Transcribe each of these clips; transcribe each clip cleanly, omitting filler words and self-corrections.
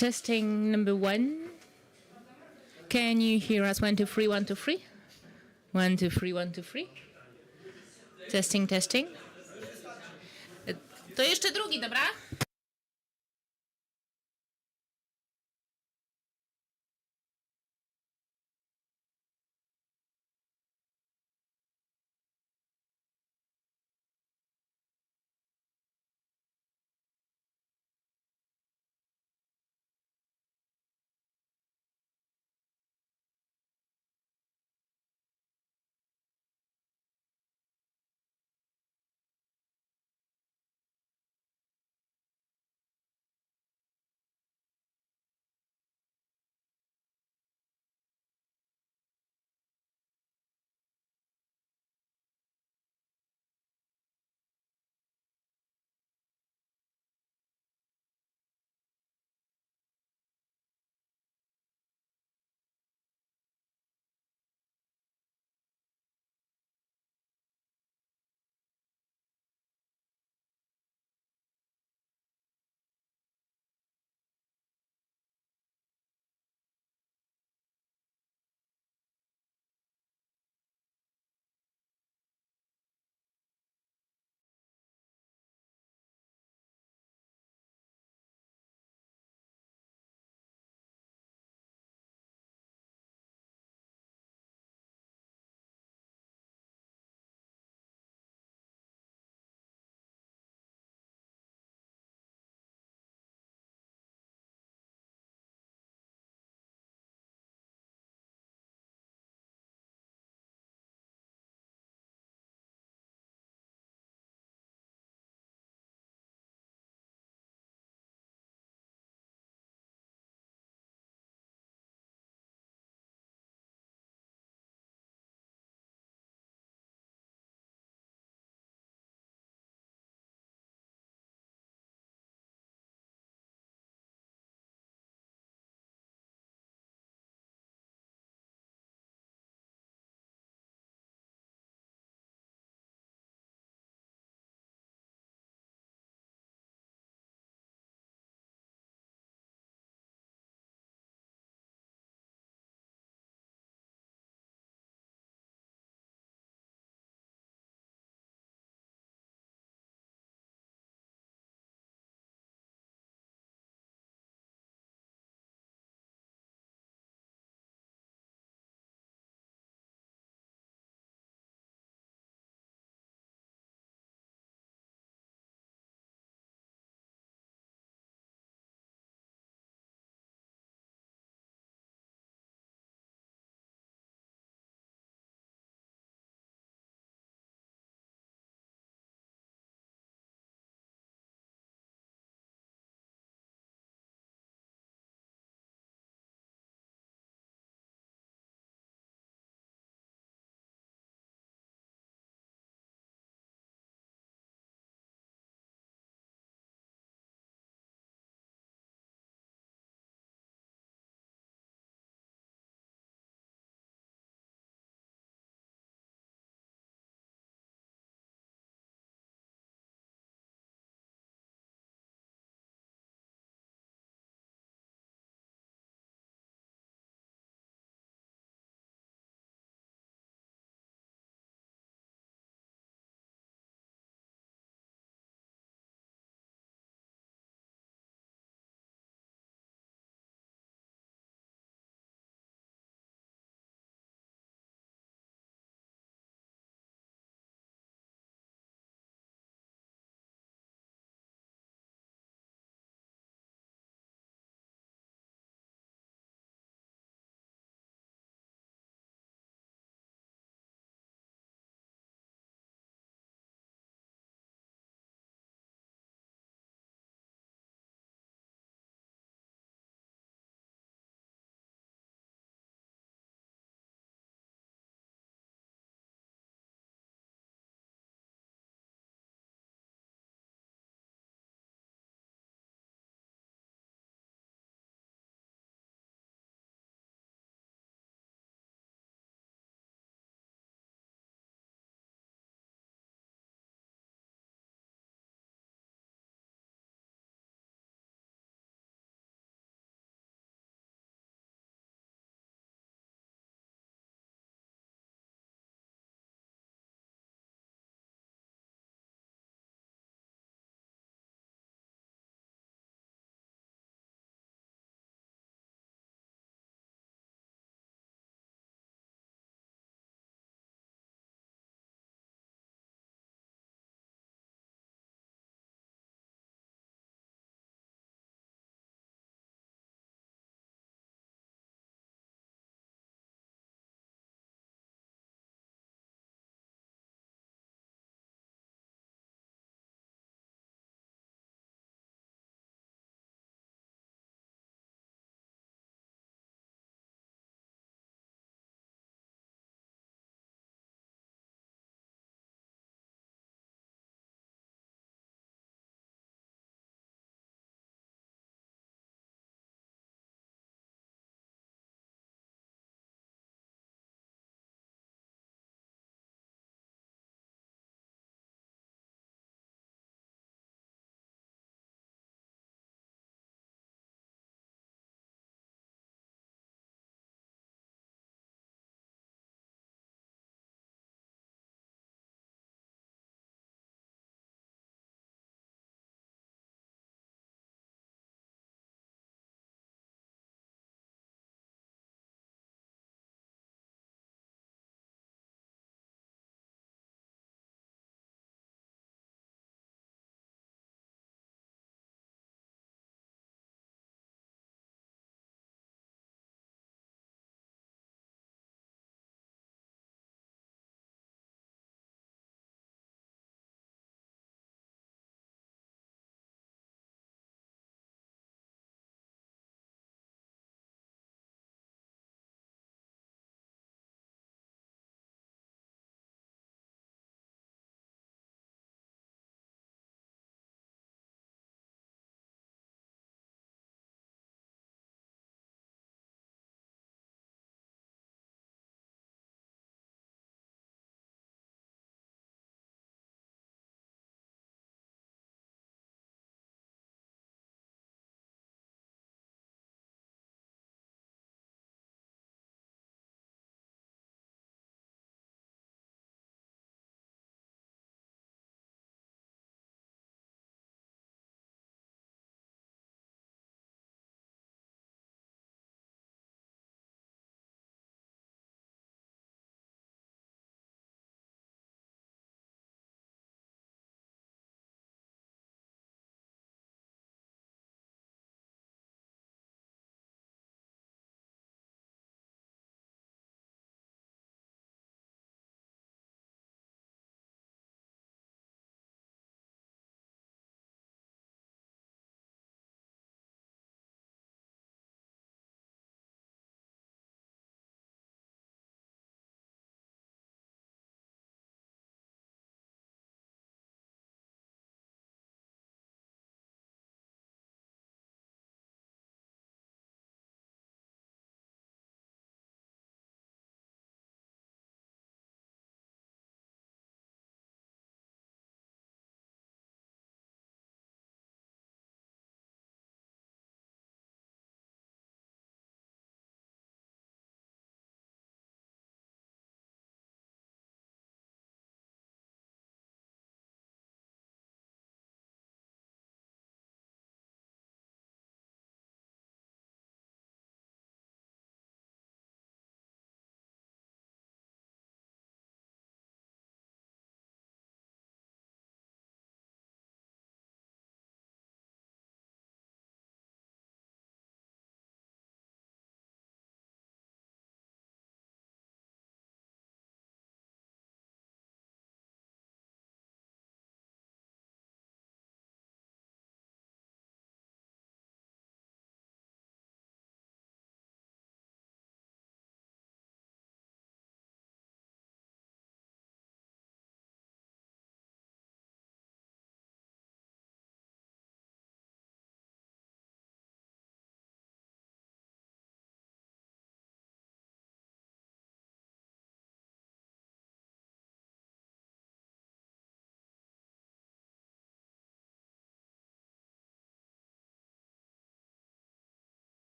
Testing number 1. Can you hear us? 1, 2, 3, 1, 2, 3. 1, 2, 3, 1, 2, 3. Testing, testing. To jeszcze drugi, dobra?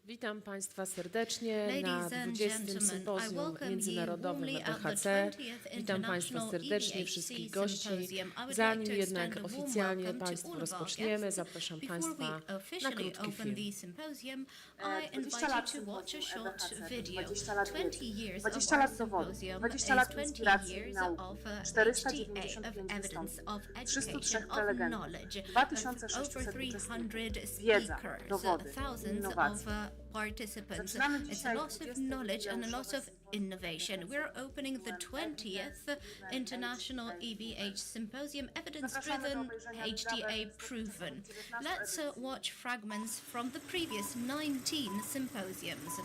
Witam Państwa serdecznie na Ladies and 20. gentlemen, I Sympozjum welcome you Międzynarodowym warmly at the EBHC. 20th Witam Państwa International serdecznie, EBHC wszystkich gości. Symposium. I would Zanim like to jednak extend a warm oficjalnie welcome to Państwu all of our rozpoczniemy, guests. zapraszam Before Państwa we na officially krótki open film. the symposium, I 20 invite lat you to watch a Sympozjum short EBHC, video. 20 lat 20 wiedzy, years 20 of our lat dowodu, symposium 20 is lat 20 inspiracji i years nauki, of 495 HTA, of evidence, of 303 education, of prelegentów, knowledge, of 2600 over 300 wiedza, speakers, dowody, thousands of innowacje. participants. Zaczynamy It's a dzisiaj lot of 20. knowledge and a lot of jubileuszowe innovation. We're opening the 20th International EBH Symposium, Evidence-driven, HTA-proven. Let's watch fragments from the previous 19 symposiums.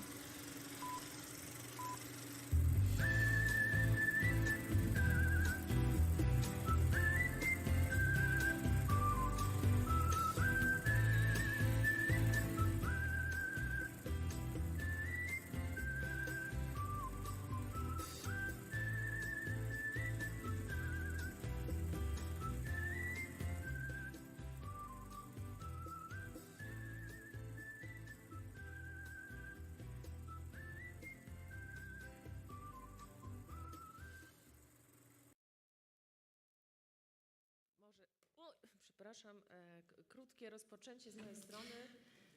Przepraszam, krótkie rozpoczęcie z mojej strony.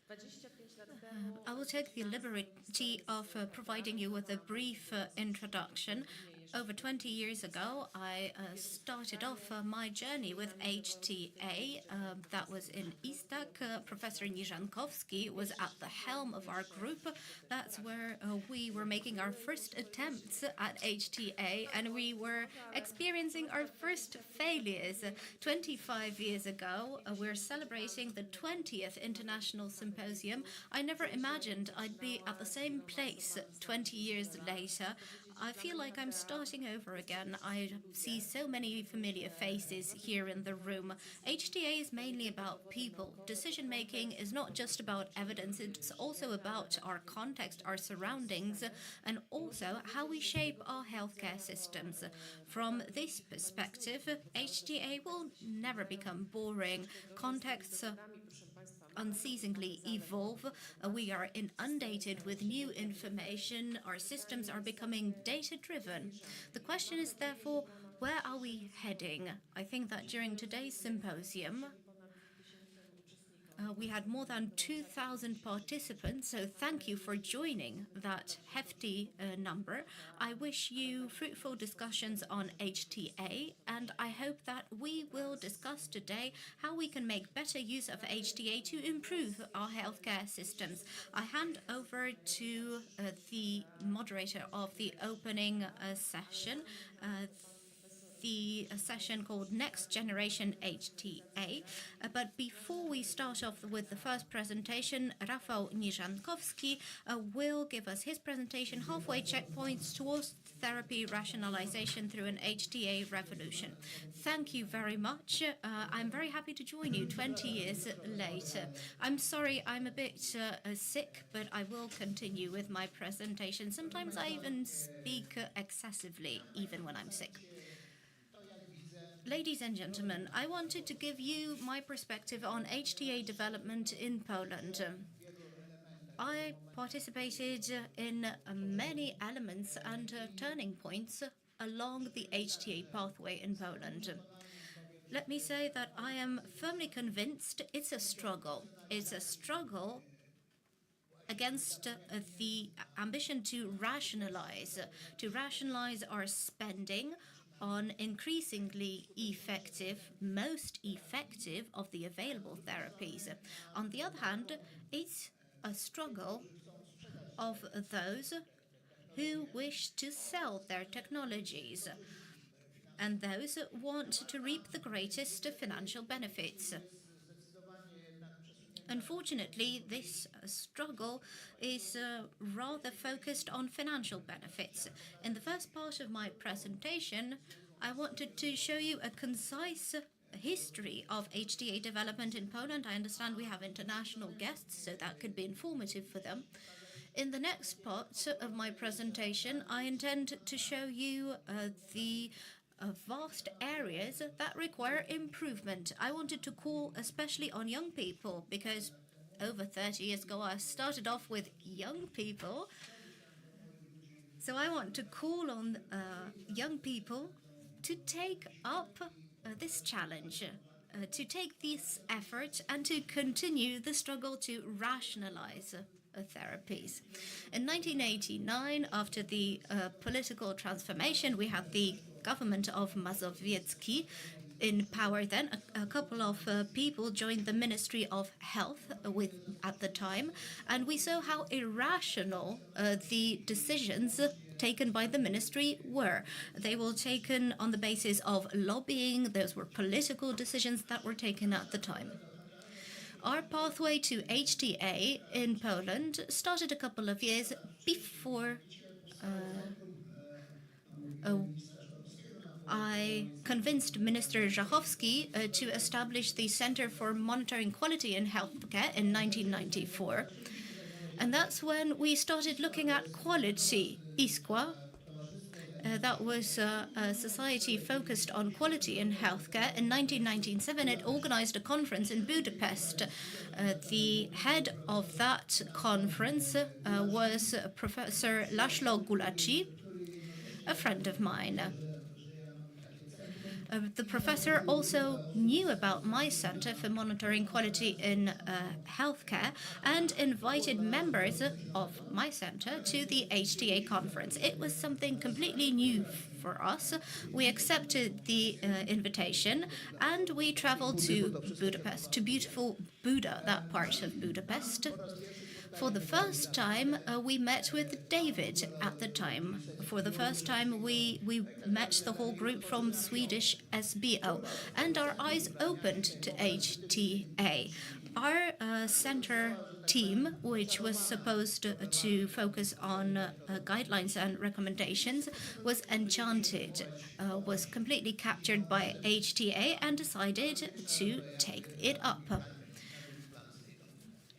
25 lat temu. I will take the liberty of providing you with a brief introduction. Over 20 years ago, I started off my journey with HTA. That was in CEESTAHC. Professor Niżankowski was at the helm of our group. That's where we were making our first attempts at HTA, and we were experiencing our first failures. 25 years ago, we're celebrating the 20th International Symposium. I never imagined I'd be at the same place 20 years later. I feel like I'm starting over again. I see so many familiar faces here in the room. HTA is mainly about people. Decision making is not just about evidence, it's also about our context, our surroundings, and also how we shape our healthcare systems. From this perspective, HTA will never become boring. Contexts unceasingly evolve. We are inundated with new information. Our systems are becoming data-driven. The question is therefore, where are we heading? I think that during today's symposium, we had more than 2,000 participants, so thank you for joining that hefty number. I wish you fruitful discussions on HTA, and I hope that we will discuss today how we can make better use of HTA to improve our healthcare systems. I hand over to the moderator of the opening session, the session called Next Generation HTA. But before we start off with the first presentation, Rafał Niżankowski will give us his presentation, Halfway Checkpoints Towards Therapy Rationalization Through an HTA Revolution. Thank you very much. I'm very happy to join you 20 years later. I'm sorry I'm a bit sick, but I will continue with my presentation. Sometimes I even speak excessively, even when I'm sick. Ladies and gentlemen, I wanted to give you my perspective on HTA development in Poland. I participated in many elements and turning points along the HTA pathway in Poland. Let me say that I am firmly convinced it's a struggle. It's a struggle against the ambition to rationalize our spending on increasingly effective, most effective of the available therapies. On the other hand, it's a struggle of those who wish to sell their technologies and those who want to reap the greatest financial benefits. Unfortunately, this struggle is rather focused on financial benefits. In the first part of my presentation, I wanted to show you a concise history of HTA development in Poland. I understand we have international guests, so that could be informative for them. In the next part of my presentation, I intend to show you the vast areas that require improvement. I wanted to call especially on young people because over 30 years ago. I started off with young people. So I want to call on young people to take up this challenge, to take this effort and to continue the struggle to rationalize therapies. In 1989, after the political transformation, we had the government of Mazowiecki in power then. A couple of people joined the Ministry of Health at the time, and we saw how irrational the decisions taken by the ministry were. They were taken on the basis of lobbying. Those were political decisions that were taken at the time. Our pathway to HTA in Poland started a couple of years before I convinced Minister Żachowski to establish the Center for Monitoring Quality in Healthcare in 1994. And that's when we started looking at quality, ISQA. That was a society focused on quality in healthcare. In 1997, it organized a conference in Budapest. The head of that conference was Professor Laszlo Gulaci, a friend of mine. The professor also knew about my Center for Monitoring Quality in Healthcare and invited members of my center to the HTA conference. It was something completely new for us. We accepted the invitation and we traveled to Budapest, to beautiful Buda, that part of Budapest. For the first time, we met with David at the time. For the first time, we met the whole group from Swedish SBO, and our eyes opened to HTA. Our center team, which was supposed to focus on guidelines and recommendations, was enchanted, was completely captured by HTA and decided to take it up.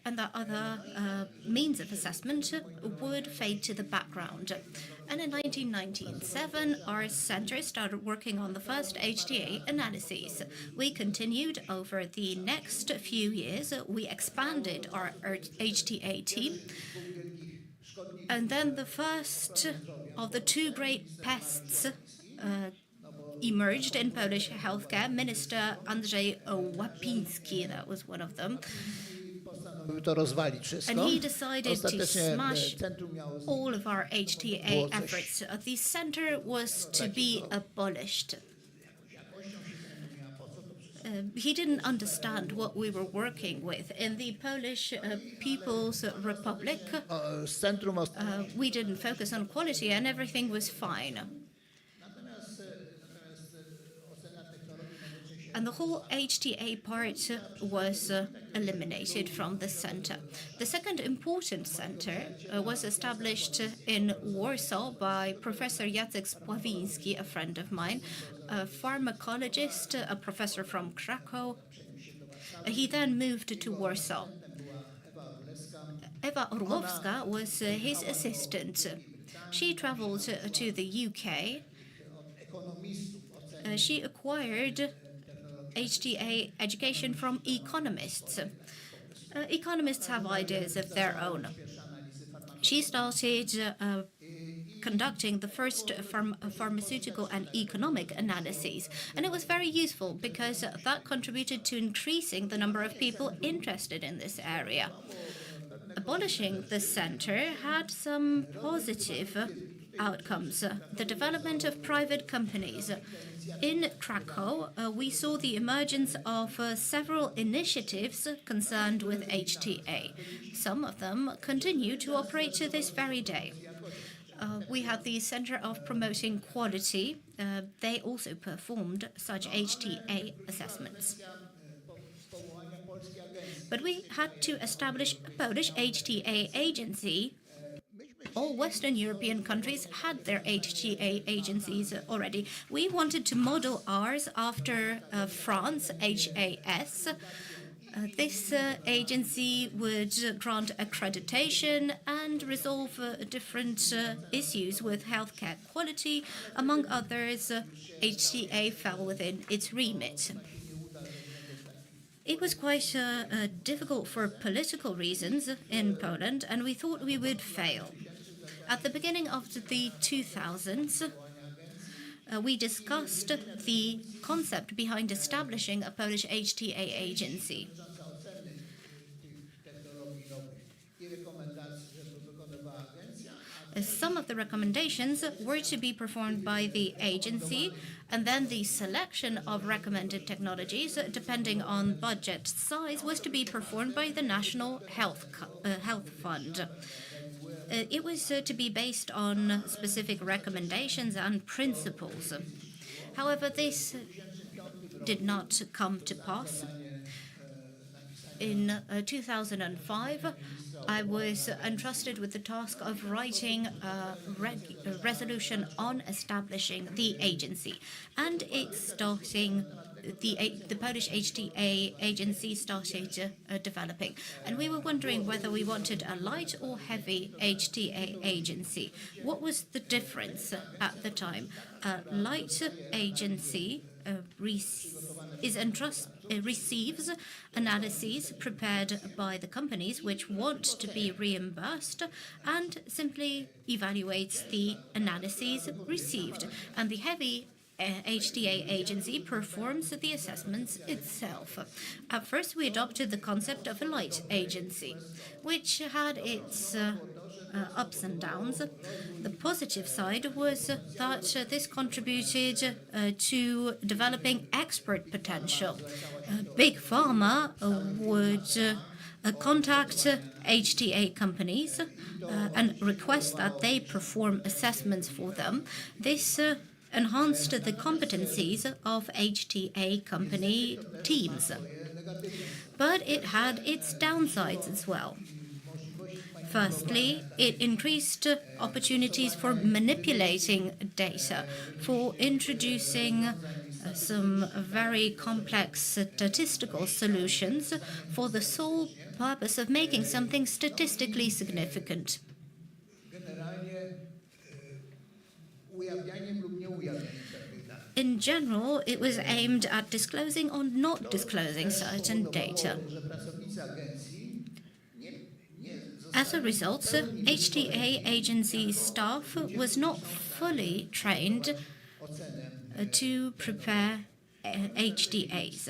And that other means of assessment would fade to the background. And in 1997, our center started working on the first HTA analyses. We continued over the next few years. We expanded our HTA team. And then the first of the two great pests emerged in Polish healthcare. Minister Andrzej Łapiński, that was one of them. And he decided to smash all of our HTA efforts. The center was to be abolished. He didn't understand what we were working with. In the Polish People's Republic, we didn't focus on quality and everything was fine. And the whole HTA part was eliminated from the center. The second important center was established in Warsaw by Professor Jacek Spławiński, a friend of mine, a pharmacologist, a professor from Krakow. He then moved to Warsaw. Ewa Orłowska was his assistant. She traveled to the UK. She acquired HTA education from economists. Economists have ideas of their own. She started conducting the first pharmaceutical and economic analyses, and it was very useful because that contributed to increasing the number of people interested in this area. Abolishing the center had some positive outcomes. The development of private companies. In Krakow, we saw the emergence of several initiatives concerned with HTA. Some of them continue to operate to this very day. We had the Center of Promoting Quality. They also performed such HTA assessments. But we had to establish a Polish HTA agency. All Western European countries had their HTA agencies already. We wanted to model ours after France, HAS. This agency would grant accreditation and resolve different issues with healthcare quality. Among others, HTA fell within its remit. It was quite difficult for political reasons in Poland, and we thought we would fail. At the beginning of the 2000s, we discussed the concept behind establishing a Polish HTA agency. Some of the recommendations were to be performed by the agency, and then the selection of recommended technologies, depending on budget size, was to be performed by the National Health Fund. It was to be based on specific recommendations and principles. However, this did not come to pass. In 2005, I was entrusted with the task of writing a resolution on establishing the agency, and the Polish HTA agency started developing. And we were wondering whether we wanted a light or heavy HTA agency. What was the difference at the time? A light agency receives analyses prepared by the companies which want to be reimbursed and simply evaluates the analyses received. And the heavy HTA agency performs the assessments itself. At first, we adopted the concept of a light agency, which had its ups and downs. The positive side was that this contributed to developing expert potential. Big Pharma would contact HTA companies and request that they perform assessments for them. This enhanced the competencies of HTA company teams. But it had its downsides as well. Firstly, it increased opportunities for manipulating data, for introducing some very complex statistical solutions for the sole purpose of making something statistically significant. In general, it was aimed at disclosing or not disclosing certain data. As a result, HTA agency staff was not fully trained to prepare HTAs.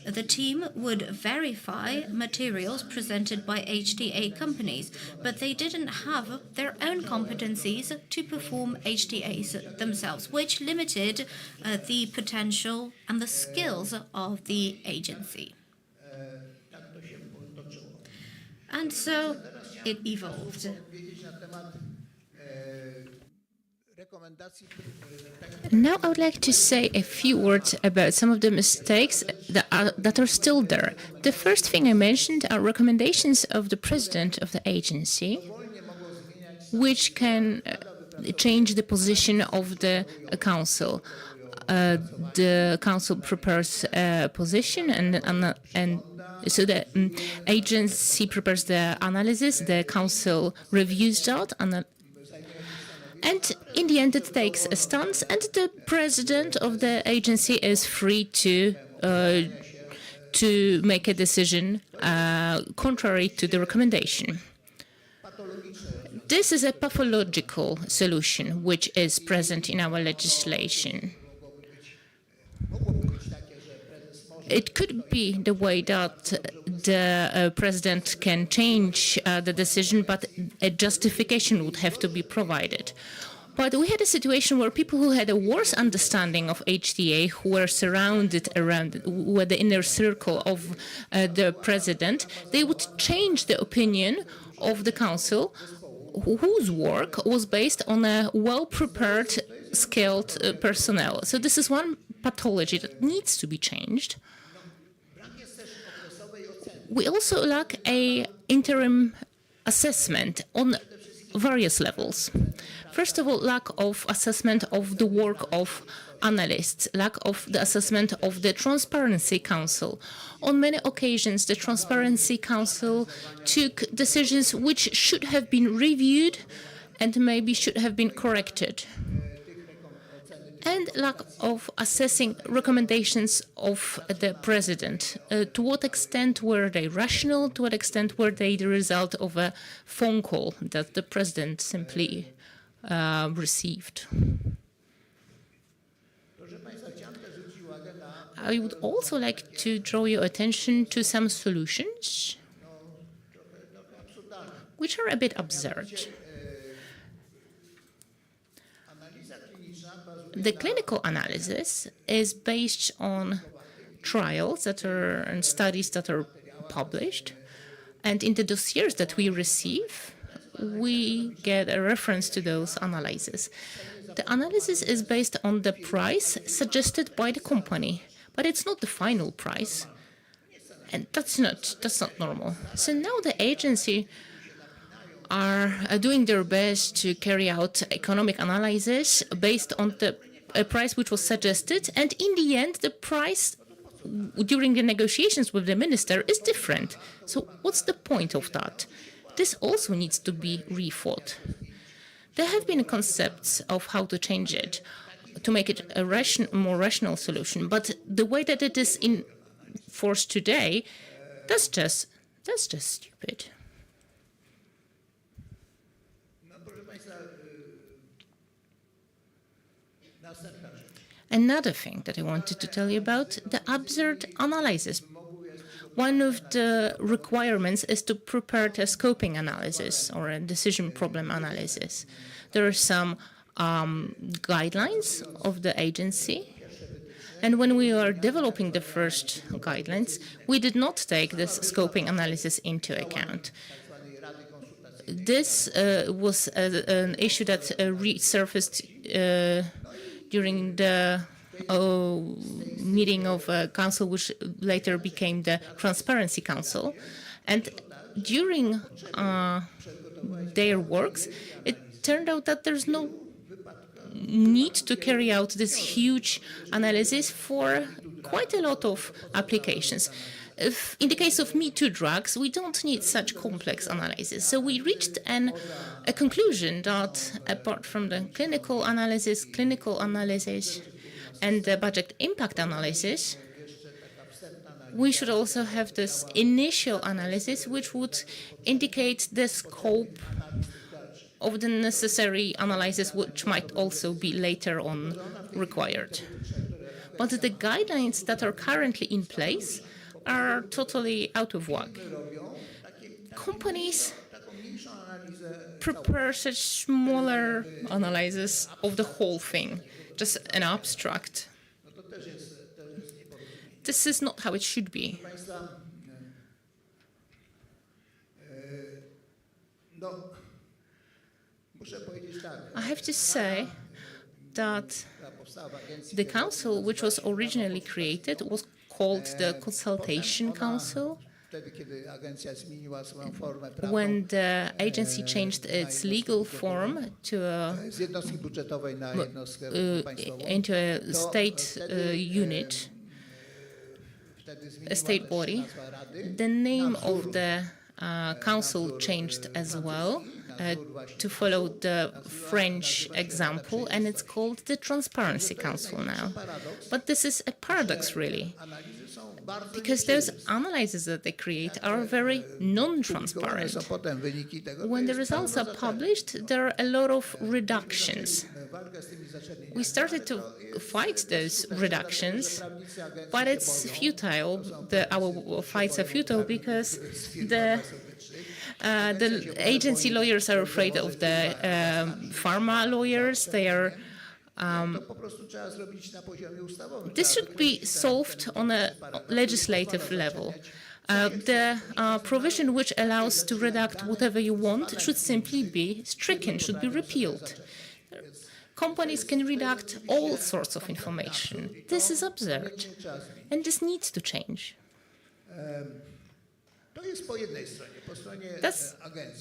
The team would verify materials presented by HTA companies, but they didn't have their own competencies to perform HTAs themselves, which limited the potential and the skills of the agency. And so it evolved. Now I would like to say a few words about some of the mistakes that are still there. The first thing I mentioned are recommendations of the president of the agency, which can change the position of the council. The council prepares a position, and so the agency prepares the analysis, the council reviews that, and in the end it takes a stance, and the president of the agency is free to make a decision contrary to the recommendation. This is a pathological solution which is present in our legislation. It could be the way that the president can change the decision, but a justification would have to be provided. But we had a situation where people who had a worse understanding of HTA, who were surrounded around, were the inner circle of the president, they would change the opinion of the council, whose work was based on a well-prepared, skilled personnel. So this is one pathology that needs to be changed. We also lack an interim assessment on various levels. First of all, lack of assessment of the work of analysts, lack of the assessment of the Transparency Council. On many occasions, the Transparency Council took decisions which should have been reviewed and maybe should have been corrected. and lack of assessing recommendations of the president. To what extent were they rational? To what extent were they the result of a phone call that the president simply received? I would also like to draw your attention to some solutions which are a bit absurd. The clinical analysis is based on trials and studies that are published, and in the dossiers that we receive, we get a reference to those analyses. The analysis is based on the price suggested by the company, but it's not the final price, and that's not normal. So now the agency are doing their best to carry out economic analysis based on the price which was suggested, and in the end, the price during the negotiations with the minister is different. So what's the point of that? This also needs to be rethought. There have been concepts of how to change it, to make it a more rational solution, but the way that it is enforced today, that's just stupid. Another thing that I wanted to tell you about, the absurd analysis. One of the requirements is to prepare a scoping analysis or a decision problem analysis. There are some guidelines of the agency, and when we were developing the first guidelines, we did not take this scoping analysis into account. This was an issue that resurfaced during the meeting of a council, which later became the Transparency Council. And during their works, it turned out that there's no need to carry out this huge analysis for quite a lot of applications. In the case of Me Too drugs, we don't need such complex analysis. So we reached a conclusion that apart from the clinical analysis, and the budget impact analysis, we should also have this initial analysis, which would indicate the scope of the necessary analysis, which might also be later on required. But the guidelines that are currently in place are totally out of whack. Companies prepare such smaller analysis of the whole thing, just an abstract. This is not how it should be. I have to say that the council, which was originally created, was called the Consultation Council. When the agency changed its legal form to into a state unit, a state body, the name of the council changed as well to follow the French example, and it's called the Transparency Council now. But this is a paradox, really, because those analyses that they create are very non-transparent. When the results are published, there are a lot of reductions. We started to fight those reductions, but it's futile. Our fights are futile because the agency lawyers are afraid of the pharma lawyers. They are. This should be solved on a legislative level. The provision which allows to redact whatever you want should simply be stricken, should be repealed. Companies can redact all sorts of information. This is absurd, and this needs to change. That's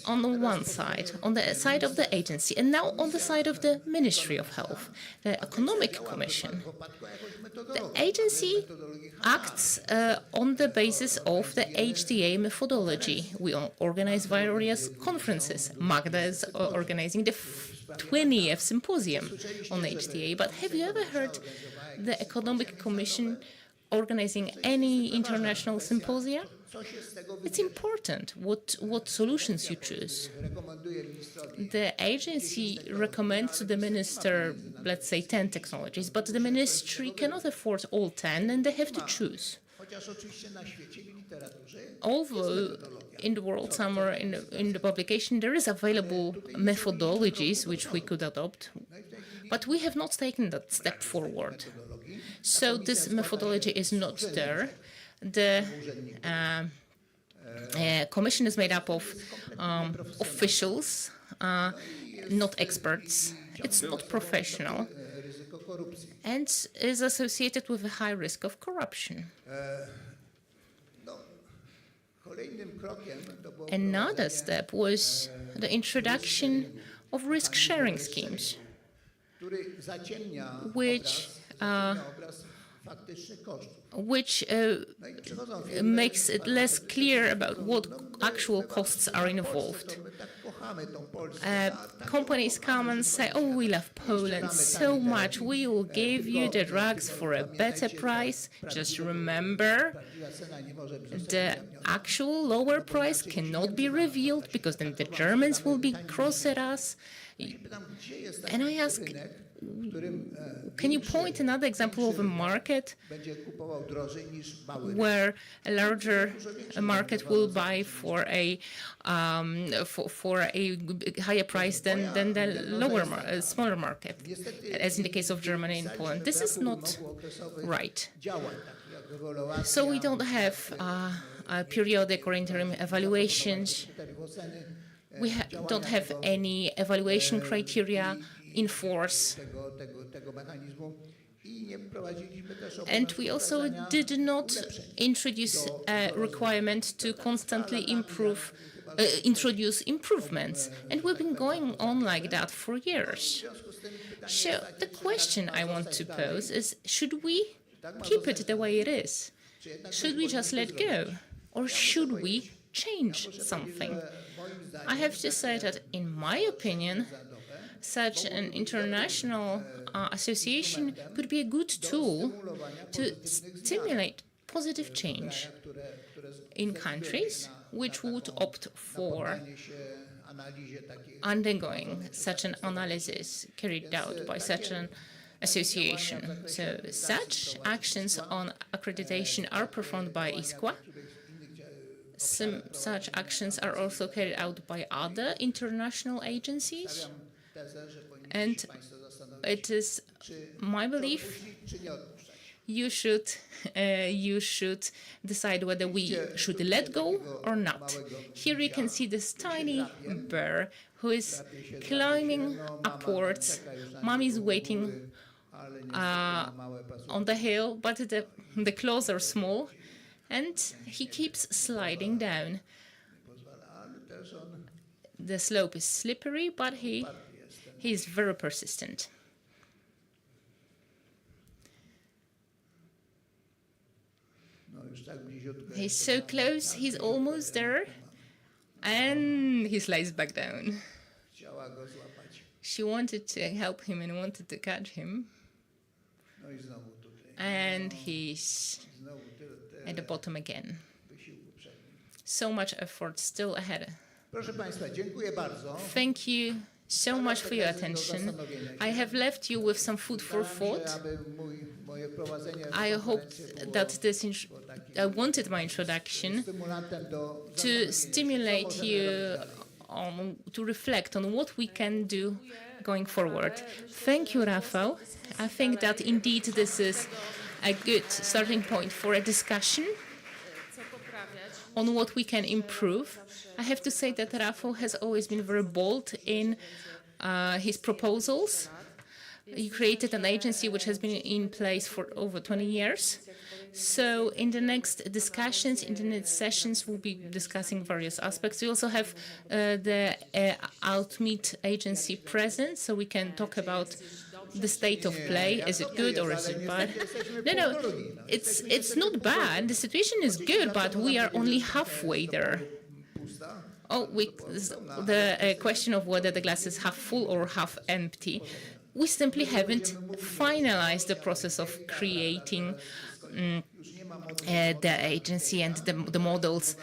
on the one side, on the side of the agency, and now on the side of the Ministry of Health, the Economic Commission. The agency acts on the basis of the HTA methodology. We organize various conferences. Magda is organizing the 20th Symposium on HTA, but have you ever heard the Economic Commission organizing any international symposia? It's important what solutions you choose. The agency recommends to the minister, let's say, 10 technologies, but the ministry cannot afford all 10 and they have to choose. Although in the world, somewhere in the publication, there is available methodologies which we could adopt, but we have not taken that step forward. So this methodology is not there. The commission is made up of officials, not experts. It's not professional and is associated with a high risk of corruption. Another step was the introduction of risk-sharing schemes, which makes it less clear about what actual costs are involved. Companies come and say, oh, we love Poland so much, we will give you the drugs for a better price. Just remember, the actual lower price cannot be revealed because then the Germans will be cross at us. And I ask, can you point another example of a market where a larger market will buy for a higher price than the smaller market, as in the case of Germany and Poland? This is not right. So we don't have periodic or interim evaluations. We don't have any evaluation criteria in force. And we also did not introduce a requirement to constantly introduce improvements. And we've been going on like that for years. So the question I want to pose is, should we keep it the way it is? Should we just let go? Or should we change something? I have to say that, in my opinion, such an international association could be a good tool to stimulate positive change in countries which would opt for undergoing such an analysis carried out by such an association. So such actions on accreditation are performed by ISQA. Some such actions are also carried out by other international agencies. And it is my belief you should decide whether we should let go or not. Here you can see this tiny bear who is climbing upwards. Mommy is waiting on the hill, but the claws are small, and he keeps sliding down. The slope is slippery, but he is very persistent. He's so close, he's almost there, and he slides back down. She wanted to help him and wanted to catch him, and he's at the bottom again. So much effort still ahead. Thank you so much for your attention. I have left you with some food for thought. I hope that I wanted my introduction to stimulate you to reflect on what we can do going forward. Thank you, Rafał. I think that indeed this is a good starting point for a discussion on what we can improve. I have to say that Rafał has always been very bold in his proposals. He created an agency which has been in place for over 20 years. So in the next discussions, in the next sessions, we'll be discussing various aspects. We also have the Outmeet agency present, so we can talk about the state of play. Is it good or is it bad? No, it's not bad. The situation is good, but we are only halfway there. the question of whether the glass is half full or half empty. We simply haven't finalized the process of creating the agency and the models.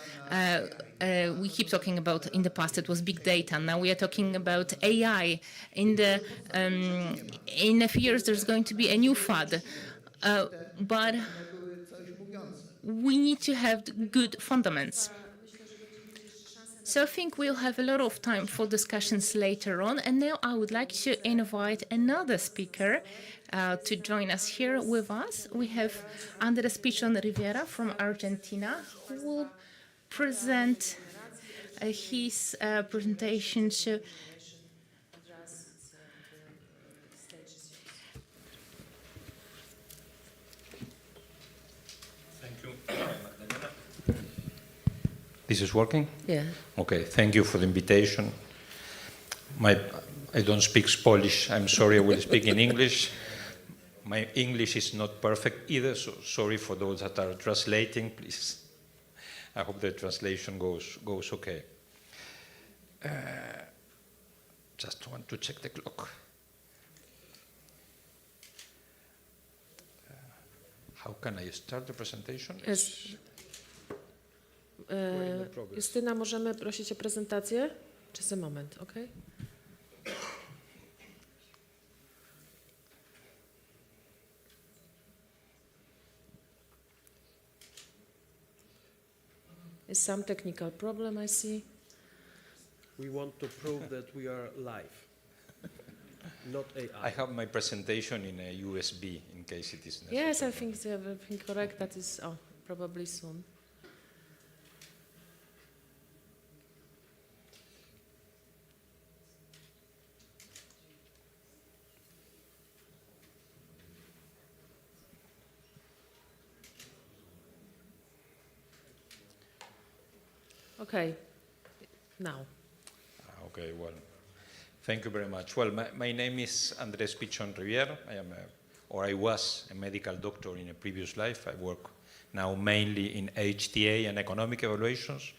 We keep talking about, in the past it was big data. Now we are talking about AI. In a few years there's going to be a new fad, but we need to have good fundamentals. So I think we'll have a lot of time for discussions later on. And now I would like to invite another speaker to join us here with us. We have Andres Pichon Rivera from Argentina, who will present his presentation. Thank you. This is working? Yeah. Okay, thank you for the invitation. I don't speak Polish. I'm sorry, I will speak in English. My English is not perfect either, so sorry for those that are translating, please. I hope the translation goes okay. Just want to check the clock. How can I start the presentation? Yes. Justyna, możemy prosić o prezentację? Just a moment, okay? Is some technical problem, I see. We want to prove that we are live, not AI. I have my presentation in a USB in case it is necessary. Yes, I think everything correct. That is probably soon. Okay, now. Okay, well, thank you very much. Well, my name is Andres Pichon Rivière. I was a medical doctor in a previous life. I work now mainly in HTA and economic evaluations.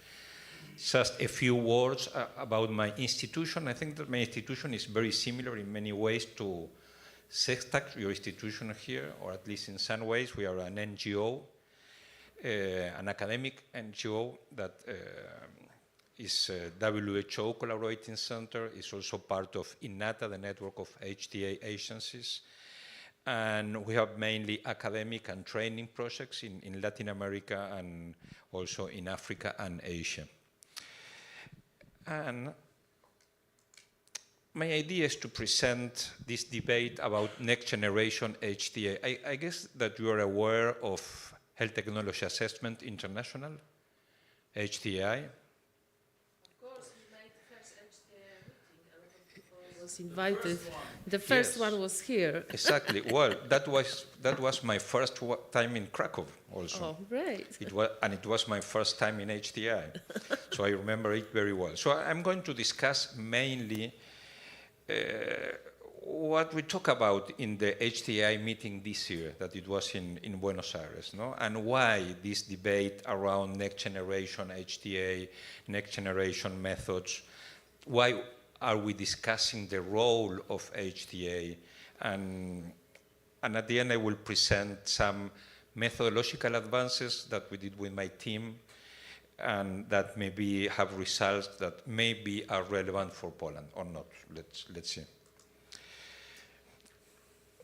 Just a few words about my institution. I think that my institution is very similar in many ways to CEESTAHC, your institution here, or at least in some ways. We are an NGO, an academic NGO that is a WHO collaborating center, is also part of INATA, the network of HTA agencies. And we have mainly academic and training projects in Latin America and also in Africa and Asia. And my idea is to present this debate about next generation HTA. I guess that you are aware of Health Technology Assessment International, HTA. Of course, we made the first HTA meeting. A lot of people was invited. The first one was here. Exactly. Well, that was my first time in Krakow also. Oh, great. It was my first time in HTA. So I remember it very well. So I'm going to discuss mainly what we talk about in the HTA meeting this year, that it was in Buenos Aires, no? And why this debate around next generation HTA, next generation methods, why are we discussing the role of HTA? And at the end I will present some methodological advances that we did with my team and that maybe have results that maybe are relevant for Poland or not. Let's see.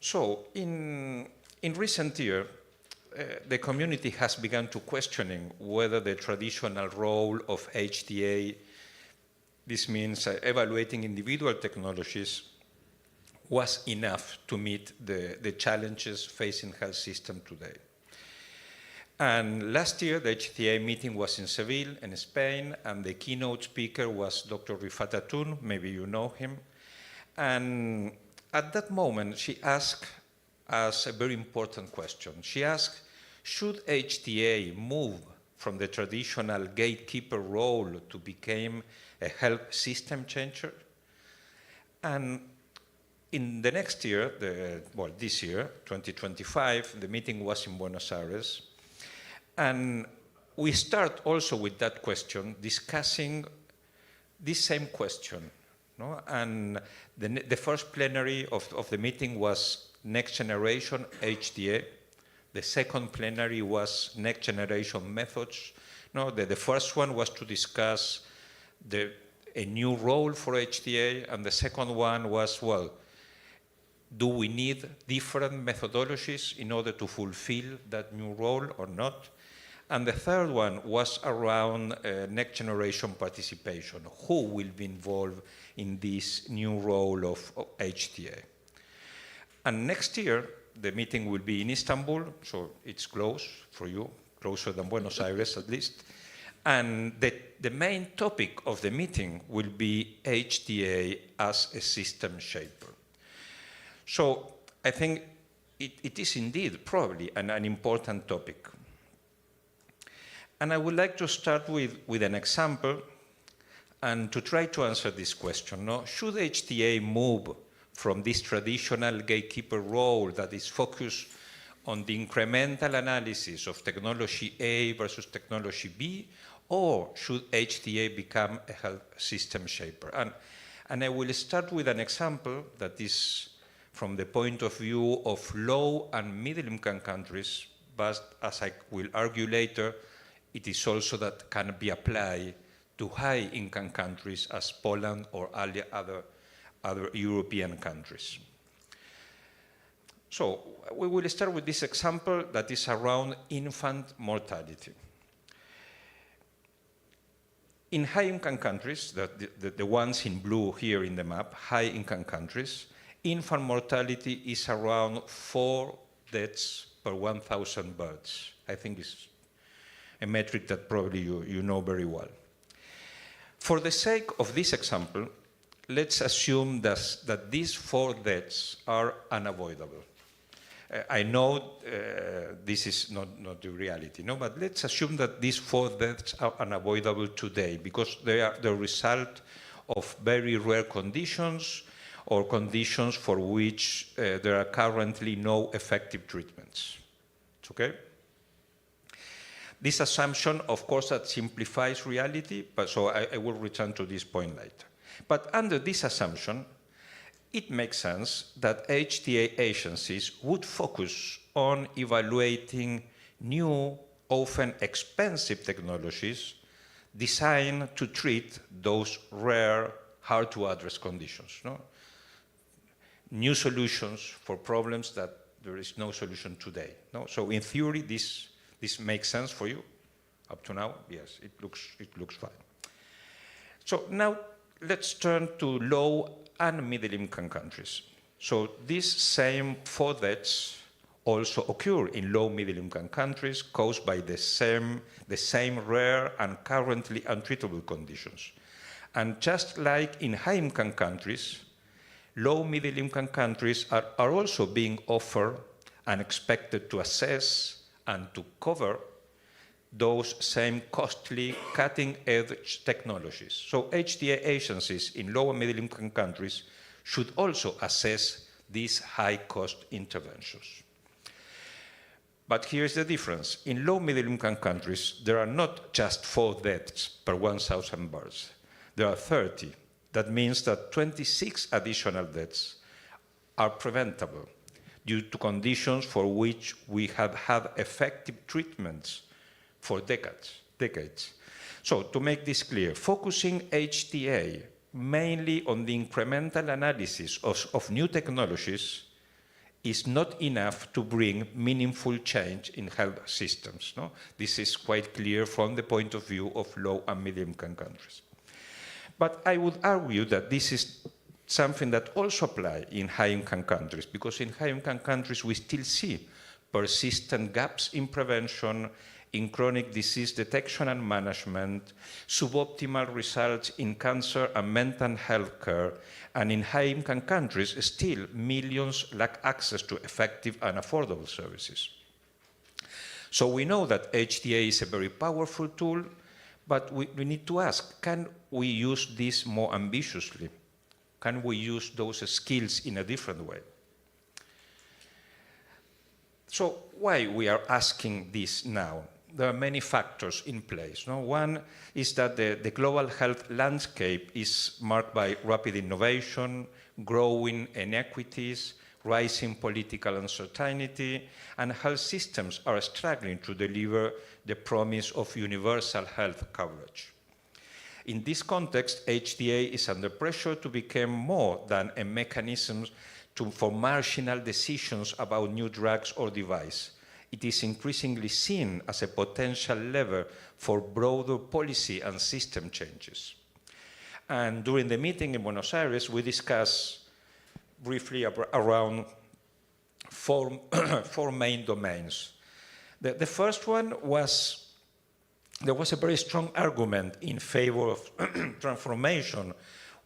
So in recent years, the community has begun to questioning whether the traditional role of HTA, this means evaluating individual technologies, was enough to meet the challenges facing health system today. And last year, the HTA meeting was in Seville, in Spain, and the keynote speaker was Dr. Rifat Atun, maybe you know him. And at that moment, she asked us a very important question. She asked, should HTA move from the traditional gatekeeper role to become a health system changer? And in the next year, this year, 2025, the meeting was in Buenos Aires. And we start also with that question, discussing this same question. No? And the first plenary of the meeting was next generation HTA. The second plenary was next generation methods. No, the first one was to discuss a new role for HTA, and the second one was, well, do we need different methodologies in order to fulfill that new role or not? And the third one was around next generation participation. Who will be involved in this new role of HTA? And next year, the meeting will be in Istanbul, so it's close for you, closer than Buenos Aires at least. And the main topic of the meeting will be HTA as a system shaper. So I think it is indeed probably an important topic. And I would like to start with an example and to try to answer this question. No? Should HTA move from this traditional gatekeeper role that is focused on the incremental analysis of technology A versus technology B, or should HTA become a health system shaper? And I will start with an example that is from the point of view of low and middle-income countries, but as I will argue later, it is also that can be applied to high-income countries as Poland or other European countries. So we will start with this example that is around infant mortality. In high-income countries, the ones in blue here in the map, high-income countries, infant mortality is around 4 deaths per 1,000 births. I think it's a metric that probably you know very well. For the sake of this example, let's assume that these 4 deaths are unavoidable. I know this is not the reality, no? But let's assume that these 4 deaths are unavoidable today because they are the result of very rare conditions or conditions for which there are currently no effective treatments. It's okay? This assumption, of course, that simplifies reality, but so I will return to this point later. But under this assumption, it makes sense that HTA agencies would focus on evaluating new, often expensive technologies designed to treat those rare, hard-to-address conditions. No? New solutions for problems that there is no solution today. No? So in theory, this makes sense for you? Up to now, yes, it looks fine. So now let's turn to low and middle-income countries. So these same 4 deaths also occur in low middle-income countries caused by the same rare and currently untreatable conditions. And just like in high-income countries, low middle-income countries are also being offered and expected to assess and to cover those same costly cutting-edge technologies. So HTA agencies in low and middle-income countries should also assess these high-cost interventions. But here's the difference. In low middle-income countries, there are not just 4 deaths per 1,000 births. There are 30. That means that 26 additional deaths are preventable due to conditions for which we have had effective treatments for decades. So to make this clear, focusing HTA mainly on the incremental analysis of new technologies is not enough to bring meaningful change in health systems. No? This is quite clear from the point of view of low and middle-income countries. But I would argue that this is something that also applies in high-income countries, because in high-income countries we still see persistent gaps in prevention, in chronic disease detection and management, suboptimal results in cancer and mental health care, and in high-income countries, still millions lack access to effective and affordable services. So we know that HTA is a very powerful tool, but we need to ask, can we use this more ambitiously? Can we use those skills in a different way? So why we are asking this now? there are many factors in place. No? One is that the global health landscape is marked by rapid innovation, growing inequities, rising political uncertainty, and health systems are struggling to deliver the promise of universal health coverage. In this context, HTA is under pressure to become more than a mechanism for marginal decisions about new drugs or devices. It is increasingly seen as a potential lever for broader policy and system changes. And during the meeting in Buenos Aires, we discussed briefly around four main domains. The first one was, there was a very strong argument in favor of transformation,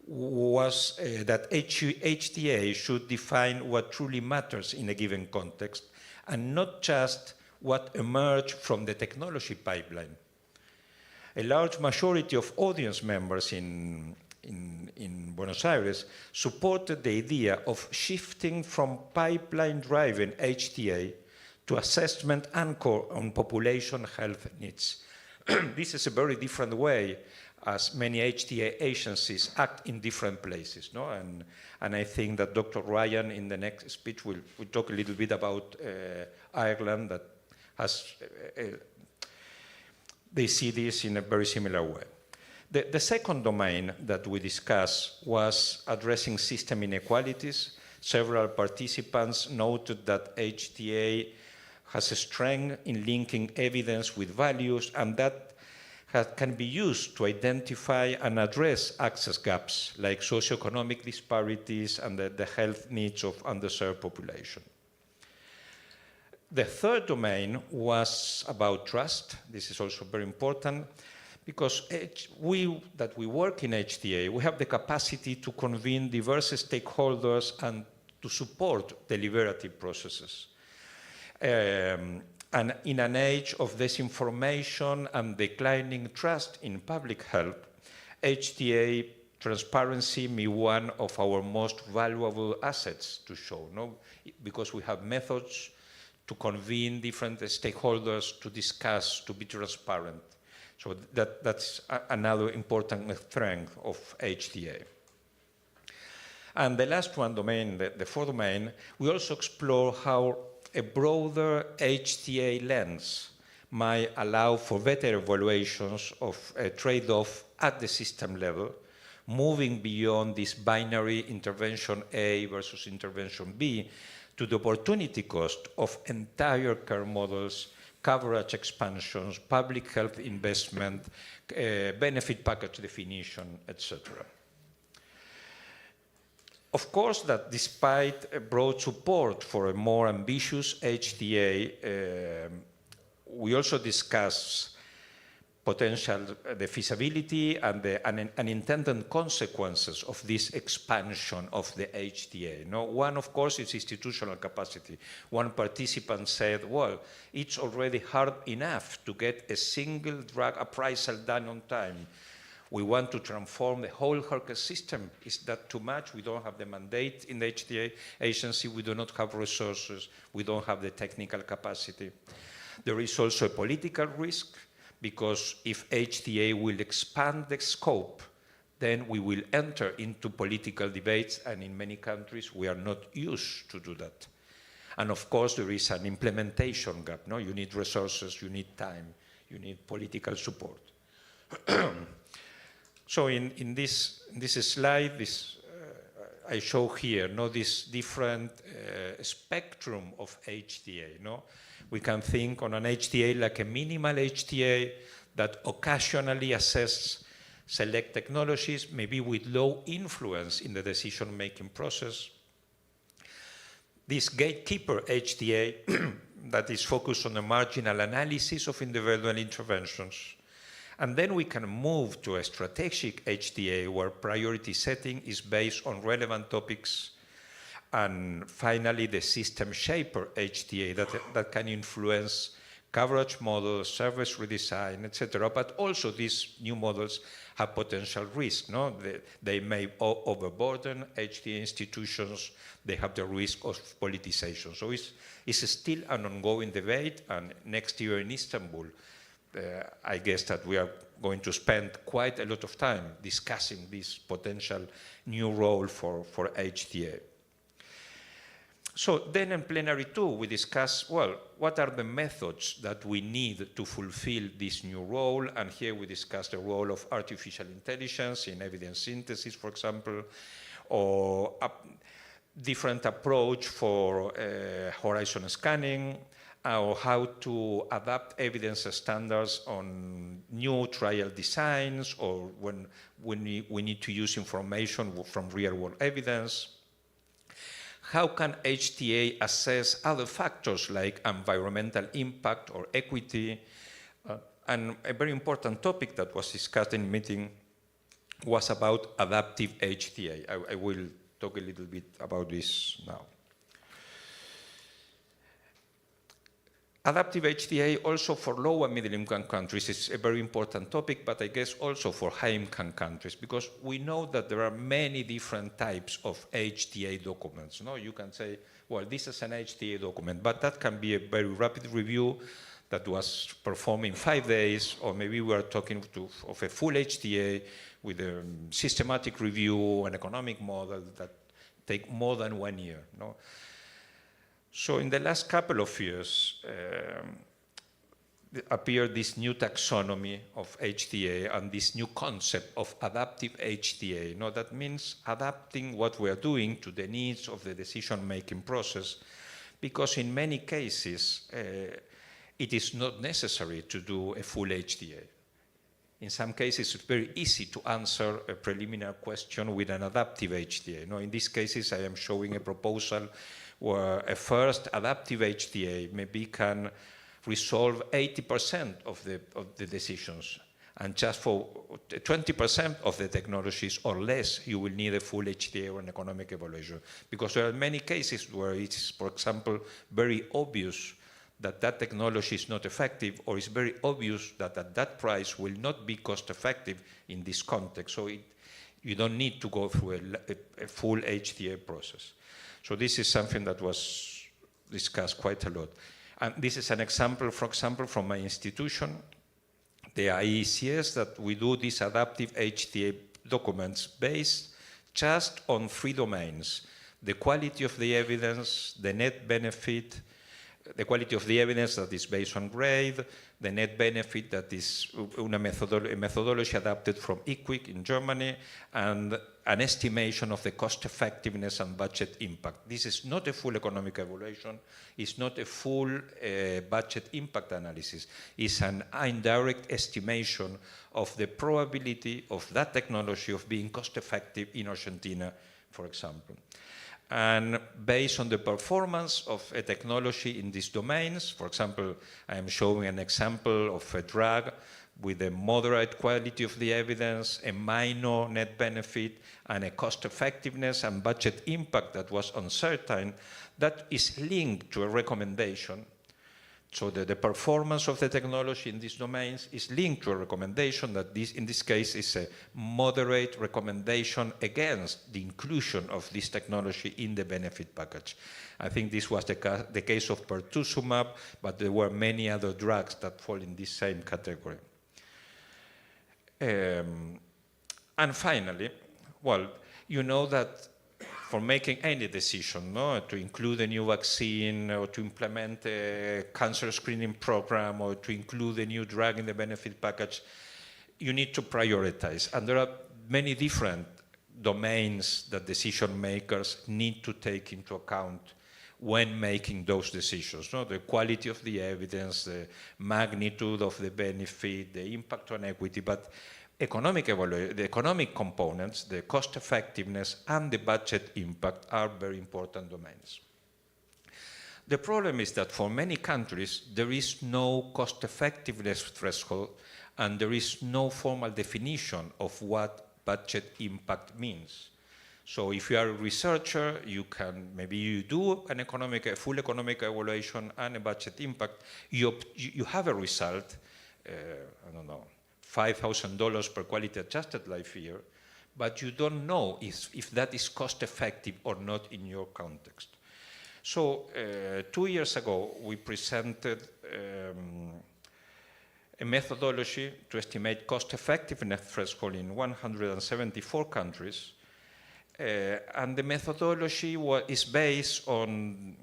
was that HTA should define what truly matters in a given context, and not just what emerged from the technology pipeline. A large majority of audience members in Buenos Aires supported the idea of shifting from pipeline-driven HTA to assessment anchored on population health needs. This is a very different way as many HTA agencies act in different places. No? And I think that Dr. Ryan in the next speech will talk a little bit about Ireland that has, they see this in a very similar way. The second domain that we discussed was addressing system inequalities. Several participants noted that HTA has a strength in linking evidence with values, and that can be used to identify and address access gaps like socioeconomic disparities and the health needs of underserved population. The third domain was about trust. This is also very important because we work in HTA, we have the capacity to convene diverse stakeholders and to support deliberative processes. And in an age of disinformation and declining trust in public health, HTA transparency may be one of our most valuable assets to show, no? Because we have methods to convene different stakeholders, to discuss, to be transparent. So that's another important strength of HTA. And the last one domain, the fourth domain, we also explore how a broader HTA lens might allow for better evaluations of a trade-off at the system level, moving beyond this binary intervention A versus intervention B to the opportunity cost of entire care models, coverage expansions, public health investment, benefit package definition, etc. Of course, that despite broad support for a more ambitious HTA, we also discuss the feasibility and the unintended consequences of this expansion of the HTA. No? One, of course, is institutional capacity. One participant said, well, it's already hard enough to get a single drug appraisal done on time. We want to transform the whole healthcare system. Is that too much? We don't have the mandate in the HTA agency. We do not have resources. We don't have the technical capacity. There is also a political risk, because if HTA will expand the scope, then we will enter into political debates, and in many countries we are not used to do that. And of course there is an implementation gap. No? You need resources, you need time, you need political support. So in this slide, I show here this different spectrum of HTA. No? We can think on an HTA like a minimal HTA that occasionally assesses select technologies, maybe with low influence in the decision-making process. This gatekeeper HTA that is focused on the marginal analysis of individual interventions. And then we can move to a strategic HTA where priority setting is based on relevant topics. And finally, the system shaper HTA that can influence coverage models, service redesign, etc. But also these new models have potential risk. No? They may overburden HTA institutions. They have the risk of politicization. So it's still an ongoing debate. And next year in Istanbul, I guess that we are going to spend quite a lot of time discussing this potential new role for HTA. So then in plenary 2, we discuss, well, what are the methods that we need to fulfill this new role? And here we discuss the role of artificial intelligence in evidence synthesis, for example, or a different approach for horizon scanning, or how to adapt evidence standards on new trial designs, or when we need to use information from real-world evidence. How can HTA assess other factors like environmental impact or equity? And a very important topic that was discussed in the meeting was about adaptive HTA. I will talk a little bit about this now. Adaptive HTA also for low and middle income countries is a very important topic, but I guess also for high income countries, because we know that there are many different types of HTA documents. No? You can say, well, this is an HTA document, but that can be a very rapid review that was performed in 5 days, or maybe we are talking of a full HTA with a systematic review, an economic model that take more than 1 year. No? So in the last couple of years, appeared this new taxonomy of HTA and this new concept of adaptive HTA. No, that means adapting what we are doing to the needs of the decision-making process, because in many cases, it is not necessary to do a full HTA. In some cases, it's very easy to answer a preliminary question with an adaptive HTA. No, in these cases, I am showing a proposal where a first adaptive HTA maybe can resolve 80% of the decisions. And just for 20% of the technologies or less, you will need a full HTA or an economic evaluation. Because there are many cases where it's, for example, very obvious that that technology is not effective, or it's very obvious that at that price will not be cost effective in this context. So you don't need to go through a full HTA process. So this is something that was discussed quite a lot. And this is an example, for example, from my institution, the IECS, that we do these adaptive HTA documents based just on 3 domains: the quality of the evidence, the net benefit, the quality of the evidence that is based on grade, the net benefit that is a methodology adapted from EQUIC in Germany, and an estimation of the cost effectiveness and budget impact. This is not a full economic evaluation, it's not a full budget impact analysis, it's an indirect estimation of the probability of that technology of being cost effective in Argentina, for example. And based on the performance of a technology in these domains, for example, I am showing an example of a drug with a moderate quality of the evidence, a minor net benefit, and a cost effectiveness and budget impact that was uncertain, that is linked to a recommendation. So the performance of the technology in these domains is linked to a recommendation that in this case is a moderate recommendation against the inclusion of this technology in the benefit package. I think this was the case of pertuzumab, but there were many other drugs that fall in this same category. And finally, well, you know that for making any decision, no, to include a new vaccine or to implement a cancer screening program or to include a new drug in the benefit package, you need to prioritize. And there are many different domains that decision makers need to take into account when making those decisions. No? The quality of the evidence, the magnitude of the benefit, the impact on equity, but the economic components, the cost effectiveness, and the budget impact are very important domains. The problem is that for many countries, there is no cost effectiveness threshold, and there is no formal definition of what budget impact means. So if you are a researcher, maybe you do a full economic evaluation and a budget impact, you have a result, I don't know, $5,000 per quality adjusted life year, but you don't know if that is cost effective or not in your context. So 2 years ago, we presented a methodology to estimate cost-effectiveness threshold in 174 countries. And the methodology is based on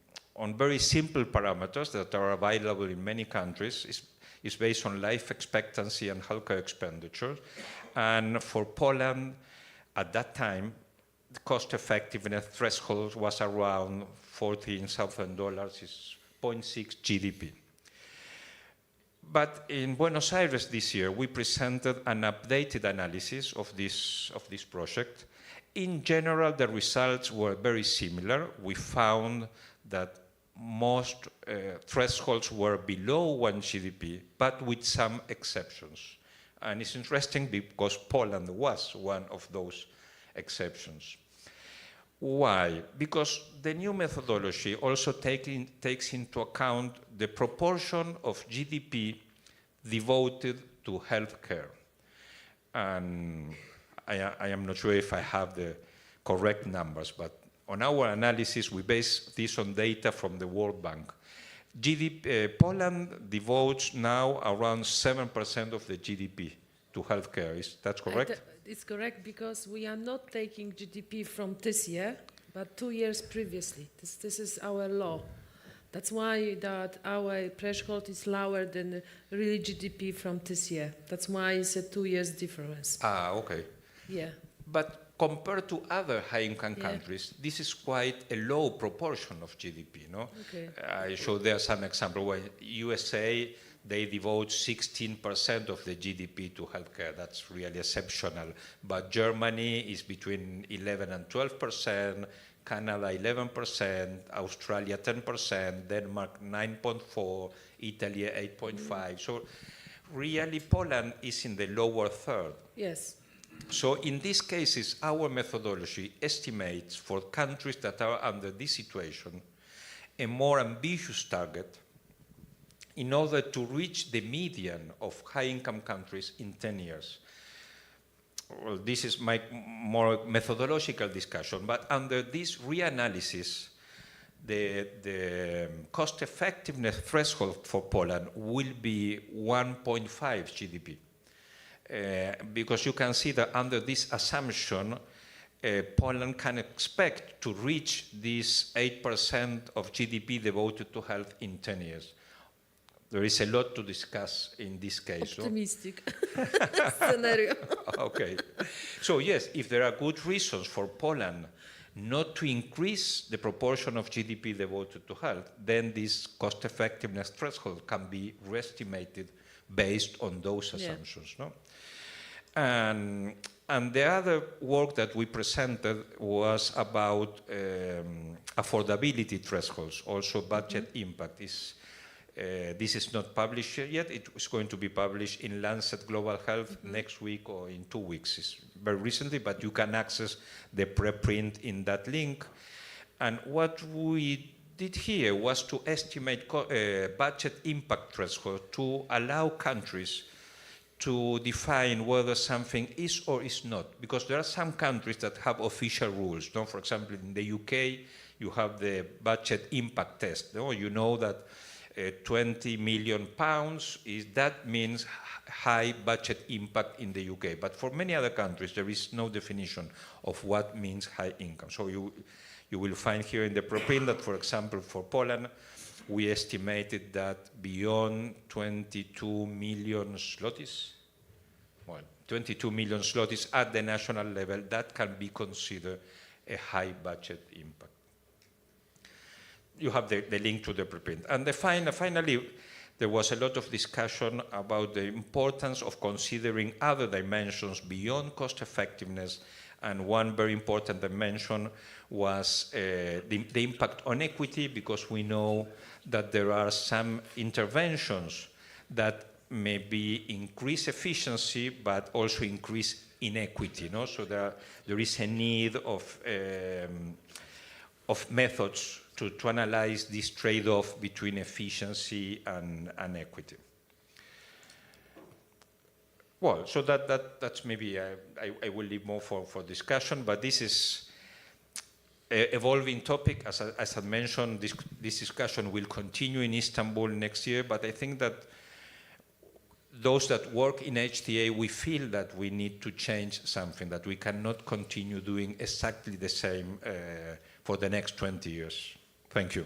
very simple parameters that are available in many countries. It's based on life expectancy and healthcare expenditure. And for Poland, at that time, the cost-effectiveness threshold was around $14,000, is 0.6 GDP. But in Buenos Aires this year, we presented an updated analysis of this project. In general, the results were very similar. We found that most thresholds were below 1 GDP, but with some exceptions. And it's interesting because Poland was one of those exceptions. Why? Because the new methodology also takes into account the proportion of GDP devoted to healthcare. And I am not sure if I have the correct numbers, but on our analysis, we base this on data from the World Bank. Poland devotes now around 7% of the GDP to healthcare. Is that correct? It's correct because we are not taking GDP from this year, but 2 years previously. This is our law. That's why that our threshold is lower than really GDP from this year. That's why it's a 2 years difference. Ah, okay. Yeah. But compared to other high-income countries, this is quite a low proportion of GDP, no? Okay. I showed there some example where USA, they devote 16% of the GDP to healthcare. That's really exceptional. But Germany is between 11 and 12%, Canada 11%, Australia 10%, Denmark 9.4%, Italy 8.5%. So really Poland is in the lower third. Yes. So in these cases, our methodology estimates for countries that are under this situation a more ambitious target in order to reach the median of high-income countries in 10 years. Well, this is my more methodological discussion, but under this reanalysis, the cost-effectiveness threshold for Poland will be 1.5 GDP. Because you can see that under this assumption, Poland can expect to reach this 8% of GDP devoted to health in 10 years. There is a lot to discuss in this case. Optimistic scenario. Okay. So yes, if there are good reasons for Poland not to increase the proportion of GDP devoted to health, then this cost-effectiveness threshold can be re-estimated based on those assumptions. No? And the other work that we presented was about affordability thresholds, also budget impact. This is not published yet. It is going to be published in Lancet Global Health next week or in 2 weeks. It's very recently, but you can access the preprint in that link. And what we did here was to estimate budget impact threshold to allow countries to define whether something is or is not. Because there are some countries that have official rules. No? For example, in the UK, you have the budget impact test. No? You know that 20 million pounds, that means high budget impact in the UK. But for many other countries, there is no definition of what means high income. So you will find here in the preprint that, for example, for Poland, we estimated that beyond 22 million zlotys, well, 22 million zlotys at the national level, that can be considered a high budget impact. You have the link to the preprint. And finally, there was a lot of discussion about the importance of considering other dimensions beyond cost effectiveness. And one very important dimension was the impact on equity, because we know that there are some interventions that maybe increase efficiency, but also increase inequity. No? So there is a need of methods to analyze this trade-off between efficiency and equity. Well, so that's maybe, I will leave more for discussion, but this is an evolving topic. As I mentioned, this discussion will continue in Istanbul next year, but I think that those that work in HTA, we feel that we need to change something, that we cannot continue doing exactly the same for the next 20 years. Thank you.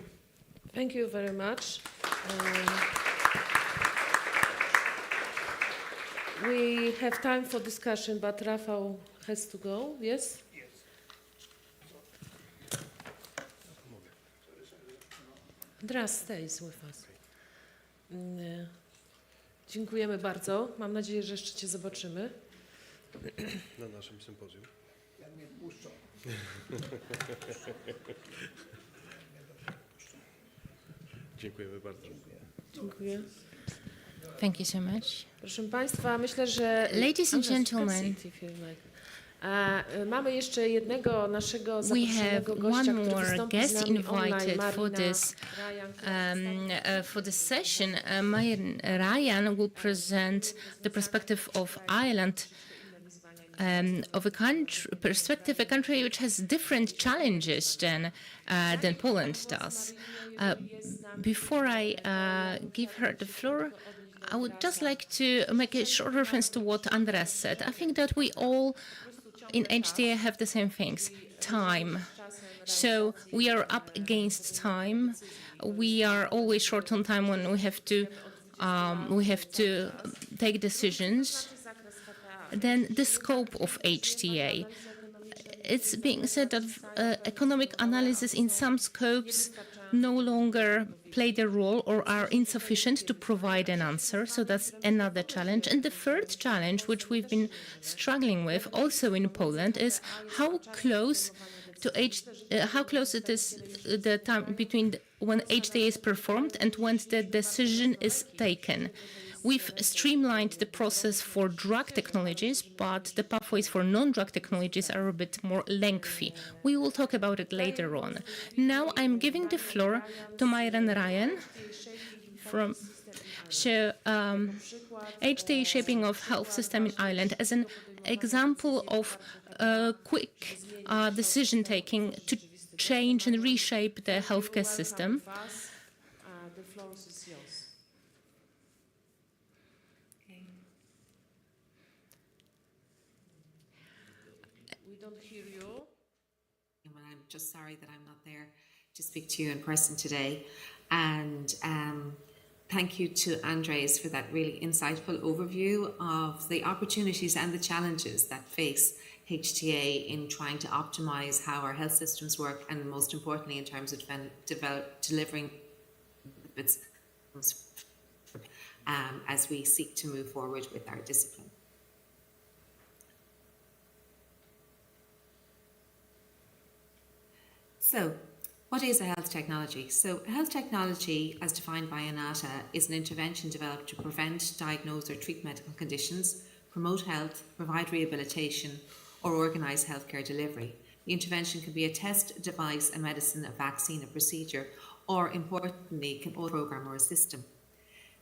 Thank you very much. We have time for discussion, but Rafał has to go, yes? Andreas stays with us. Dziękujemy bardzo. Mam nadzieję, że jeszcze Cię zobaczymy. Na naszym sympozjum. Dziękujemy bardzo. Dziękuję. Thank you so much. Proszę Państwa, myślę, że... Ladies and gentlemen, mamy jeszcze jednego naszego we zaproszonego have gościa, one który more wystąpi z guest nami online, invited for this session. Marian Ryan will present the perspective of Ireland, of a country which has different challenges than Poland does. Before I give her the floor, I would just like to make a short reference to what Andreas said. I think that we all in HTA have the same things: time. So we are up against time. We are always short on time when we have to take decisions. Then the scope of HTA. It's being said that economic analysis in some scopes no longer play the role or are insufficient to provide an answer. So that's another challenge. And the third challenge, which we've been struggling with also in Poland, is how close it is the time between when HTA is performed and when the decision is taken. We've streamlined the process for drug technologies, but the pathways for non-drug technologies are a bit more lengthy. We will talk about it later on. Now I'm giving the floor to Marian Ryan from HTA Shaping of Health System in Ireland as an example of quick decision-taking to change and reshape the healthcare system. The floor is yours. We don't hear you. And I'm just sorry that I'm not there to speak to you in person today. And thank you to Andres for that really insightful overview of the opportunities and the challenges that face HTA in trying to optimize how our health systems work, and most importantly in terms of delivering benefits as we seek to move forward with our discipline. So, what is a health technology? So, a health technology, as defined by INATA, is an intervention developed to prevent, diagnose or treat medical conditions, promote health, provide rehabilitation, or organise healthcare delivery. The intervention can be a test, a device, a medicine, a vaccine, a procedure, or importantly, can also program or a system.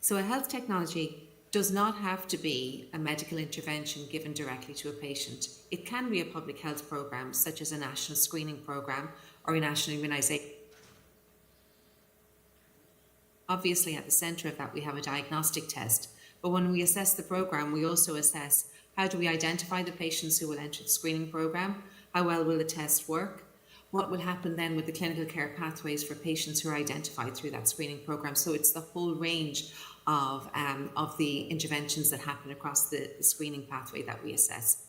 So, a health technology does not have to be a medical intervention given directly to a patient. It can be a public health programme, such as a national screening programme or a national immunisation. Obviously, at the centre of that, we have a diagnostic test. But when we assess the programme, we also assess how do we identify the patients who will enter the screening programme, how well will the test work, what will happen then with the clinical care pathways for patients who are identified through that screening programme. So it's the whole range of the interventions that happen across the screening pathway that we assess.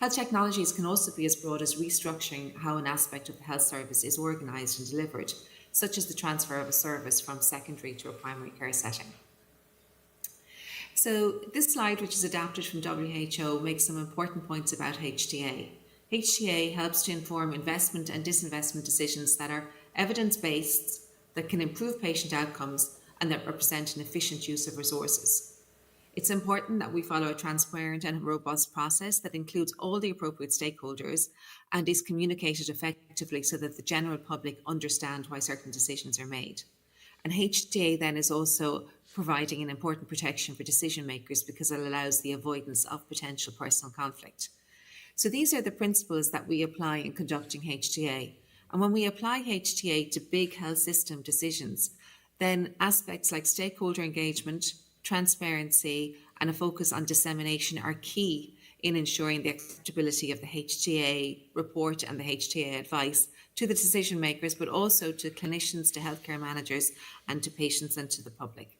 Health technologies can also be as broad as restructuring how an aspect of the health service is organised and delivered, such as the transfer of a service from secondary to a primary care setting. So this slide, which is adapted from WHO, makes some important points about HTA. HTA helps to inform investment and disinvestment decisions that are evidence-based, that can improve patient outcomes, and that represent an efficient use of resources. It's important that we follow a transparent and robust process that includes all the appropriate stakeholders and is communicated effectively so that the general public understand why certain decisions are made. And HTA then is also providing an important protection for decision makers because it allows the avoidance of potential personal conflict. So these are the principles that we apply in conducting HTA. And when we apply HTA to big health system decisions, then aspects like stakeholder engagement, transparency, and a focus on dissemination are key in ensuring the acceptability of the HTA report and the HTA advice to the decision makers, but also to clinicians, to healthcare managers, and to patients and to the public.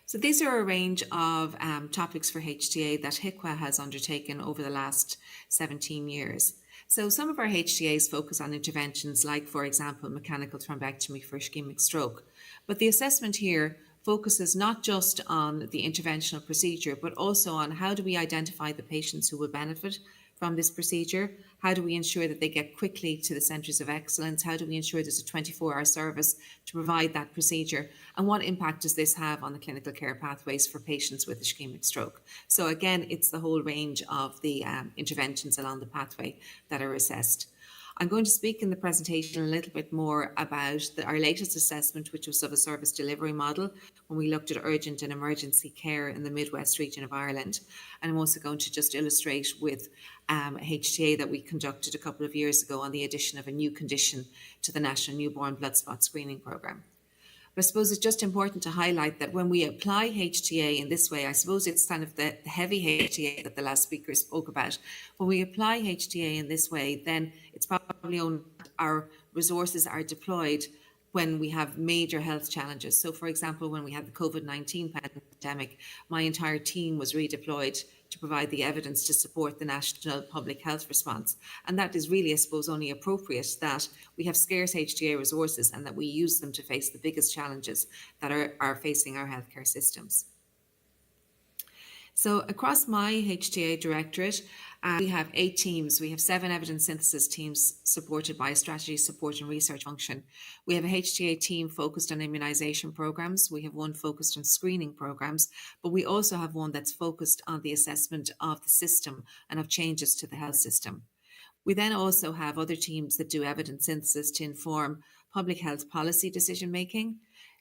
So these are a range of topics for HTA that HIQA has undertaken over the last 17 years. So some of our HTAs focus on interventions like, for example, mechanical thrombectomy for ischemic stroke. But the assessment here focuses not just on the interventional procedure, but also on how do we identify the patients who will benefit from this procedure? How do we ensure that they get quickly to the centres of excellence? How do we ensure there's a 24-hour service to provide that procedure? And what impact does this have on the clinical care pathways for patients with ischemic stroke? So again, it's the whole range of the interventions along the pathway that are assessed. I'm going to speak in the presentation a little bit more about our latest assessment, which was of a service delivery model, when we looked at urgent and emergency care in the Midwest region of Ireland. And I'm also going to just illustrate with HTA that we conducted a couple of years ago on the addition of a new condition to the National Newborn Blood Spot Screening Programme. But I suppose it's just important to highlight that when we apply HTA in this way, I suppose it's kind of the heavy HTA that the last speaker spoke about. When we apply HTA in this way, then it's probably only our resources are deployed when we have major health challenges. So for example, when we had the COVID-19 pandemic, my entire team was redeployed to provide the evidence to support the national public health response. And that is really, I suppose, only appropriate that we have scarce HTA resources and that we use them to face the biggest challenges that are facing our healthcare systems. So across my HTA directorate, we have 8 teams. We have 7 evidence synthesis teams supported by a strategy support and research function. We have a HTA team focused on immunisation programmes. We have one focused on screening programmes, but we also have one that's focused on the assessment of the system and of changes to the health system. We then also have other teams that do evidence synthesis to inform public health policy decision making,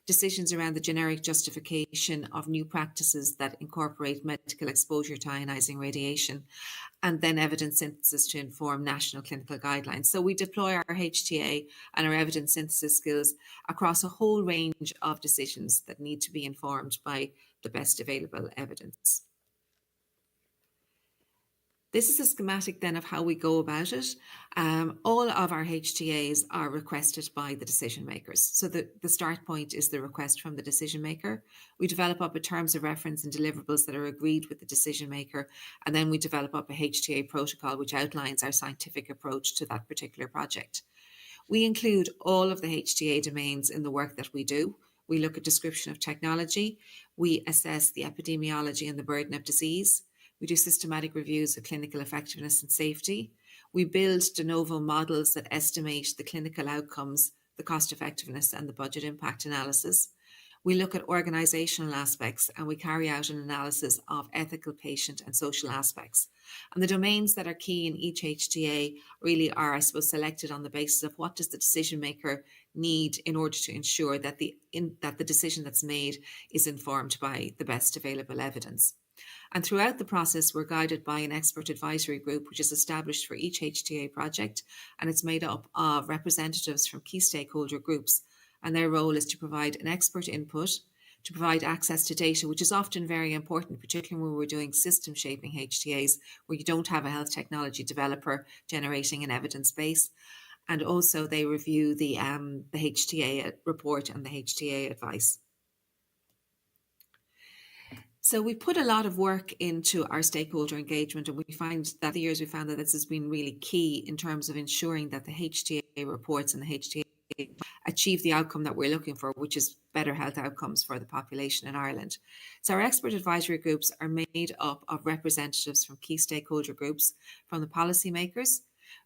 decisions around the generic justification of new practices that incorporate medical exposure to ionising radiation, and then evidence synthesis to inform national clinical guidelines. So we deploy our HTA and our evidence synthesis skills across a whole range of decisions that need to be informed by the best available evidence. This is a schematic then of how we go about it. All of our HTAs are requested by the decision makers. So the start point is the request from the decision maker. We develop up a terms of reference and deliverables that are agreed with the decision maker. And then we develop up a HTA protocol, which outlines our scientific approach to that particular project. We include all of the HTA domains in the work that we do. We look at description of technology. We assess the epidemiology and the burden of disease. We do systematic reviews of clinical effectiveness and safety. We build de novo models that estimate the clinical outcomes, the cost effectiveness and the budget impact analysis. We look at organisational aspects and we carry out an analysis of ethical, patient and social aspects. And the domains that are key in each HTA really are, I suppose, selected on the basis of what does the decision maker need in order to ensure that the decision that's made is informed by the best available evidence. And throughout the process, we're guided by an expert advisory group, which is established for each HTA project, and it's made up of representatives from key stakeholder groups. And their role is to provide an expert input, to provide access to data, which is often very important, particularly when we're doing system shaping HTAs, where you don't have a health technology developer generating an evidence base. And also they review the HTA report and the HTA advice. So we put a lot of work into our stakeholder engagement, and we find that the years we found that this has been really key in terms of ensuring that the HTA reports and the HTA achieve the outcome that we're looking for, which is better health outcomes for the population in Ireland. So our expert advisory groups are made up of representatives from key stakeholder groups, from the policymakers,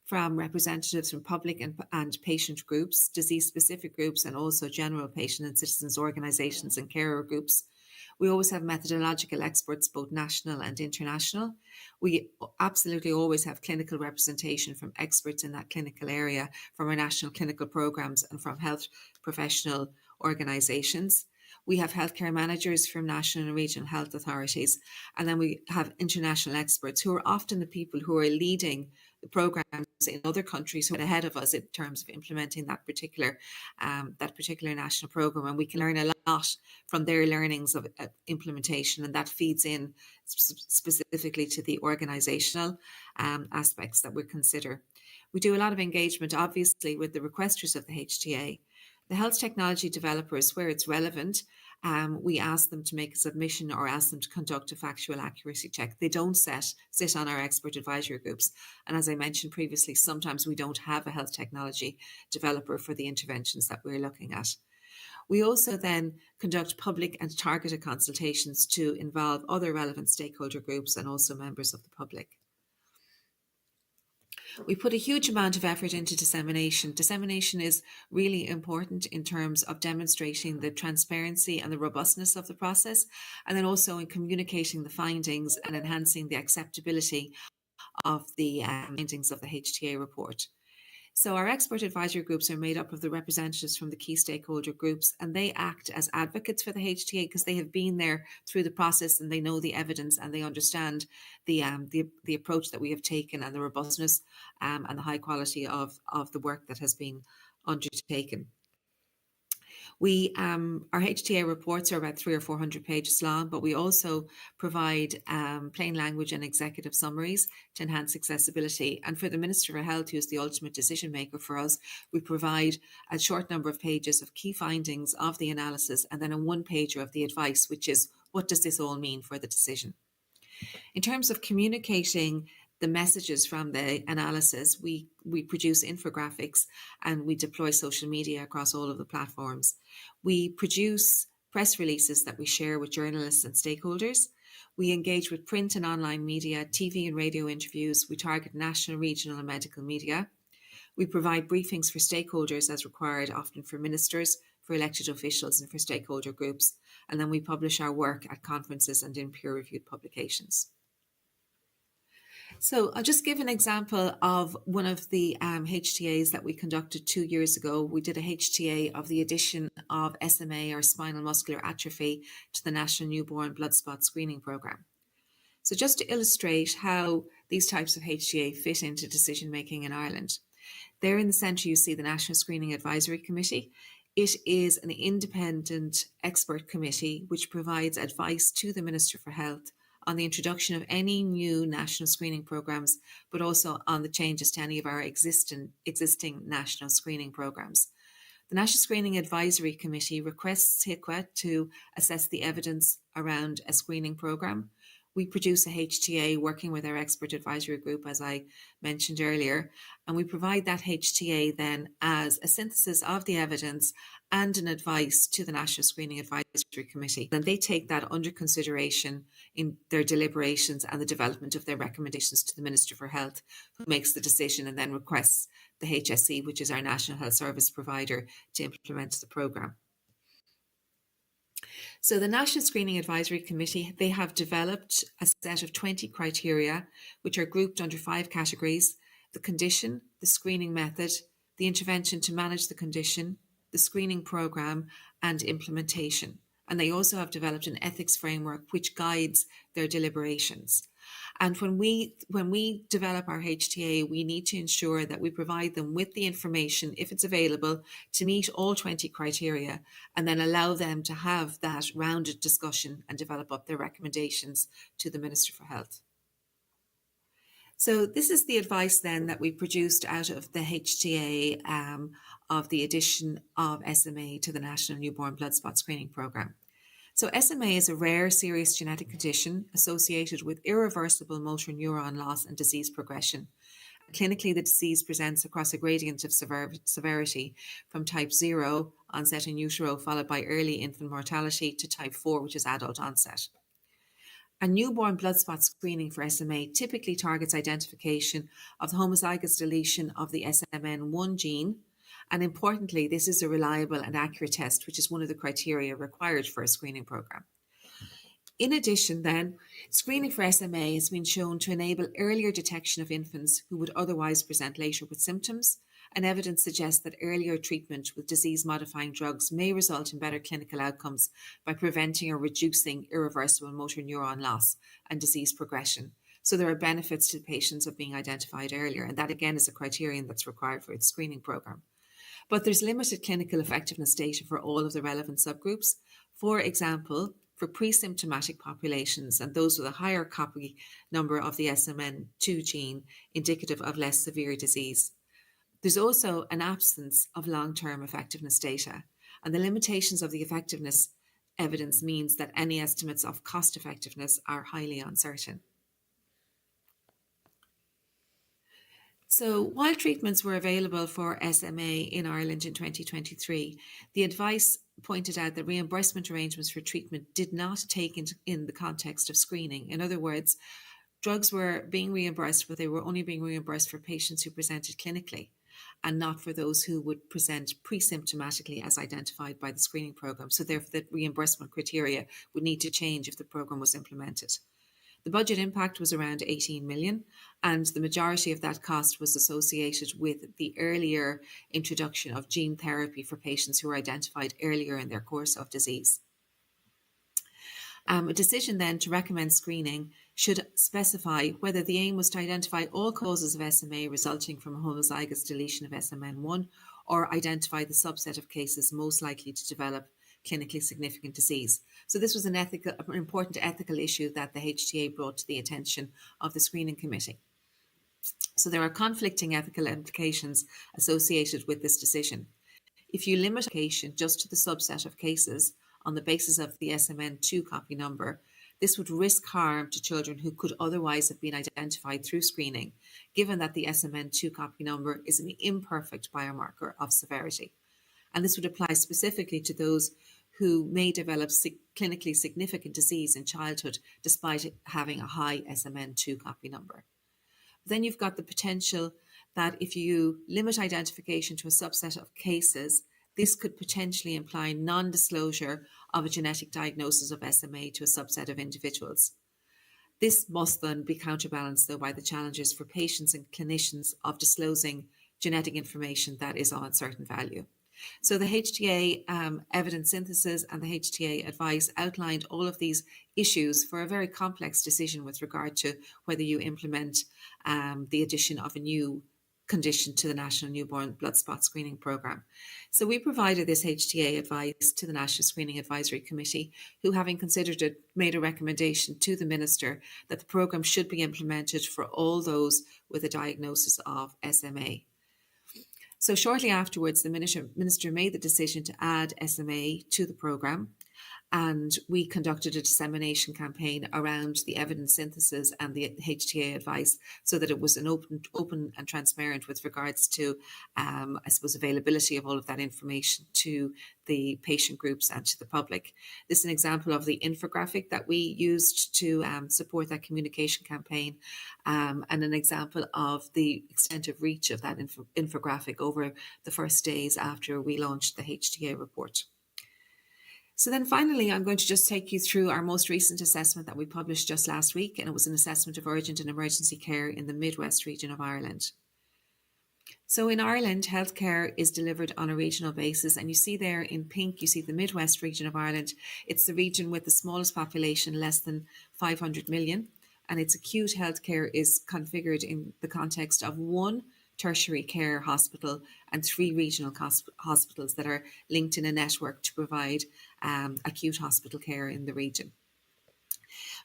from representatives from public and patient groups, disease-specific groups, and also general patient and citizens organisations and carer groups. We always have methodological experts, both national and international. We absolutely always have clinical representation from experts in that clinical area, from our national clinical programmes and from health professional organisations. We have healthcare managers from national and regional health authorities. And then we have international experts who are often the people who are leading programs in other countries who are ahead of us in terms of implementing that particular national program, and we can learn a lot from their learnings of implementation, and that feeds in specifically to the organisational aspects that we consider. We do a lot of engagement, obviously, with the requesters of the HTA. The health technology developers, where it's relevant, we ask them to make a submission or ask them to conduct a factual accuracy check. They don't sit on our expert advisory groups. And as I mentioned previously, sometimes we don't have a health technology developer for the interventions that we're looking at. We also then conduct public and targeted consultations to involve other relevant stakeholder groups and also members of the public. We put a huge amount of effort into dissemination. Dissemination is really important in terms of demonstrating the transparency and the robustness of the process, and then also in communicating the findings and enhancing the acceptability of the findings of the HTA report. So our expert advisory groups are made up of the representatives from the key stakeholder groups, and they act as advocates for the HTA because they have been there through the process and they know the evidence and they understand the approach that we have taken and the robustness and the high quality of the work that has been undertaken. Our HTA reports are about 300 or 400 pages long, but we also provide plain language and executive summaries to enhance accessibility. And for the Minister for Health, who is the ultimate decision maker for us, we provide a short number of pages of key findings of the analysis and then a one-pager of the advice, which is, what does this all mean for the decision? In terms of communicating the messages from the analysis, we produce infographics and we deploy social media across all of the platforms. We produce press releases that we share with journalists and stakeholders. We engage with print and online media, TV and radio interviews. We target national, regional and medical media. We provide briefings for stakeholders as required, often for ministers, for elected officials and for stakeholder groups. And then we publish our work at conferences and in peer-reviewed publications. So I'll just give an example of one of the HTAs that we conducted 2 years ago. We did a HTA of the addition of SMA, or spinal muscular atrophy, to the National Newborn Blood Spot Screening Programme. So just to illustrate how these types of HTA fit into decision making in Ireland. There in the centre you see the National Screening Advisory Committee. It is an independent expert committee which provides advice to the Minister for Health on the introduction of any new national screening programs, but also on the changes to any of our existing national screening programs. The National Screening Advisory Committee requests HIQA to assess the evidence around a screening program. We produce a HTA working with our expert advisory group, as I mentioned earlier, and we provide that HTA then as a synthesis of the evidence and an advice to the National Screening Advisory Committee. And they take that under consideration in their deliberations and the development of their recommendations to the Minister for Health, who makes the decision and then requests the HSE, which is our National Health Service provider, to implement the programme. So the National Screening Advisory Committee, they have developed a set of 20 criteria, which are grouped under 5 categories: the condition, the screening method, the intervention to manage the condition, the screening programme, and implementation. And they also have developed an ethics framework which guides their deliberations. And when we develop our HTA, we need to ensure that we provide them with the information, if it's available, to meet all 20 criteria, and then allow them to have that rounded discussion and develop up their recommendations to the Minister for Health. So this is the advice then that we produced out of the HTA of the addition of SMA to the National Newborn Blood Spot Screening Programme. So SMA is a rare, serious genetic condition associated with irreversible motor neuron loss and disease progression. Clinically, the disease presents across a gradient of severity from type 0, onset in utero, followed by early infant mortality, to type 4, which is adult onset. A newborn blood spot screening for SMA typically targets identification of the homozygous deletion of the SMN1 gene. And importantly, this is a reliable and accurate test, which is one of the criteria required for a screening programme. In addition, then, screening for SMA has been shown to enable earlier detection of infants who would otherwise present later with symptoms, and evidence suggests that earlier treatment with disease-modifying drugs may result in better clinical outcomes by preventing or reducing irreversible motor neuron loss and disease progression. So there are benefits to the patients of being identified earlier, and that again is a criterion that's required for its screening program. But there's limited clinical effectiveness data for all of the relevant subgroups. For example, for pre-symptomatic populations and those with a higher copy number of the SMN2 gene indicative of less severe disease. There's also an absence of long-term effectiveness data, and the limitations of the effectiveness evidence means that any estimates of cost effectiveness are highly uncertain. So while treatments were available for SMA in Ireland in 2023, the advice pointed out that reimbursement arrangements for treatment did not take in the context of screening. In other words, drugs were being reimbursed, but they were only being reimbursed for patients who presented clinically and not for those who would present pre-symptomatically as identified by the screening program. So therefore, the reimbursement criteria would need to change if the program was implemented. The budget impact was around 18 million, and the majority of that cost was associated with the earlier introduction of gene therapy for patients who were identified earlier in their course of disease. A decision then to recommend screening should specify whether the aim was to identify all causes of SMA resulting from a homozygous deletion of SMN1 or identify the subset of cases most likely to develop clinically significant disease. So this was an important ethical issue that the HTA brought to the attention of the screening committee. So there are conflicting ethical implications associated with this decision. If you limit application just to the subset of cases on the basis of the SMN2 copy number, this would risk harm to children who could otherwise have been identified through screening, given that the SMN2 copy number is an imperfect biomarker of severity. And this would apply specifically to those who may develop clinically significant disease in childhood despite having a high SMN2 copy number. Then you've got the potential that if you limit identification to a subset of cases, this could potentially imply non-disclosure of a genetic diagnosis of SMA to a subset of individuals. This must then be counterbalanced, though, by the challenges for patients and clinicians of disclosing genetic information that is of uncertain value. So the HTA evidence synthesis and the HTA advice outlined all of these issues for a very complex decision with regard to whether you implement the addition of a new condition to the National Newborn Blood Spot Screening Programme. So we provided this HTA advice to the National Screening Advisory Committee, who, having considered it, made a recommendation to the Minister that the programme should be implemented for all those with a diagnosis of SMA. So shortly afterwards, the Minister made the decision to add SMA to the programme, and we conducted a dissemination campaign around the evidence synthesis and the HTA advice so that it was an open and transparent with regards to, I suppose, availability of all of that information to the patient groups and to the public. This is an example of the infographic that we used to support that communication campaign, and an example of the extent of reach of that infographic over the first days after we launched the HTA report. So then finally, I'm going to just take you through our most recent assessment that we published just last week, and it was an assessment of urgent and emergency care in the Midwest region of Ireland. So in Ireland, healthcare is delivered on a regional basis, and you see there in pink, you see the Midwest region of Ireland. It's the region with the smallest population, less than 500 million, and its acute healthcare is configured in the context of one tertiary care hospital and 3 regional hospitals that are linked in a network to provide acute hospital care in the region.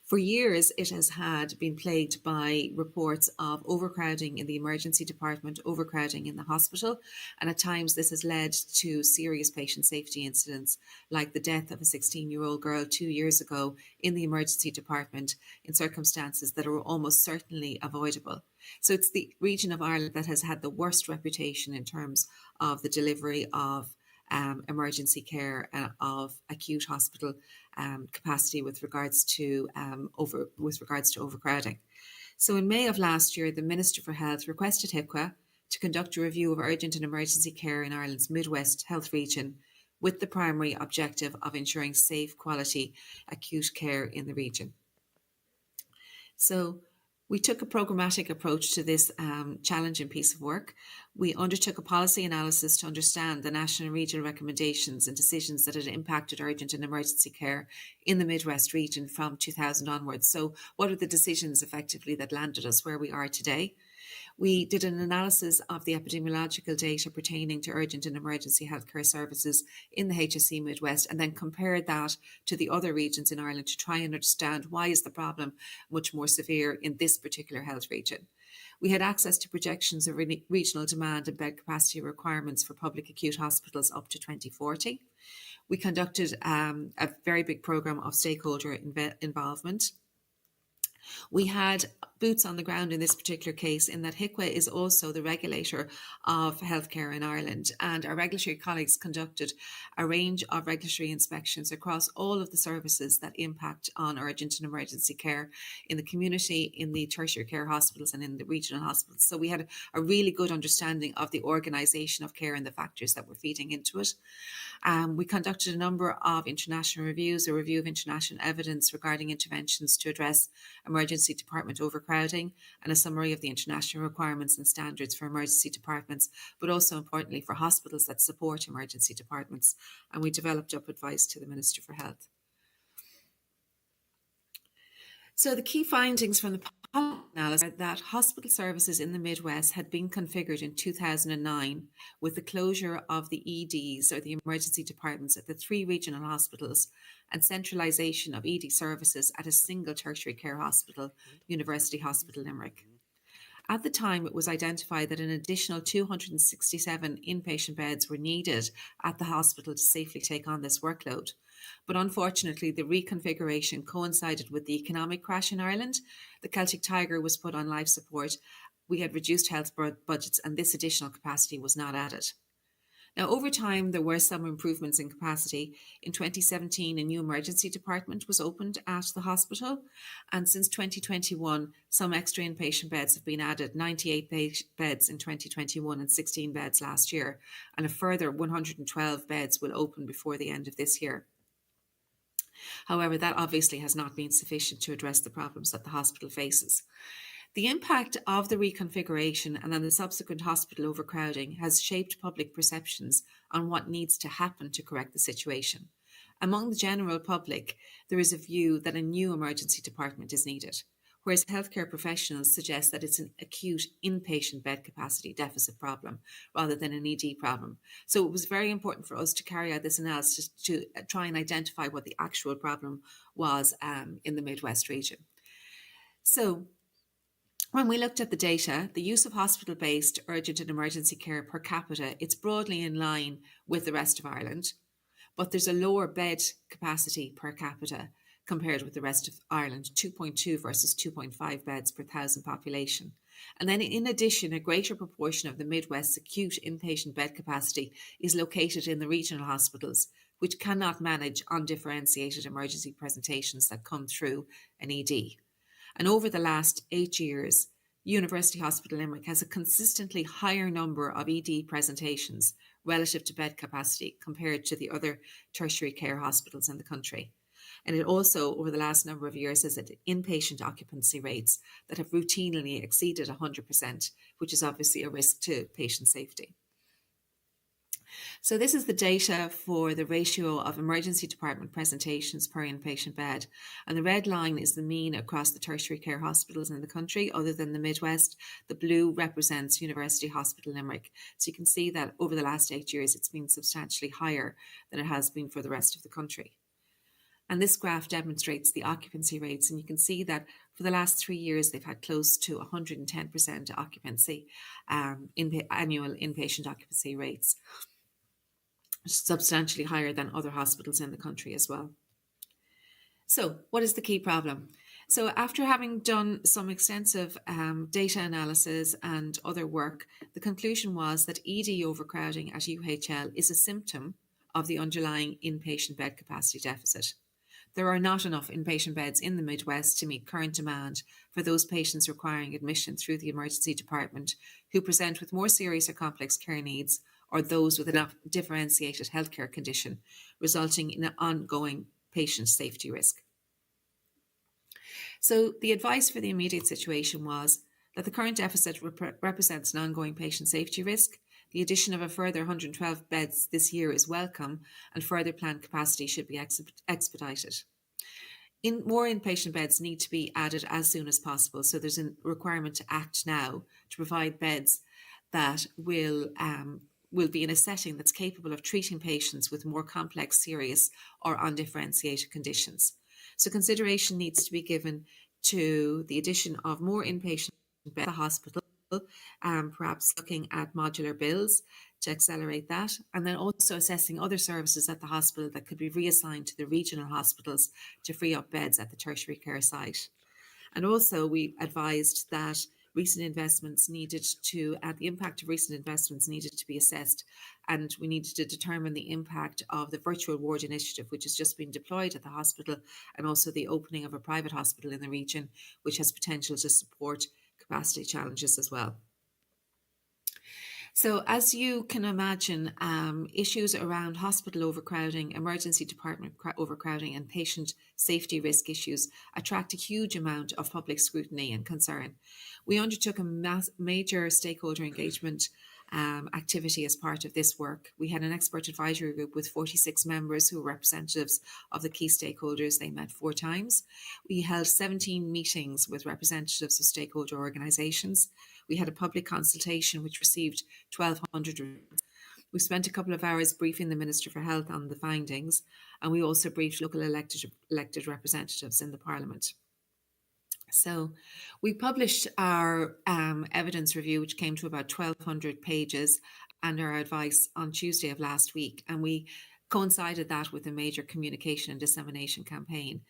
For years, it has been plagued by reports of overcrowding in the emergency department, overcrowding in the hospital, and at times this has led to serious patient safety incidents, like the death of a 16-year-old girl 2 years ago in the emergency department in circumstances that are almost certainly avoidable. So it's the region of Ireland that has had the worst reputation in terms of the delivery of emergency care of acute hospital capacity with regards to overcrowding. So in May of last year, the Minister for Health requested HIPCA to conduct a review of urgent and emergency care in Ireland's Midwest Health region, with the primary objective of ensuring safe, quality acute care in the region. So We took a programmatic approach to this challenging piece of work. We undertook a policy analysis to understand the national and regional recommendations and decisions that had impacted urgent and emergency care in the Midwest region from 2000 onwards. So what are the decisions effectively that landed us where we are today? We did an analysis of the epidemiological data pertaining to urgent and emergency healthcare services in the HSE Midwest, and then compared that to the other regions in Ireland to try and understand why is the problem much more severe in this particular health region. We had access to projections of regional demand and bed capacity requirements for public acute hospitals up to 2040. We conducted a very big programme of stakeholder involvement. We had boots on the ground in this particular case, in that HICWA is also the regulator of healthcare in Ireland, and our regulatory colleagues conducted a range of regulatory inspections across all of the services that impact on urgent and emergency care in the community, in the tertiary care hospitals and in the regional hospitals. So we had a really good understanding of the organisation of care and the factors that were feeding into it. We conducted a number of international reviews, a review of international evidence regarding interventions to address emergency department overcrowding, and a summary of the international requirements and standards for emergency departments, but also importantly for hospitals that support emergency departments. And we developed up advice to the Minister for Health. So the key findings from the analysis are that hospital services in the Midwest had been configured in 2009 with the closure of the EDs, or the emergency departments, at the 3 regional hospitals, and centralisation of ED services at a single tertiary care hospital, University Hospital Limerick. At the time, it was identified that an additional 267 inpatient beds were needed at the hospital to safely take on this workload. But unfortunately, the reconfiguration coincided with the economic crash in Ireland. The Celtic Tiger was put on life support. We had reduced health budgets, and this additional capacity was not added. Now, over time, there were some improvements in capacity. In 2017, a new emergency department was opened at the hospital. And since 2021, some extra inpatient beds have been added, 98 beds in 2021 and 16 beds last year. And a further 112 beds will open before the end of this year. However, that obviously has not been sufficient to address the problems that the hospital faces. The impact of the reconfiguration and then the subsequent hospital overcrowding has shaped public perceptions on what needs to happen to correct the situation. Among the general public, there is a view that a new emergency department is needed, whereas healthcare professionals suggest that it's an acute inpatient bed capacity deficit problem rather than an ED problem. So it was very important for us to carry out this analysis to try and identify what the actual problem was in the Midwest region. So when we looked at the data, the use of hospital-based urgent and emergency care per capita, it's broadly in line with the rest of Ireland, but there's a lower bed capacity per capita compared with the rest of Ireland, 2.2 versus 2.5 beds per 1,000 population. And then in addition, a greater proportion of the Midwest's acute inpatient bed capacity is located in the regional hospitals, which cannot manage undifferentiated emergency presentations that come through an ED. And over the last 8 years, University Hospital Limerick has a consistently higher number of ED presentations relative to bed capacity compared to the other tertiary care hospitals in the country. And it also, over the last number of years, has had inpatient occupancy rates that have routinely exceeded 100%, which is obviously a risk to patient safety. So this is the data for the ratio of emergency department presentations per inpatient bed. And the red line is the mean across the tertiary care hospitals in the country, other than the Midwest. The blue represents University Hospital Limerick. So you can see that over the last 8 years, it's been substantially higher than it has been for the rest of the country. And this graph demonstrates the occupancy rates. And you can see that for the last 3 years, they've had close to 110% occupancy, annual inpatient occupancy rates, substantially higher than other hospitals in the country as well. So what is the key problem? So after having done some extensive data analysis and other work, the conclusion was that ED overcrowding at UHL is a symptom of the underlying inpatient bed capacity deficit. There are not enough inpatient beds in the Midwest to meet current demand for those patients requiring admission through the emergency department who present with more serious or complex care needs, or those with a differentiated healthcare condition, resulting in an ongoing patient safety risk. So the advice for the immediate situation was that the current deficit represents an ongoing patient safety risk. The addition of a further 112 beds this year is welcome, and further planned capacity should be expedited. More inpatient beds need to be added as soon as possible, so there's a requirement to act now to provide beds that will be in a setting that's capable of treating patients with more complex, serious or undifferentiated conditions. So consideration needs to be given to the addition of more inpatient beds at the hospital, perhaps looking at modular bills to accelerate that, and then also assessing other services at the hospital that could be reassigned to the regional hospitals to free up beds at the tertiary care site. And also we advised that the impact of recent investments needed to be assessed, and we needed to determine the impact of the virtual ward initiative, which has just been deployed at the hospital, and also the opening of a private hospital in the region, which has potential to support capacity challenges as well. So as you can imagine, issues around hospital overcrowding, emergency department overcrowding and patient safety risk issues attract a huge amount of public scrutiny and concern. We undertook a major stakeholder engagement activity as part of this work. We had an expert advisory group with 46 members who were representatives of the key stakeholders. They met 4 times. We held 17 meetings with representatives of stakeholder organisations. We had a public consultation which received 1,200. We spent a couple of hours briefing the Minister for Health on the findings, and we also briefed local elected representatives in the Parliament. So we published our evidence review, which came to about 1,200 pages, and our advice on Tuesday of last week, and we coincided that with a major communication and dissemination campaign.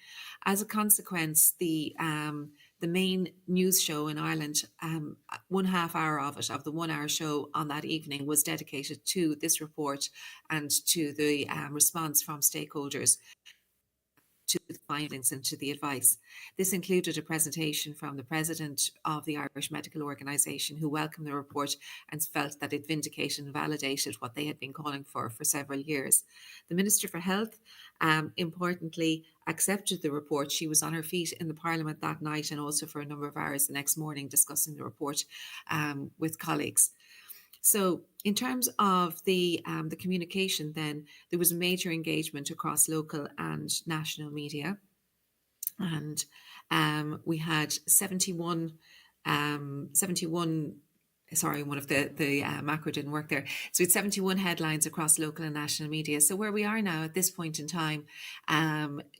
As a consequence, the main news show in Ireland, 1/2 hour of it, of the 1 hour show on that evening, was dedicated to this report and to the response from stakeholders to the findings and to the advice. This included a presentation from the president of the Irish Medical Organisation, who welcomed the report and felt that it vindicated and validated what they had been calling for several years. The Minister for Health, importantly, accepted the report. She was on her feet in the Parliament that night and also for a number of hours the next morning discussing the report with colleagues. So in terms of the communication, then there was a major engagement across local and national media, and we had 71. Sorry, one of the macro didn't work there. So we had 71 headlines across local and national media. So where we are now at this point in time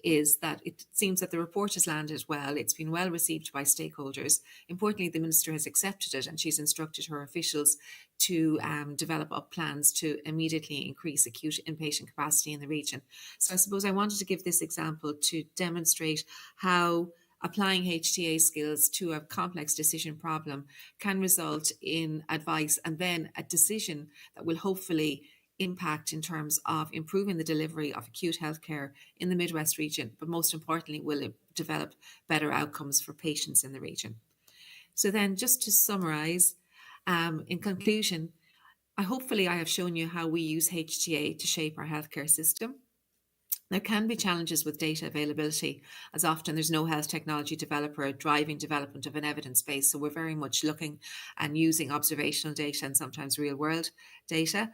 is that it seems that the report has landed well. It's been well received by stakeholders. Importantly, the Minister has accepted it, and she's instructed her officials to develop up plans to immediately increase acute inpatient capacity in the region. So I suppose I wanted to give this example to demonstrate how applying HTA skills to a complex decision problem can result in advice and then a decision that will hopefully impact in terms of improving the delivery of acute healthcare in the Midwest region, but most importantly will develop better outcomes for patients in the region. So then, just to summarise, in conclusion, hopefully I have shown you how we use HTA to shape our healthcare system. There can be challenges with data availability, as often there's no health technology developer driving development of an evidence base. So we're very much looking and using observational data and sometimes real world data.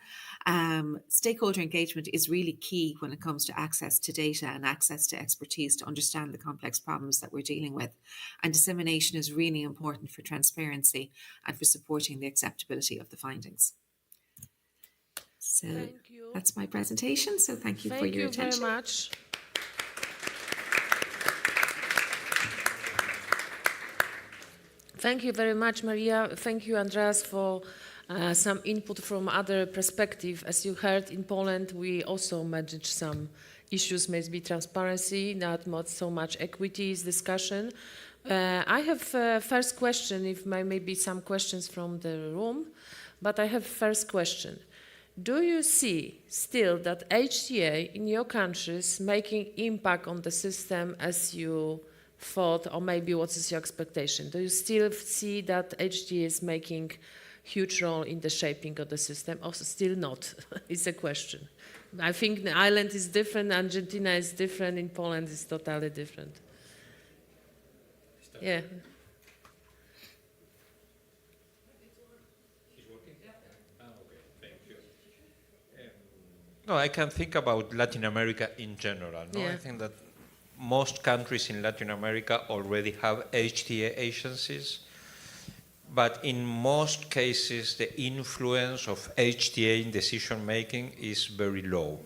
Stakeholder engagement is really key when it comes to access to data and access to expertise to understand the complex problems that we're dealing with. And dissemination is really important for transparency and for supporting the acceptability of the findings. So that's my presentation. So thank you for your attention. Thank you very much. Thank you very much, Maria. Thank you, Andreas, for some input from other perspective. As you heard, in Poland, we also manage some issues, maybe transparency, not so much equities discussion. I have first question, if maybe some questions from the room, but I have first question. Do you see still that HTA in your countries making impact on the system as you thought, or maybe what is your expectation? Do you still see that HTA is making huge role in the shaping of the system, or still not? It's a question. I think the island is different, Argentina is different, in Poland is totally different. Yeah. No, I can think about Latin America in general. No? Yeah. I think that most countries in Latin America already have HTA agencies, but in most cases the influence of HTA in decision making is very low.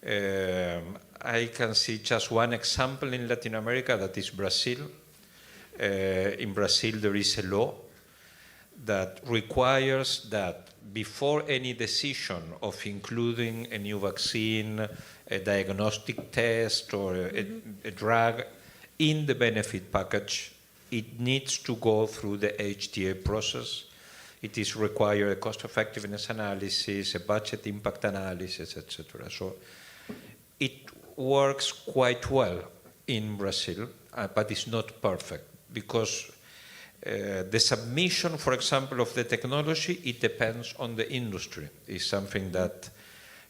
I can see just one example in Latin America, that is Brazil. In Brazil there is a law that requires that before any decision of including a new vaccine, a diagnostic test, or a drug in the benefit package, it needs to go through the HTA process. It is required a cost-effectiveness analysis, a budget impact analysis, etc. So it works quite well in Brazil, but it's not perfect because the submission, for example, of the technology, it depends on the industry. It's something that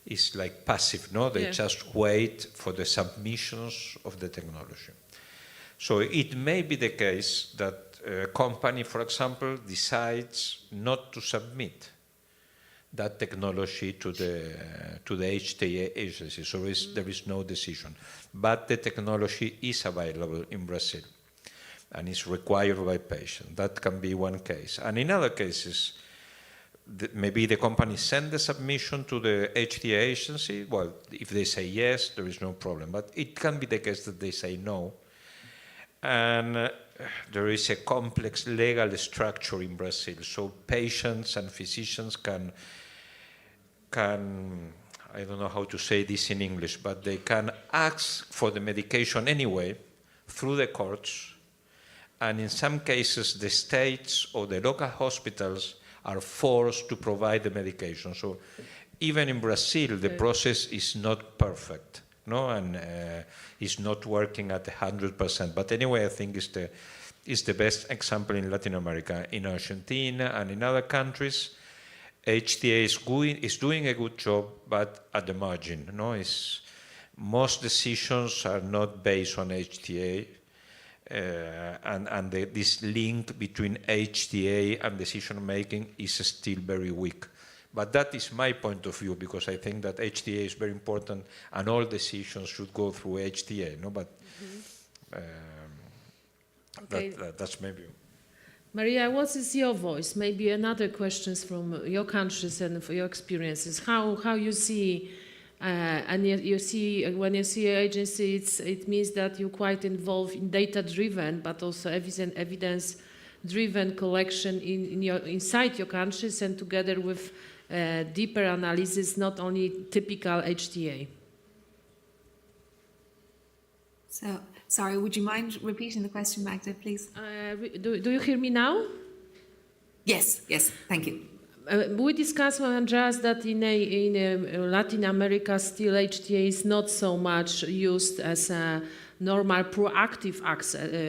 is like passive, no? They just wait for the submissions of the technology. So it may be the case that a company, for example, decides not to submit that technology to the HTA agency. So there is no decision. But the technology is available in Brazil and is required by patients. That can be one case. And in other cases, maybe the company send the submission to the HTA agency. Well, if they say yes, there is no problem. But it can be the case that they say no. And there is a complex legal structure in Brazil. So patients and physicians can, I don't know how to say this in English, but they can ask for the medication anyway through the courts. And in some cases, the states or the local hospitals are forced to provide the medication. So even in Brazil, the process is not perfect, no, and it's not working at 100%. But anyway, I think it's the best example in Latin America. In Argentina and in other countries, HTA is doing a good job, but at the margin. No, most decisions are not based on HTA. And this link between HTA and decision making is still very weak. But that is my point of view, because I think that HTA is very important and all decisions should go through HTA. No, but that's maybe. Maria, what is your voice? Maybe another questions from your countries and for your experiences. How you see. And you see, when you see an agency, it means that you're quite involved in data-driven, but also evidence-driven collection inside your countries and together with deeper analysis, not only typical HTA. So, sorry, would you mind repeating the question, Magda, please? Do you hear me now? Yes, thank you. We discussed with Andreas that in Latin America still HTA is not so much used as a normal proactive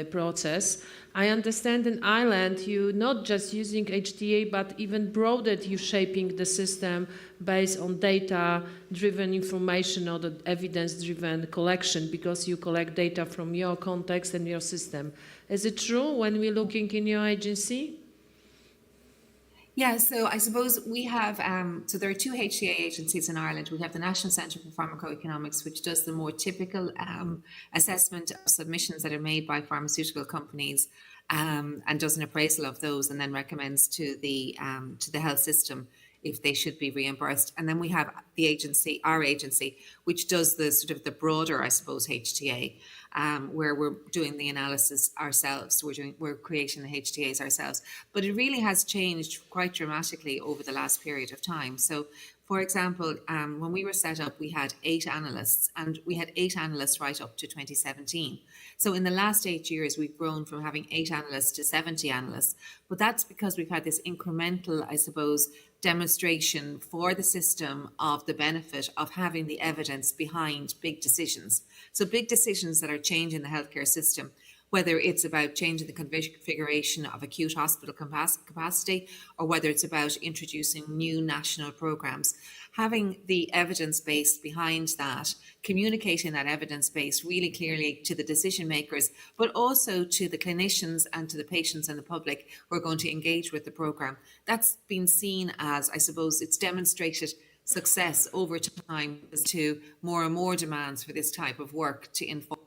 process. I understand in Ireland you're not just using HTA but even broader you shaping the system based on data-driven information or the evidence-driven collection because you collect data from your context and your system. Is it true when we're looking in your agency? Yeah, so I suppose we have, so there are two HTA agencies in Ireland. We have the National Centre for Pharmacoeconomics, which does the more typical assessment of submissions that are made by pharmaceutical companies and does an appraisal of those and then recommends to the health system if they should be reimbursed. And then we have the agency, our agency, which does the sort of the broader, I suppose, HTA, where we're doing the analysis ourselves. We're creating the HTAs ourselves. But it really has changed quite dramatically over the last period of time. So, for example, when we were set up, we had 8 analysts, and we had 8 analysts right up to 2017. So in the last 8 years, we've grown from having 8 analysts to 70 analysts. But that's because we've had this incremental, I suppose, demonstration for the system of the benefit of having the evidence behind big decisions. So big decisions that are changing the healthcare system. whether it's about changing the configuration of acute hospital capacity, or whether it's about introducing new national programs. Having the evidence base behind that, communicating that evidence base really clearly to the decision makers, but also to the clinicians and to the patients and the public who are going to engage with the program. That's been seen as, I suppose, it's demonstrated success over time as to more and more demands for this type of work to inform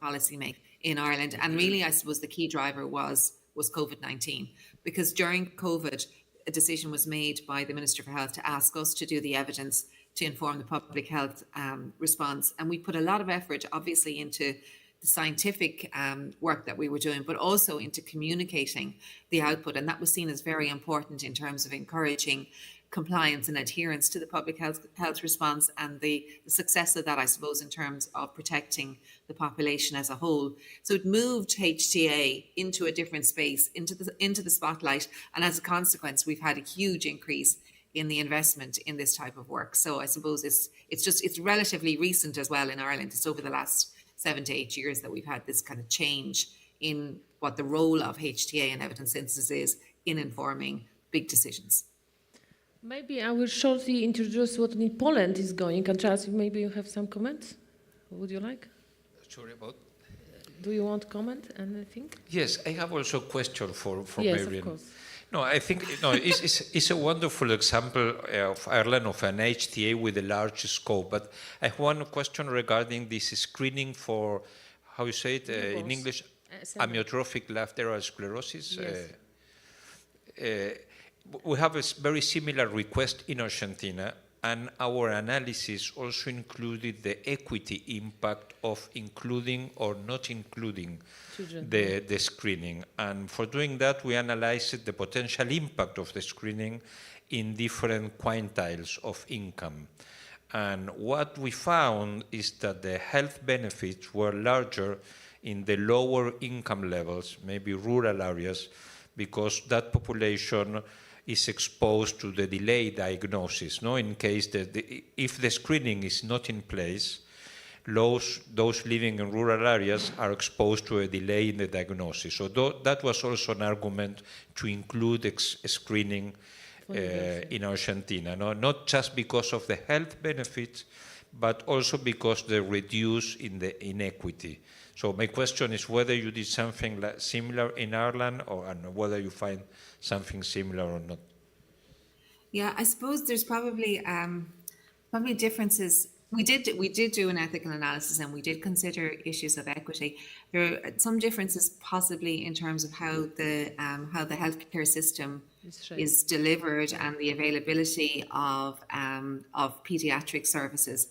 policy making in Ireland. And really, I suppose the key driver was COVID-19, because during COVID, a decision was made by the Minister for Health to ask us to do the evidence to inform the public health response. And we put a lot of effort, obviously, into the scientific work that we were doing, but also into communicating the output. And that was seen as very important in terms of encouraging compliance and adherence to the public health response, and the success of that, I suppose, in terms of protecting the population as a whole. So it moved HTA into a different space, into the spotlight, and as a consequence, we've had a huge increase in the investment in this type of work. So I suppose it's relatively recent as well in Ireland. It's over the last 7 to 8 years that we've had this kind of change in what the role of HTA and evidence synthesis is in informing big decisions. Maybe I will shortly introduce what in Poland is going. And Charles, maybe you have some comments? Would you like? Sorry about. Do you want to comment anything? Yes, I have also a question for Yes, Marion. of course. No, I think it's a wonderful example of Ireland, of an HTA with a large scope. But I have one question regarding this screening for, how you say it in English, amyotrophic lateral sclerosis. Yes. We have a very similar request in Argentina, and our analysis also included the equity impact of including or not including the screening. And for doing that, we analyzed the potential impact of the screening in different quintiles of income. And what we found is that the health benefits were larger in the lower income levels, maybe rural areas, because that population is exposed to the delayed diagnosis. No, in case that if the screening is not in place, those living in rural areas are exposed to a delay in the diagnosis. So that was also an argument to include screening in Argentina. No, not just because of the health benefits, but also because they reduce in the inequity. So my question is whether you did something similar in Ireland, and whether you find something similar or not. Yeah, I suppose there's probably differences. We did do an ethical analysis, and we did consider issues of equity. There are some differences possibly in terms of how the healthcare system is delivered and the availability of pediatric services.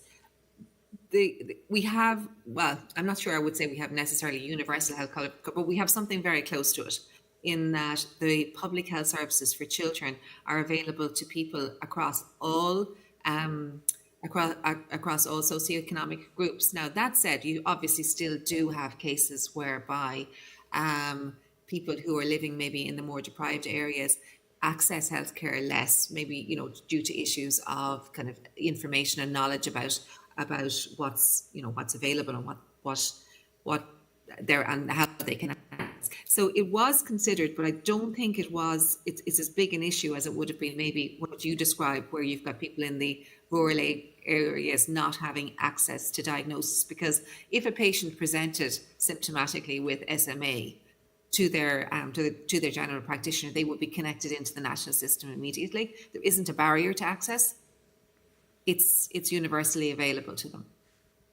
We have, well, I'm not sure I would say we have necessarily universal health coverage, but we have something very close to it, in that the public health services for children are available to people across all socioeconomic groups. Now, that said, you obviously still do have cases whereby people who are living maybe in the more deprived areas access healthcare less, maybe, due to issues of kind of information and knowledge about what's available and what they're and how they can access. So it was considered, but I don't think it's as big an issue as it would have been maybe what you described, where you've got people in the rural areas not having access to diagnosis. Because if a patient presented symptomatically with SMA to their general practitioner, they would be connected into the national system immediately. There isn't a barrier to access. It's universally available to them.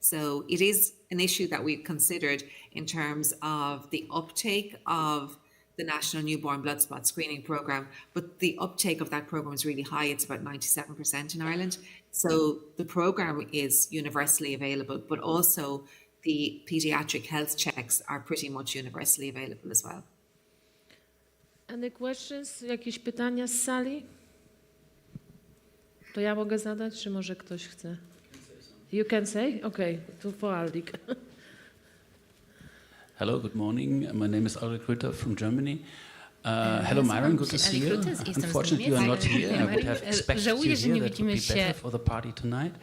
So it is an issue that we've considered in terms of the uptake of the National Newborn Blood Spot Screening Programme, but the uptake of that programme is really high. It's about 97% in Ireland. So the programme is universally available, but also the paediatric health checks are pretty much universally available as well. Any questions? Jakieś pytania z sali? To ja mogę zadać, czy może ktoś chce? You can say? Okay, to for Aldik. Hello, good morning. My name is Ulrich Rütter from Germany. Hello, Myron, good to see you. Unfortunately, you are not here. I would have expected you here. That would be better for the party tonight.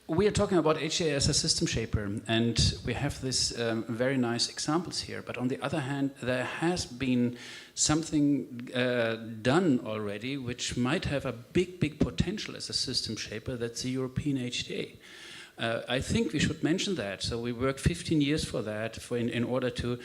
We are talking about HTA as a system shaper, and we have this very nice examples here. But on the other hand, there has been something done already which might have a big potential as a system shaper. That's the European HTA. I think we should mention that. So we worked 15 years for that, in order to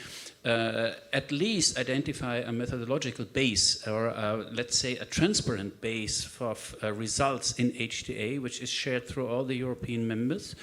at least identify a methodological base, or let's say a transparent base for results in HTA, which is shared through all the European members.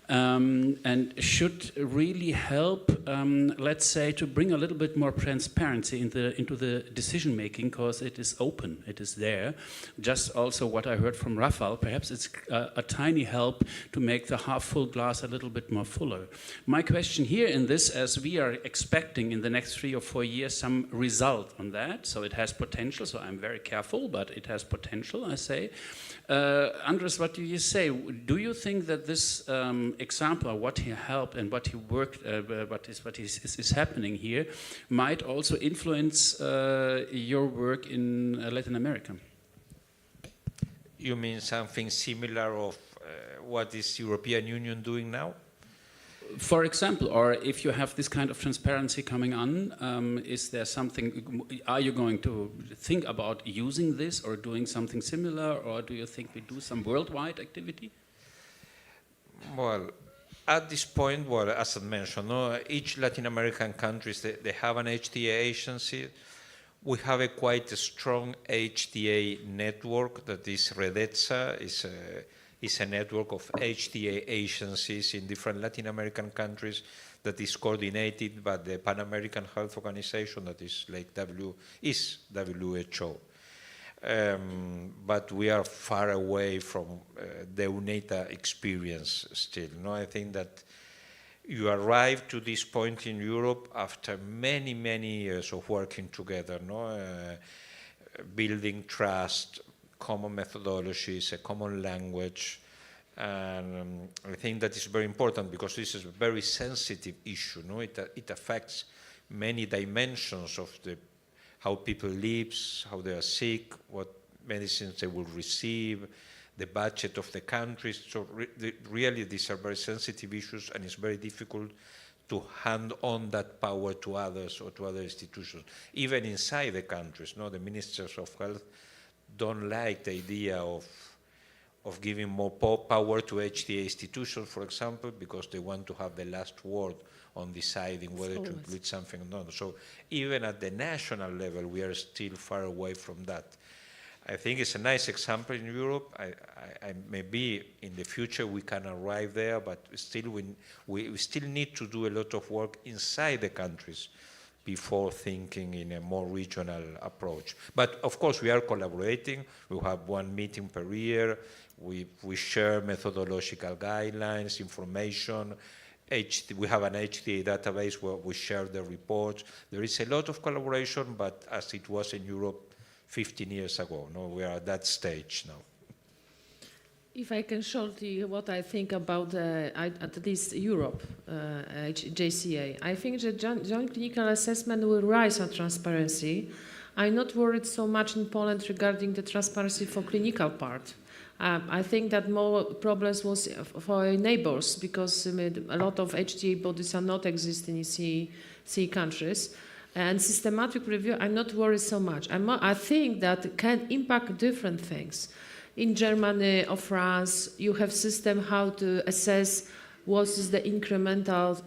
And should really help, let's say, to bring a little bit more transparency into the decision making, because it is open, it is there. Just also what I heard from Rafael, perhaps it's a tiny help to make the half full glass a little bit more fuller. My question here in this, as we are expecting in the next 3 or 4 years some result on that, so it has potential, so I'm very careful, but it has potential, I say. Andres, what do you say? Do you think that this example, what he helped and what he worked, what is happening here, might also influence your work in Latin America? You mean something similar of what is European Union doing now? For example, or if you have this kind of transparency coming on, is there something, are you going to think about using this or doing something similar, or do you think we do some worldwide activity? Well, at this point, well, as I mentioned, each Latin American countries, they have an HTA agency. We have a quite strong HTA network that is Redetza, is a network of HTA agencies in different Latin American countries that is coordinated by the Pan American Health Organization, that is like WHO. But we are far away from the UNETA experience still. No, I think that you arrive to this point in Europe after many years of working together, building trust, common methodologies, a common language, and I think that is very important because this is a very sensitive issue. It affects many dimensions of how people live, how they are sick, what medicines they will receive, the budget of the countries. So really these are very sensitive issues, and it's very difficult to hand on that power to others or to other institutions. Even inside the countries, the ministers of health don't like the idea of giving more power to HTA institutions, for example, because they want to have the last word on deciding whether to include something or not. So even at the national level, we are still far away from that. I think it's a nice example in Europe. Maybe in the future we can arrive there, but still we still need to do a lot of work inside the countries before thinking in a more regional approach. But of course we are collaborating. We have one meeting per year. We share methodological guidelines, information. We have an HTA database where we share the reports. There is a lot of collaboration, but as it was in Europe 15 years ago, we are at that stage now. If I can shortly what I think about at least Europe, JCA, I think the joint clinical assessment will rise on transparency. I'm not worried so much in Poland regarding the transparency for clinical part. I think that more problems was for neighbors because a lot of HTA bodies are not existing in CE countries. And systematic review, I'm not worried so much. I think that it can impact different things. In Germany or France, you have system how to assess what is the incremental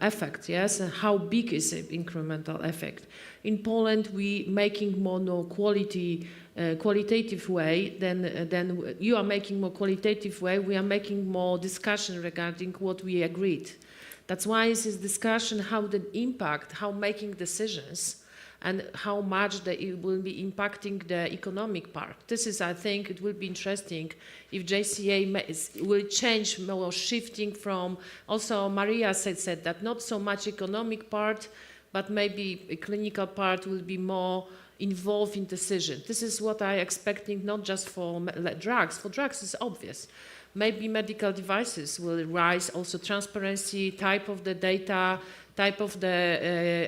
effect, yes, and how big is the incremental effect. In Poland, we making more qualitative way than you are making more qualitative way. We are making more discussion regarding what we agreed. That's why this is discussion how the impact, how making decisions, and how much it will be impacting the economic part. This is, I think, it will be interesting if JCA will change more, shifting from, also Maria said that not so much economic part, but maybe a clinical part will be more involved in decision. This is what I expecting, not just for drugs. For drugs is obvious. Maybe medical devices will rise, also transparency, type of the data, type of the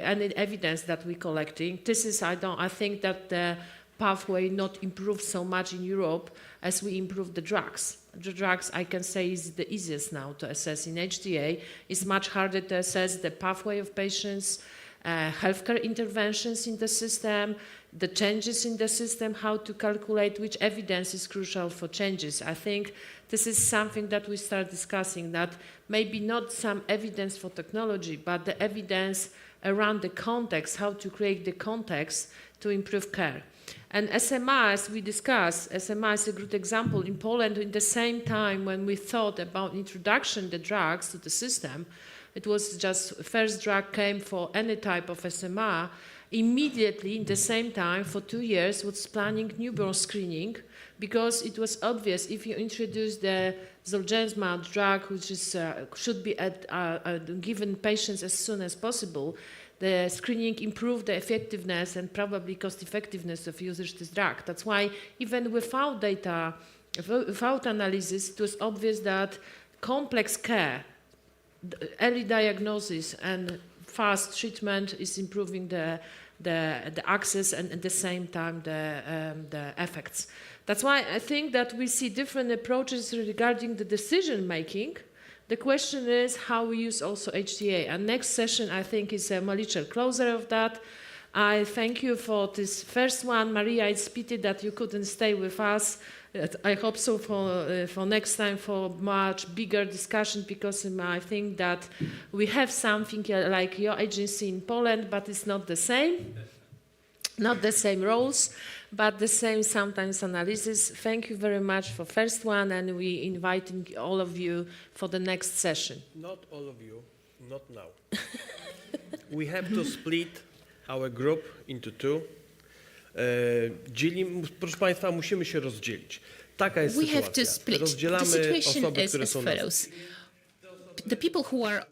any evidence that we're collecting. This is, I think that the pathway not improved so much in Europe as we improved the drugs. The drugs, I can say, is the easiest now to assess in HTA. It's much harder to assess the pathway of patients, healthcare interventions in the system, the changes in the system, how to calculate which evidence is crucial for changes. I think this is something that we start discussing, that maybe not some evidence for technology, but the evidence around the context, how to create the context to improve care. And SMR, as we discussed, SMR is a good example. In Poland, in the same time when we thought about introduction of the drugs to the system, it was just first drug came for any type of SMR. Immediately, in the same time, for 2 years, was planning newborn screening, because it was obvious if you introduce the Zolgensma drug, which is, should be given patients as soon as possible, the screening improved the effectiveness and probably cost effectiveness of usage this drug. That's why even without data, without analysis, it was obvious that complex care, early diagnosis and fast treatment is improving the access and at the same time the effects. That's why I think that we see different approaches regarding the decision making. The question is how we use also HTA. And next session, I think, is a little closer of that. I thank you for this first one. Maria, it's pity that you couldn't stay with us. I hope so for next time for much bigger discussion, because I think that we have something like your agency in Poland, but it's not the same. Not the same roles, but the same sometimes analysis. Thank you very much for first one, and we inviting all of you for the next session. Not all of you, not now. We have to split our group into two. Proszę Państwa, musimy się rozdzielić. Taka jest We sytuacja. have to split. The Rozdzielamy situation osoby, is które as są na follows. The people who are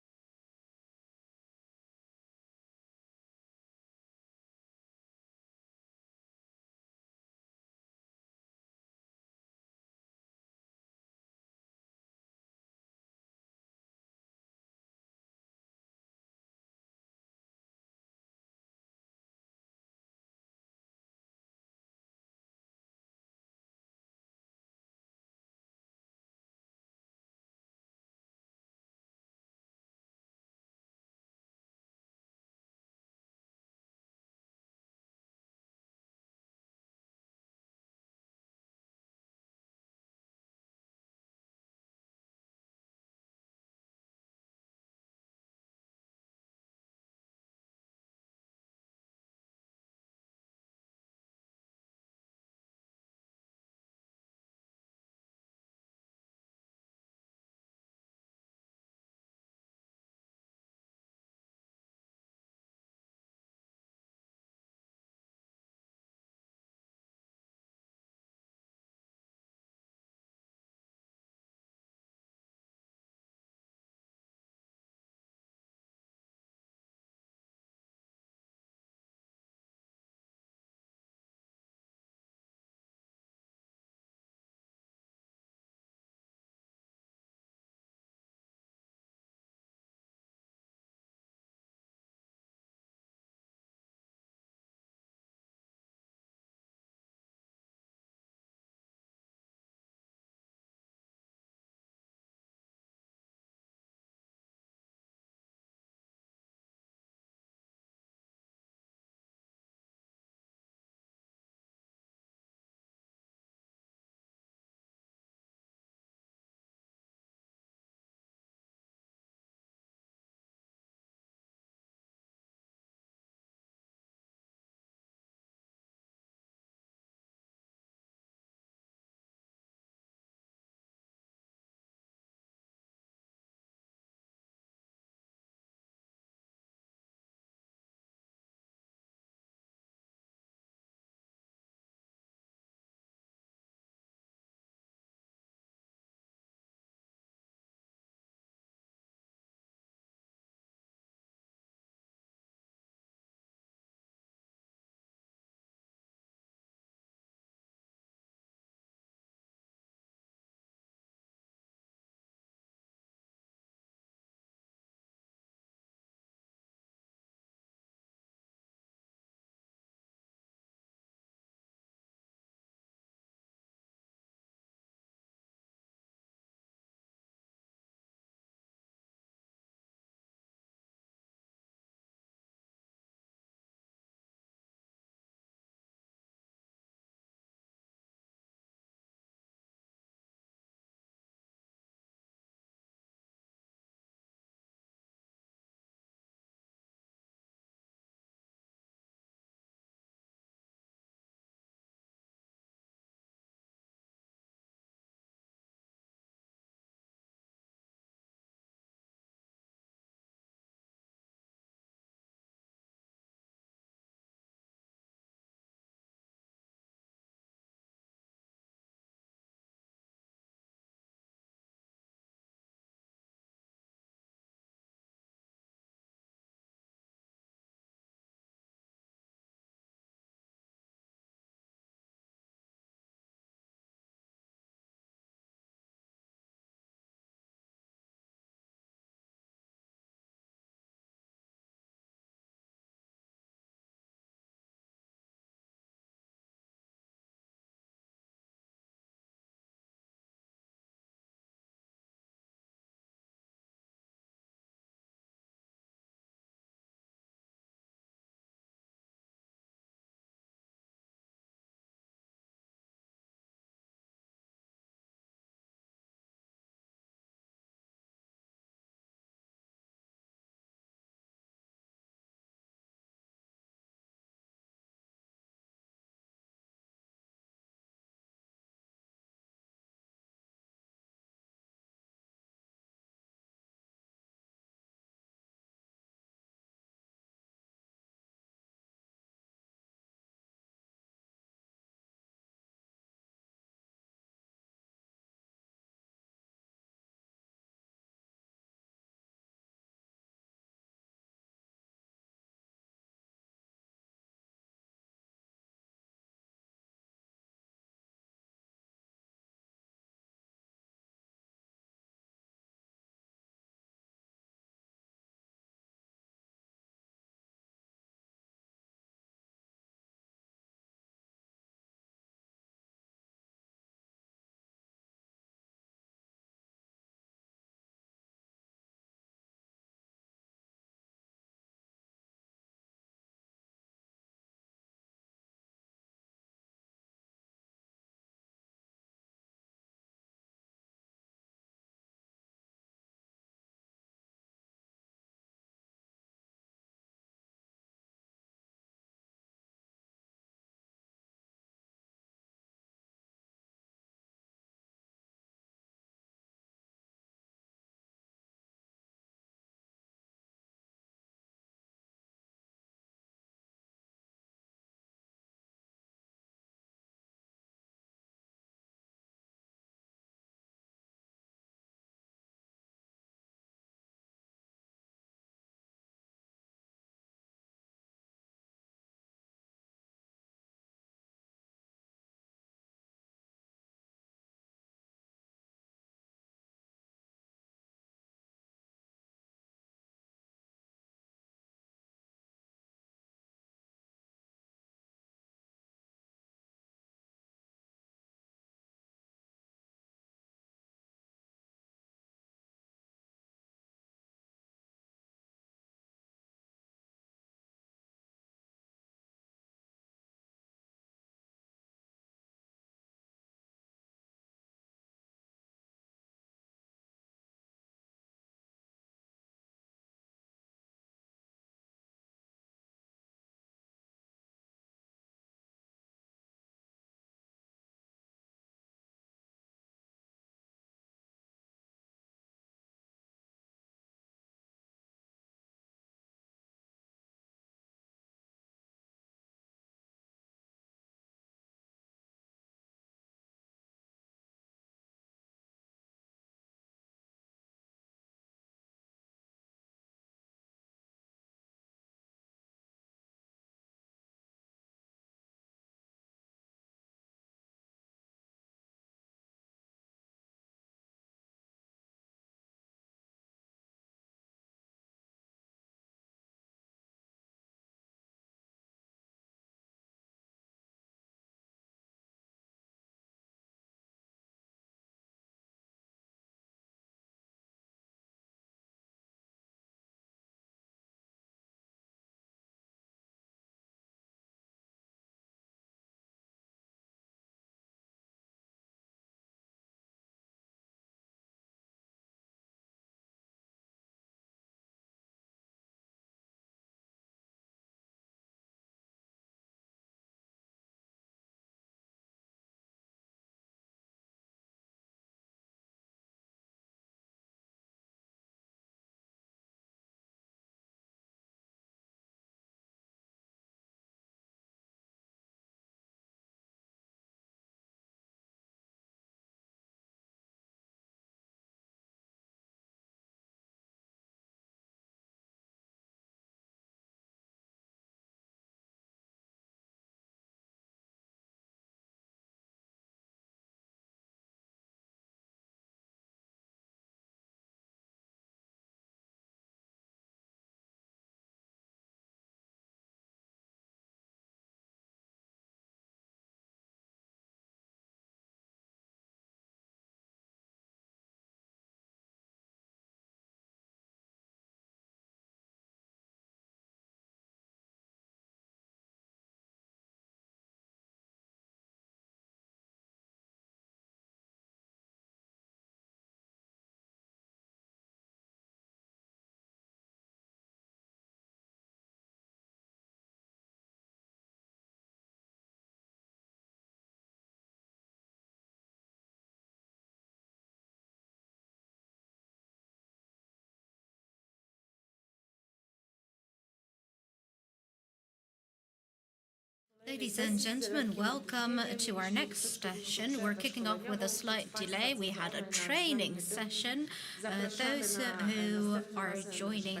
Ladies and gentlemen, welcome to our next session. We're kicking off with a slight delay. We had a training session. Those who are joining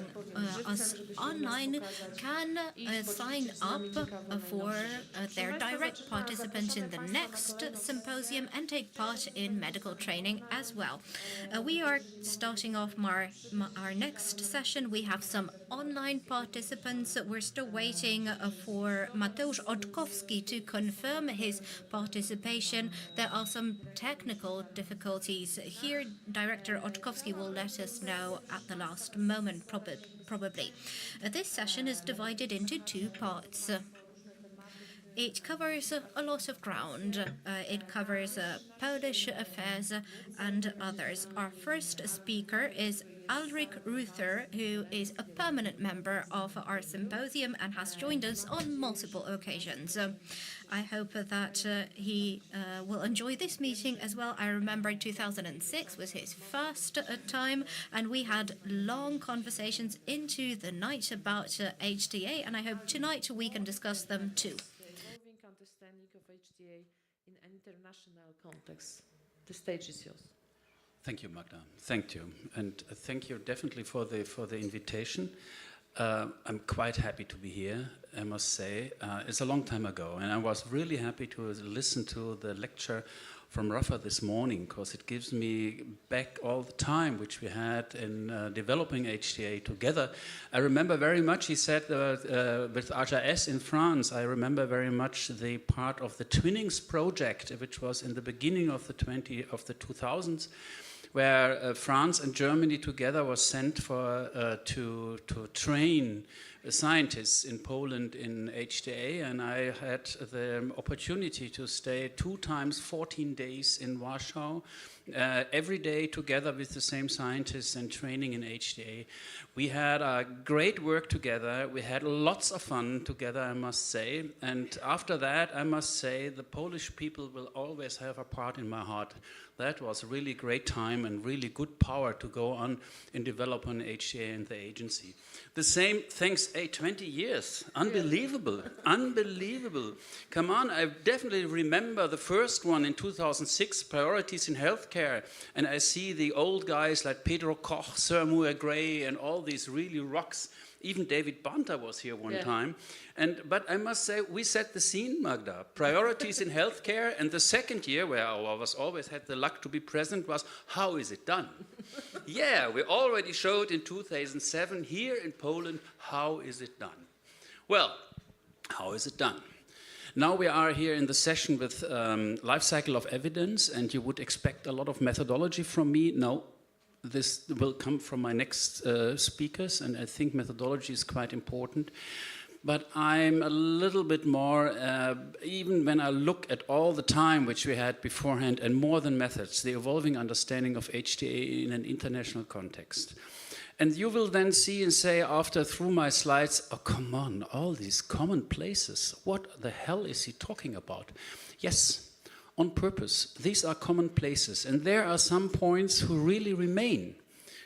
us online can sign up for their direct participation in the next symposium and take part in medical training as well. We are starting off our next session. We have some online participants. We're still waiting for Mateusz Oczkowski to confirm his participation. There are some technical difficulties here. Director Oczkowski will let us know at the last moment, probably. This session is divided into two parts. It covers a lot of ground. It covers Polish affairs and others. Our first speaker is Ulrich Ruther, who is a permanent member of our symposium and has joined us on multiple occasions. I hope that he will enjoy this meeting as well. I remember 2006 was his first time, and we had long conversations into the night about HTA, and I hope tonight we can discuss them too. Evolving understanding of HTA in an international context. The stage is yours. Thank you, Magda. Thank you, and thank you definitely for the invitation. I'm quite happy to be here, I must say. It's a long time ago, and I was really happy to listen to the lecture from Rafa this morning, because it gives me back all the time which we had in developing HTA together. I remember very much, he said with HRS in France, I remember very much the part of the Twinnings project, which was in the beginning of the 2000s, where France and Germany together was sent for to train scientists in Poland in HTA, and I had the opportunity to stay 2 times 14 days in Warsaw, every day together with the same scientists and training in HTA. We had great work together. We had lots of fun together, I must say. And after that, I must say, the Polish people will always have a part in my heart. That was a really great time and really good power to go on and develop on HTA and the agency. The same, thanks, 20 years. Unbelievable, unbelievable. Come on, I definitely remember the first one in 2006, Priorities in Healthcare. And I see the old guys like Pedro Koch, Sir Muir Gray, and all these really rocks. Even David Bunter was here one time. But I must say, we set the scene, Magda. Priorities in healthcare, and the second year, where I was always had the luck to be present, was how is it done? Yeah, we already showed in 2007 here in Poland, how is it done? Well, how is it done? Now we are here in the session with life cycle of evidence, and you would expect a lot of methodology from me. No. This will come from my next speakers, and I think methodology is quite important. But I'm a little bit more, even when I look at all the time which we had beforehand, and more than methods, the evolving understanding of HTA in an international context. And you will then see and say through my slides, oh, come on, all these common places, what the hell is he talking about? Yes. On purpose, these are common places, and there are some points who really remain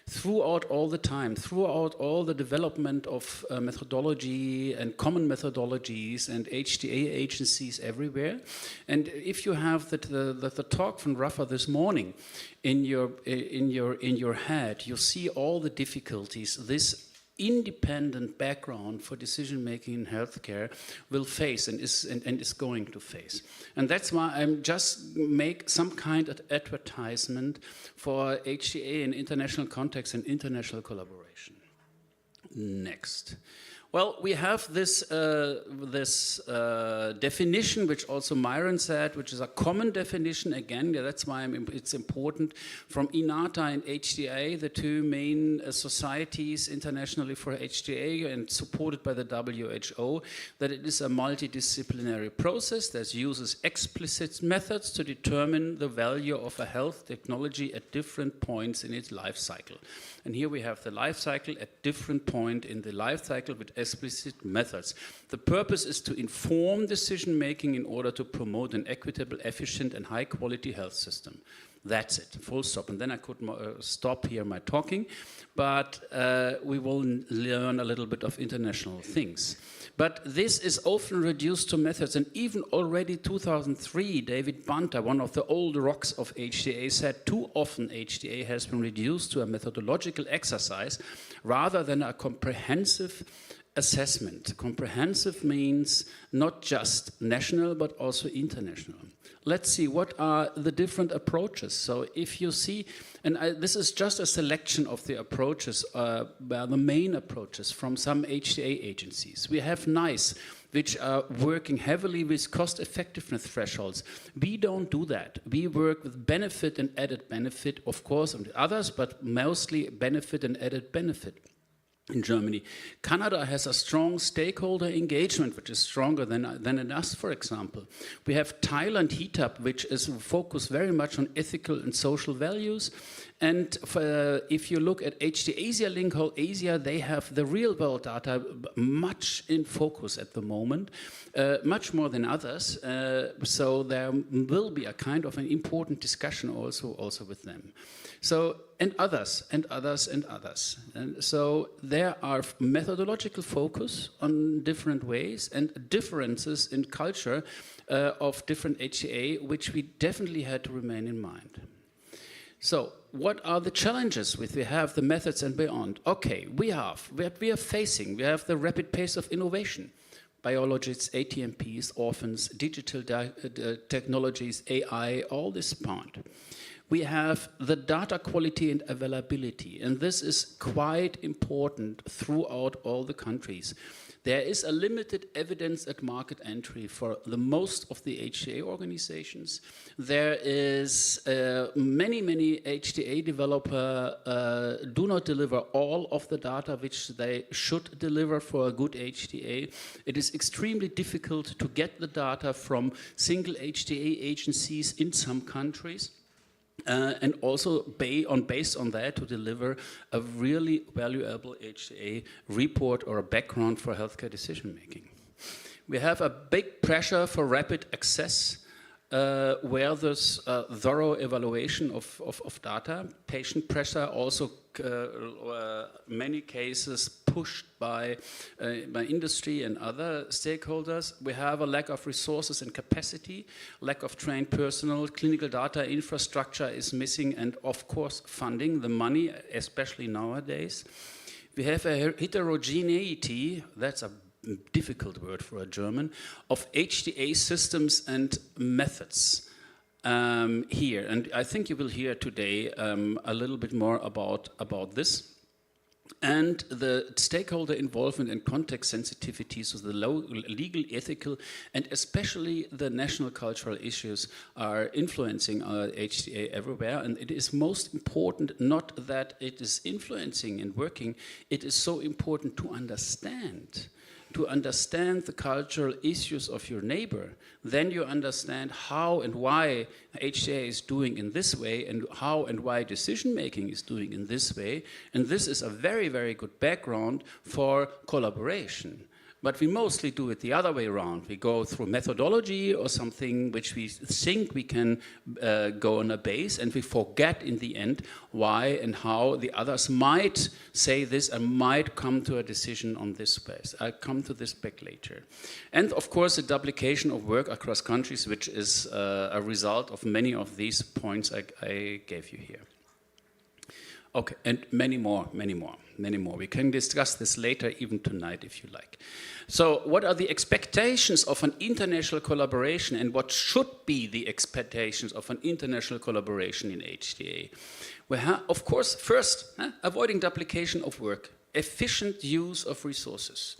throughout all the time, throughout all the development of methodology and common methodologies and HTA agencies everywhere. And if you have the talk from Rafa this morning in your head, you see all the difficulties this independent background for decision-making in healthcare will face and is going to face. And that's why I'm just make some kind of advertisement for HTA in international context and international collaboration. Next. Well, we have this definition, which also Myron said, which is a common definition. Again, that's why it's important. From INATA and HTA, the two main societies internationally for HTA and supported by the WHO, that it is a multidisciplinary process that uses explicit methods to determine the value of a health technology at different points in its life cycle. And here we have the life cycle at different point in the life cycle with explicit methods. The purpose is to inform decision-making in order to promote an equitable, efficient, and high-quality health system. That's it, full stop. And then I could stop here my talking, but we will learn a little bit of international things. But this is often reduced to methods, and even already 2003, David Bunter, one of the old rocks of HTA, said too often HTA has been reduced to a methodological exercise rather than a comprehensive assessment. Comprehensive means not just national, but also international. Let's see, what are the different approaches? So if you see, and this is just a selection of the approaches, the main approaches from some HTA agencies. We have NICE, which are working heavily with cost-effectiveness thresholds. We don't do that. We work with benefit and added benefit, of course, and others, but mostly benefit and added benefit. In Germany, Canada has a strong stakeholder engagement, which is stronger than in us, for example. We have Thailand HEATUP, which is focused very much on ethical and social values. And if you look at HTA Asia Link Whole Asia, they have the real world data much in focus at the moment, much more than others. So there will be a kind of an important discussion also with them. So, and others, and others, and others. And so there are methodological focus on different ways and differences in culture of different HTA, which we definitely had to remain in mind. So what are the challenges we have the methods and beyond? Okay, we are facing the rapid pace of innovation. Biologics, ATMPs, orphans, digital technologies, AI, all this part. We have the data quality and availability, and this is quite important throughout all the countries. There is a limited evidence at market entry for the most of the HTA organizations. There is many HTA developers do not deliver all of the data which they should deliver for a good HTA. It is extremely difficult to get the data from single HTA agencies in some countries. And also based on that to deliver a really valuable HTA report or a background for healthcare decision making. We have a big pressure for rapid access where there's a thorough evaluation of data. Patient pressure also many cases pushed by industry and other stakeholders. We have a lack of resources and capacity, lack of trained personnel, clinical data infrastructure is missing, and of course funding, the money, especially nowadays. We have a heterogeneity, that's a difficult word for a German, of HTA systems and methods here. And I think you will hear today a little bit more about this. And the stakeholder involvement and context sensitivities of the legal, ethical, and especially the national cultural issues are influencing our HTA everywhere. And it is most important not that it is influencing and working, it is so important to understand the cultural issues of your neighbor. Then you understand how and why HTA is doing in this way and how and why decision making is doing in this way. And this is a very, very good background for collaboration. But we mostly do it the other way around. We go through methodology or something which we think we can go on a base, and we forget in the end why and how the others might say this and might come to a decision on this base. I'll come to this back later. And of course, the duplication of work across countries, which is a result of many of these points I gave you here. Okay, and many more. We can discuss this later, even tonight, if you like. So what are the expectations of an international collaboration, and what should be the expectations of an international collaboration in HTA? Well, of course, first, avoiding duplication of work, efficient use of resources,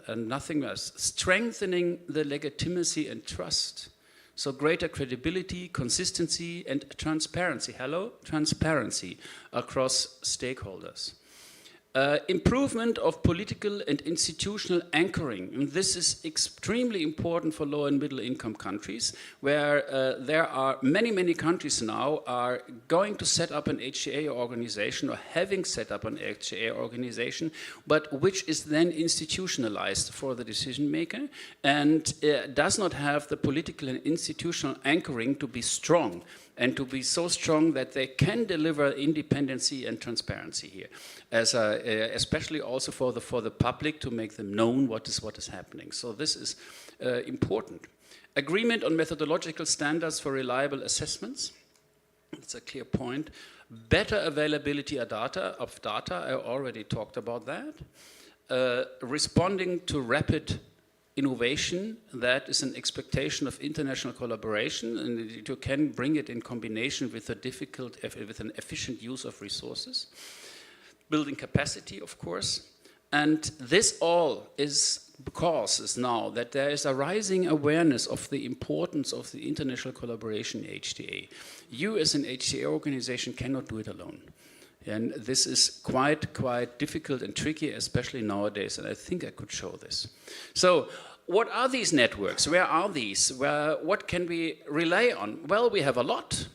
and nothing else. Strengthening the legitimacy and trust. So greater credibility, consistency, and transparency. Hello? Transparency across stakeholders. Improvement of political and institutional anchoring. And this is extremely important for low and middle income countries, where there are many countries now are going to set up an HTA organization or having set up an HTA organization, but which is then institutionalized for the decision maker and does not have the political and institutional anchoring to be strong. and to be so strong that they can deliver independency and transparency here, especially also for the public, to make them known what is happening. So this is important. Agreement on methodological standards for reliable assessments. It's a clear point. Better availability of data. I already talked about that. Responding to rapid innovation, that is an expectation of international collaboration, and you can bring it in combination with an efficient use of resources. Building capacity, of course. And this all is because now that there is a rising awareness of the importance of the international collaboration in HTA. You as an HTA organization cannot do it alone. And this is quite difficult and tricky, especially nowadays, and I think I could show this. So, what are these networks? Where are these? What can we rely on? Well, we have a lot.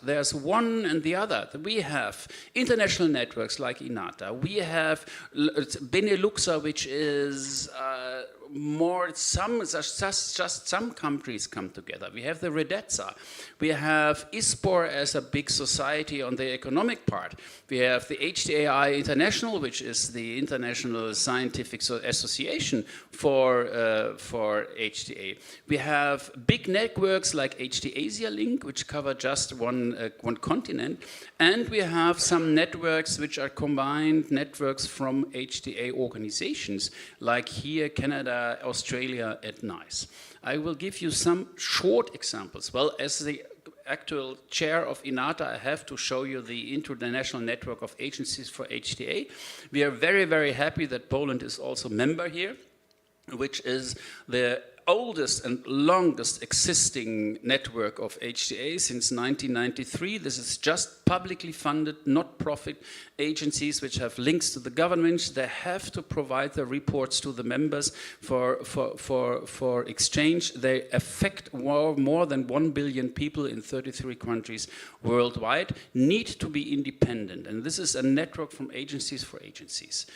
There's one and the other. We have international networks like INATA. We have Beneluxa, which is just some countries come together. We have the Redetza. We have ISPOR as a big society on the economic part. We have the HTA International, which is the International Scientific Association for HTA. We have big networks like HTA Link, which cover just one continent, and we have some networks which are combined networks from HTA organizations, like here, Canada, Australia, and NICE. I will give you some short examples. Well, as the actual chair of INATA, I have to show you the international network of agencies for HTA. We are very, very happy that Poland is also a member here, which is the oldest and longest existing network of HTA since 1993. This is just publicly funded, not-profit agencies which have links to the government. They have to provide the reports to the members for exchange. They affect more than 1 billion people in 33 countries worldwide, need to be independent. And this is a network from agencies for agencies.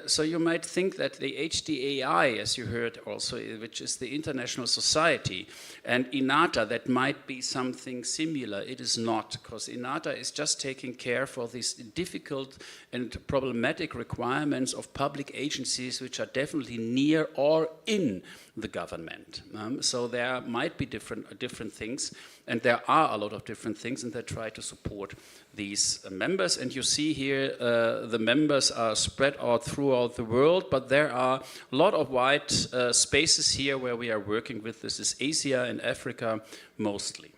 So you might think that the HTAI, as you heard also, which is the international society, and INATA, that might be something similar. It is not, because INATA is just taking care for these difficult and problematic requirements of public agencies which are definitely near or in the government. So there might be different things, and there are a lot of different things, and they try to support these members. And you see here the members are spread out throughout the world, but there are a lot of white spaces here where we are working with. This is Asia and Africa mostly.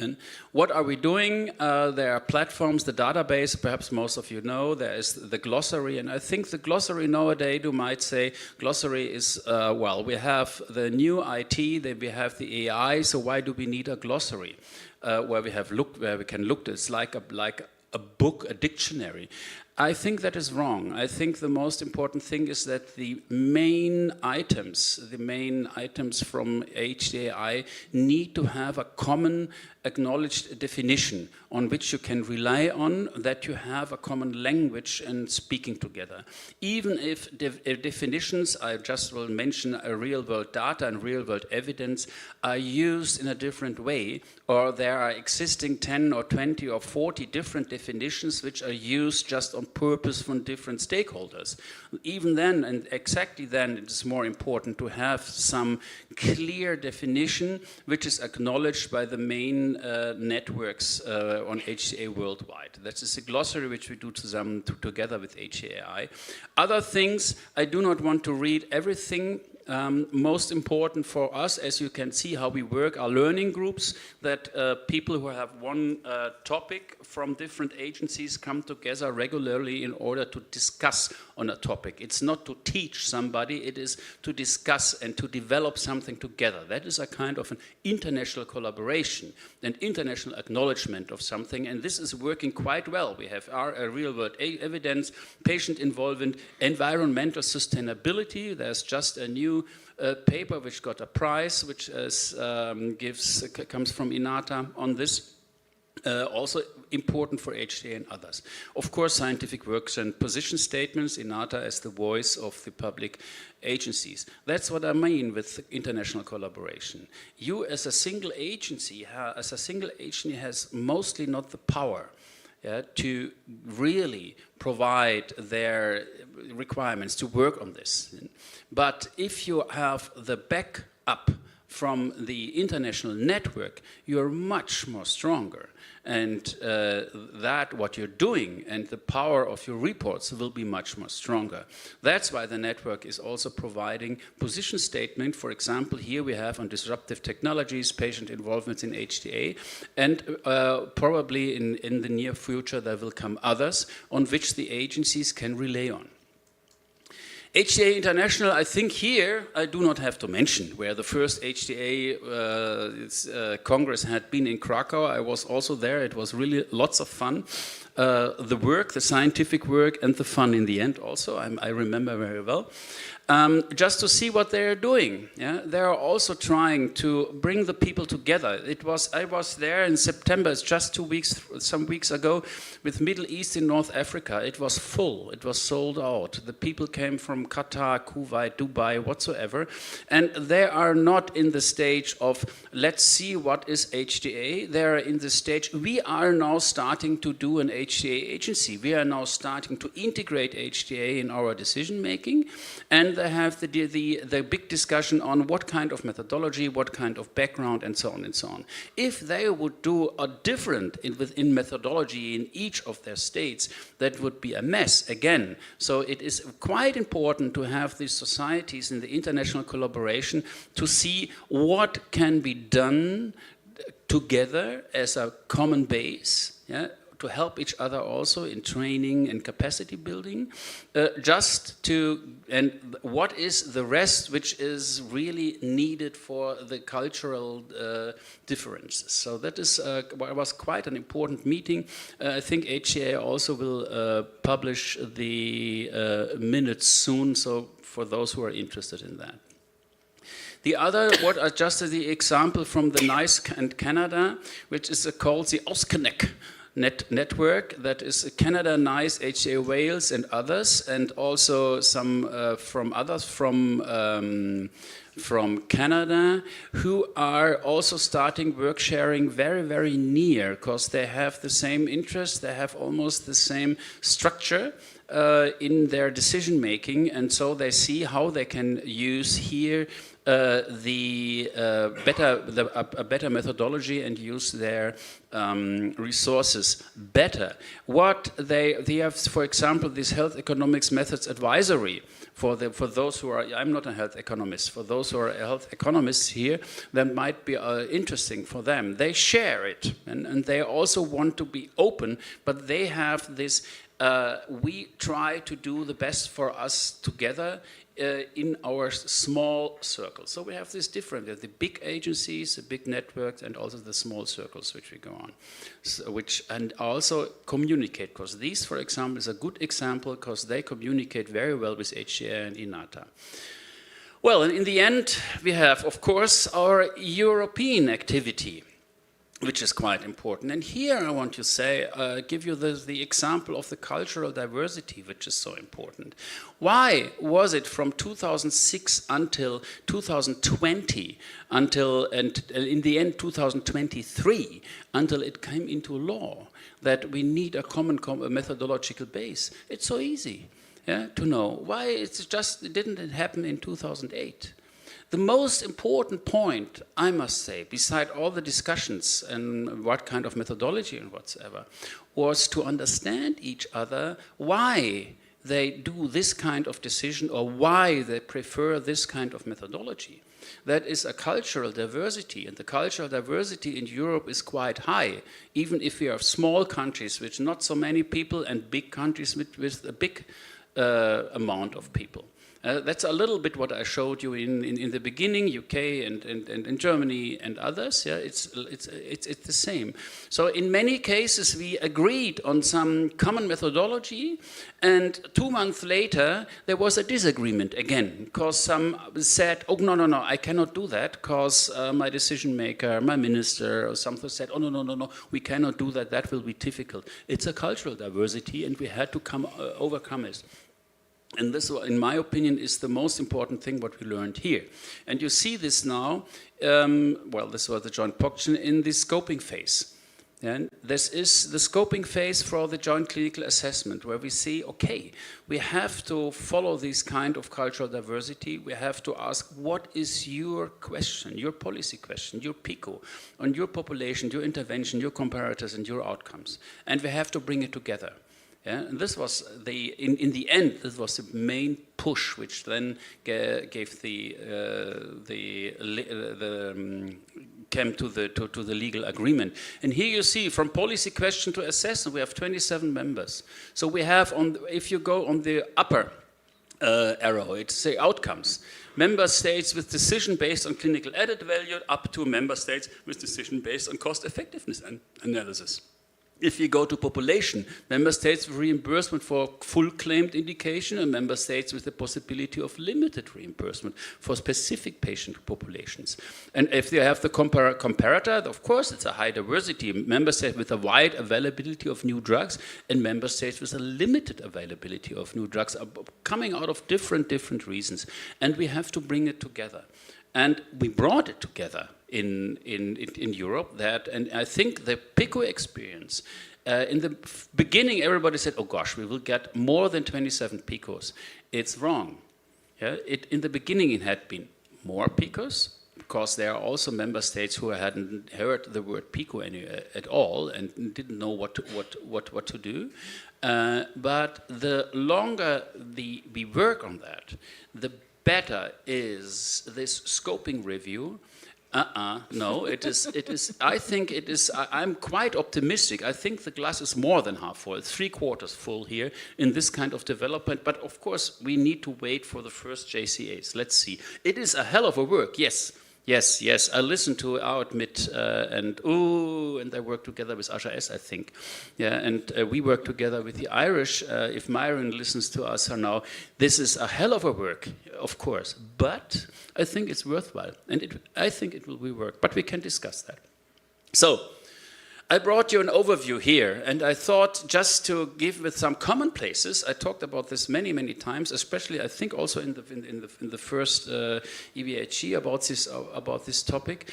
And what are we doing? There are platforms, the database, perhaps most of you know. There is the glossary, and I think the glossary nowadays, you might say, glossary is, well, we have the new IT, then we have the AI, so why do we need a glossary? Where we can look, it's like a book, a dictionary. I think that is wrong. I think the most important thing is that the main items from HTAI need to have a common acknowledged definition on which you can rely on, that you have a common language and speaking together. Even if definitions, I just will mention real-world data and real-world evidence, are used in a different way, or there are existing 10 or 20 or 40 different definitions which are used just on purpose from different stakeholders. Even then, and exactly then, it is more important to have some clear definition which is acknowledged by the main networks on HTA worldwide. That is a glossary which we do together with HTAI. Other things, I do not want to read everything. Most important for us, as you can see how we work, are learning groups, that people who have one topic from different agencies come together regularly in order to discuss on a topic. It's not to teach somebody, it is to discuss and to develop something together. That is a kind of an international collaboration and international acknowledgement of something, and this is working quite well. We have our real-world evidence, patient involvement, environmental sustainability. There's just a new paper which got a prize, which comes from INATA on this. also important for HTA and others. Of course, scientific works and position statements, INATA as the voice of the public agencies. That's what I mean with international collaboration. You as a single agency, has mostly not the power to really provide their requirements to work on this. But if you have the backup from the international network, you're much more stronger. And that what you're doing and the power of your reports will be much more stronger. That's why the network is also providing position statement. For example, here we have on disruptive technologies, patient involvement in HTA, and probably in the near future there will come others on which the agencies can rely on. HTA International, I think here, I do not have to mention, where the first HTA Congress had been in Krakow. I was also there. It was really lots of fun. The work, the scientific work, and the fun in the end also, I remember very well. Just to see what they're doing. Yeah? They're also trying to bring the people together. I was there in September, it's just some weeks ago, with Middle East in North Africa. It was full, it was sold out. The people came from Qatar, Kuwait, Dubai, whatsoever. And they are not in the stage of, let's see what is HTA. They are in the stage, we are now starting to do an HTA agency. We are now starting to integrate HTA in our decision making. And they have the big discussion on what kind of methodology, what kind of background, and so on and so on. If they would do a different within methodology in each of their states, that would be a mess again. So it is quite important to have these societies in the international collaboration to see what can be done together as a common base, yeah, to help each other also in training and capacity building, and what is the rest which is really needed for the cultural differences. So that was quite an important meeting. I think HTA also will publish the minutes soon, so for those who are interested in that. The other, just the example from the NICE and Canada, which is called the Ausconnect network, that is Canada, NICE, HTA Wales and others, and also some from others from Canada, who are also starting work sharing very, very near, because they have the same interest, they have almost the same structure in their decision making, and so they see how they can use here a better methodology and use their resources better. What they have, for example, this health economics methods advisory for those who are, I'm not a health economist, for those who are health economists here, that might be interesting for them. They share it, and they also want to be open, but they have this, we try to do the best for us together in our small circles. So we have this different, the big agencies, the big networks, and also the small circles which we go on. So, and also communicate, because these, for example, is a good example because they communicate very well with HTA and INATA. Well, and in the end, we have, of course, our European activity, which is quite important. And here I want to say, give you the example of the cultural diversity, which is so important. Why was it from 2006 until 2020, and in the end 2023, until it came into law, that we need a common methodological base? It's so easy, yeah, to know. Why it didn't happen in 2008? The most important point, I must say, beside all the discussions and what kind of methodology and whatsoever, was to understand each other, why they do this kind of decision or why they prefer this kind of methodology. That is a cultural diversity, and the cultural diversity in Europe is quite high, even if we have small countries with not so many people and big countries with a big amount of people. That's a little bit what I showed you in the beginning, UK and Germany and others. Yeah, it's the same. So in many cases we agreed on some common methodology, and 2 months later there was a disagreement again, because some said, oh no, I cannot do that, because my decision maker, my minister or something said, oh no, we cannot do that, that will be difficult. It's a cultural diversity and we had to overcome it. And this, in my opinion, is the most important thing what we learned here. And you see this now, well, this was the joint POCTION in the scoping phase. And this is the scoping phase for the joint clinical assessment, where we see, okay, we have to follow this kind of cultural diversity. We have to ask, what is your question, your policy question, your PICO, on your population, your intervention, your comparators, and your outcomes. And we have to bring it together. Yeah, and this was in the end, this was the main push, which then gave came to the legal agreement. And here you see, from policy question to assessment, we have 27 members. So we have, if you go on the upper arrow, it's the outcomes. Member states with decision based on clinical added value, up to member states with decision based on cost effectiveness analysis. If you go to population, member states with reimbursement for full claimed indication, and member states with the possibility of limited reimbursement for specific patient populations. And if you have the comparator, of course, it's a high diversity. Member states with a wide availability of new drugs, and member states with a limited availability of new drugs are coming out of different reasons. And we have to bring it together. And we brought it together in Europe, and I think the PICO experience, in the beginning everybody said, oh gosh, we will get more than 27 PICOs. It's wrong. Yeah? In the beginning it had been more PICOs, because there are also member states who hadn't heard the word PICO at all and didn't know what to do. But the longer we work on that, the better is this scoping review. No, it is, I think it is, I'm quite optimistic. I think the glass is more than half full, it's 3/4 full here in this kind of development. But of course, we need to wait for the first JCAs. Let's see. It is a hell of a work, yes. I listened to Outmit and they work together with HRS, I think. Yeah, and we work together with the Irish. If Myron listens to us now, this is a hell of a work, of course. But I think it's worthwhile, and I think it will be work. But we can discuss that. So, I brought you an overview here, and I thought just to give with some commonplaces. I talked about this many times, especially I think also in the first EBHC about this topic,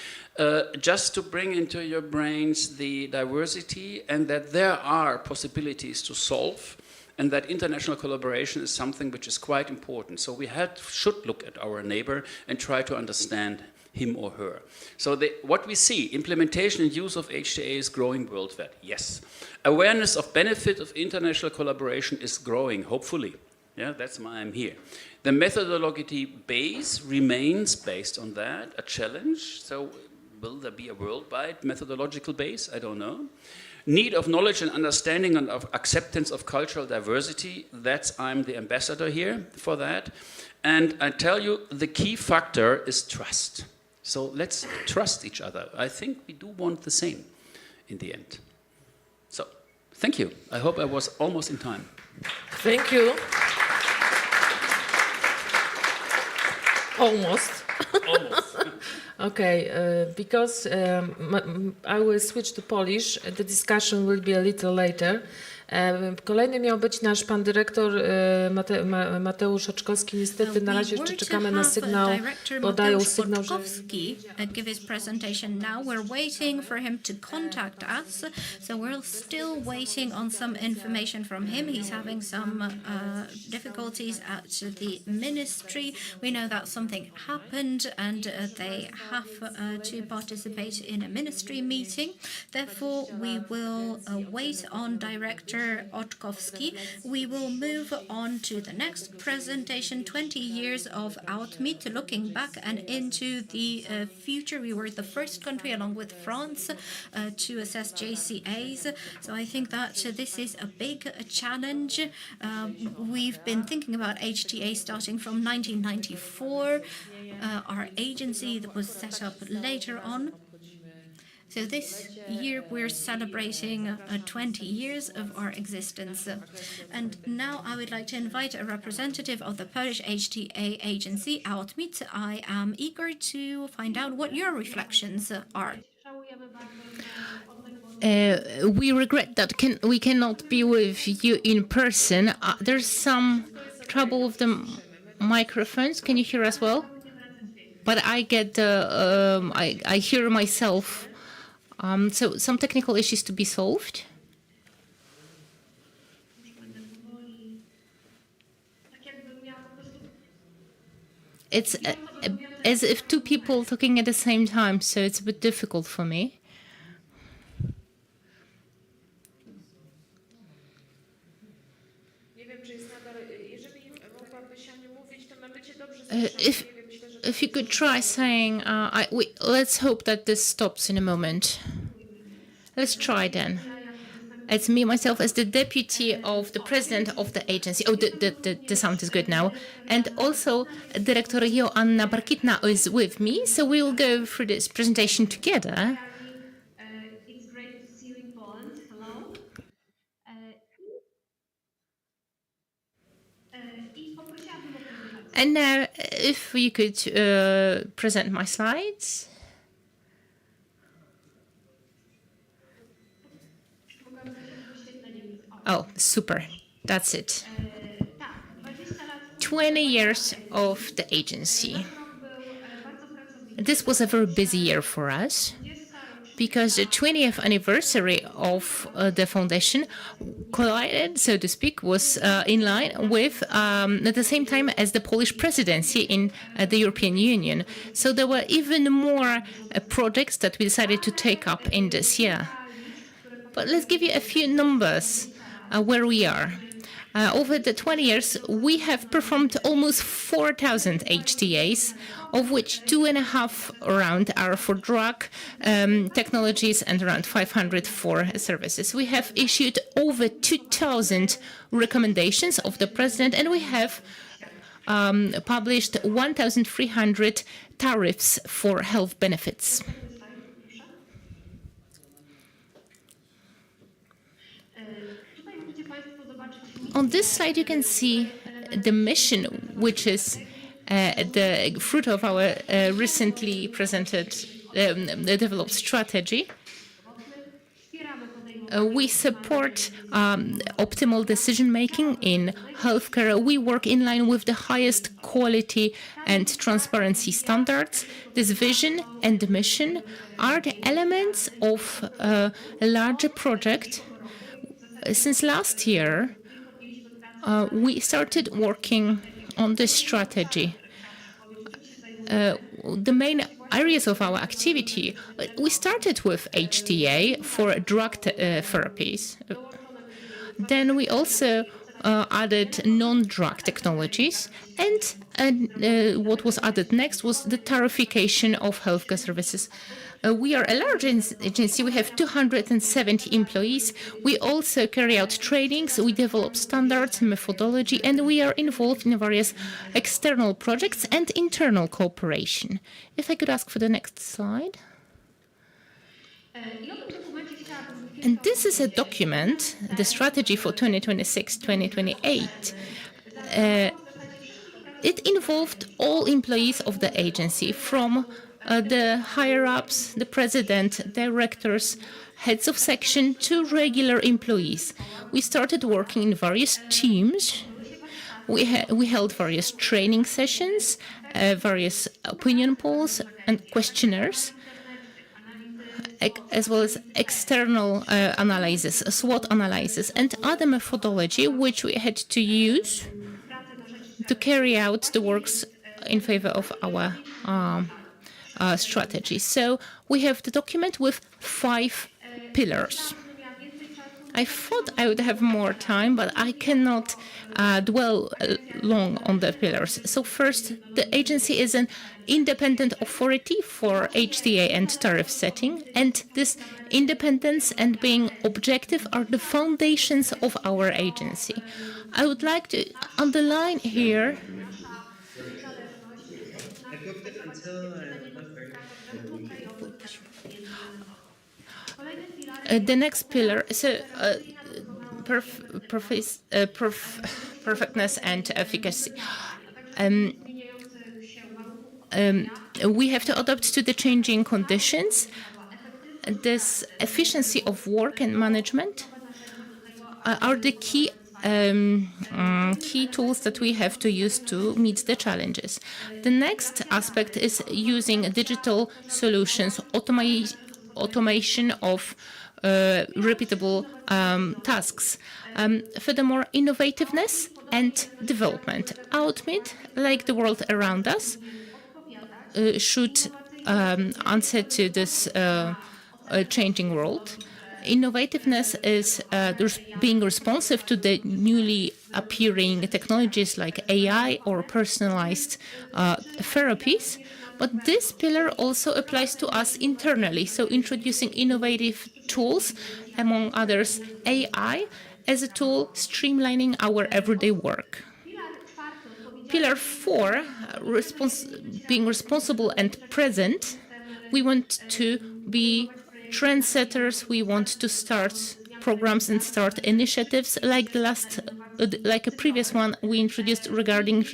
just to bring into your brains the diversity and that there are possibilities to solve, and that international collaboration is something which is quite important. So we should look at our neighbor and try to understand him or her. So what we see, implementation and use of HTA is growing worldwide, yes. Awareness of benefit of international collaboration is growing, hopefully. Yeah, that's why I'm here. The methodology base remains based on that, a challenge. So will there be a worldwide methodological base? I don't know. Need of knowledge and understanding and of acceptance of cultural diversity, I'm the ambassador here for that. And I tell you, the key factor is trust. So let's trust each other. I think we do want the same in the end. So, thank you. I hope I was almost in time. Thank you. Almost. Okay, because I will switch to Polish. The discussion will be a little later. Kolejny miał być nasz pan dyrektor Mateusz Oczkowski. Niestety na razie jeszcze czekamy na sygnał, bo dają sygnał, że... give his presentation now. We're waiting for him to contact us, so we're still waiting on some information from him. He's having some difficulties at the ministry. We know that something happened and they have to participate in a ministry meeting. Therefore, we will wait on Director Mr. Otkowski. We will move on to the next presentation, 20 years of OutMeet, looking back and into the future. We were the first country, along with France, to assess JCAs. So I think that this is a big challenge. We've been thinking about HTA starting from 1994. Our agency that was set up later on. So this year we're celebrating 20 years of our existence. And now I would like to invite a representative of the Polish HTA agency, OutMeet. I am eager to find out what your reflections are. We regret that we cannot be with you in person. There's some trouble with the microphones. Can you hear us well? But I get I hear myself. So some technical issues to be solved. It's as if two people talking at the same time, so it's a bit difficult for me. If you could try saying, let's hope that this stops in a moment. Let's try then. It's me, myself, as the deputy of the president of the agency. Oh, the sound is good now. And also, Director Joanna Barkitna is with me, so we will go through this presentation together. It's great to see you in Poland. Hello. And now, if you could present my slides. Oh, super. That's it. 20 years of the agency. This was a very busy year for us, because the 20th anniversary of the foundation collided, so to speak, was in line with at the same time as the Polish presidency in the European Union. So there were even more projects that we decided to take up in this year. But let's give you a few numbers where we are. Over the 20 years, we have performed almost 4,000 HTAs, of which 2.5 around are for drug technologies and around 500 for services. We have issued over 2,000 recommendations of the president, and we have published 1,300 tariffs for health benefits. On this slide, you can see the mission, which is the fruit of our recently presented, developed strategy. We support optimal decision-making in healthcare. We work in line with the highest quality and transparency standards. This vision and mission are the elements of a larger project. Since last year, we started working on this strategy. The main areas of our activity, we started with HTA for drug therapies. Then we also added non-drug technologies, and what was added next was the tariffication of healthcare services. We are a large agency. We have 270 employees. We also carry out trainings. We develop standards, methodology, and we are involved in various external projects and internal cooperation. If I could ask for the next slide. And this is a document, the strategy for 2026-2028. It involved all employees of the agency, from the higher-ups, the president, directors, heads of section, to regular employees. We started working in various teams. We held various training sessions, various opinion polls and questionnaires, as well as external analysis, SWOT analysis, and other methodology which we had to use to carry out the works in favor of our strategy. So we have the document with 5 pillars. I thought I would have more time, but I cannot dwell long on the pillars. So first, the agency is an independent authority for HTA and tariff setting, and this independence and being objective are the foundations of our agency. I would like to underline here the next pillar is perfectness and efficacy. We have to adapt to the changing conditions. This efficiency of work and management are the key tools that we have to use to meet the challenges. The next aspect is using digital solutions, automation of repeatable tasks. Furthermore, innovativeness and development. Outmit, like the world around us, should answer to this changing world. Innovativeness is being responsive to the newly appearing technologies like AI or personalized therapies. But this pillar also applies to us internally, so introducing innovative tools, among others AI, as a tool streamlining our everyday work. Pillar 4, being responsible and present. We want to be trendsetters. We want to start programs and start initiatives like a previous one we introduced regarding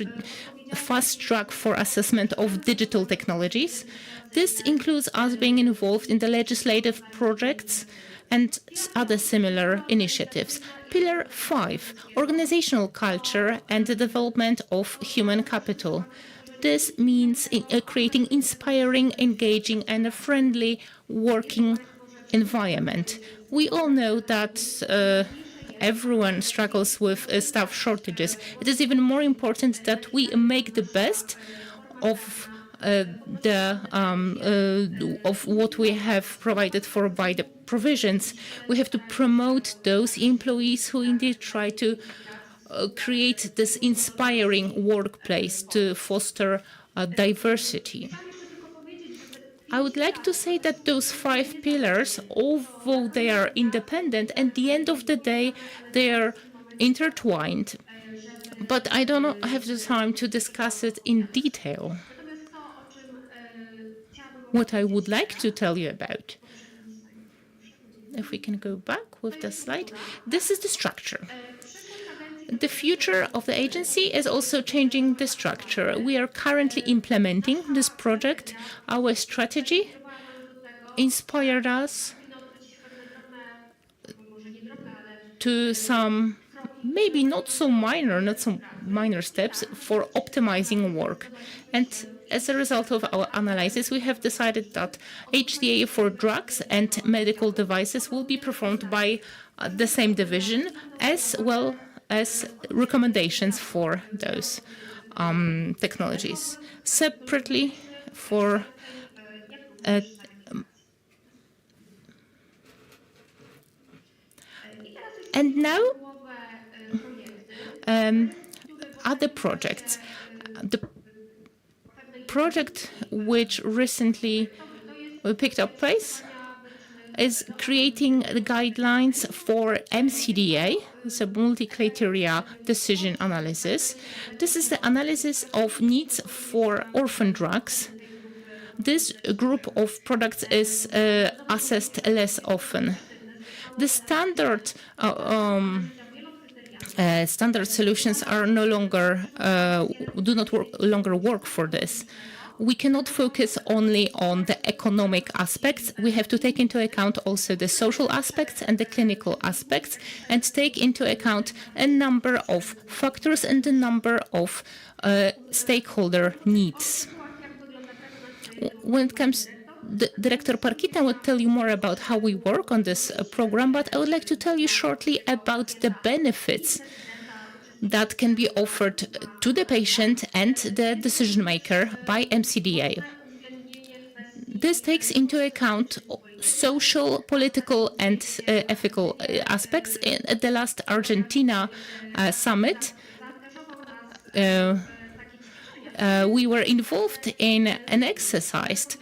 fast track for assessment of digital technologies. This includes us being involved in the legislative projects and other similar initiatives. Pillar 5, organizational culture and the development of human capital. This means creating inspiring, engaging, and a friendly working environment. We all know that everyone struggles with staff shortages. It is even more important that we make the best of what we have provided for by the provisions. We have to promote those employees who indeed try to create this inspiring workplace to foster diversity. I would like to say that those 5 pillars, although they are independent, at the end of the day, they are intertwined. But I don't have the time to discuss it in detail. What I would like to tell you about, if we can go back with the slide, this is the structure. The future of the agency is also changing the structure. We are currently implementing this project. Our strategy inspired us to some maybe not so minor steps for optimizing work. And as a result of our analysis, we have decided that HTA for drugs and medical devices will be performed by the same division, as well as recommendations for those technologies. Separately for and now other projects. The project which recently picked up place is creating the guidelines for MCDA, so multi-criteria decision analysis. This is the analysis of needs for orphan drugs. This group of products is assessed less often. The standard solutions are no longer longer work for this. We cannot focus only on the economic aspects. We have to take into account also the social aspects and the clinical aspects, and take into account a number of factors and a number of stakeholder needs. When it comes, Director Parkita will tell you more about how we work on this program, but I would like to tell you shortly about the benefits that can be offered to the patient and the decision maker by MCDA. This takes into account social, political, and ethical aspects. At the last Argentina summit, we were involved in an exercise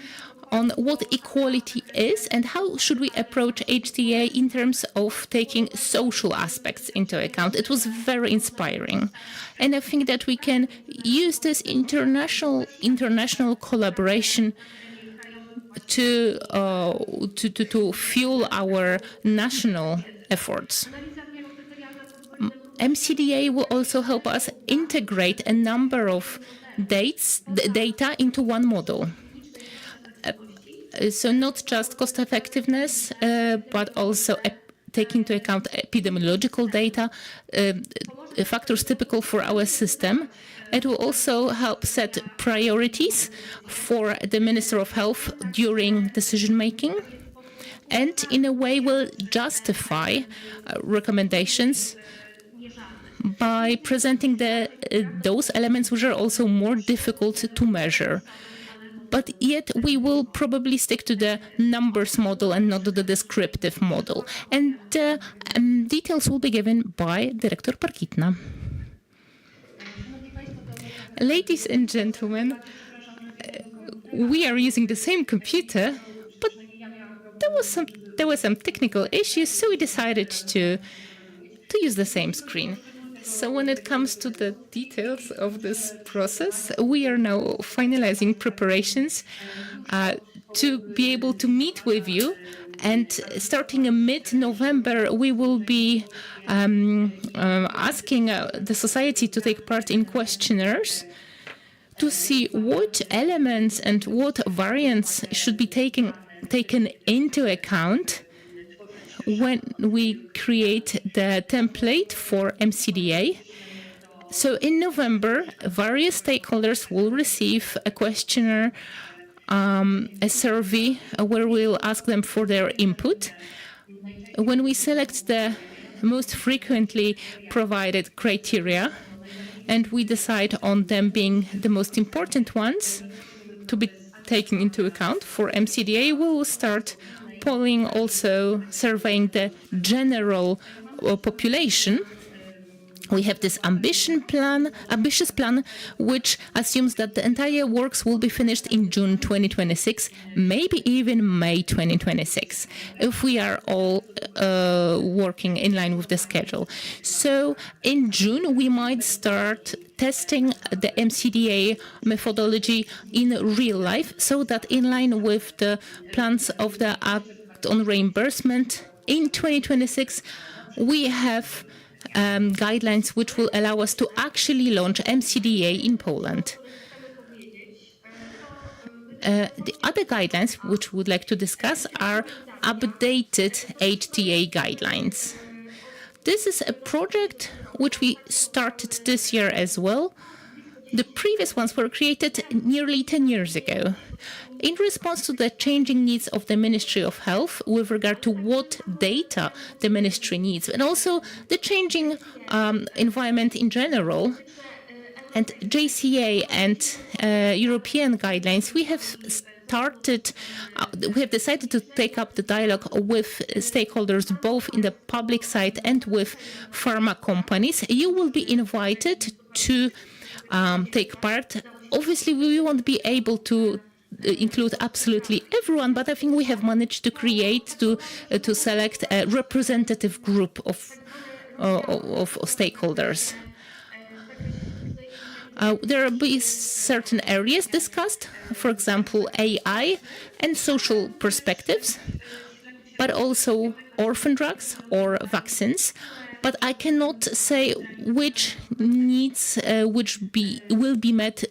on what equality is and how should we approach HTA in terms of taking social aspects into account. It was very inspiring. And I think that we can use this international collaboration to fuel our national efforts. MCDA will also help us integrate a number of data into one model. So not just cost effectiveness, but also take into account epidemiological data, factors typical for our system. It will also help set priorities for the Minister of Health during decision making, and in a way will justify recommendations by presenting those elements which are also more difficult to measure. But yet we will probably stick to the numbers model and not to the descriptive model. And details will be given by Director Parkitna. Ladies and gentlemen, we are using the same computer, but there were some technical issues, so we decided to use the same screen. So when it comes to the details of this process, we are now finalizing preparations to be able to meet with you. And starting in mid-November, we will be asking the society to take part in questionnaires to see what elements and what variants should be taken into account when we create the template for MCDA. So in November, various stakeholders will receive a questionnaire, a survey where we'll ask them for their input. When we select the most frequently provided criteria, and we decide on them being the most important ones to be taken into account for MCDA, we will start polling, also surveying the general population. We have this ambitious plan, which assumes that the entire works will be finished in June 2026, maybe even May 2026, if we are all working in line with the schedule. So in June, we might start testing the MCDA methodology in real life, so that in line with the plans of the Act on Reimbursement in 2026, we have guidelines which will allow us to actually launch MCDA in Poland. The other guidelines which we would like to discuss are updated HTA guidelines. This is a project which we started this year as well. The previous ones were created nearly 10 years ago in response to the changing needs of the Ministry of Health with regard to what data the ministry needs, and also the changing environment in general. And JCA and European guidelines, we have decided to take up the dialogue with stakeholders both in the public side and with pharma companies. You will be invited to take part. Obviously, we won't be able to include absolutely everyone, but I think we have managed to select a representative group of stakeholders. There will be certain areas discussed, for example, AI and social perspectives, but also orphan drugs or vaccines. But I cannot say which needs will be met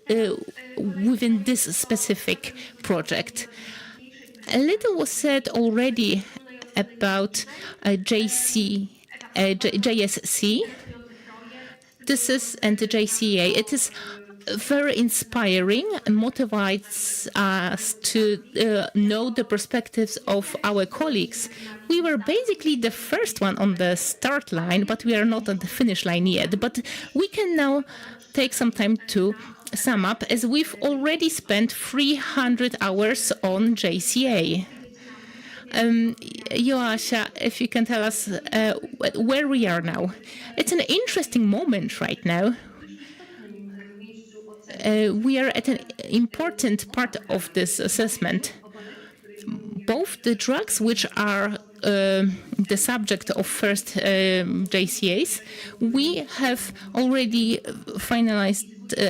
within this specific project. A little was said already about JSC. This is, and the JCA. It is very inspiring and motivates us to know the perspectives of our colleagues. We were basically the first one on the start line, but we are not on the finish line yet. But we can now take some time to sum up, as we've already spent 300 hours on JCA. Joasia, if you can tell us where we are now. It's an interesting moment right now. We are at an important part of this assessment. Both the drugs which are the subject of first JCAs, we have already finalized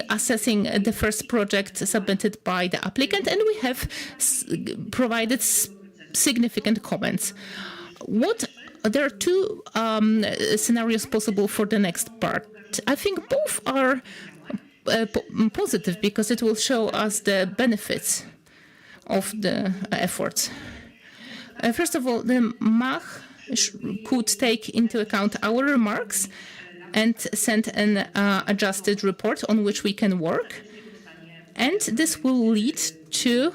assessing the first project submitted by the applicant, and we have provided significant comments. There are two scenarios possible for the next part. I think both are positive because it will show us the benefits of the efforts. First of all, the MAH could take into account our remarks and send an adjusted report on which we can work. And this will lead to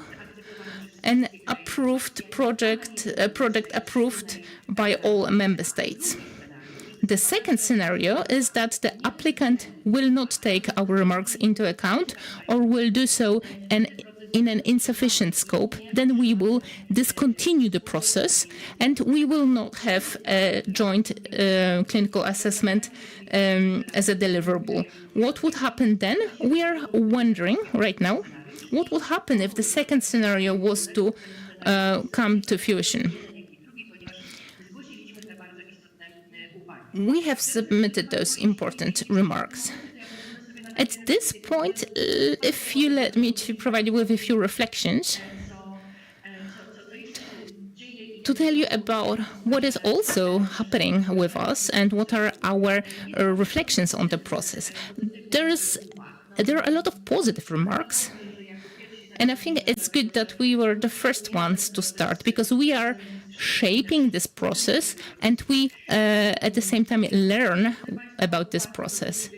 an approved project approved by all member states. The second scenario is that the applicant will not take our remarks into account or will do so in an insufficient scope. Then we will discontinue the process and we will not have a joint clinical assessment as a deliverable. What would happen then? We are wondering right now, what would happen if the second scenario was to come to fruition? We have submitted those important remarks. At this point, if you let me to provide you with a few reflections to tell you about what is also happening with us and what are our reflections on the process. There are a lot of positive remarks, and I think it's good that we were the first ones to start because we are shaping this process and we at the same time learn about this process.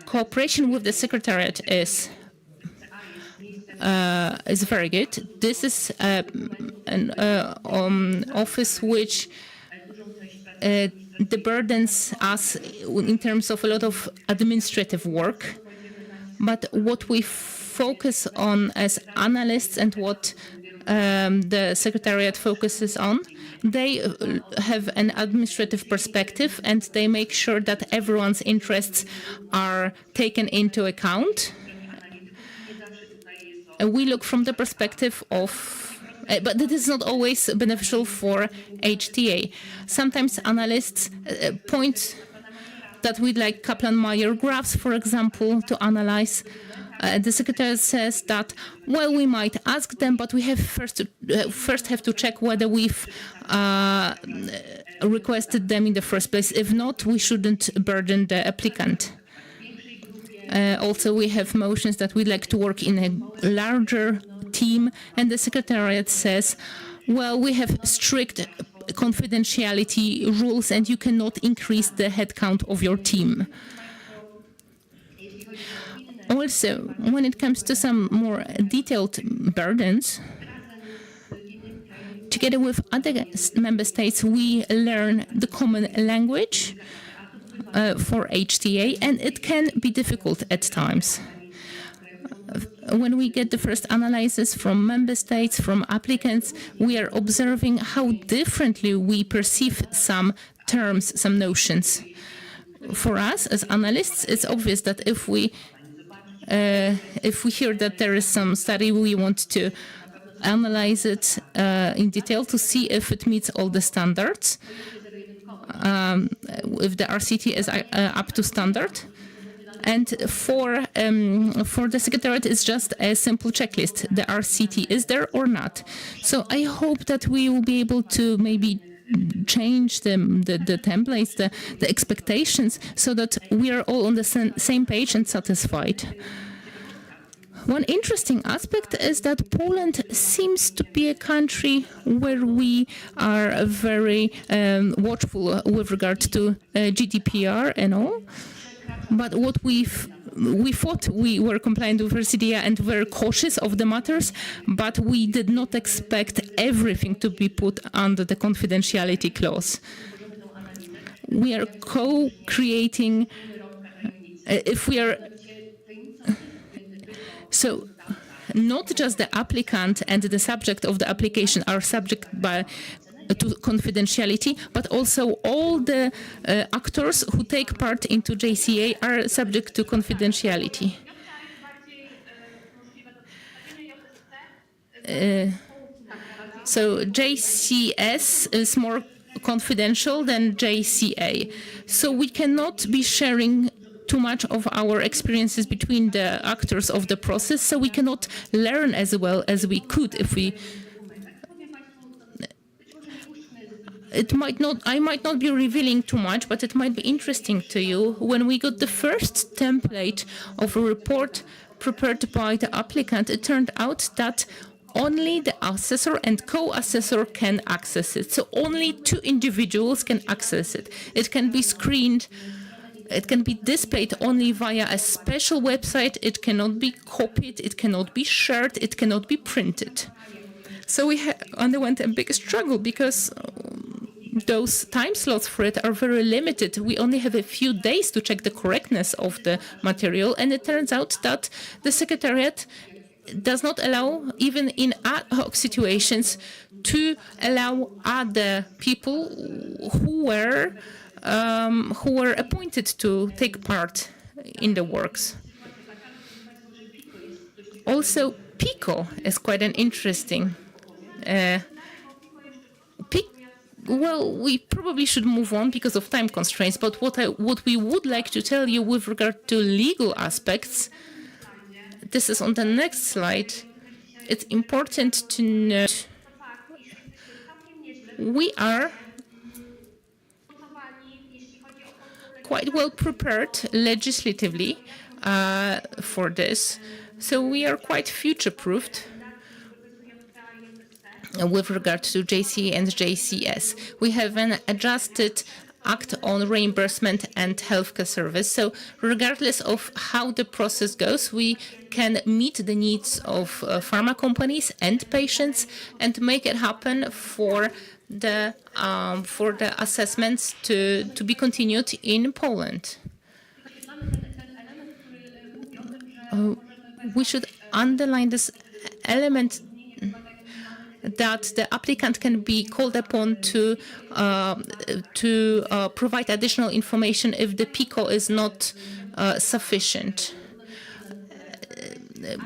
Cooperation with the Secretariat is very good. This is an office which burdens us in terms of a lot of administrative work. But what we focus on as analysts and what the Secretariat focuses on, they have an administrative perspective and they make sure that everyone's interests are taken into account. We look from the perspective of, but that is not always beneficial for HTA. Sometimes analysts point that we'd like Kaplan-Meier graphs, for example, to analyze. The Secretariat says that, well, we might ask them, but we have first have to check whether we've requested them in the first place. If not, we shouldn't burden the applicant. Also, we have motions that we'd like to work in a larger team, and the Secretariat says, well, we have strict confidentiality rules, and you cannot increase the headcount of your team. Also, when it comes to some more detailed burdens, together with other member states, we learn the common language for HTA, and it can be difficult at times. When we get the first analysis from member states, from applicants, we are observing how differently we perceive some terms, some notions. For us as analysts, it's obvious that if we hear that there is some study, we want to analyze it in detail to see if it meets all the standards, if the RCT is up to standard. And for the Secretariat, it's just a simple checklist. The RCT is there or not. So I hope that we will be able to maybe change the templates, the expectations, so that we are all on the same page and satisfied. One interesting aspect is that Poland seems to be a country where we are very watchful with regard to GDPR and all. But what we thought we were compliant with CDA and were cautious of the matters, but we did not expect everything to be put under the confidentiality clause. We are co-creating, if we are, so not just the applicant and the subject of the application are subject to confidentiality, but also all the actors who take part into JCA are subject to confidentiality. So JCS is more confidential than JCA. So we cannot be sharing too much of our experiences between the actors of the process, so we cannot learn as well as we could if we. I might not be revealing too much, but it might be interesting to you. When we got the first template of a report prepared by the applicant, it turned out that only the assessor and co-assessor can access it. So only 2 individuals can access it. It can be screened. It can be displayed only via a special website. It cannot be copied. It cannot be shared. It cannot be printed. So we underwent a big struggle because those time slots for it are very limited. We only have a few days to check the correctness of the material, and it turns out that the Secretariat does not allow, even in ad hoc situations, to allow other people who were appointed to take part in the works. Also, PICO is quite an interesting. Well, we probably should move on because of time constraints, but what we would like to tell you with regard to legal aspects, this is on the next slide. It's important to note we are quite well prepared legislatively for this, so we are quite future-proofed with regard to JCA and JCS. We have an adjusted Act on Reimbursement and Healthcare Service. So regardless of how the process goes, we can meet the needs of pharma companies and patients and make it happen for the assessments to be continued in Poland. We should underline this element that the applicant can be called upon to provide additional information if the PICO is not sufficient.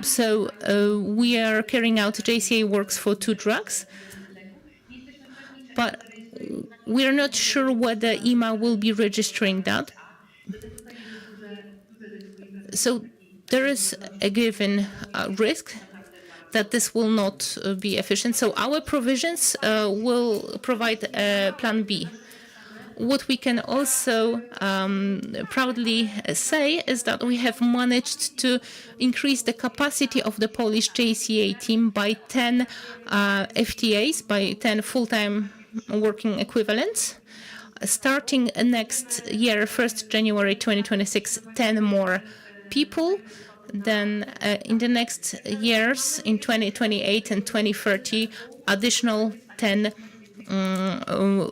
So we are carrying out JCA works for 2 drugs, but we are not sure whether EMA will be registering that. So there is a given risk that this will not be efficient. So our provisions will provide a plan B. What we can also proudly say is that we have managed to increase the capacity of the Polish JCA team by 10 FTAs, by 10 full-time working equivalents. Starting next year, 1st January 2026, 10 more people. Then in the next years, in 2028 and 2030, additional 10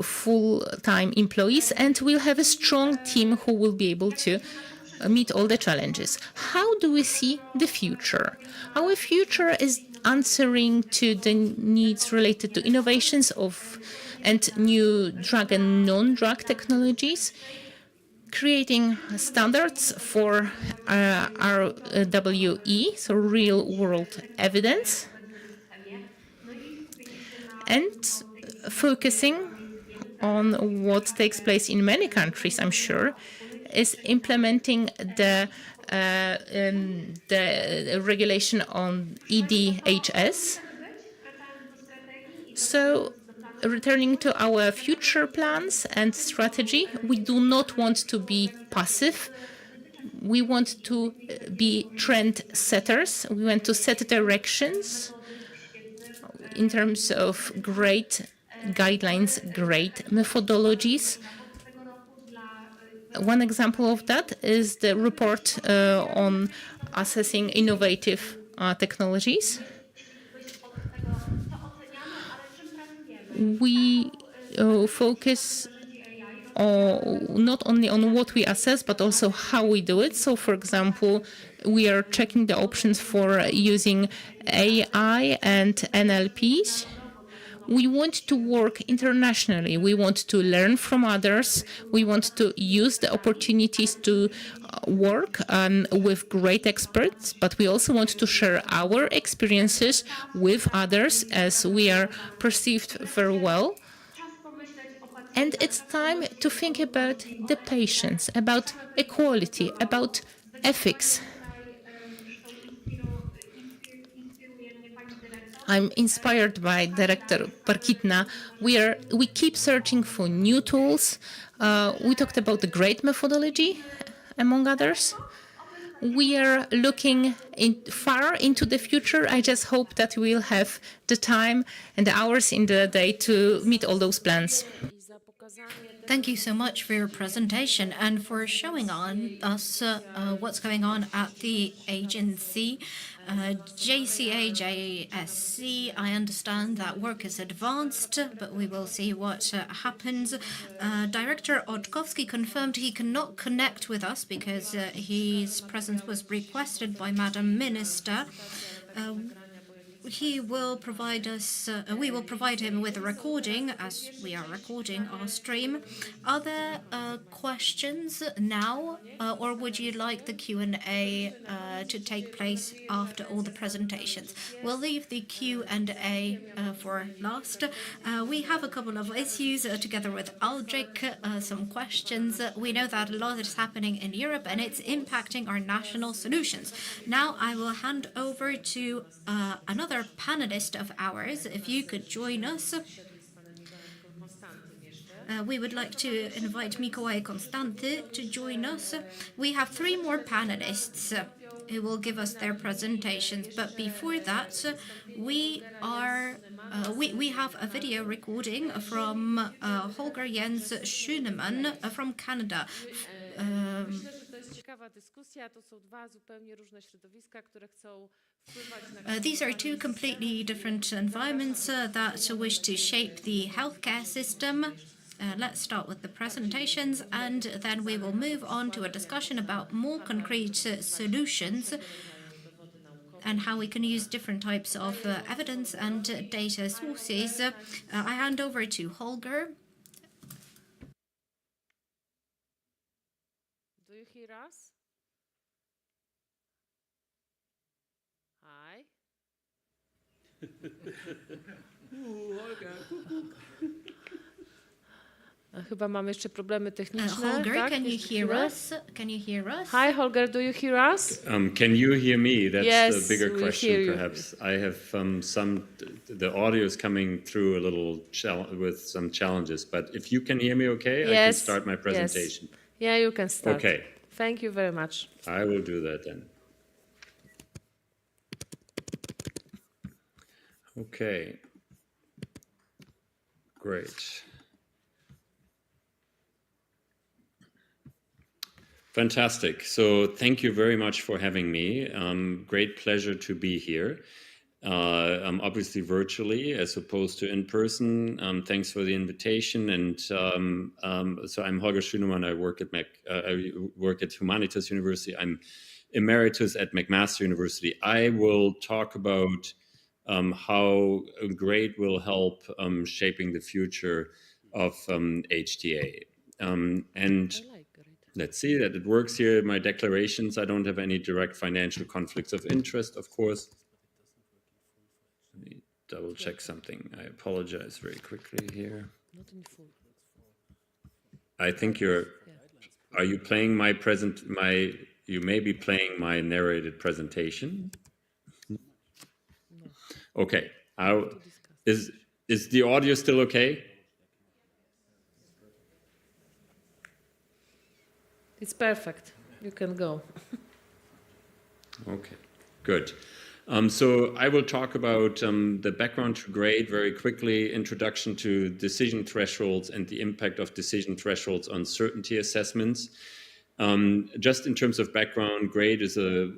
full-time employees, and we'll have a strong team who will be able to meet all the challenges. How do we see the future? Our future is answering to the needs related to innovations and new drug and non-drug technologies, creating standards for RWE, so real-world evidence, and focusing on what takes place in many countries, I'm sure, is implementing the regulation on EBHC. So, returning to our future plans and strategy, we do not want to be passive. We want to be trend setters. We want to set directions in terms of great guidelines, great methodologies. One example of that is the report on assessing innovative technologies. We focus not only on what we assess, but also how we do it. So, for example, we are checking the options for using AI and NLPs. We want to work internationally. We want to learn from others. We want to use the opportunities to work with great experts, but we also want to share our experiences with others as we are perceived very well. And it's time to think about the patients, about equality, about ethics. I'm inspired by Director Parkitna. We keep searching for new tools. We talked about the great methodology, among others. We are looking far into the future. I just hope that we'll have the time and the hours in the day to meet all those plans. Thank you so much for your presentation and for showing us what's going on at the agency. JCA, JSC, I understand that work is advanced, but we will see what happens. Director Otkowski confirmed he cannot connect with us because his presence was requested by Madam Minister. He will provide us, we will provide him with a recording as we are recording our stream. Are there questions now, or would you like the Q&A to take place after all the presentations? We'll leave the Q&A for last. We have a couple of issues together with Aldrich, some questions. We know that a lot is happening in Europe and it's impacting our national solutions. Now I will hand over to another panelist of ours. If you could join us. We would like to invite Mikołaj Konstanty to join us. We have 3 more panelists who will give us their presentations. But before that, we have a video recording from Holger Jens Schönemann from Canada. These are 2 completely different environments that wish to shape the healthcare system. Let's start with the presentations, and then we will move on to a discussion about more concrete solutions and how we can use different types of evidence and data sources. I hand over to Holger. Do you hear us? Hi. Chyba mam jeszcze problemy techniczne. Holger, tak? can you hear us? Can you hear us? Hi, Holger, do you hear us? Can you hear me? That's Yes, the bigger we question, hear you. perhaps. I have the audio is coming through a little with some challenges, but if you can hear me okay, I can start my presentation. Yes. Yeah, you can start. Okay. Thank you very much. I will do that then. Okay. Great. Fantastic. So thank you very much for having me. Great pleasure to be here. I'm obviously virtually as opposed to in person. Thanks for the invitation. And so I'm Holger Schönemann. I work at Humanitas University. I'm emeritus at McMaster University. I will talk about how GREAT will help shaping the future of HTA. And let's see that it works here. My declarations, I don't have any direct financial conflicts of interest, of course. Let me double check something. I apologize very quickly here. I think are you playing you may be playing my narrated presentation. Okay, is the audio still okay? It's perfect. You can go. Okay, good. So I will talk about the background to GREAT very quickly, introduction to decision thresholds and the impact of decision thresholds on certainty assessments. Just in terms of background, GREAT is a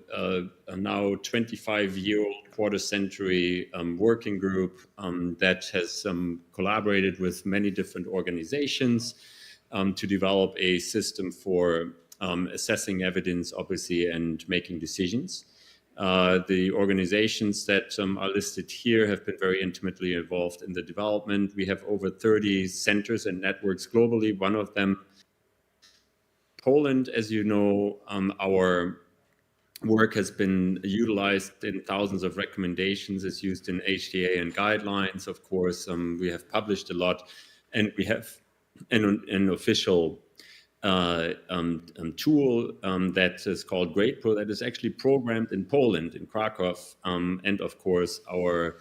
now 25-year-old quarter-century working group that has collaborated with many different organizations to develop a system for assessing evidence, obviously, and making decisions. The organizations that are listed here have been very intimately involved in the development. We have over 30 centers and networks globally. One of them, Poland, as you know, our work has been utilized in thousands of recommendations. It's used in HTA and guidelines, of course. We have published a lot, and we have an official tool that is called GradePro that is actually programmed in Poland, in Krakow, and of course our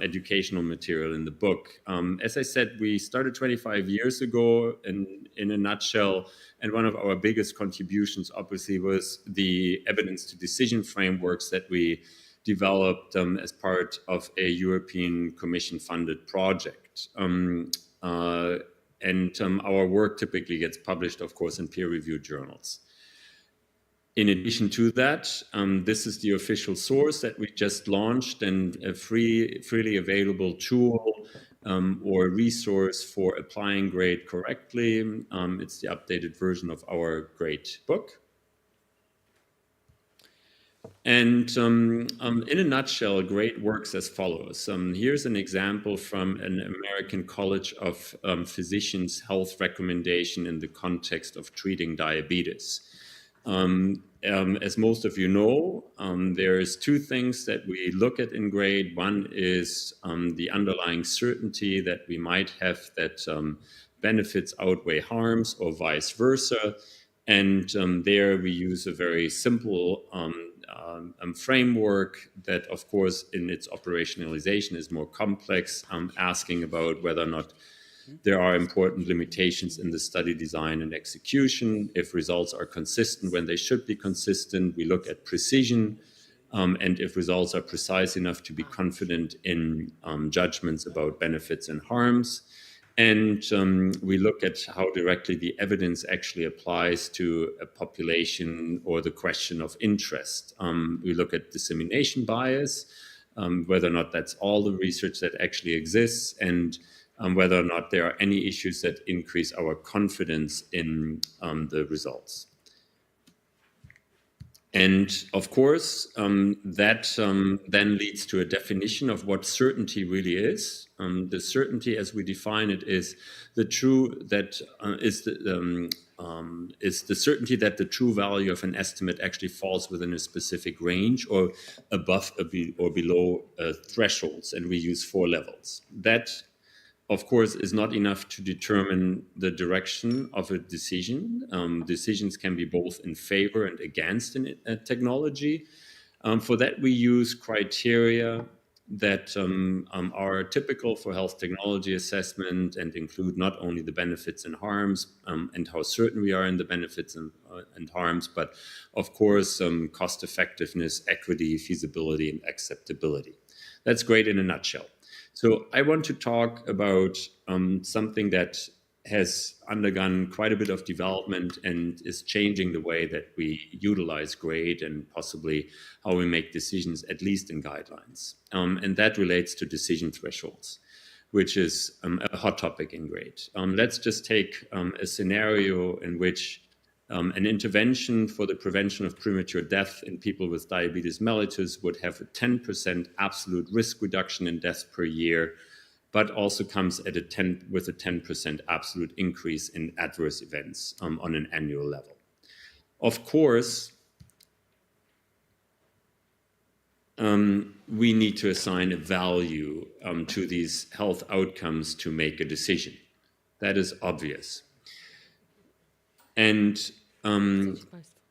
educational material in the book. As I said, we started 25 years ago in a nutshell, and one of our biggest contributions obviously was the evidence to decision frameworks that we developed as part of a European Commission funded project. Our work typically gets published, of course, in peer-reviewed journals. In addition to that, this is the official source that we just launched, and a freely available tool or resource for applying grade correctly. It's the updated version of our grade book. And in a nutshell, GRADE works as follows. Here's an example from an American College of Physicians health recommendation in the context of treating diabetes. As most of you know, there's two things that we look at in GRADE. One is the underlying certainty that we might have that benefits outweigh harms or vice versa. And there we use a very simple framework that, of course, in its operationalization is more complex, asking about whether or not there are important limitations in the study design and execution. If results are consistent when they should be consistent, we look at precision, and if results are precise enough to be confident in judgments about benefits and harms. And we look at how directly the evidence actually applies to a population or the question of interest. We look at dissemination bias, whether or not that's all the research that actually exists, and whether or not there are any issues that increase our confidence in the results. And of course, that then leads to a definition of what certainty really is. The certainty, as we define it, is the certainty that the true value of an estimate actually falls within a specific range or above or below thresholds, and we use 4 levels. That, of course, is not enough to determine the direction of a decision. Decisions can be both in favor and against a technology. For that, we use criteria that are typical for health technology assessment and include not only the benefits and harms and how certain we are in the benefits and harms, but of course, cost effectiveness, equity, feasibility, and acceptability. That's great in a nutshell. So I want to talk about something that has undergone quite a bit of development and is changing the way that we utilize GRADE and possibly how we make decisions, at least in guidelines. And that relates to decision thresholds, which is a hot topic in GRADE. Let's just take a scenario in which an intervention for the prevention of premature death in people with diabetes mellitus would have a 10% absolute risk reduction in death per year, but also comes at with a 10% absolute increase in adverse events on an annual level. Of course, we need to assign a value to these health outcomes to make a decision. That is obvious. And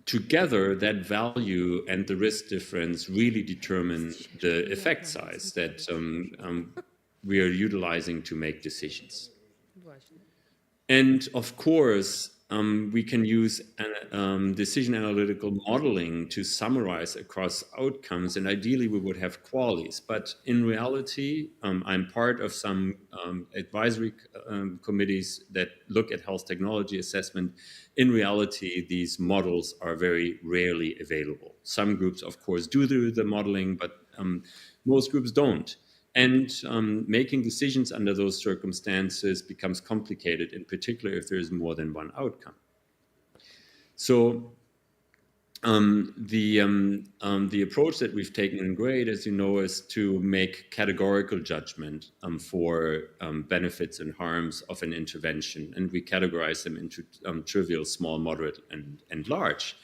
together, that value and the risk difference really determine the effect size that we are utilizing to make decisions. And of course, we can use decision analytical modeling to summarize across outcomes, and ideally we would have qualities. But in reality, I'm part of some advisory committees that look at health technology assessment. In reality, these models are very rarely available. Some groups, of course, do the modeling, but most groups don't. And making decisions under those circumstances becomes complicated, in particular if there is more than one outcome. So the approach that we've taken in GRADE, as you know, is to make categorical judgment for benefits and harms of an intervention. And we categorize them into trivial, small, moderate, and large.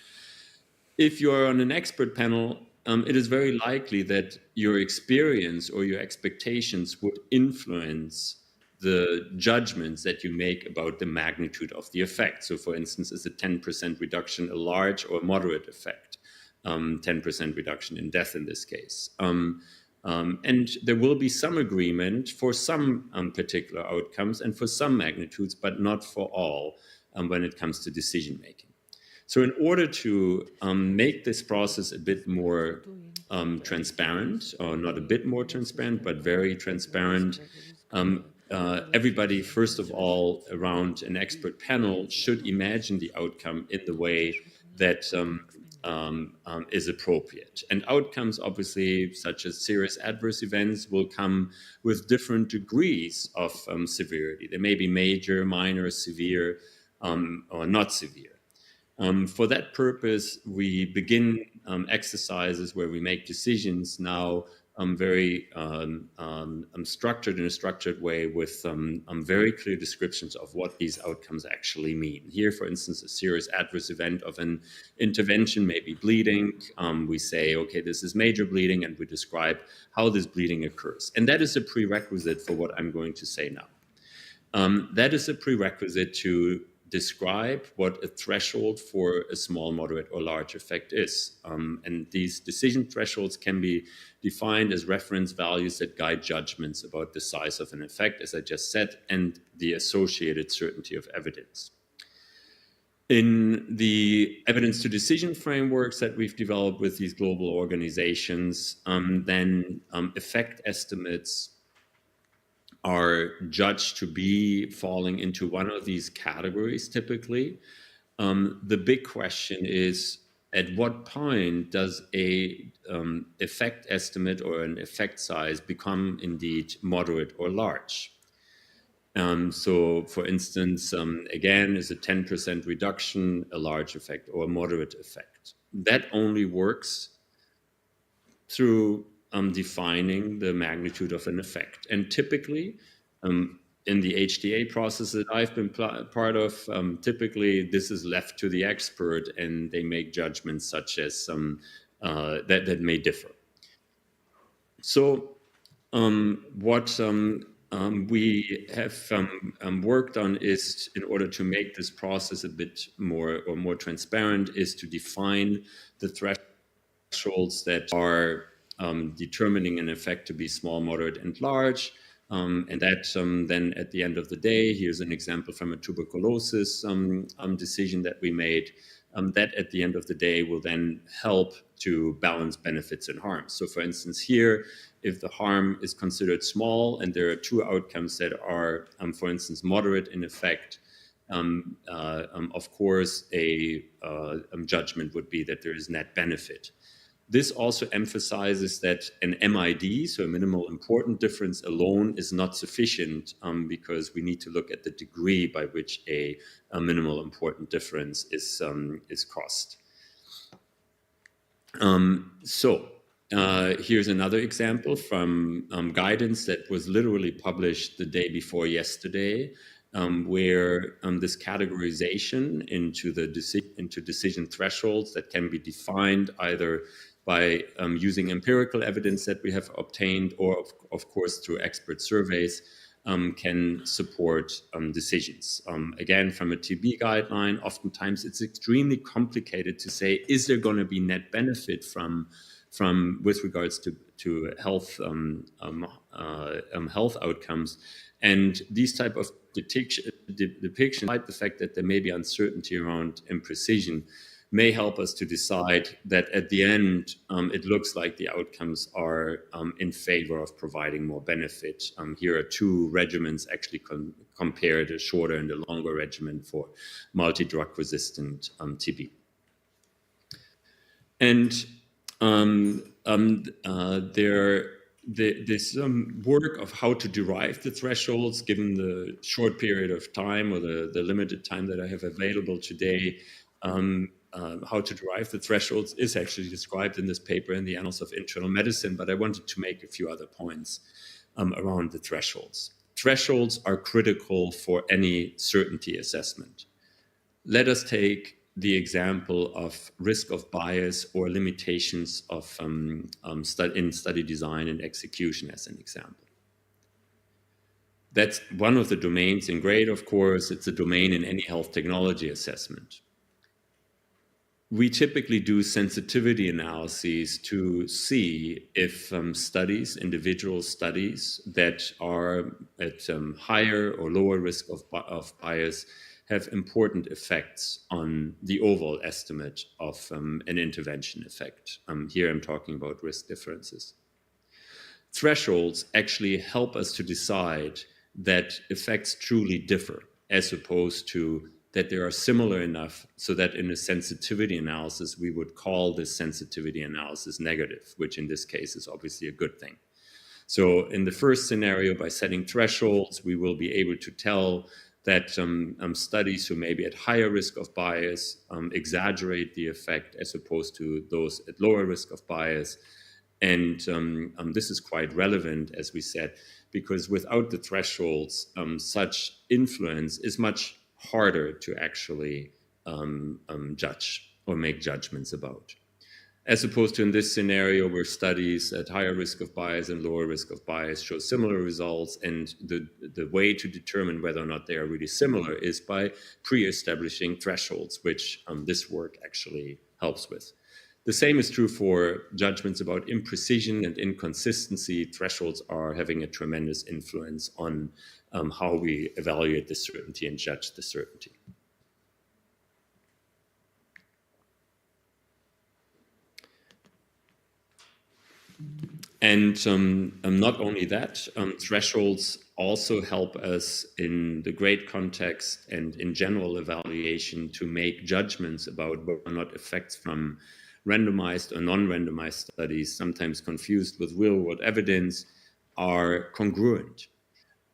If you're on an expert panel, it is very likely that your experience or your expectations would influence the judgments that you make about the magnitude of the effect. So for instance, is a 10% reduction a large or moderate effect? 10% reduction in death in this case. And there will be some agreement for some particular outcomes and for some magnitudes, but not for all when it comes to decision making. So in order to make this process a bit more transparent, or not a bit more transparent, but very transparent, everybody, first of all, around an expert panel should imagine the outcome in the way that is appropriate. And outcomes, obviously, such as serious adverse events, will come with different degrees of severity. They may be major, minor, severe, or not severe. For that purpose, we begin exercises where we make decisions now very structured in a structured way with very clear descriptions of what these outcomes actually mean. Here, for instance, a serious adverse event of an intervention may be bleeding. We say, okay, this is major bleeding, and we describe how this bleeding occurs. And that is a prerequisite for what I'm going to say now. That is a prerequisite to describe what a threshold for a small, moderate, or large effect is. And these decision thresholds can be defined as reference values that guide judgments about the size of an effect, as I just said, and the associated certainty of evidence. In the evidence to decision frameworks that we've developed with these global organizations, then effect estimates are judged to be falling into one of these categories typically. The big question is, at what point does a effect estimate or an effect size become indeed moderate or large? So for instance, again, is a 10% reduction a large effect or a moderate effect? That only works through defining the magnitude of an effect. And typically, in the HTA process that I've been part of, typically this is left to the expert, and they make judgments such as that may differ. So what we have worked on is, in order to make this process a bit more transparent, is to define the thresholds that are determining an effect to be small, moderate, and large. And that then at the end of the day, here's an example from a tuberculosis decision that we made, that at the end of the day will then help to balance benefits and harms. So for instance, here, if the harm is considered small and there are two outcomes that are, for instance, moderate in effect, of course, a judgment would be that there is net benefit. This also emphasizes that an MID, so a minimal important difference alone, is not sufficient because we need to look at the degree by which a minimal important difference is caused. Here's another example from guidance that was literally published the day before yesterday, where this categorization into decision thresholds that can be defined either by using empirical evidence that we have obtained, or of course through expert surveys, can support decisions. Again, from a TB guideline, oftentimes it's extremely complicated to say, is there going to be net benefit from with regards to health health outcomes? And these type of depictions, despite the fact that there may be uncertainty around imprecision, may help us to decide that at the end, it looks like the outcomes are in favor of providing more benefit. Here are two regimens actually compared, a shorter and a longer regimen for multi-drug resistant TB. And this work of how to derive the thresholds, given the short period of time or the limited time that I have available today, how to derive the thresholds is actually described in this paper in the Annals of Internal Medicine, but I wanted to make a few other points around the thresholds. Thresholds are critical for any certainty assessment. Let us take the example of risk of bias or limitations of in study design and execution as an example. That's one of the domains in GRADE, of course. It's a domain in any health technology assessment. We typically do sensitivity analyses to see if studies, individual studies that are at higher or lower risk of bias have important effects on the overall estimate of an intervention effect. Here I'm talking about risk differences. Thresholds actually help us to decide that effects truly differ, as opposed to that they are similar enough so that in a sensitivity analysis, we would call this sensitivity analysis negative, which in this case is obviously a good thing. So in the first scenario, by setting thresholds, we will be able to tell that studies who may be at higher risk of bias exaggerate the effect as opposed to those at lower risk of bias. And this is quite relevant, as we said, because without the thresholds, such influence is much harder to actually judge or make judgments about. As opposed to in this scenario where studies at higher risk of bias and lower risk of bias show similar results, and the way to determine whether or not they are really similar is by pre-establishing thresholds, which this work actually helps with. The same is true for judgments about imprecision and inconsistency. Thresholds are having a tremendous influence on how we evaluate the certainty and judge the certainty. And not only that, thresholds also help us in the GRADE context and in general evaluation to make judgments about whether or not effects from randomized or non-randomized studies, sometimes confused with real-world evidence, are congruent.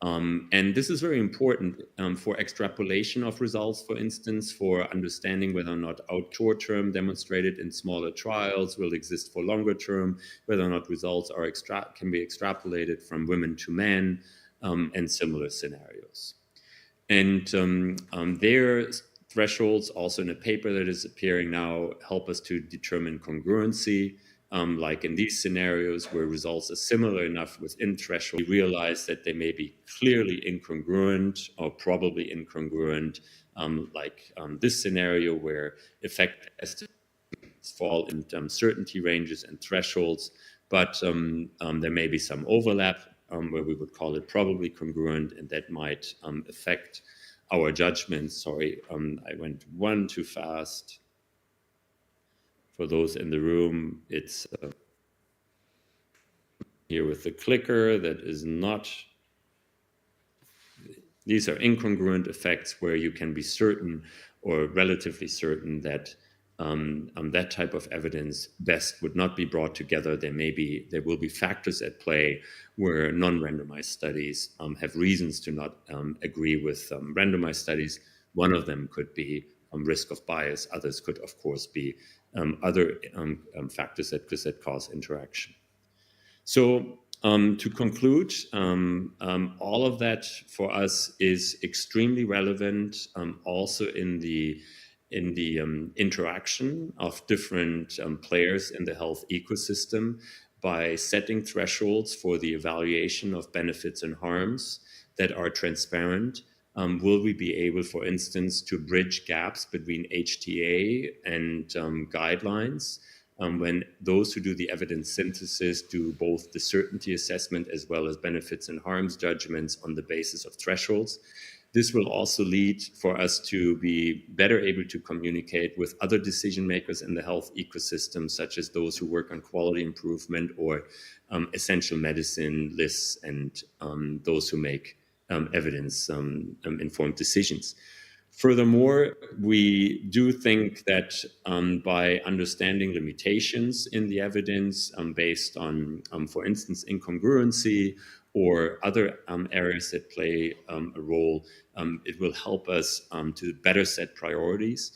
And this is very important for extrapolation of results, for instance, for understanding whether or not out short-term demonstrated in smaller trials will exist for longer term, whether or not results are can be extrapolated from women to men, and similar scenarios. And their thresholds, also in a paper that is appearing now, help us to determine congruency. Like in these scenarios where results are similar enough within threshold, we realize that they may be clearly incongruent or probably incongruent, like this scenario where effect estimates fall in certainty ranges and thresholds, but there may be some overlap where we would call it probably congruent, and that might affect our judgments. Sorry, I went one too fast. For those in the room, it's here with the clicker that is not. These are incongruent effects where you can be certain or relatively certain that that type of evidence best would not be brought together. There will be factors at play where non-randomized studies have reasons to not agree with randomized studies. One of them could be risk of bias. Others could, of course, be other factors that cause interaction. So to conclude, all of that for us is extremely relevant, also in the interaction of different players in the health ecosystem by setting thresholds for the evaluation of benefits and harms that are transparent. Will we be able, for instance, to bridge gaps between HTA and guidelines when those who do the evidence synthesis do both the certainty assessment as well as benefits and harms judgments on the basis of thresholds? This will also lead for us to be better able to communicate with other decision makers in the health ecosystem, such as those who work on quality improvement or essential medicine lists and those who make evidence-informed decisions. Furthermore, we do think that by understanding limitations in the evidence based on, for instance, incongruency or other areas that play a role, it will help us to better set priorities.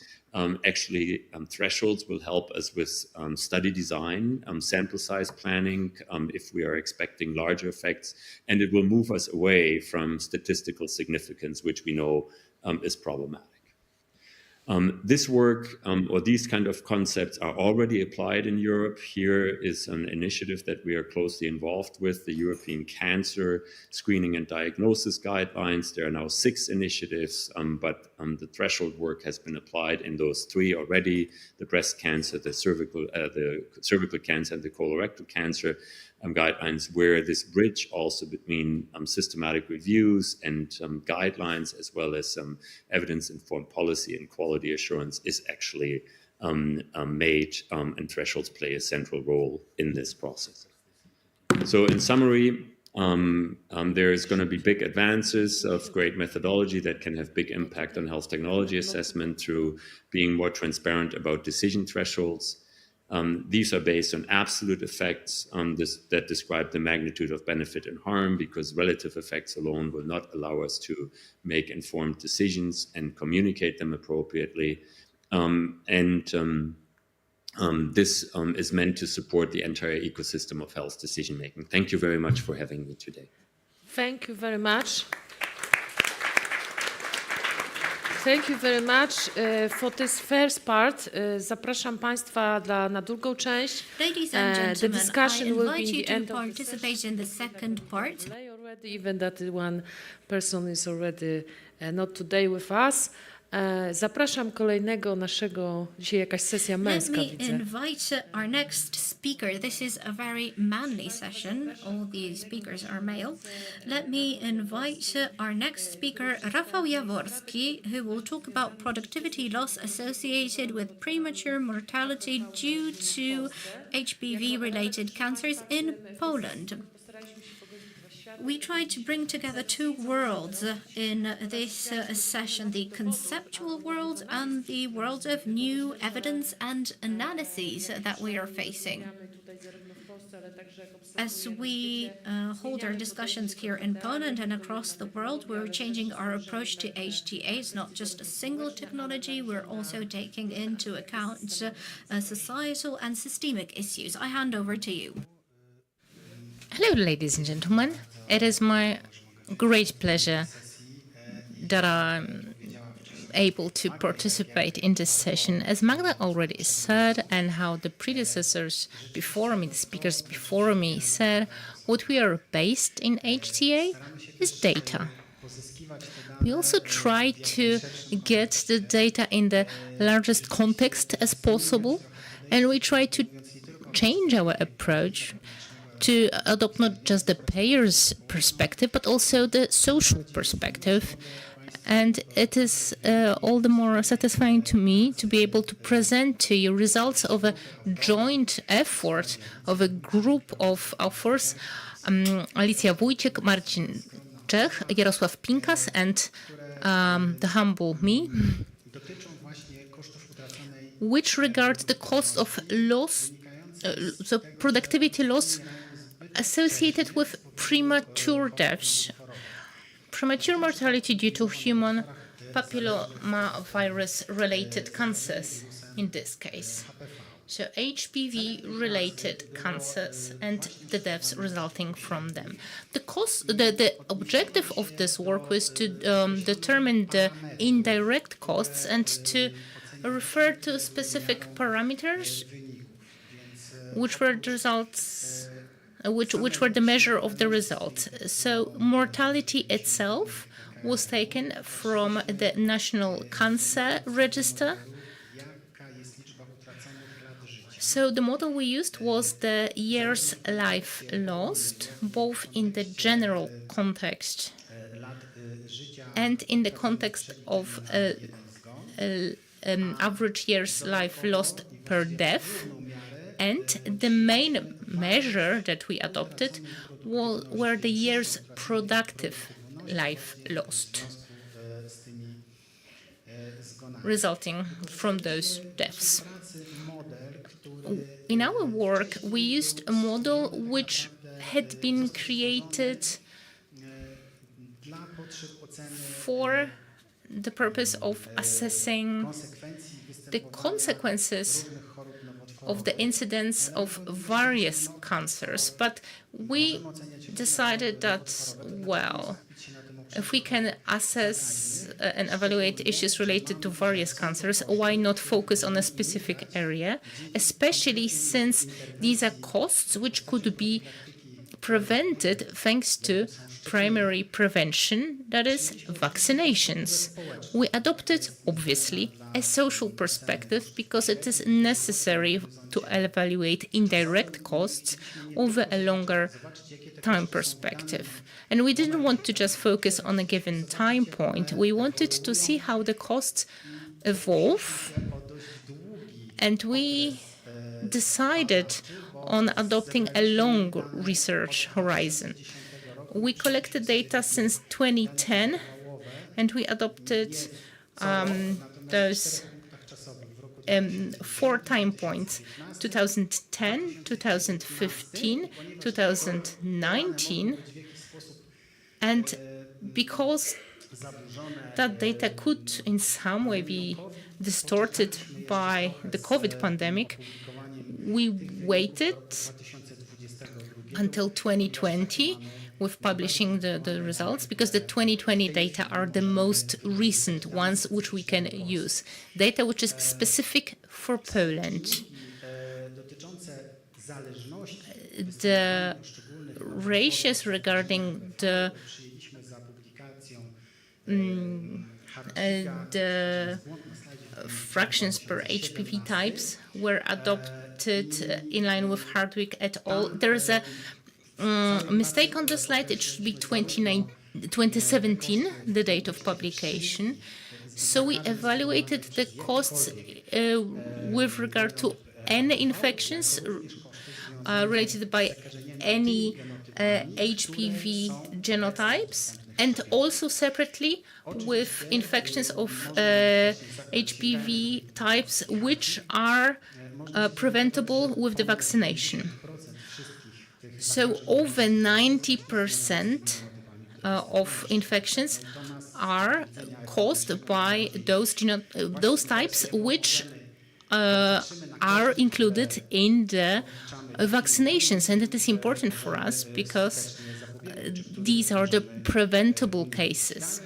Actually, thresholds will help us with study design, sample size planning, if we are expecting larger effects, and it will move us away from statistical significance, which we know is problematic. This work or these kind of concepts are already applied in Europe. Here is an initiative that we are closely involved with, the European Cancer Screening and Diagnosis Guidelines. There are now 6 initiatives, but the threshold work has been applied in those 3 already: the breast cancer, the cervical cancer, and the colorectal cancer guidelines, where this bridge also between systematic reviews and guidelines, as well as evidence-informed policy and quality assurance, is actually made, and thresholds play a central role in this process. So in summary, there is going to be big advances of great methodology that can have big impact on health technology assessment through being more transparent about decision thresholds. These are based on absolute effects that describe the magnitude of benefit and harm, because relative effects alone will not allow us to make informed decisions and communicate them appropriately. This is meant to support the entire ecosystem of health decision-making. Thank you very much for having me today. Thank you very much. Thank you very much for this first part. Zapraszam Państwa na drugą część. Ladies and The gentlemen, discussion I will be invite you in the to end of the participate in the second part. session. Already, even that one person is already not today with us. Zapraszam kolejnego naszego, dzisiaj jakaś sesja Let męska, me widzę. invite our next speaker. This is a very manly session. All the speakers are male. Let me invite our next speaker, Rafał Jaworski, who will talk about productivity loss associated with premature mortality due to HPV-related cancers in Poland. We tried to bring together 2 worlds in this session, the conceptual world and the world of new evidence and analyses that we are facing. As we hold our discussions here in Poland and across the world, we're changing our approach to HTA. It's not just a single technology, we're also taking into account societal and systemic issues. I hand over to you. Hello, ladies and gentlemen. It is my great pleasure that I'm able to participate in this session. As Magda already said, and how the predecessors before me, the speakers before me said, what we are based in HTA is data. We also try to get the data in the largest context as possible, and we try to change our approach to adopt not just the payer's perspective, but also the social perspective. And it is all the more satisfying to me to be able to present to you results of a joint effort of a group of authors, Alicja Wójcik, Marcin Czech, Jarosław Pinkas, and the humble me, which regard the cost of loss, so productivity loss associated with premature deaths, premature mortality due to human papillomavirus-related cancers in this case. So HPV-related cancers and the deaths resulting from them. The objective of this work was to determine the indirect costs and to refer to specific parameters which were the results, which were the measure of the result. So mortality itself was taken from the National Cancer Register. So the model we used was the year's life lost, both in the general context and in the context of average year's life lost per death. And the main measure that we adopted were the year's productive life lost. resulting from those deaths. In our work, we used a model which had been created for the purpose of assessing the consequences of the incidence of various cancers. But we decided that, well, if we can assess and evaluate issues related to various cancers, why not focus on a specific area, especially since these are costs which could be prevented thanks to primary prevention, that is, vaccinations. We adopted, obviously, a social perspective because it is necessary to evaluate indirect costs over a longer time perspective. And we didn't want to just focus on a given time point. We wanted to see how the costs evolve, and we decided on adopting a long research horizon. We collected data since 2010, and we adopted those 4 time points: 2010, 2015, 2019. And because that data could in some way be distorted by the COVID pandemic, we waited until 2020 with publishing the results, because the 2020 data are the most recent ones which we can use. Data which is specific for Poland. The ratios regarding the fractions per HPV types were adopted in line with Hardwick et al. There is a mistake on the slide. It should be 2017, the date of publication. So we evaluated the costs with regard to any infections related by any HPV genotypes, and also separately with infections of HPV types which are preventable with the vaccination. So over 90% of infections are caused by those types which are included in the vaccinations, and it is important for us because these are the preventable cases.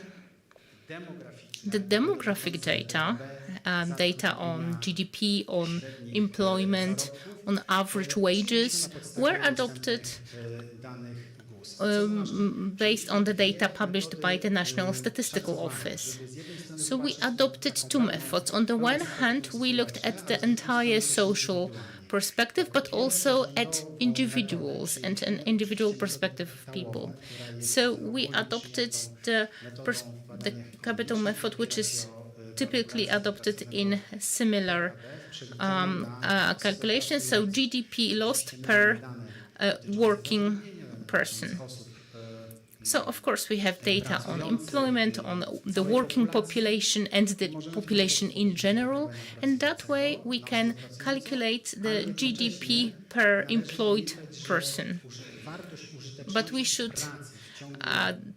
The demographic data, data on GDP, on employment, on average wages, were adopted based on the data published by the National Statistical Office. So we adopted 2 methods. On the one hand, we looked at the entire social perspective, but also at individuals and an individual perspective of people. So we adopted the capital method, which is typically adopted in similar calculations. So GDP lost per working person. So, of course, we have data on employment, on the working population and the population in general, and that way we can calculate the GDP per employed person. But we should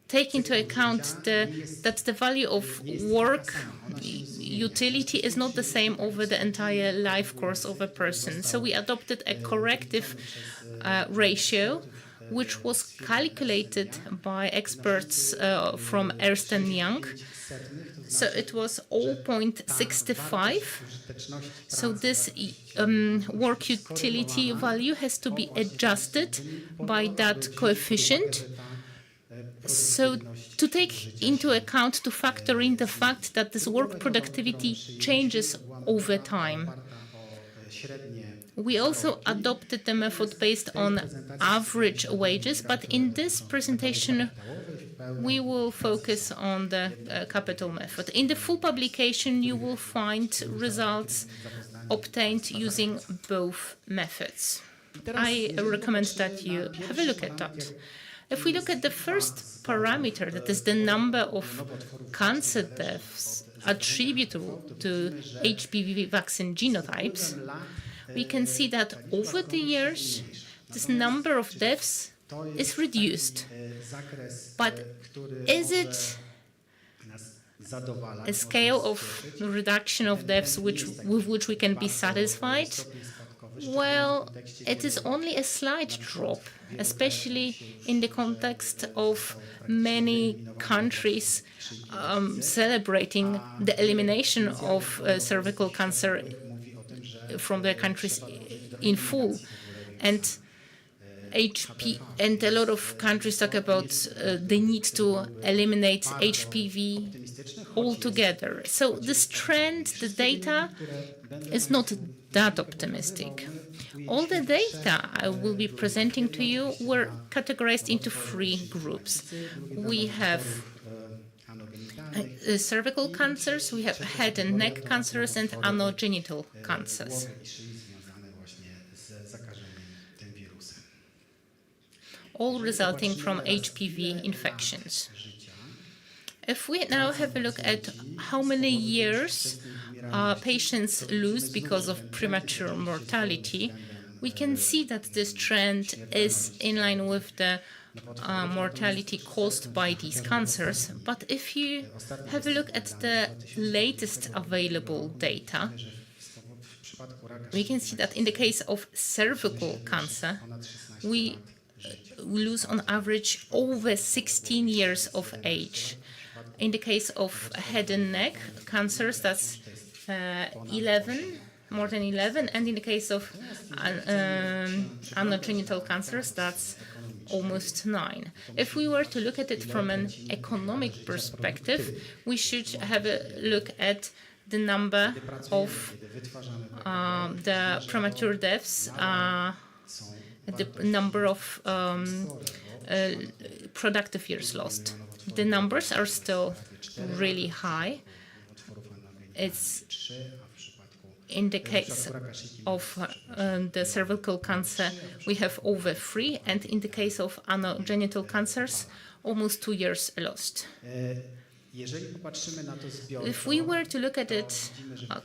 take into account that the value of work utility is not the same over the entire life course of a person. So we adopted a corrective ratio, which was calculated by experts from Ernst & Young. So it was 0.65. So this work utility value has to be adjusted by that coefficient. So to take into account, to factor in the fact that this work productivity changes over time. We also adopted the method based on average wages, but in this presentation, we will focus on the capital method. In the full publication, you will find results obtained using both methods. I recommend that you have a look at that. If we look at the first parameter, that is the number of cancer deaths attributable to HPV vaccine genotypes, we can see that over the years, this number of deaths is reduced. But is it a scale of reduction of deaths with which we can be satisfied? Well, it is only a slight drop, especially in the context of many countries celebrating the elimination of cervical cancer from their countries in full. And a lot of countries talk about the need to eliminate HPV altogether. So this trend, the data, is not that optimistic. All the data I will be presenting to you were categorized into 3 groups. We have cervical cancers, we have head and neck cancers, and anogenital cancers. All resulting from HPV infections. If we now have a look at how many years patients lose because of premature mortality, we can see that this trend is in line with the mortality caused by these cancers. But if you have a look at the latest available data, we can see that in the case of cervical cancer, we lose on average over 16 years of age. In the case of head and neck cancers, that's 11, more than 11, and in the case of anogenital cancers, that's almost 9. If we were to look at it from an economic perspective, we should have a look at the number of the premature deaths, the number of productive years lost. The numbers are still really high. It's in the case of the cervical cancer, we have over 3, and in the case of anogenital cancers, almost 2 years lost. If we were to look at it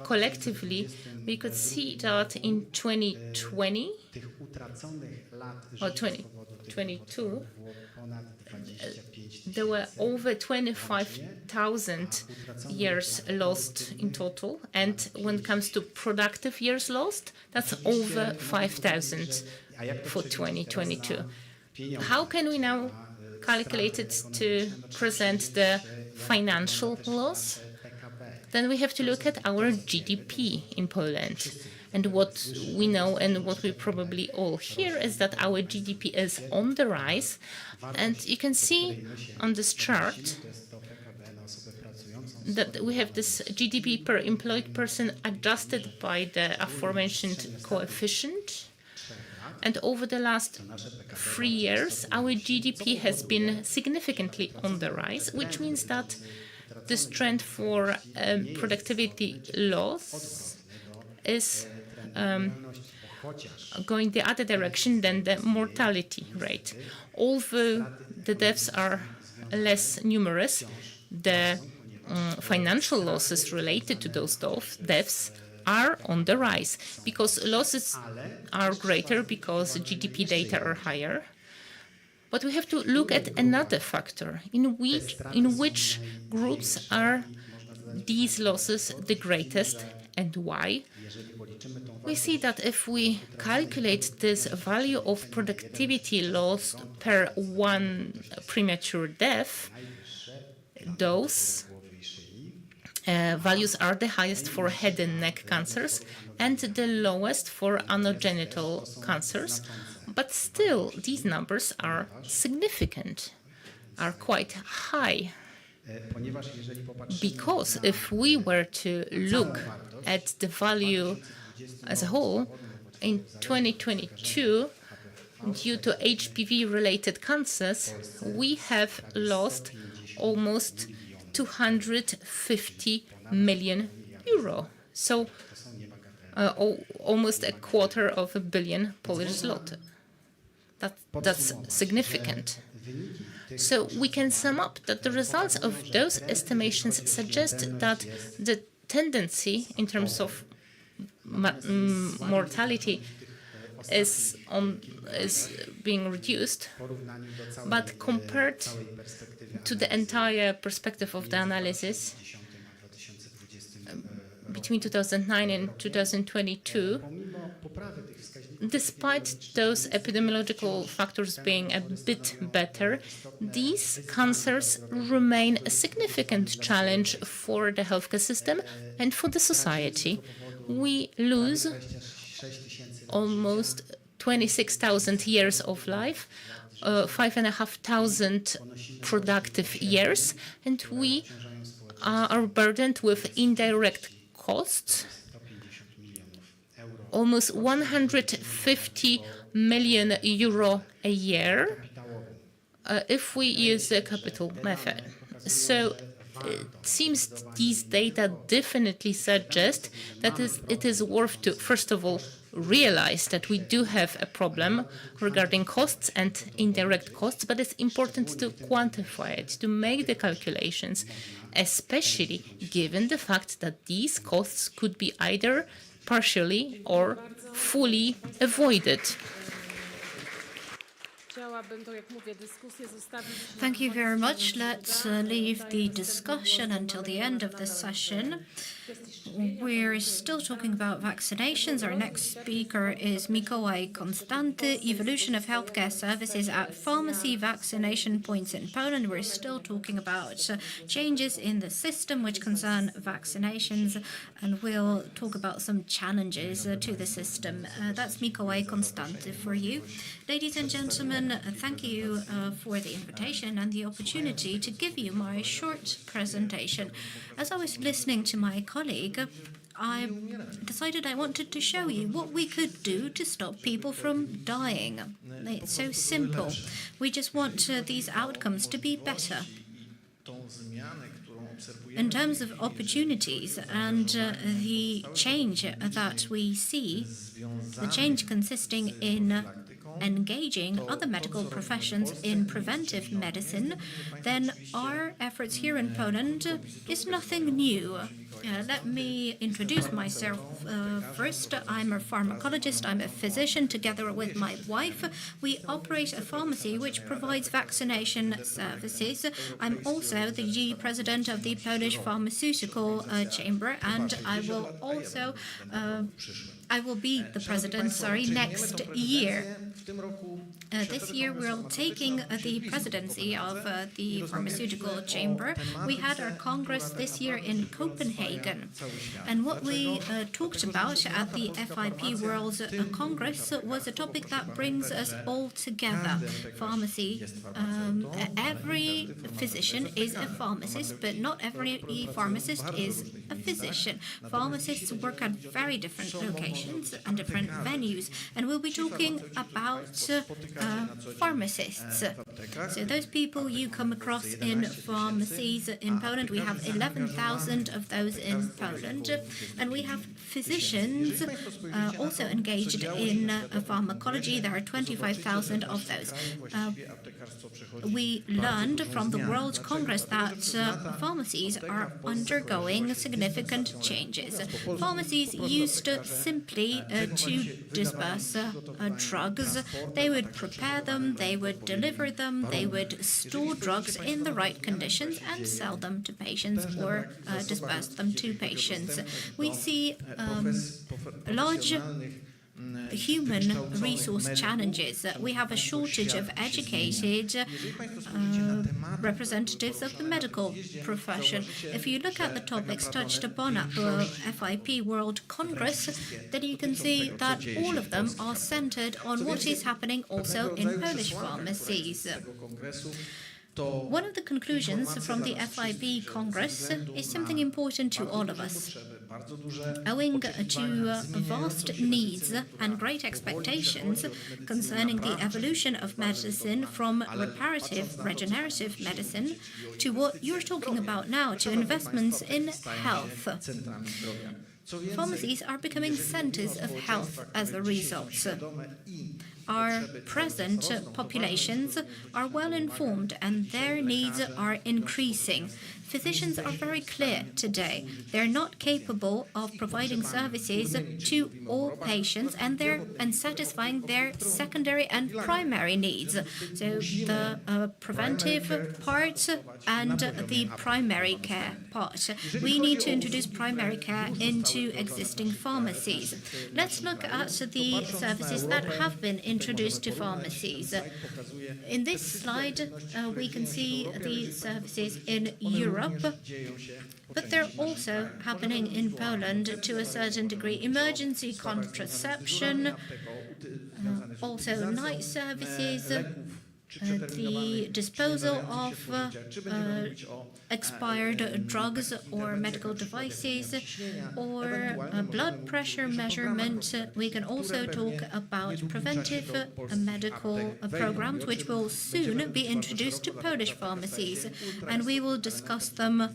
collectively, we could see that in 2020 or 2022, there were over 25,000 years lost in total. And when it comes to productive years lost, that's over 5,000 for 2022. How can we now calculate it to present the financial loss? Then we have to look at our GDP in Poland. And what we know and what we probably all hear is that our GDP is on the rise. And you can see on this chart that we have this GDP per employed person adjusted by the aforementioned coefficient. And over the last 3 years, our GDP has been significantly on the rise, which means that this trend for productivity loss is going the other direction than the mortality rate. Although the deaths are less numerous, the financial losses related to those deaths are on the rise, because losses are greater because GDP data are higher. But we have to look at another factor, in which groups are these losses the greatest and why. We see that if we calculate this value of productivity lost per 1 premature death, those values are the highest for head and neck cancers and the lowest for anogenital cancers. But still, these numbers are significant, are quite high. Because if we were to look at the value as a whole, in 2022, due to HPV-related cancers, we have lost almost 250 million euro. So almost $250 million Polish zloty. That's significant. So we can sum up that the results of those estimations suggest that the tendency in terms of mortality is being reduced, but compared to the entire perspective of the analysis between 2009 and 2022, despite those epidemiological factors being a bit better, these cancers remain a significant challenge for the healthcare system and for the society. We lose almost 26,000 years of life, 5,500 productive years, and we are burdened with indirect costs, almost 150 million euro a year, if we use the capital method. So it seems these data definitely suggest that it is worth to, first of all, realize that we do have a problem regarding costs and indirect costs, but it's important to quantify it, to make the calculations, especially given the fact that these costs could be either partially or fully avoided. Thank you very much. Let's leave the discussion until the end of the session. We're still talking about vaccinations. Our next speaker is Mikołaj Konstanty, Evolution of Healthcare Services at Pharmacy Vaccination Points in Poland. We're still talking about changes in the system which concern vaccinations, and we'll talk about some challenges to the system. That's Mikołaj Konstanty for you. Ladies and gentlemen, thank you for the invitation and the opportunity to give you my short presentation. As I was listening to my colleague, I decided I wanted to show you what we could do to stop people from dying. It's so simple. We just want these outcomes to be better. In terms of opportunities and the change that we see, the change consisting in engaging other medical professions in preventive medicine, then our efforts here in Poland is nothing new. Let me introduce myself first. I'm a pharmacologist. I'm a physician. Together with my wife, we operate a pharmacy which provides vaccination services. I'm also the president of the Polish Pharmaceutical Chamber, and I will be the president, next year. This year we're taking the presidency of the Pharmaceutical Chamber. We had our Congress this year in Copenhagen. And what we talked about at the FIP World Congress was a topic that brings us all together. Pharmacy. Every physician is a pharmacist, but not every pharmacist is a physician. Pharmacists work at very different locations and different venues. And we'll be talking about pharmacists. So those people you come across in pharmacies in Poland, we have 11,000 of those in Poland, and we have physicians also engaged in pharmacology. There are 25,000 of those. We learned from the World Congress that pharmacies are undergoing significant changes. Pharmacies used simply to disperse drugs. They would prepare them, they would deliver them, they would store drugs in the right conditions and sell them to patients or disperse them to patients. We see large human resource challenges. We have a shortage of educated representatives of the medical profession. If you look at the topics touched upon at the FIP World Congress, then you can see that all of them are centered on what is happening also in Polish pharmacies. One of the conclusions from the FIP Congress is something important to all of us. Owing to vast needs and great expectations concerning the evolution of medicine from reparative, regenerative medicine to what you're talking about now, to investments in health. Pharmacies are becoming centers of health as a result. our present populations are well informed and their needs are increasing. Physicians are very clear today. They're not capable of providing services to all patients and satisfying their secondary and primary needs. So the preventive part and the primary care part. We need to introduce primary care into existing pharmacies. Let's look at the services that have been introduced to pharmacies. In this slide, we can see the services in Europe, but they're also happening in Poland to a certain degree. Emergency contraception, also night services, the disposal of expired drugs or medical devices, or blood pressure measurement. We can also talk about preventive medical programs, which will soon be introduced to Polish pharmacies, and we will discuss them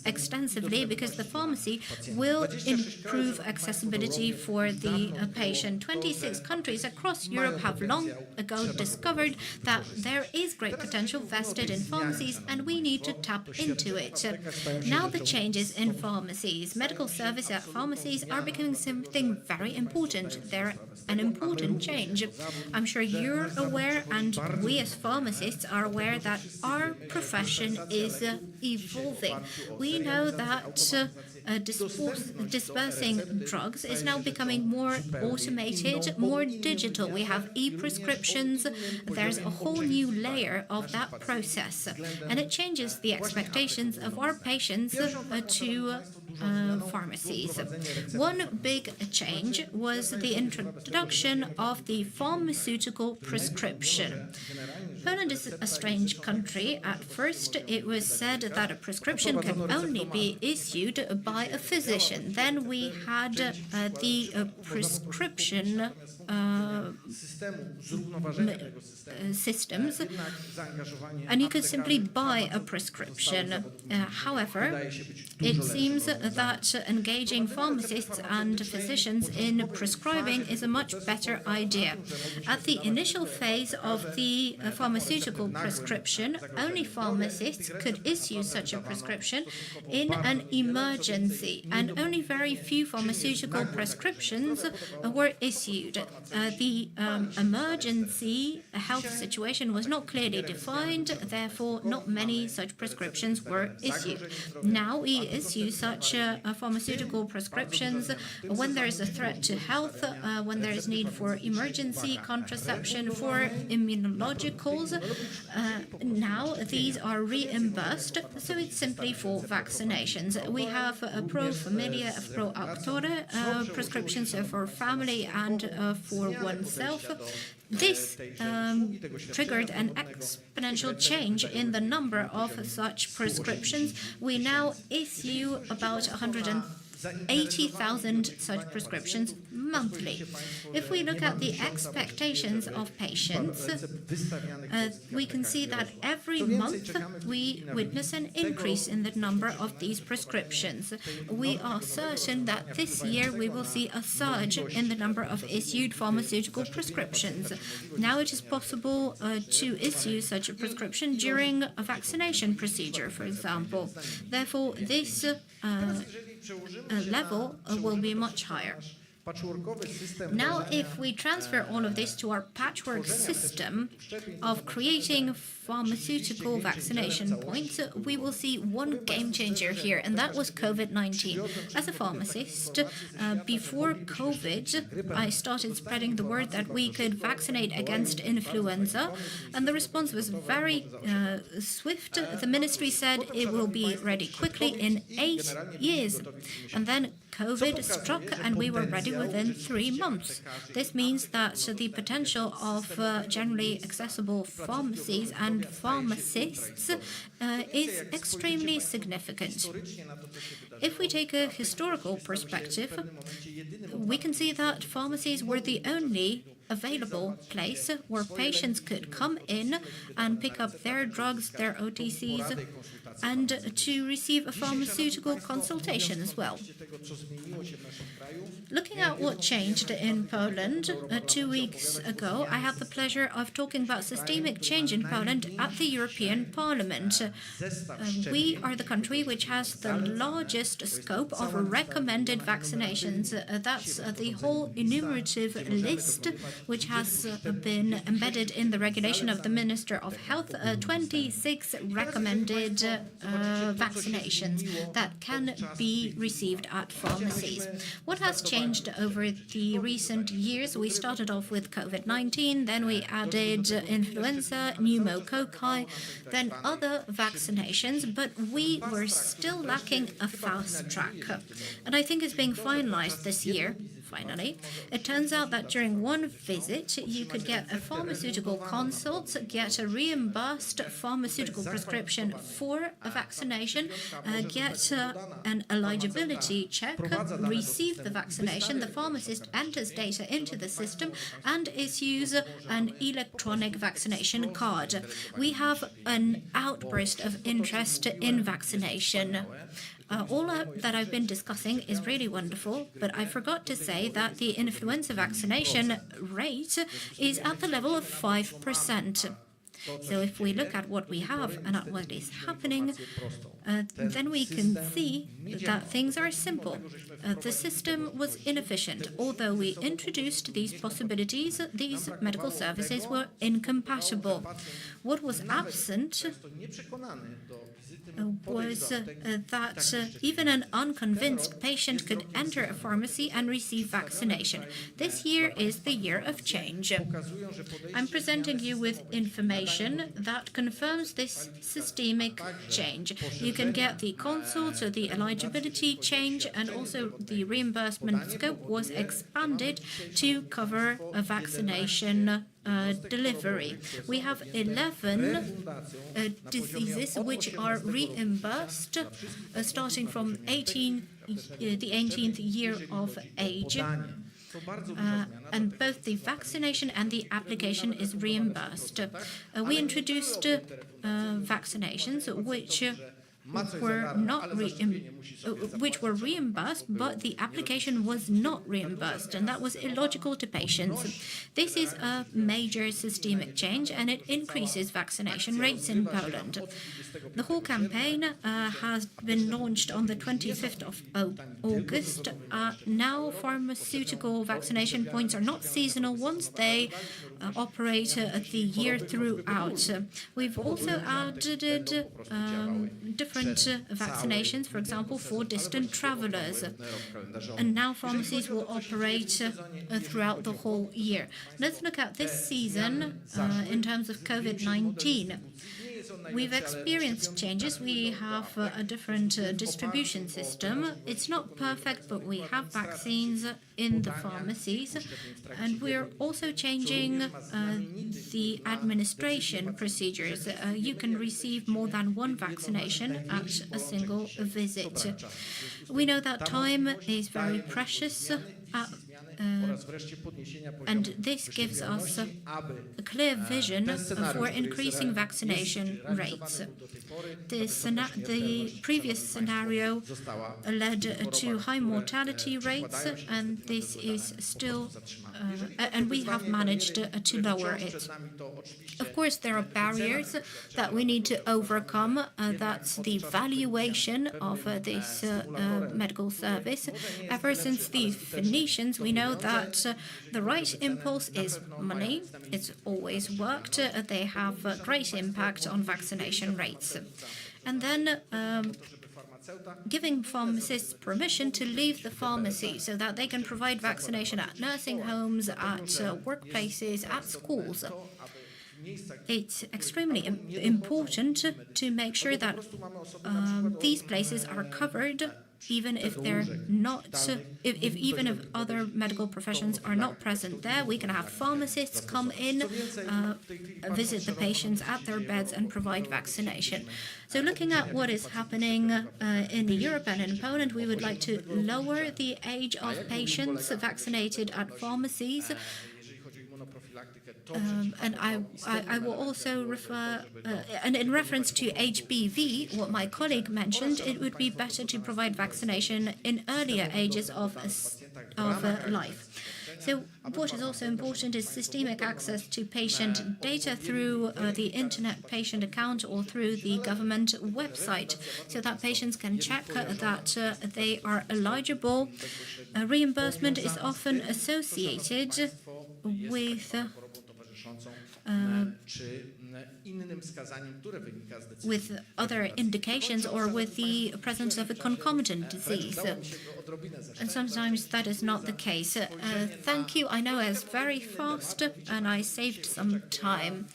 extensively because the pharmacy will improve accessibility for the patient. 26 countries across Europe have long ago discovered that there is great potential vested in pharmacies and we need to tap into it. Now the changes in pharmacies, medical service at pharmacies are becoming something very important. They're an important change. I'm sure you're aware, and we as pharmacists are aware, that our profession is evolving. We know that dispersing drugs is now becoming more automated, more digital. We have e-prescriptions. There's a whole new layer of that process, and it changes the expectations of our patients to pharmacies. One big change was the introduction of the pharmaceutical prescription. Poland is a strange country. At first, it was said that a prescription can only be issued by a physician. Then we had the prescription systems, and you could simply buy a prescription. However, it seems that engaging pharmacists and physicians in prescribing is a much better idea. At the initial phase of the pharmaceutical prescription, only pharmacists could issue such a prescription in an emergency, and only very few pharmaceutical prescriptions were issued. The emergency health situation was not clearly defined, therefore not many such prescriptions were issued. Now we issue such pharmaceutical prescriptions when there is a threat to health, when there is need for emergency contraception, for immunologicals. Now these are reimbursed, so it's simply for vaccinations. We have pro familia, pro actore prescriptions for family and for oneself. This triggered an exponential change in the number of such prescriptions. We now issue about 180,000 such prescriptions monthly. If we look at the expectations of patients, we can see that every month we witness an increase in the number of these prescriptions. We are certain that this year we will see a surge in the number of issued pharmaceutical prescriptions. Now it is possible to issue such a prescription during a vaccination procedure, for example. Therefore, this level will be much higher. Now, if we transfer all of this to our patchwork system of creating pharmaceutical vaccination points, we will see one game changer here, and that was COVID-19. As a pharmacist, before COVID, I started spreading the word that we could vaccinate against influenza, and the response was very swift. The ministry said it will be ready quickly in 8 years, and then COVID struck and we were ready within 3 months. This means that the potential of generally accessible pharmacies and pharmacists is extremely significant. If we take a historical perspective, we can see that pharmacies were the only available place where patients could come in and pick up their drugs, their OTCs, and to receive a pharmaceutical consultation as well. Looking at what changed in Poland 2 weeks ago, I had the pleasure of talking about systemic change in Poland at the European Parliament. We are the country which has the largest scope of recommended vaccinations. That's the whole enumerative list which has been embedded in the regulation of the Minister of Health, 26 recommended vaccinations that can be received at pharmacies. What has changed over the recent years? We started off with COVID-19, then we added influenza, pneumococci, then other vaccinations, but we were still lacking a fast track. And I think it's being finalized this year. Finally, it turns out that during one visit, you could get a pharmaceutical consult, get a reimbursed pharmaceutical prescription for a vaccination, get an eligibility check, receive the vaccination, the pharmacist enters data into the system, and issues an electronic vaccination card. We have an outburst of interest in vaccination. All that I've been discussing is really wonderful, but I forgot to say that the influenza vaccination rate is at the level of 5%. So if we look at what we have and at what is happening, then we can see that things are simple. The system was inefficient. Although we introduced these possibilities, these medical services were incompatible. What was absent was that even an unconvinced patient could enter a pharmacy and receive vaccination. This year is the year of change. I'm presenting you with information that confirms this systemic change. You can get the consults or the eligibility change, and also the reimbursement scope was expanded to cover a vaccination delivery. We have 11 diseases which are reimbursed starting from the 18th year of age. And both the vaccination and the application is reimbursed. We introduced vaccinations which were reimbursed, but the application was not reimbursed, and that was illogical to patients. This is a major systemic change, and it increases vaccination rates in Poland. The whole campaign has been launched on the 25th of August. Now pharmaceutical vaccination points are not seasonal ones. They operate the year throughout. We've also added different vaccinations, for example, for distant travelers. And now pharmacies will operate throughout the whole year. Let's look at this season in terms of COVID-19. We've experienced changes. We have a different distribution system. It's not perfect, but we have vaccines in the pharmacies. And we're also changing the administration procedures. You can receive more than one vaccination at a single visit. We know that time is very precious. And this gives us a clear vision for increasing vaccination rates. The previous scenario led to high mortality rates, and this is still, and we have managed to lower it. Of course, there are barriers that we need to overcome. That's the valuation of this medical service. Ever since the Phoenicians, we know that the right impulse is money. It's always worked. They have a great impact on vaccination rates. And then giving pharmacists permission to leave the pharmacy so that they can provide vaccination at nursing homes, at workplaces, at schools. It's extremely important to make sure that these places are covered, even if they're not, even if other medical professions are not present there. We can have pharmacists come in, visit the patients at their beds and provide vaccination. So looking at what is happening in Europe and in Poland, we would like to lower the age of patients vaccinated at pharmacies. And I will also refer, and in reference to HBV, what my colleague mentioned, it would be better to provide vaccination in earlier ages of life. So what is also important is systemic access to patient data through the internet patient account or through the government website, so that patients can check that they are eligible. Reimbursement is often associated with other indications or with the presence of a concomitant disease. And sometimes that is not the case. Thank you. I know I was very fast and I saved some time.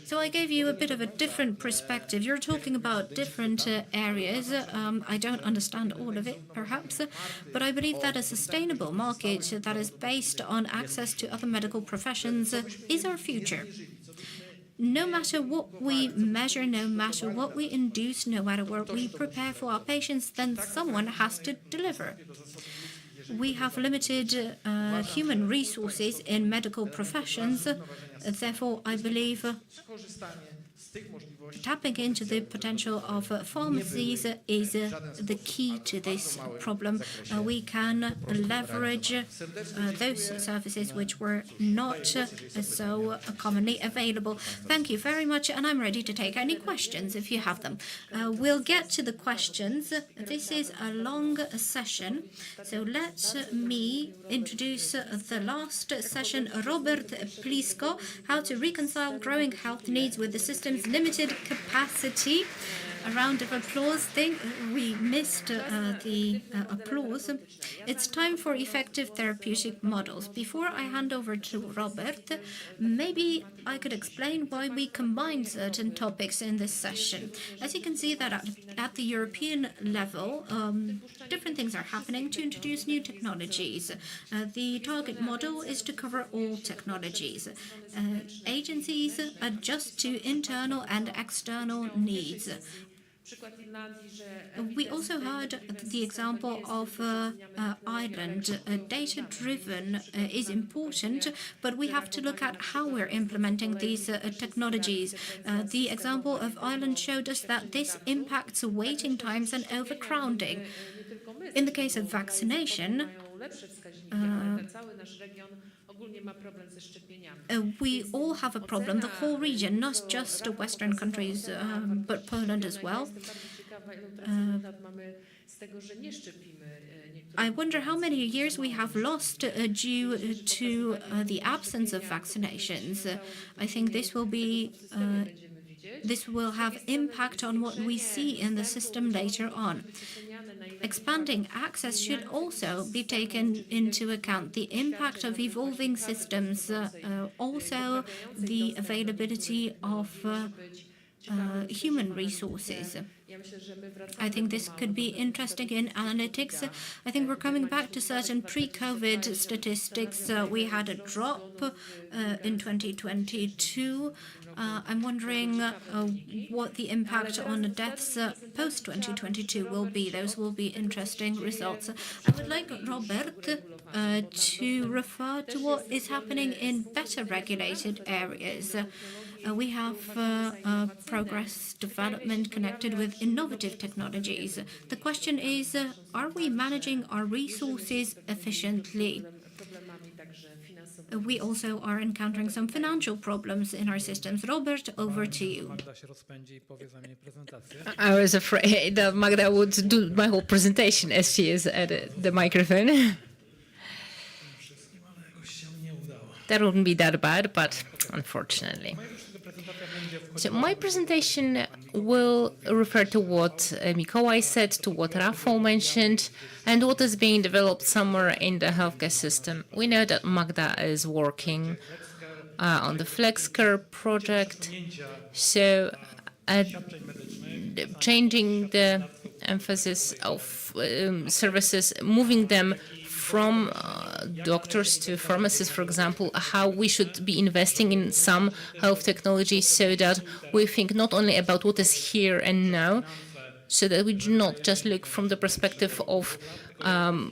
So I gave you a bit of a different perspective. You're talking about different areas. I don't understand all of it, perhaps, but I believe that a sustainable market that is based on access to other medical professions is our future. No matter what we measure, no matter what we induce, no matter what we prepare for our patients, then someone has to deliver. We have limited human resources in medical professions. Therefore, I believe tapping into the potential of pharmacies is the key to this problem. We can leverage those services which were not so commonly available. Thank you very much, and I'm ready to take any questions if you have them. We'll get to the questions. This is a long session, so let me introduce the last session, Robert Plisko, how to reconcile growing health needs with the system's limited capacity. A round of applause. We missed the applause. It's time for effective therapeutic models. Before I hand over to Robert, maybe I could explain why we combined certain topics in this session. As you can see that at the European level, different things are happening to introduce new technologies. The target model is to cover all technologies. Agencies adjust to internal and external needs. We also heard the example of Ireland. Data-driven is important, but we have to look at how we're implementing these technologies. The example of Ireland showed us that this impacts waiting times and overcrowding. In the case of vaccination, we all have a problem, the whole region, not just Western countries, but Poland as well. I wonder how many years we have lost due to the absence of vaccinations. I think this will have impact on what we see in the system later on. Expanding access should also be taken into account. The impact of evolving systems, also the availability of human resources. I think this could be interesting in analytics. I think we're coming back to certain pre-COVID statistics. We had a drop in 2022. I'm wondering what the impact on the deaths post-2022 will be. Those will be interesting results. I would like Robert to refer to what is happening in better regulated areas. We have progress development connected with innovative technologies. The question is, are we managing our resources efficiently? We also are encountering some financial problems in our systems. Robert, over to you. I was afraid that Magda would do my whole presentation as she is at the microphone. That wouldn't be that bad, but unfortunately. So my presentation will refer to what Mikołaj said, to what Rafał mentioned, and what is being developed somewhere in the healthcare system. We know that Magda is working on the FlexCare project, so changing the emphasis of services, moving them from doctors to pharmacists, for example, how we should be investing in some health technologies so that we think not only about what is here and now, so that we do not just look from the perspective of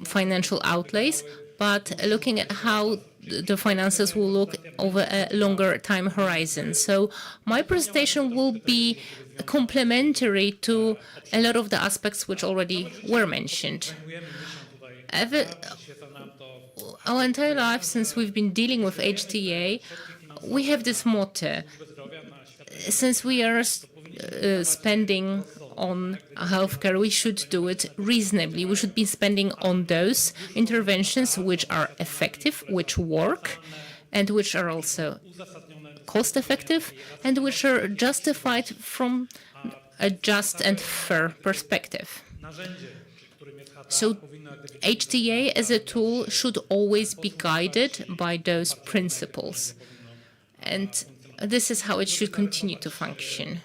financial outlays, but looking at how the finances will look over a longer time horizon. So my presentation will be complementary to a lot of the aspects which already were mentioned. Our entire life, since we've been dealing with HTA, we have this motto. Since we are spending on healthcare, we should do it reasonably. We should be spending on those interventions which are effective, which work, and which are also cost-effective, and which are justified from a just and fair perspective. So HTA as a tool should always be guided by those principles. And this is how it should continue to function.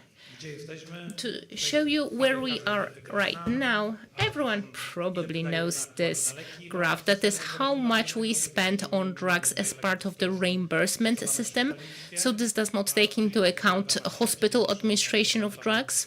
To show you where we are right now, everyone probably knows this graph. That is how much we spend on drugs as part of the reimbursement system. So this does not take into account hospital administration of drugs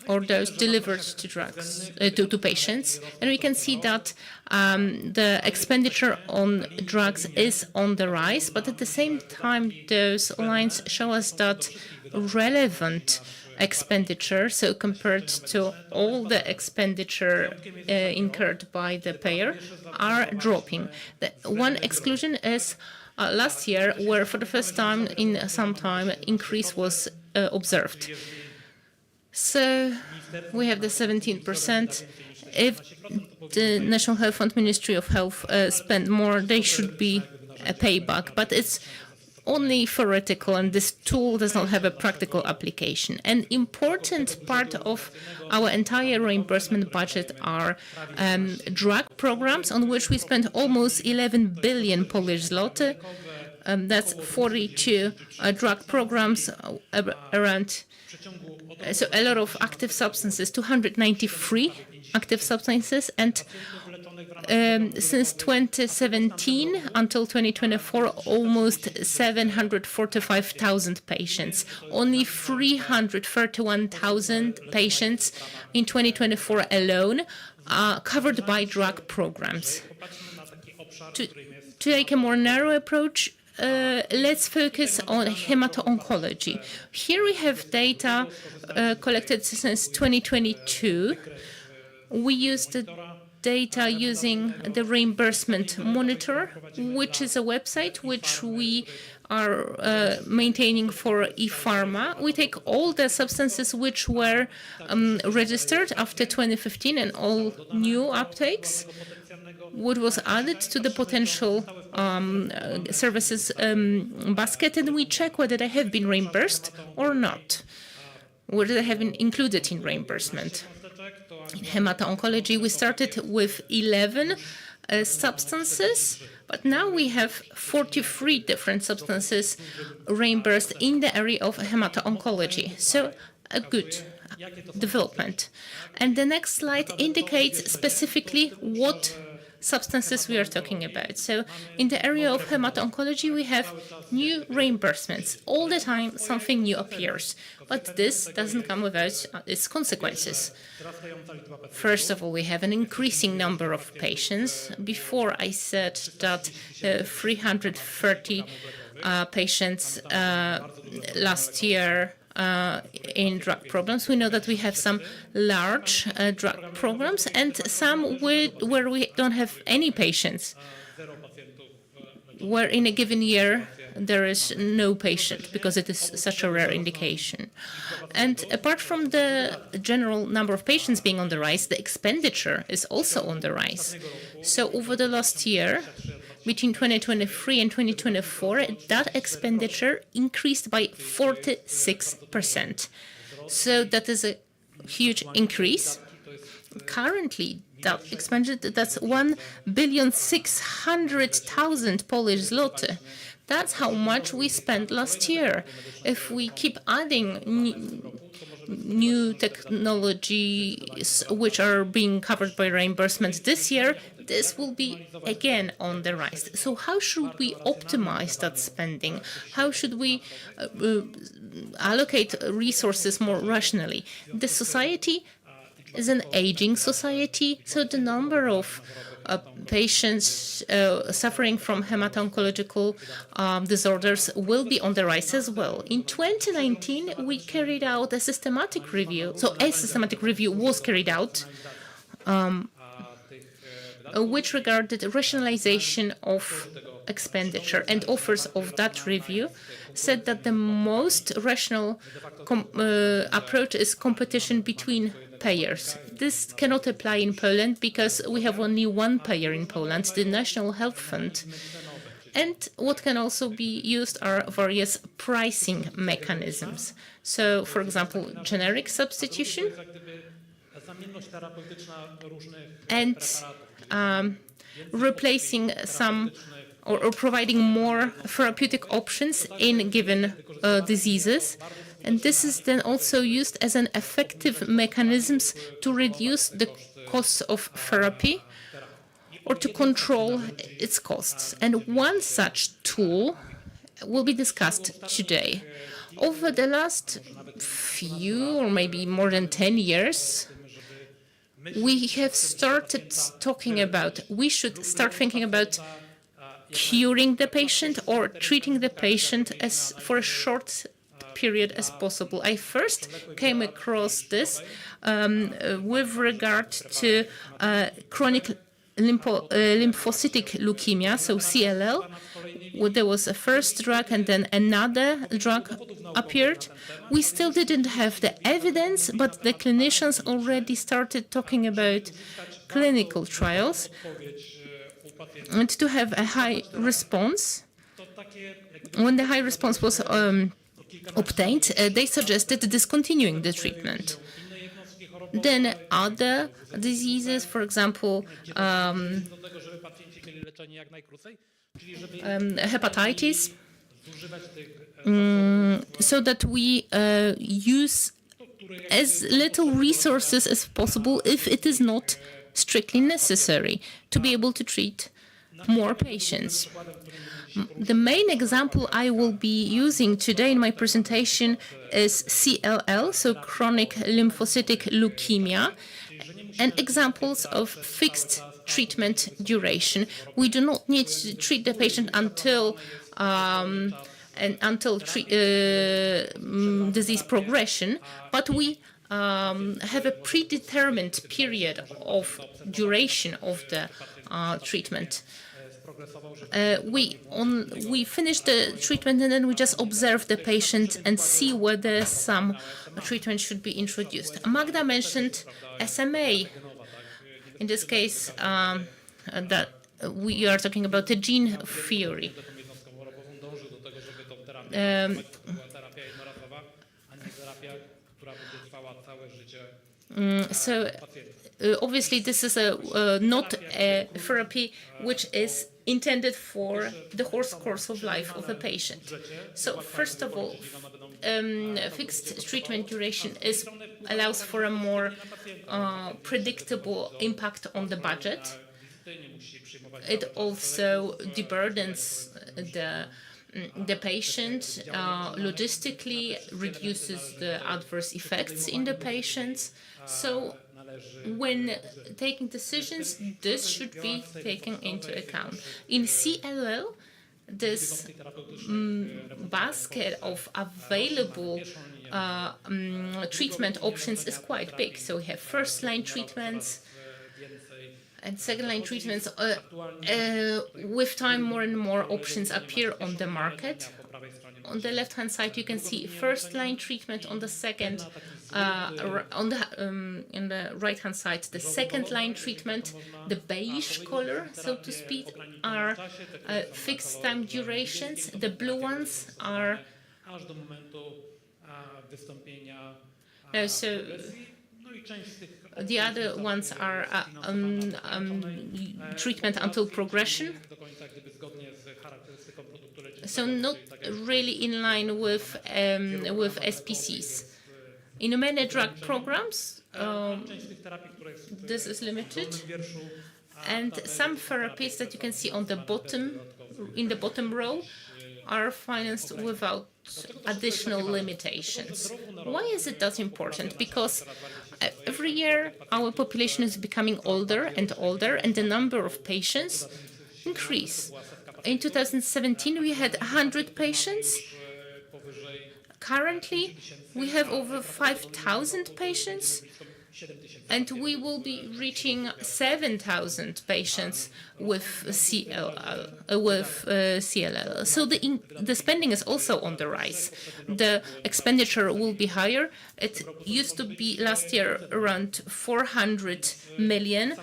or those delivered to drugs to patients. And we can see that the expenditure on drugs is on the rise, but at the same time, those lines show us that relevant expenditure, so compared to all the expenditure incurred by the payer, are dropping. The one exclusion is last year, where for the first time in some time, increase was observed. So we have the 17%. If the National Health Fund Ministry of Health spend more, they should be a payback. But it's only theoretical, and this tool does not have a practical application. An important part of our entire reimbursement budget are drug programs, on which we spend almost 11 billion Polish zloty. That's 42 drug programs around. So a lot of active substances, 293 active substances, and since 2017 until 2024, almost 745,000 patients. Only 331,000 patients in 2024 alone are covered by drug programs. To take a more narrow approach, let's focus on hemato-oncology. Here we have data collected since 2022. We used the data using the reimbursement monitor, which is a website which we are maintaining for ePharma. We take all the substances which were registered after 2015 and all new uptakes, what was added to the potential services basket, and we check whether they have been reimbursed or not, whether they have been included in reimbursement. In hemato-oncology, we started with 11 substances, but now we have 43 different substances reimbursed in the area of hemato-oncology. So a good development. And the next slide indicates specifically what substances we are talking about. So in the area of hemato-oncology, we have new reimbursements. All the time, something new appears. But this doesn't come without its consequences. First of all, we have an increasing number of patients. Before I said that 330 patients last year in drug programs. We know that we have some large drug programs and some where we don't have any patients, where in a given year there is no patient because it is such a rare indication. And apart from the general number of patients being on the rise, the expenditure is also on the rise. So over the last year, between 2023 and 2024, that expenditure increased by 46%. So that is a huge increase. Currently, that expenditure, that's 1,600,000,000 Polish zloty. That's how much we spent last year. If we keep adding new technologies which are being covered by reimbursement this year, this will be again on the rise. So how should we optimize that spending? How should we allocate resources more rationally? The society is an aging society, so the number of patients suffering from hemato-oncological disorders will be on the rise as well. In 2019, we carried out a systematic review. So a systematic review was carried out, which regarded rationalization of expenditure, and authors of that review said that the most rational approach is competition between payers. This cannot apply in Poland because we have only one payer in Poland, the National Health Fund. And what can also be used are various pricing mechanisms. So, for example, generic substitution and replacing some or providing more therapeutic options in given diseases. And this is then also used as an effective mechanism to reduce the costs of therapy or to control its costs. And one such tool will be discussed today. Over the last few or maybe more than 10 years, we have started talking about, we should start thinking about curing the patient or treating the patient as for a short period as possible. I first came across this with regard to chronic lymphocytic leukemia, so CLL. There was a first drug and then another drug appeared. We still didn't have the evidence, but the clinicians already started talking about clinical trials. And to have a high response, when the high response was obtained, they suggested discontinuing the treatment. Then other diseases, for example, hepatitis, so that we use as little resources as possible if it is not strictly necessary to be able to treat more patients. The main example I will be using today in my presentation is CLL, so chronic lymphocytic leukemia, and examples of fixed treatment duration. We do not need to treat the patient until disease progression, but we have a predetermined period of duration of the treatment. We finish the treatment and then we just observe the patient and see whether some treatment should be introduced. Magda mentioned SMA. In this case, that we are talking about the gene theory. Obviously, this is not a therapy which is intended for the whole course of life of a patient. So, first of all, fixed treatment duration allows for a more predictable impact on the budget. It also deburdens the patient logistically, reduces the adverse effects in the patients. So when taking decisions, this should be taken into account. In CLL, this basket of available treatment options is quite big. So we have first-line treatments and second-line treatments. With time, more and more options appear on the market. On the left-hand side, you can see first-line treatment. On the second, in the right-hand side, the second-line treatment. The beige color, so to speak, are fixed-time durations. The blue ones are the other ones are treatment until progression. So not really in line with SPCs. In many drug programs, this is limited, and some therapies that you can see on the bottom, in the bottom row, are financed without additional limitations. Why is it that important? Because Every year, our population is becoming older, and the number of patients increase. In 2017, we had 100 patients. Currently, we have over 5,000 patients, and we will be reaching 7,000 patients with CLL. So the spending is also on the rise. The expenditure will be higher. It used to be last year around 400 million.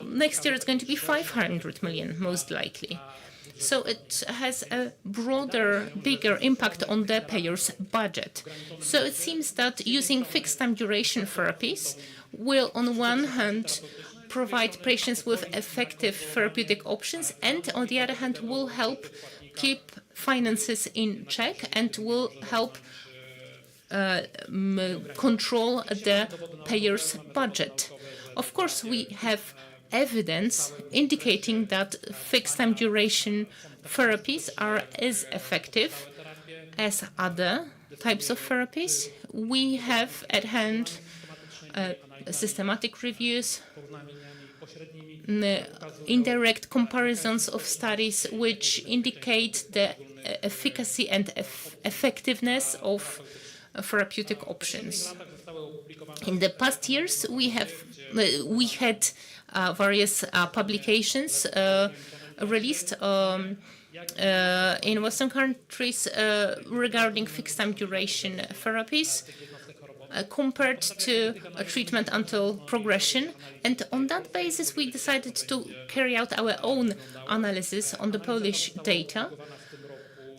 Next year it's going to be 500 million, most likely. So it has a broader, bigger impact on the payer's budget. So it seems that using fixed-time duration therapies will, on one hand, provide patients with effective therapeutic options, and on the other hand, will help keep finances in check and will help control the payer's budget. Of course, we have evidence indicating that fixed-time duration therapies are as effective as other types of therapies. We have at hand systematic reviews, indirect comparisons of studies which indicate the efficacy and effectiveness of therapeutic options. In the past years, we had various publications released in Western countries regarding fixed-time duration therapies compared to a treatment until progression. And on that basis, we decided to carry out our own analysis on the Polish data.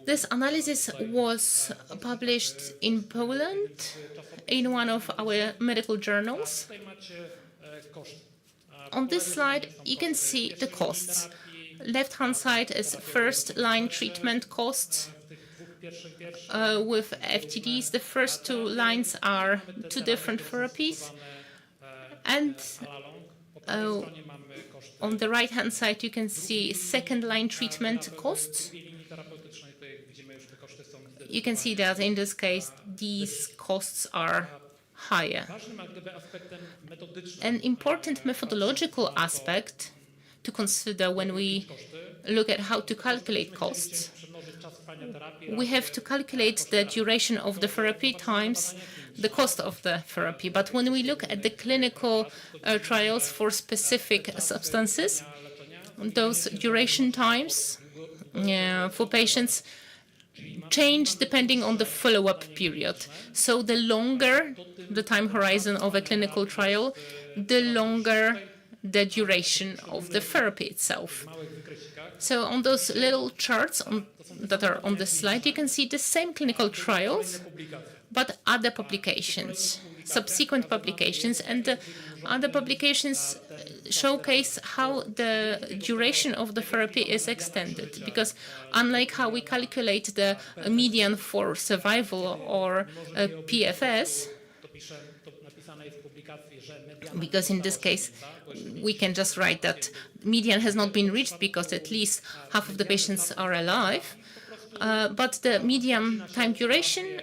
This analysis was published in Poland in one of our medical journals. On this slide, you can see the costs. Left-hand side is first-line treatment costs with FTDs. The first two lines are two different therapies. And on the right-hand side, you can see second-line treatment costs. You can see that in this case, these costs are higher. An important methodological aspect to consider when we look at how to calculate costs, we have to calculate the duration of the therapy times the cost of the therapy. But when we look at the clinical trials for specific substances, those duration times for patients change depending on the follow-up period. So the longer the time horizon of a clinical trial, the longer the duration of the therapy itself. So on those little charts that are on the slide, you can see the same clinical trials, but other publications, subsequent publications, and the other publications showcase how the duration of the therapy is extended. Because unlike how we calculate the median for survival or PFS, because in this case, we can just write that median has not been reached because at least half of the patients are alive. But the median time duration,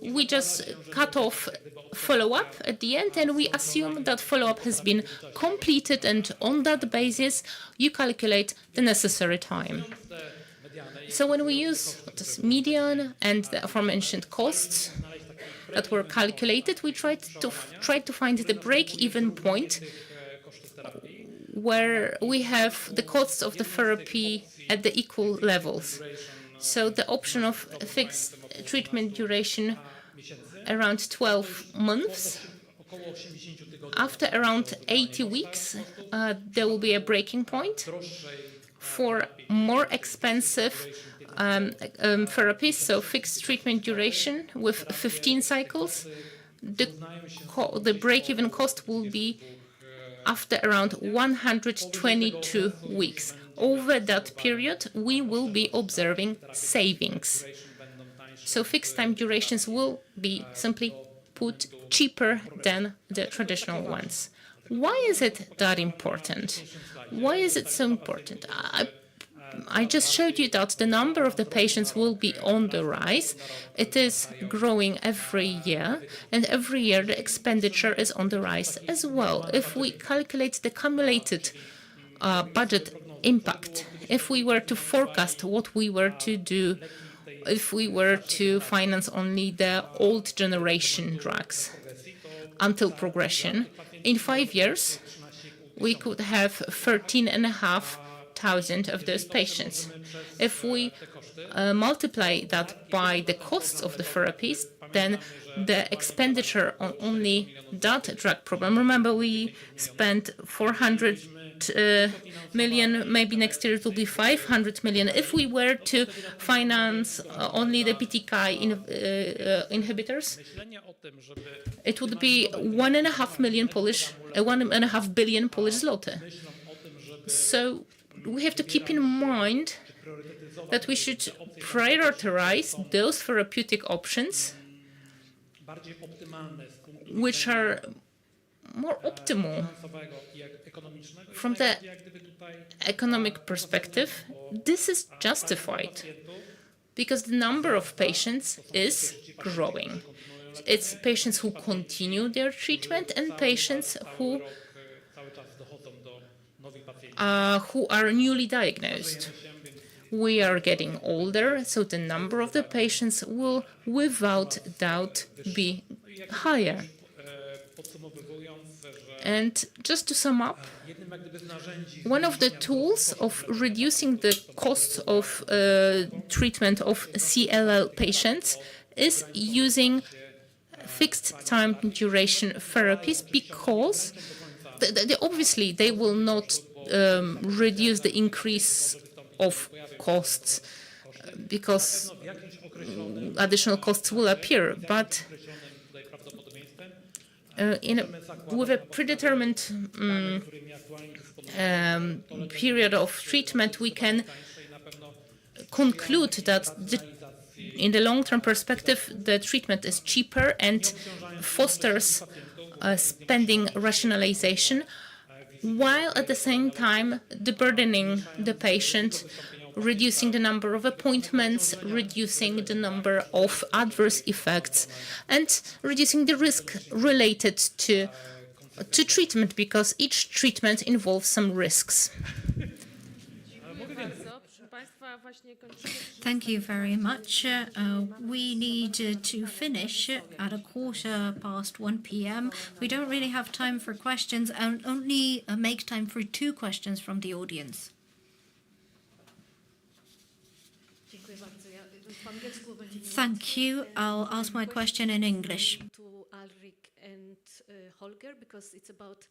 we just cut off follow-up at the end, and we assume that follow-up has been completed, and on that basis, you calculate the necessary time. So when we use this median and the aforementioned costs that were calculated, we tried to find the break-even point where we have the costs of the therapy at the equal levels. So the option of fixed treatment duration around 12 months. After around 80 weeks, there will be a breaking point. For more expensive therapies, so fixed treatment duration with 15 cycles, the break-even cost will be after around 122 weeks. Over that period, we will be observing savings. So fixed time durations will be, simply put, cheaper than the traditional ones. Why is it that important? Why is it so important? I I just showed you that the number of the patients will be on the rise. It is growing every year, and every year the expenditure is on the rise as well. If we calculate the cumulated budget impact, if we were to forecast what we were to do, if we were to finance only the old generation drugs until progression, in 5 years, we could have 13,500 of those patients. If we multiply that by the costs of the therapies, then the expenditure on only that drug program, remember we spent 400 million, maybe next year it will be 500 million. If we were to finance only the BTK inhibitors, it would be 1.5 billion Polish zloty. So we have to keep in mind that we should prioritize those therapeutic options which are more optimal from the economic perspective. This is justified because the number of patients is growing. It's patients who continue their treatment and patients who are newly diagnosed. We are getting older, so the number of the patients will without doubt be higher. And just to sum up, one of the tools of reducing the costs of treatment of CLL patients is using fixed time duration therapies, because obviously they will not reduce the increase of costs because additional costs will appear, but with a predetermined period of treatment, we can conclude that in the long-term perspective, the treatment is cheaper and fosters spending rationalization, while at the same time burdening the patient, reducing the number of appointments, reducing the number of adverse effects, and reducing the risk related to treatment, because each treatment involves some risks. Thank you very much. We need to finish at 1:15 p.m. We don't really have time for questions and only make time for 2 questions from the audience. Thank you. I'll ask my question in English. To Ulrich and Holger, because it's about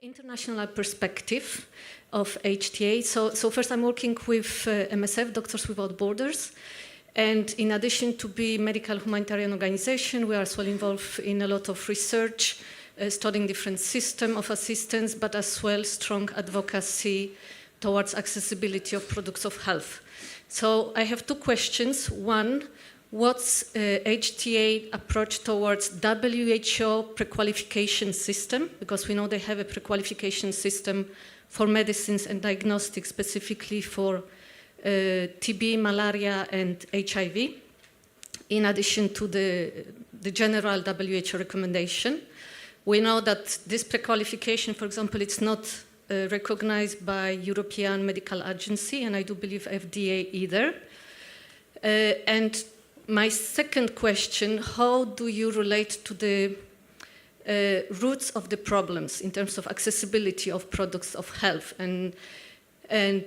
international perspective of HTA. So first, I'm working with MSF, Doctors Without Borders, and in addition to be medical humanitarian organization, we are as well involved in a lot of research, studying different systems of assistance, but as well strong advocacy towards accessibility of products of health. So I have 2 questions. One, what's HTA approach towards WHO pre-qualification system? Because we know they have a pre-qualification system for medicines and diagnostics, specifically for TB, malaria, and HIV, in addition to the general WHO recommendation. We know that this pre-qualification, for example, it's not recognized by European Medical Agency, and I do believe FDA either. And my second question, how do you relate to the roots of the problems in terms of accessibility of products of health? And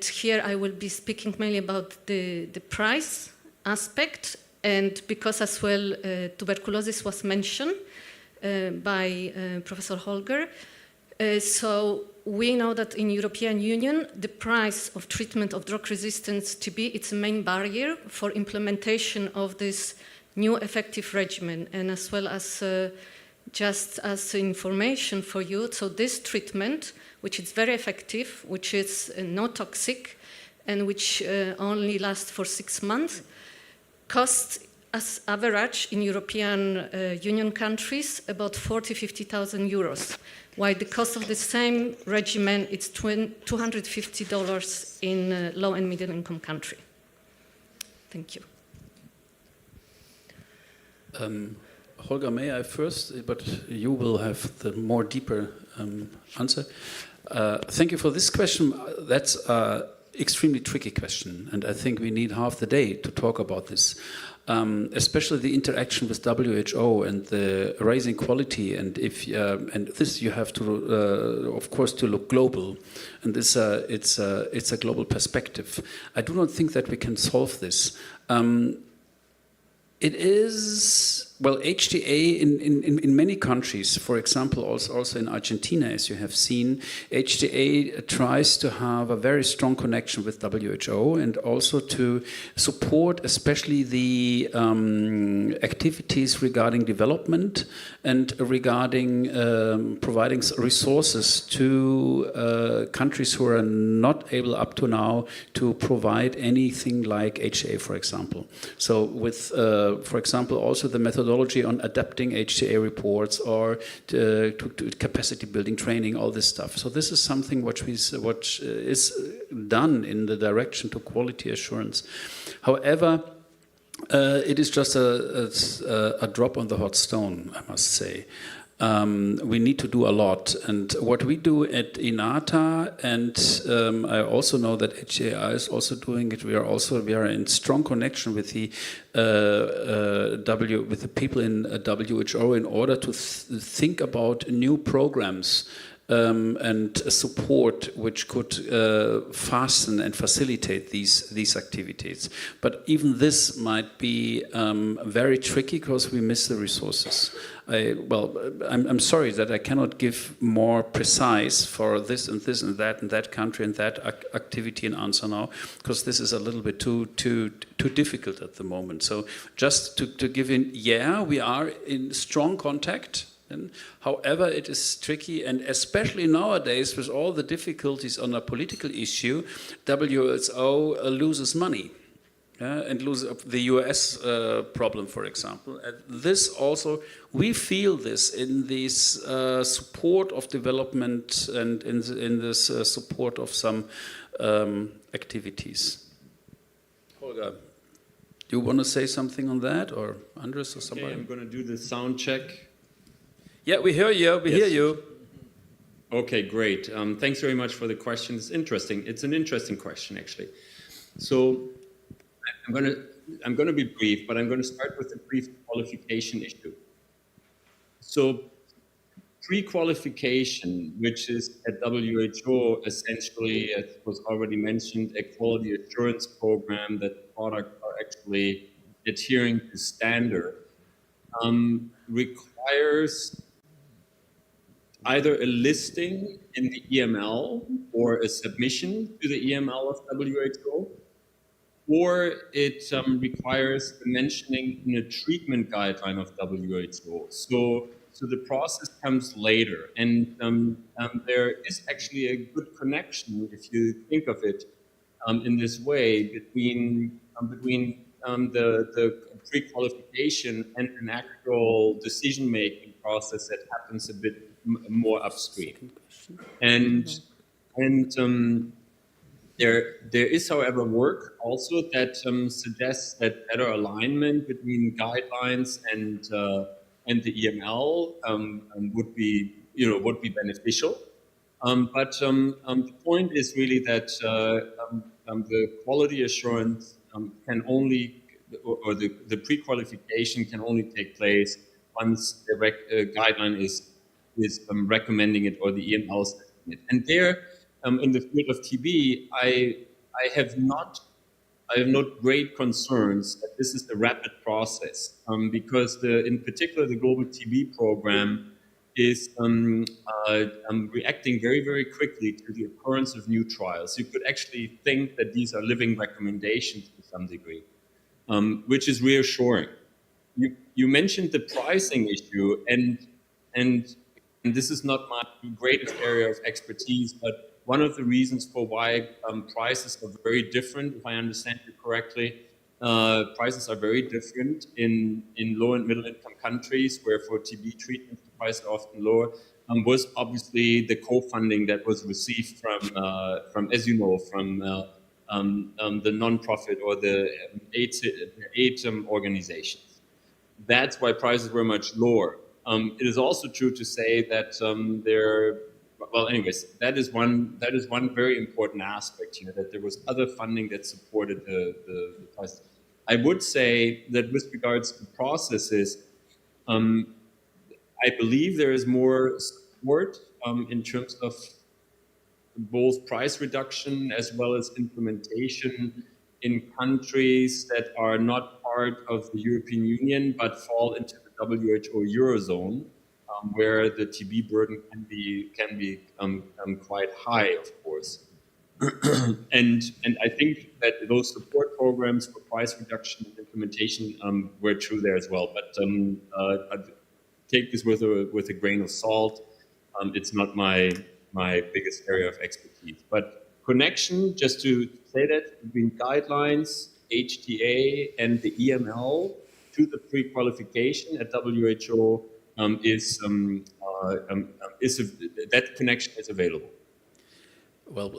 here I will be speaking mainly about the price aspect, and because as well tuberculosis was mentioned by Professor Holger. So we know that in European Union, the price of treatment of drug-resistant TB, it's a main barrier for implementation of this new effective regimen. And as well as just as information for you, so this treatment, which is very effective, which is not toxic, and which only lasts for 6 months, costs as average in European Union countries about 40,000–50,000 euros. while the cost of the same regimen is $250 in low and middle income country. Thank you. Holger, may I first, but you will have the more deeper answer. Thank you for this question. That's an extremely tricky question, and I think we need half the day to talk about this. Especially the interaction with WHO and the raising quality, and and this you have to, of course, to look global, and it's a global perspective. I do not think that we can solve this. It is, well, HTA in many countries, for example, also in Argentina, as you have seen, HTA tries to have a very strong connection with WHO and also to support especially the activities regarding development and regarding providing resources to countries who are not able up to now to provide anything like HTA, for example. So with for example, also the methodology on adapting HTA reports or to capacity building training, all this stuff. So this is something which is done in the direction to quality assurance. However, it is just a drop on the hot stone, I must say. We need to do a lot, and what we do at INATA, and I also know that HTA is also doing it. We are in strong connection with the with the people in WHO in order to think about new programs and support which could fasten and facilitate these activities. But even this might be very tricky because we miss the resources. I'm sorry that I cannot give more precise for this and that country and that activity and answer now, because this is a little bit too difficult at the moment. So just to give in, yeah, we are in strong contact. However, it is tricky, and especially nowadays with all the difficulties on a political issue, WHO loses money. And lose the US problem, for example. And this also, we feel this in this support of development and in this support of some activities. Holger, do you want to say something on that, or Andres or somebody? Okay, I'm going to do the sound check. Yeah, we hear you. We hear you. Okay, great. Thanks very much for the question. It's interesting. It's an interesting question, actually. So I'm going to be brief, but I'm going to start with a brief qualification issue. So pre-qualification, which is at WHO essentially, as was already mentioned, a quality assurance program that products are actually adhering to standard, requires either a listing in the EML or a submission to the EML of WHO, or it requires the mentioning in a treatment guideline of WHO. So the process comes later, and there is actually a good connection, if you think of it in this way, between the pre-qualification and an actual decision-making process that happens a bit more upstream. And there is, however, work also that suggests that better alignment between guidelines and the EML would be beneficial. But the point is really that the quality assurance can only, or the pre-qualification can only take place once the guideline is recommending it or the EML is recommending it. And there, in the field of TB, I have not great concerns that this is a rapid process, because in particular the Global TB Program is reacting very, very quickly to the occurrence of new trials. You could actually think that these are living recommendations to some degree, which is reassuring. You mentioned the pricing issue, and this is not my greatest area of expertise, but one of the reasons for why prices are very different, if I understand you correctly, prices are very different in low and middle income countries, where for TB treatments the prices are often lower. was obviously the co-funding that was received from as you know, from the non-profit or the aid organizations. That's why prices were much lower. It is also true to say that well, anyways, that is one very important aspect here, that there was other funding that supported the prices. I would say that with regards to processes, I believe there is more support in terms of both price reduction as well as implementation in countries that are not part of the European Union but fall into the WHO Eurozone, where the TB burden can be quite high, of course. and I think that those support programs for price reduction and implementation were true there as well. But I'd take this with a grain of salt. It's not my biggest area of expertise. But connection, just to say that, between guidelines, HTA, and the EML to the pre-qualification at WHO that connection is available. Well,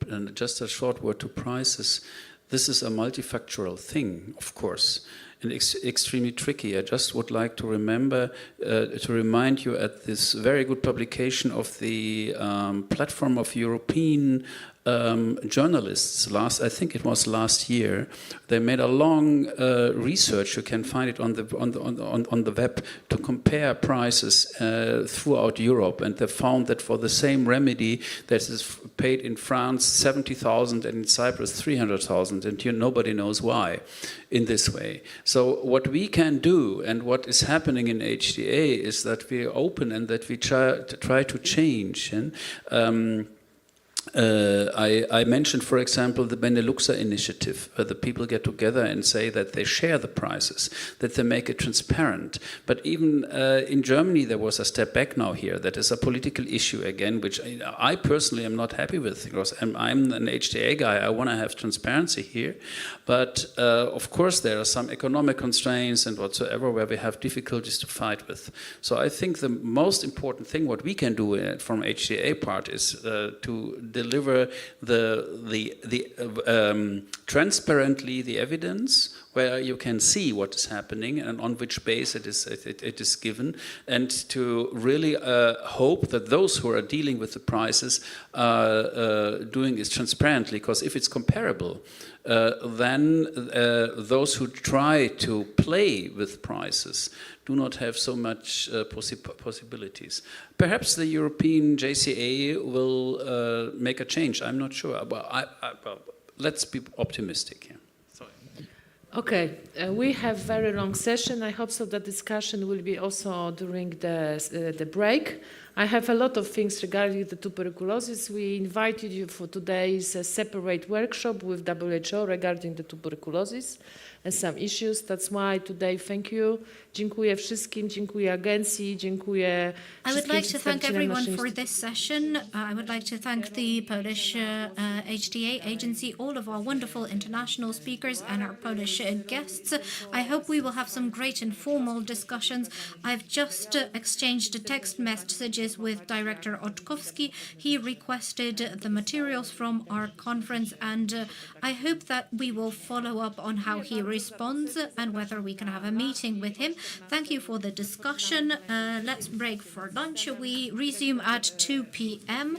and just a short word to prices. This is a multifactorial thing, of course, and extremely tricky. I just would like to remind you at this very good publication of the platform of European journalists. I think it was last year. They made a long research. You can find it on the web to compare prices throughout Europe, and they found that for the same remedy that is paid in France 70,000 and in Cyprus 300,000, and nobody knows why in this way. So what we can do and what is happening in HTA is that we are open and that we try to change. And, I mentioned, for example, the Beneluxa initiative, where the people get together and say that they share the prices, that they make it transparent. But even in Germany, there was a step back now here. That is a political issue again, which I personally am not happy with, because I'm an HTA guy. I want to have transparency here. But of course, there are some economic constraints and whatsoever where we have difficulties to fight with. So I think the most important thing what we can do from HTA part is to deliver transparently the evidence, where you can see what is happening and on which base it is given, and to really hope that those who are dealing with the prices are doing it transparently, because if it's comparable, then those who try to play with prices do not have so much possibilities. Perhaps the European JCA will make a change. I'm not sure. Well, let's be optimistic here. Okay, we have very long session. I hope so the discussion will be also during the break. I have a lot of things regarding the tuberculosis. We invited you for today's separate workshop with WHO regarding the tuberculosis and some issues. That's why today thank you. Dziękuję wszystkim, dziękuję agencji, dziękuję I would like to thank everyone naszym for this session. I would like to thank the Polish HTA agency, all of our wonderful international speakers and our Polish guests. I hope we will have some great informal discussions. I've just exchanged text messages with Director Oczkowski. He requested the materials from our conference, and I hope that we will follow up on how he responds and whether we can have a meeting with him. Thank you for the discussion. Let's break for lunch. We resume at 2 p.m.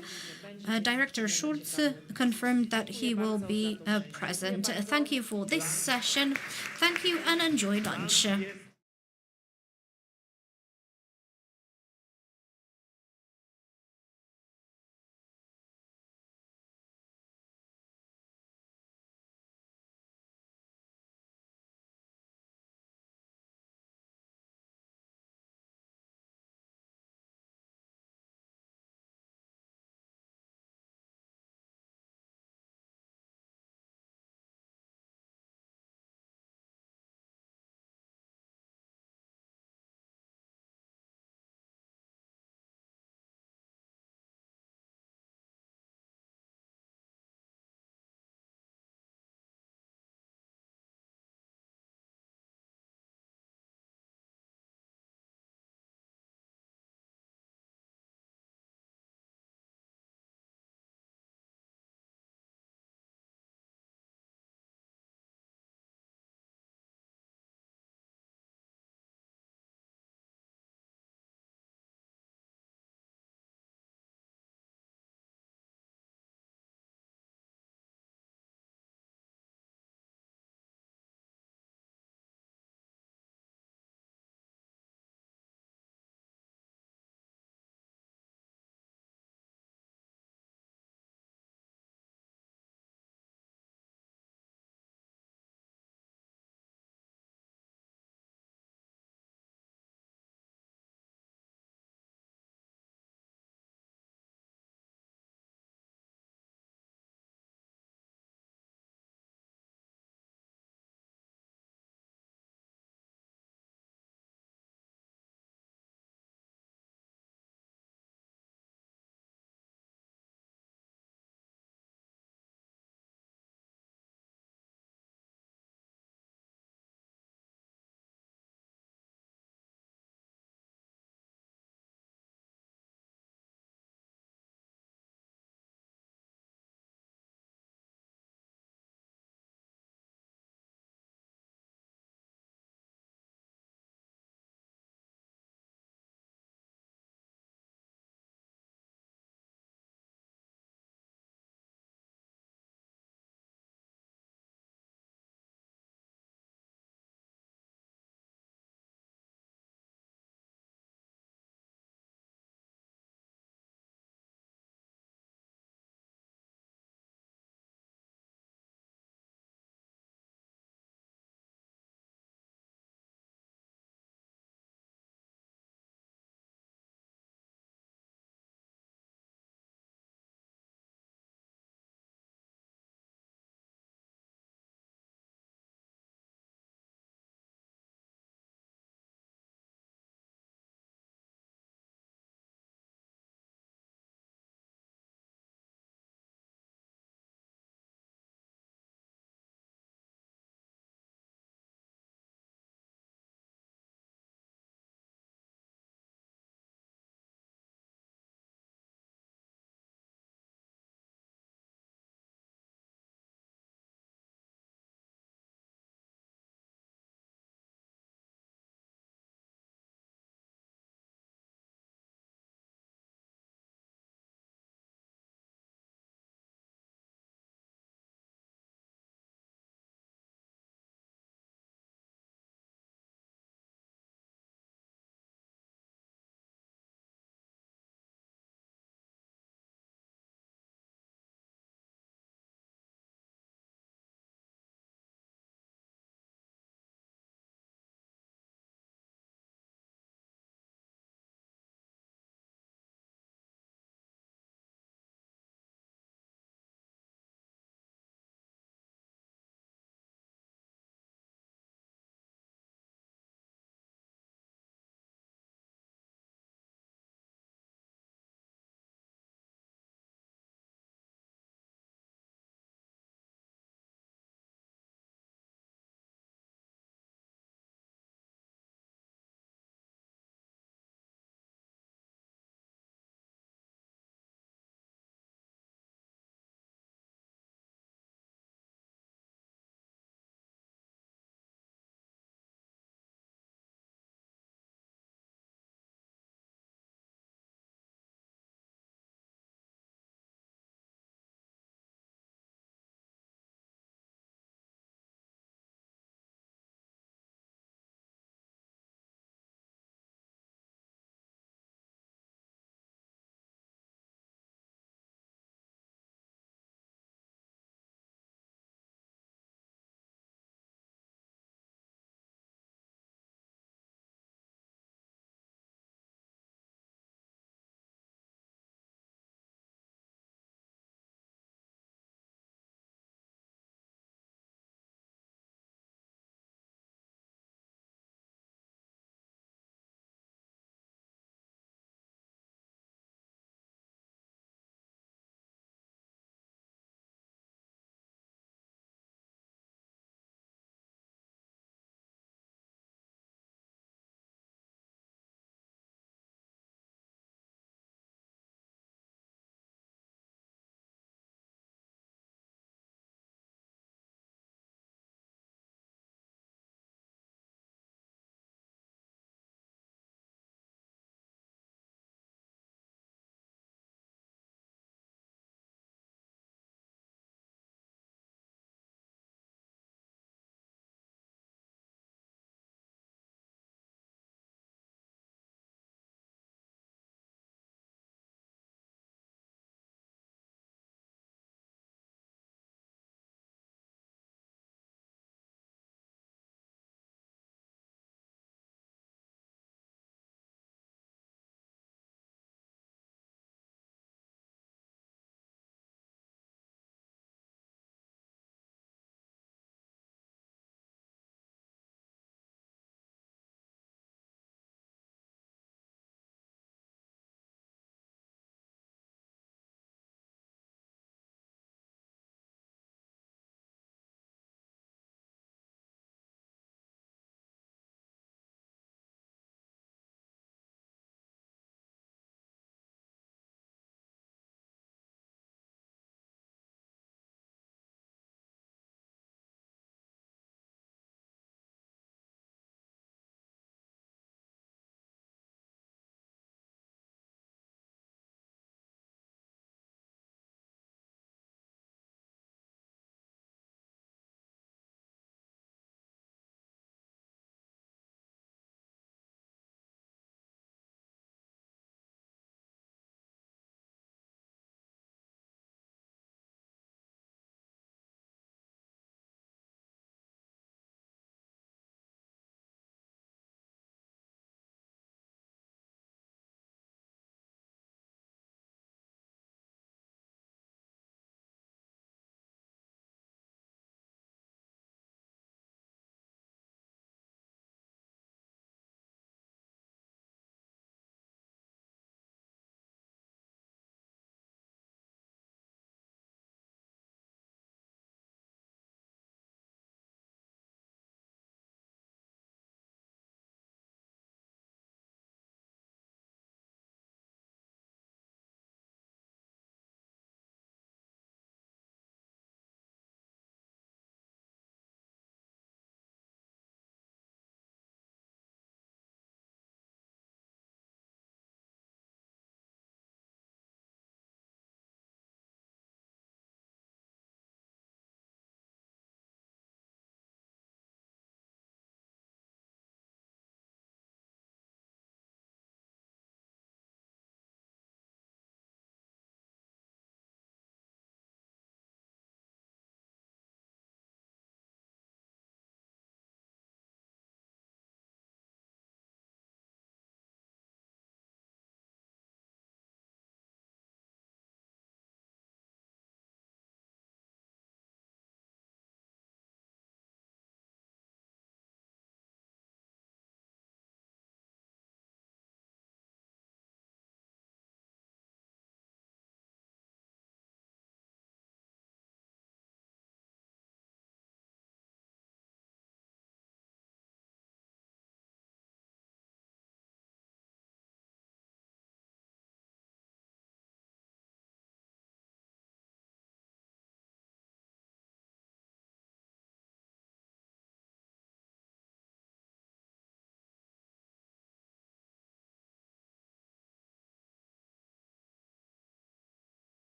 Director Schulz confirmed that he will be present. Thank you for this session. Thank you and enjoy lunch.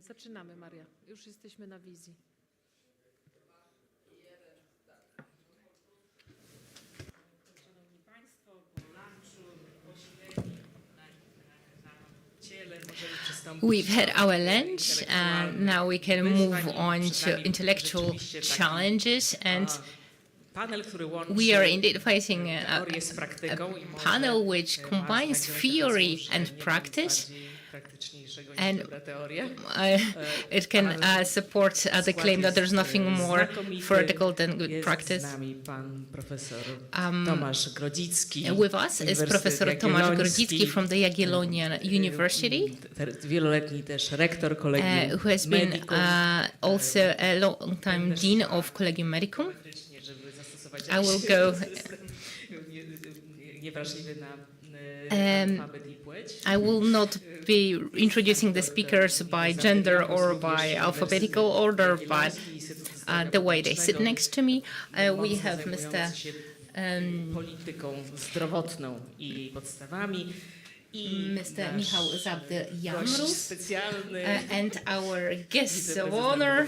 Zaczynamy, Maria. Już jesteśmy na wizji. We've had our lunch, and now we can move on to intellectual challenges. And we are indeed facing a panel which combines theory and practice. And it can support the claim that there's nothing more theoretical than good practice. With us is Professor Tomasz Grodzicki from the Jagiellonian University, who has been also a long-time dean of Collegium Medicum. I will go. I will not be introducing the speakers by gender or by alphabetical order, but the way they sit next to me. We have Mr. Mr. Michał Zabdy-Jamrus and our guest of honor,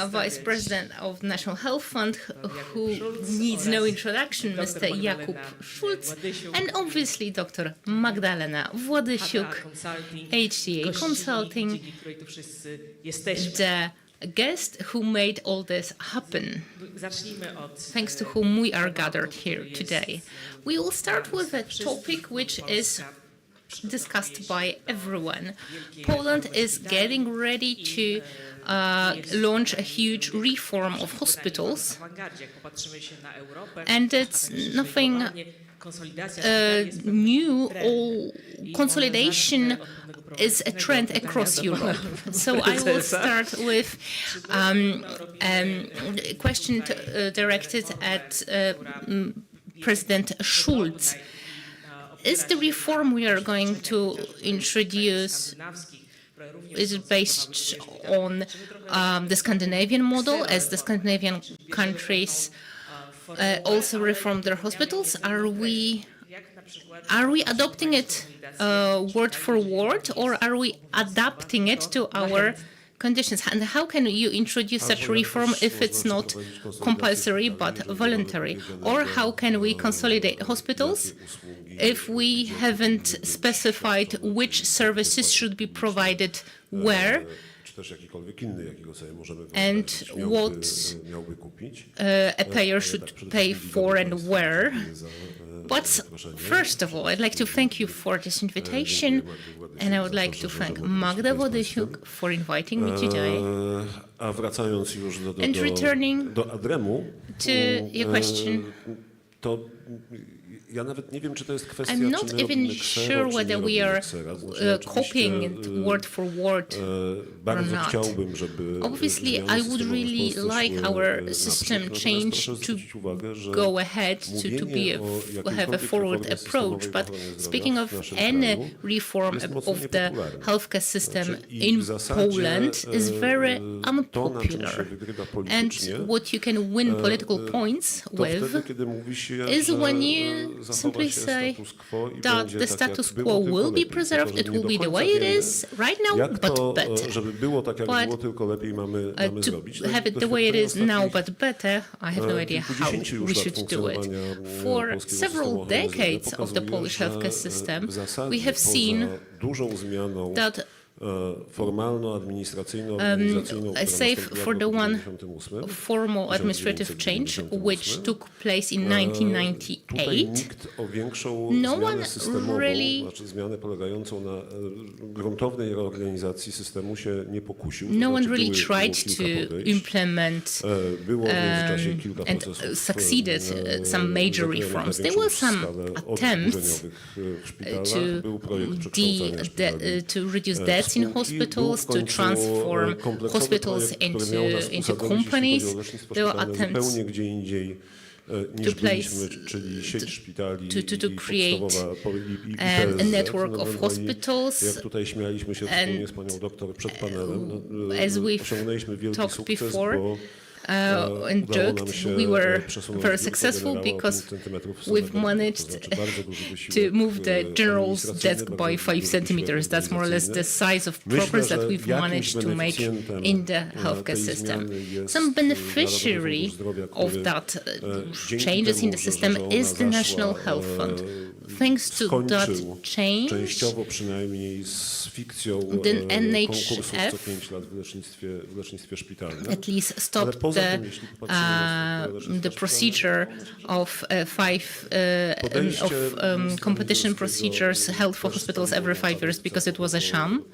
Vice President of the National Health Fund, who needs no introduction, Mr. Jakub Schulz, and obviously Dr. Magdalena Władysiuk, HTA Consulting, the guest who made all this happen, thanks to whom we are gathered here today. We will start with a topic which is discussed by everyone. Poland is getting ready to launch a huge reform of hospitals, and it's nothing new. All consolidation is a trend across Europe. So I will start with a question directed at President Schulz. Is the reform we are going to introduce, is it based on the Scandinavian model, as the Scandinavian countries also reform their hospitals? Are we adopting it word for word, or are we adapting it to our conditions? And how can you introduce such reform if it's not compulsory but voluntary? Or how can we consolidate hospitals if we haven't specified which services should be provided where, and what a payer should pay for and where? But first of all, I'd like to thank you for this invitation, and I would like to thank Magda Władysiuk for inviting me today. And returning to your question, I'm not even sure whether we are copying it word for word or not. Obviously, I would really like our system change to go ahead, to have a forward approach. But speaking of any reform of the healthcare system in Poland is very unpopular. And what you can win political points with is when you simply say that the status quo will be preserved, it will be the way it is right now, but better. But to have it the way it is now, but better, I have no idea how we should do it. For several decades of the Polish healthcare system, we have seen that save for the one formal administrative change which took place in 1998, no one really tried to implement and succeeded some major reforms. There were some attempts to reduce deaths in hospitals, to transform hospitals into companies. There were attempts to create a network of hospitals, and as we've talked before, and joked we were very successful because we've managed to move the general's desk by 5 centimeters. That's more or less the size of progress that we've managed to make in the healthcare system. Some beneficiary of that changes in the system is the National Health Fund. Thanks to that change, the NHF at least stopped the procedure of competition procedures held for hospitals every 5 years because it was a sham.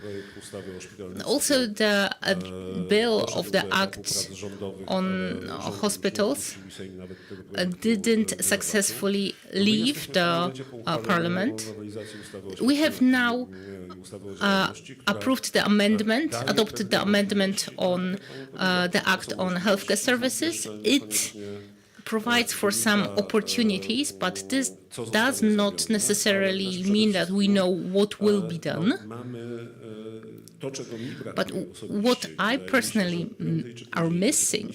Also, the bill of the Act on hospitals didn't successfully leave the Parliament. We have now approved the amendment, adopted the amendment on the Act on Healthcare Services. It provides for some opportunities, but this does not necessarily mean that we know what will be done. But what I personally am missing,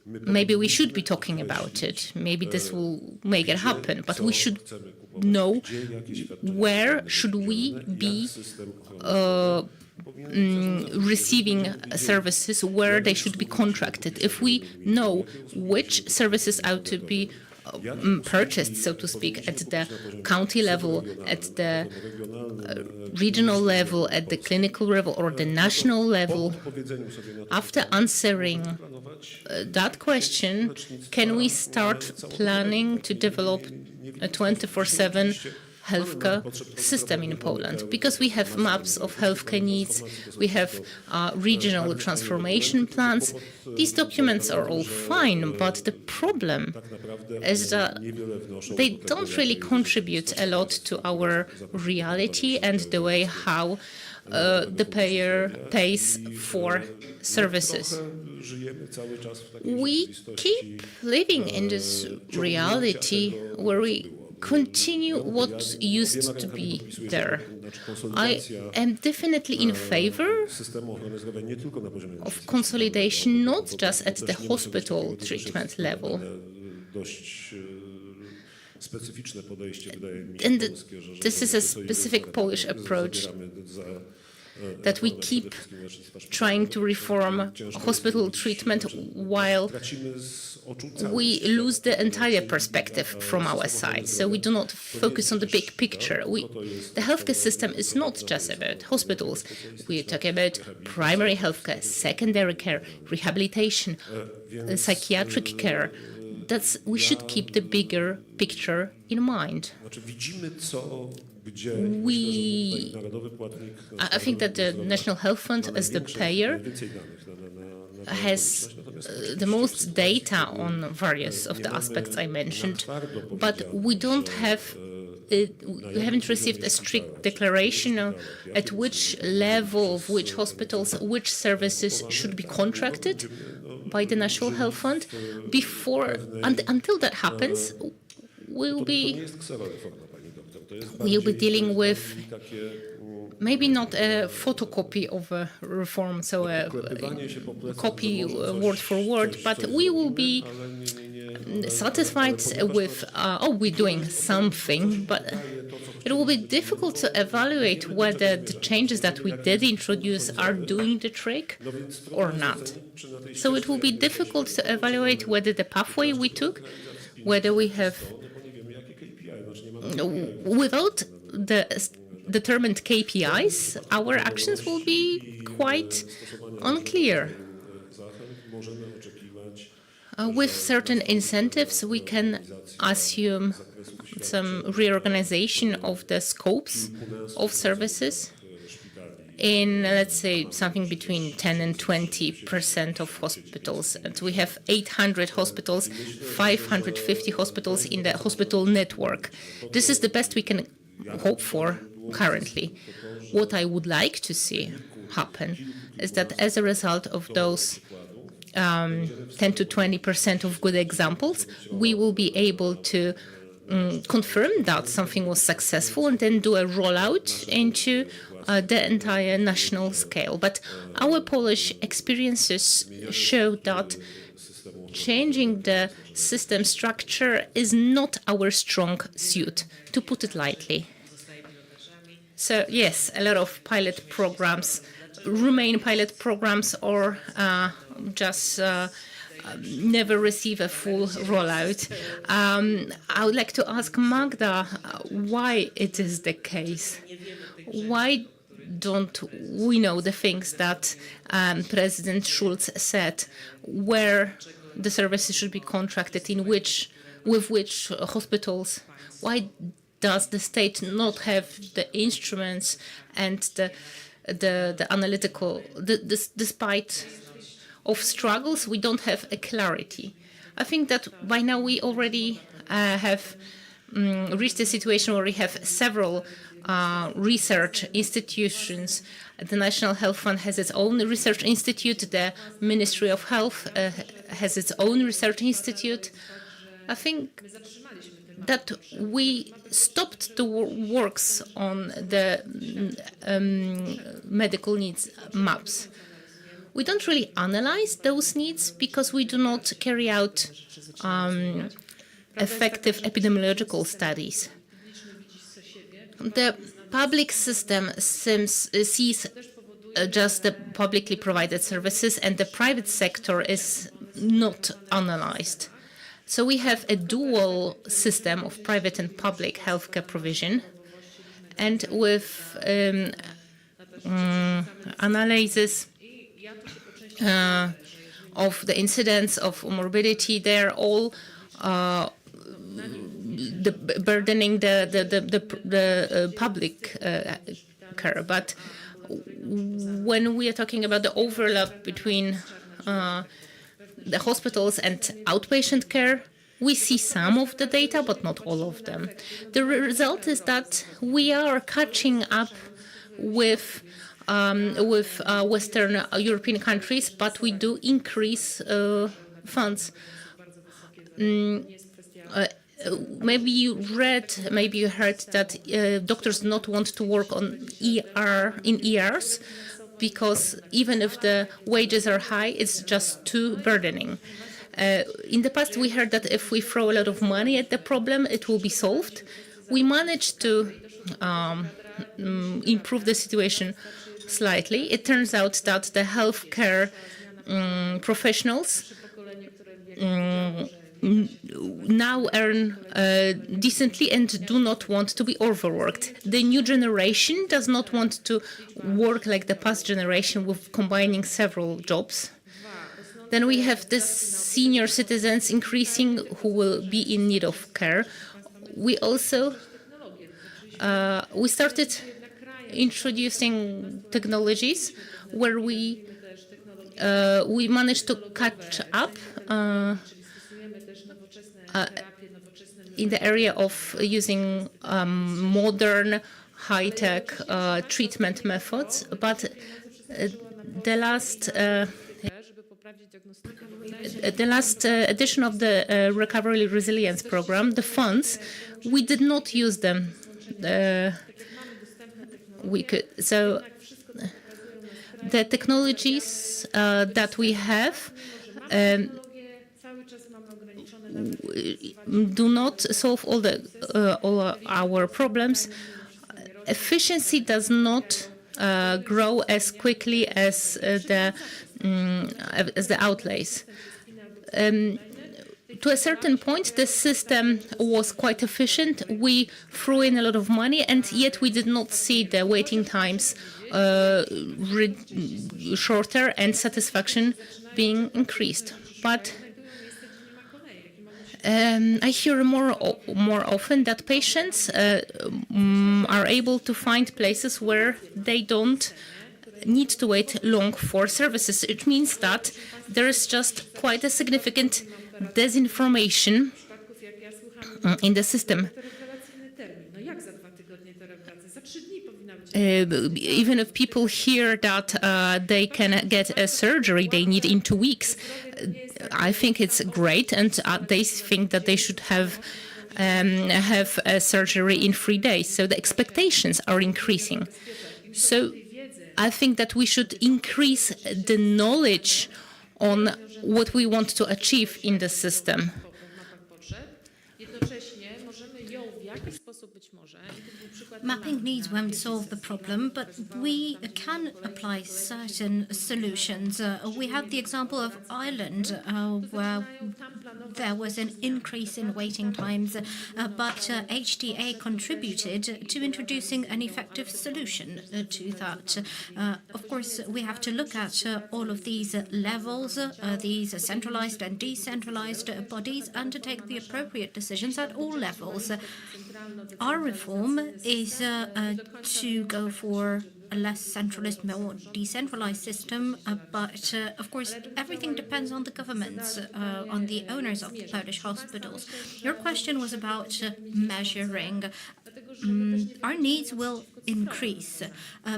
maybe we should be talking about it. Maybe this will make it happen. But we should know where should we be receiving services, where they should be contracted. If we know which services ought to be purchased, so to speak, at the county level, at the regional level, at the clinical level, or the national level, after answering that question, can we start planning to develop a 24/7 healthcare system in Poland? Because we have maps of healthcare needs, we have regional transformation plans. These documents are all fine, but the problem is that they don't really contribute a lot to our reality and the way how the payer pays for services. We keep living in this reality where we continue what used to be there. I am definitely in favor of consolidation, not just at the hospital treatment level. And this is a specific Polish approach that we keep trying to reform hospital treatment while we lose the entire perspective from our side. So we do not focus on the big picture. The healthcare system is not just about hospitals. We talk about primary healthcare, secondary care, rehabilitation, psychiatric care. We should keep the bigger picture in mind. I think that the National Health Fund, as the payer, has the most data on various of the aspects I mentioned, but we haven't received a strict declaration at which level of which hospitals, which services should be contracted by the National Health Fund. Until that happens, we'll be dealing with maybe not a photocopy of a reform, so a copy word for word, but we will be satisfied with, we're doing something, but it will be difficult to evaluate whether the changes that we did introduce are doing the trick or not. So it will be difficult to evaluate whether the pathway we took, whether we have, without the determined KPIs, our actions will be quite unclear. With certain incentives, we can assume some reorganization of the scopes of services in, let's say, something between 10 and 20% of hospitals. And we have 800 hospitals, 550 hospitals in the hospital network. This is the best we can hope for currently. What I would like to see happen is that as a result of those 10 to 20% of good examples, we will be able to confirm that something was successful and then do a rollout into the entire national scale. But our Polish experiences show that changing the system structure is not our strong suit, to put it lightly. So yes, a lot of pilot programs remain pilot programs or just never receive a full rollout. I would like to ask Magda why it is the case. Why don't we know the things that President Schulz said, where the services should be contracted, with which hospitals? Why does the state not have the instruments and the analytical, despite of struggles, we don't have a clarity. I think that by now we already have reached a situation where we have several research institutions. The National Health Fund has its own research institute. The Ministry of Health has its own research institute. I think that we stopped the works on the medical needs maps. We don't really analyze those needs because we do not carry out effective epidemiological studies. The public system sees just the publicly provided services, and the private sector is not analyzed. So we have a dual system of private and public healthcare provision, and with analysis of the incidence of morbidity, they're all burdening the public care. But when we are talking about the overlap between the hospitals and outpatient care, we see some of the data, but not all of them. The result is that we are catching up with Western European countries, but we do increase funds. Maybe you heard that doctors do not want to work on in ERs because even if the wages are high, it's just too burdening. In the past, we heard that if we throw a lot of money at the problem, it will be solved. We managed to improve the situation slightly. It turns out that the healthcare professionals now earn decently and do not want to be overworked. The new generation does not want to work like the past generation with combining several jobs. Then we have the senior citizens increasing who will be in need of care. We also we started introducing technologies where we managed to catch up in the area of using modern, high-tech treatment methods. But the last edition of the Recovery Resilience Program, the funds, we did not use them. So the technologies that we have do not solve all our problems. Efficiency does not grow as quickly as the outlays. To a certain point, the system was quite efficient. We threw in a lot of money, and yet we did not see the waiting times shorter and satisfaction being increased. But I hear more often that patients are able to find places where they don't need to wait long for services. It means that there is just quite a significant disinformation in the system. Even if people hear that they can get a surgery they need in 2 weeks, I think it's great, and they think that they should have have surgery in 3 days. So the expectations are increasing. So I think that we should increase the knowledge on what we want to achieve in the system. Mapping needs won't solve the problem, but we can apply certain solutions. We have the example of Ireland, where there was an increase in waiting times, but HTA contributed to introducing an effective solution to that. Of course, we have to look at all of these levels, these centralized and decentralized bodies, and to take the appropriate decisions at all levels. Our reform is to go for a less centralist, more decentralized system, but of course everything depends on the governments, on the owners of the Polish hospitals. Your question was about measuring. Our needs will increase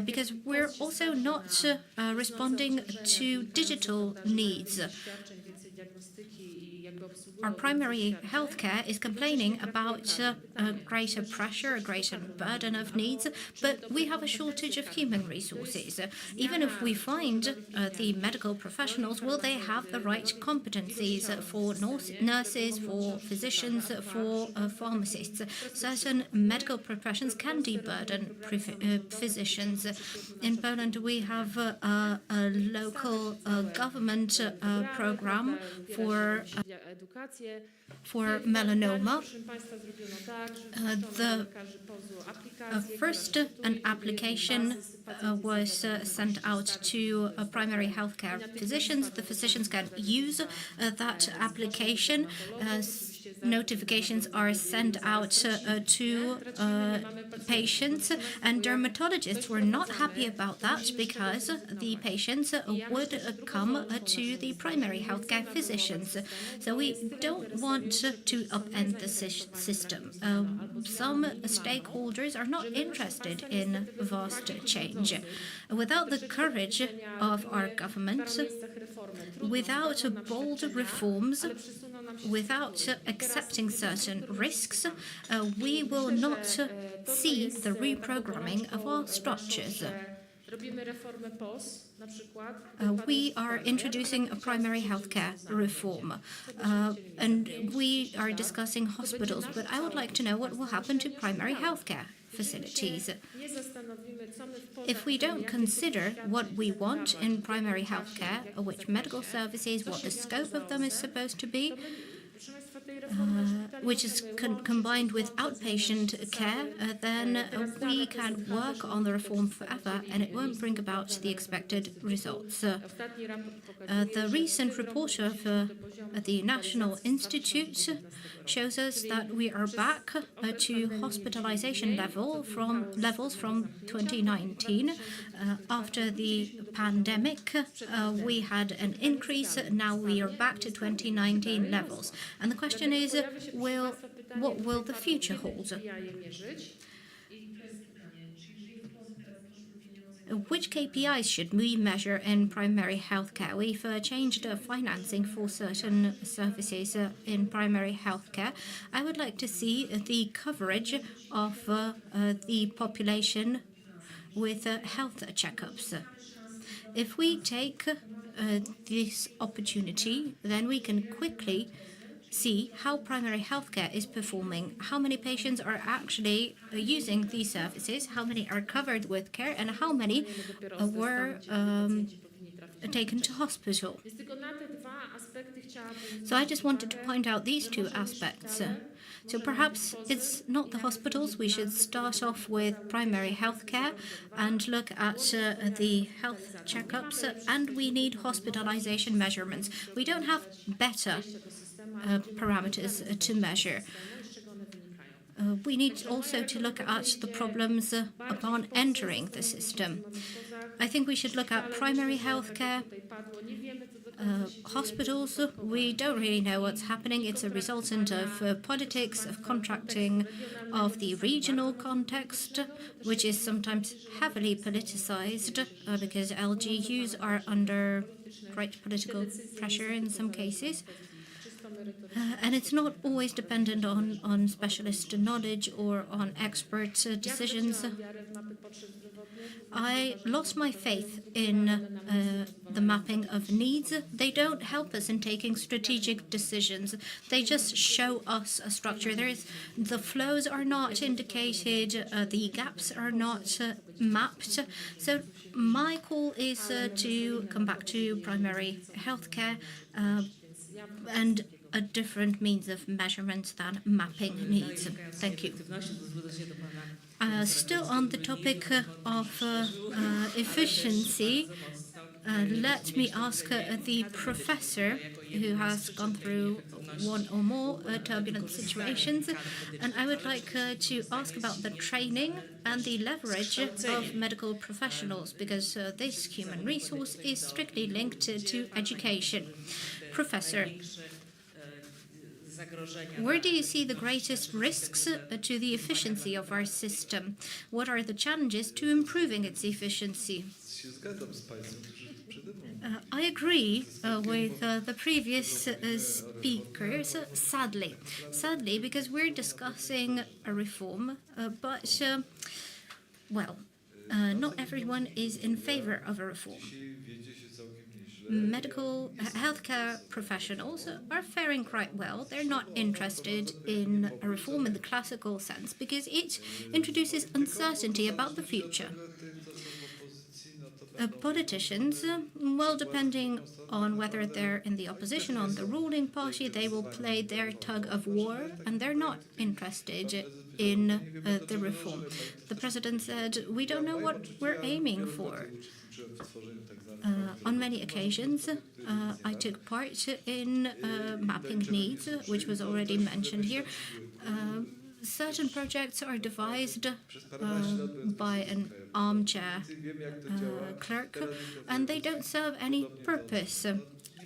because we're also not responding to digital needs. Our primary healthcare is complaining about a greater pressure, a greater burden of needs, but we have a shortage of human resources. Even if we find the medical professionals, will they have the right competencies for nurses, for physicians, for pharmacists? Certain medical professions can deburden physicians. In Poland, we have a local government program for melanoma. First, an application was sent out to primary healthcare physicians. The physicians can use that application. Notifications are sent out to patients, and dermatologists were not happy about that because the patients would come to the primary healthcare physicians. So we don't want to upend the system. Some stakeholders are not interested in vast change. Without the courage of our government, without bold reforms, without accepting certain risks, we will not see the reprogramming of our structures. We are introducing a primary healthcare reform, and we are discussing hospitals, but I would like to know what will happen to primary healthcare facilities. If we don't consider what we want in primary healthcare, which medical services, what the scope of them is supposed to be, which is combined with outpatient care, then we can work on the reform forever and it won't bring about the expected results. The recent report of the National Institute shows us that we are back to hospitalization levels from 2019. After the pandemic, we had an increase. Now we are back to 2019 levels. And the question is, what will the future hold? Which KPIs should we measure in primary healthcare? We've changed financing for certain services in primary healthcare. I would like to see the coverage of the population with health checkups. If we take this opportunity, then we can quickly see how primary healthcare is performing, how many patients are actually using these services, how many are covered with care, and how many were taken to hospital. So I just wanted to point out these two aspects. So perhaps it's not the hospitals. We should start off with primary healthcare and look at the health checkups, and we need hospitalization measurements. We don't have better parameters to measure. We need also to look at the problems upon entering the system. I think we should look at primary health care. Hospitals, we don't really know what's happening. It's a resultant of politics, of contracting, of the regional context, which is sometimes heavily politicized because LGUs are under great political pressure in some cases. And it's not always dependent on specialist knowledge or on expert decisions. I lost my faith in the mapping of needs. They don't help us in taking strategic decisions. They just show us a structure. The flows are not indicated, the gaps are not mapped. So my call is to come back to primary healthcare and a different means of measurement than mapping needs. Thank you. Still on the topic of efficiency, let me ask the professor who has gone through one or more turbulent situations, and I would like to ask about the training and the leverage of medical professionals, because this human resource is strictly linked to education. Professor, where do you see the greatest risks to the efficiency of our system? What are the challenges to improving its efficiency? I agree with the previous speakers, sadly, because we're discussing a reform, but, not everyone is in favor of a reform. Medical healthcare professionals are faring quite well. They're not interested in a reform in the classical sense because it introduces uncertainty about the future. Politicians, well, depending on whether they're in the opposition or the ruling party, they will play their tug of war, and they're not interested in the reform. The president said, we don't know what we're aiming for. On many occasions, I took part in mapping needs, which was already mentioned here. Certain projects are devised by an armchair clerk, and they don't serve any purpose.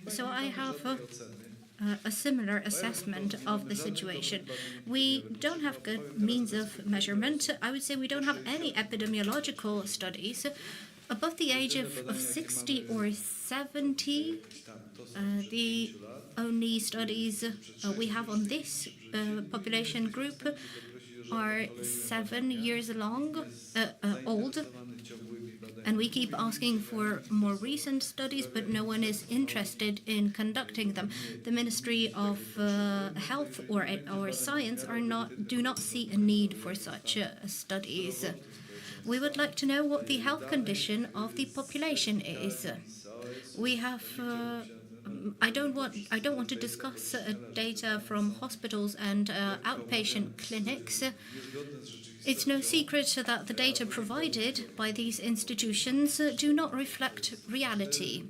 So I have a similar assessment of the situation. We don't have good means of measurement. I would say we don't have any epidemiological studies. Above the age of 60 or 70, the only studies we have on this population group are 7 years old, and we keep asking for more recent studies, but no one is interested in conducting them. The Ministry of Health or Science do not see a need for such studies. We would like to know what the health condition of the population is. We have. I don't want to discuss data from hospitals and outpatient clinics. It's no secret that the data provided by these institutions do not reflect reality.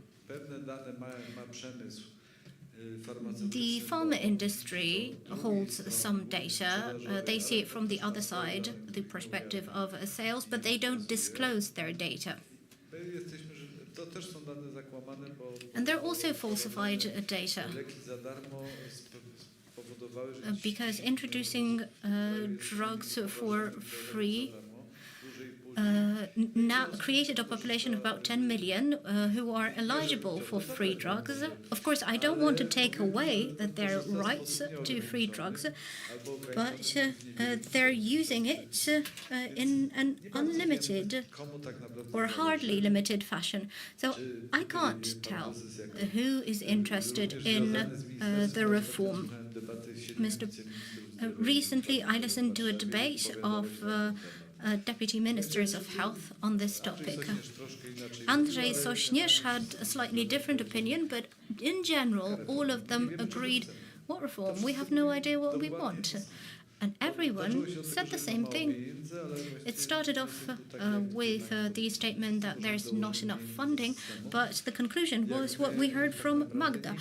The pharma industry holds some data. They see it from the other side, the perspective of sales, but they don't disclose their data. And they're also falsified data, because introducing drugs for free now created a population of about 10 million who are eligible for free drugs. Of course, I don't want to take away their rights to free drugs, but they're using it in an unlimited or hardly limited fashion. So I can't tell who is interested in the reform. Recently, I listened to a debate of deputy ministers of health on this topic. Andrzej Sośnierz had a slightly different opinion, but in general, all of them agreed, what reform? We have no idea what we want. And everyone said the same thing. It started off with the statement that there's not enough funding, but the conclusion was what we heard from Magda.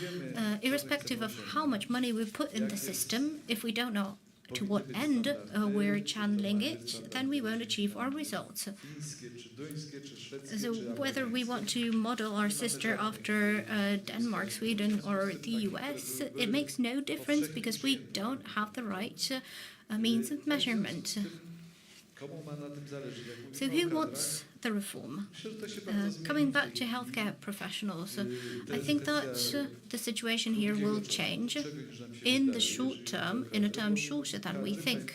Irrespective of how much money we put in the system, if we don't know to what end we're channeling it, then we won't achieve our results. So whether we want to model our sister after Denmark, Sweden, or the US, it makes no difference because we don't have the right means of measurement. So who wants the reform? Coming back to healthcare professionals, I think that the situation here will change in the short term, in a term shorter than we think.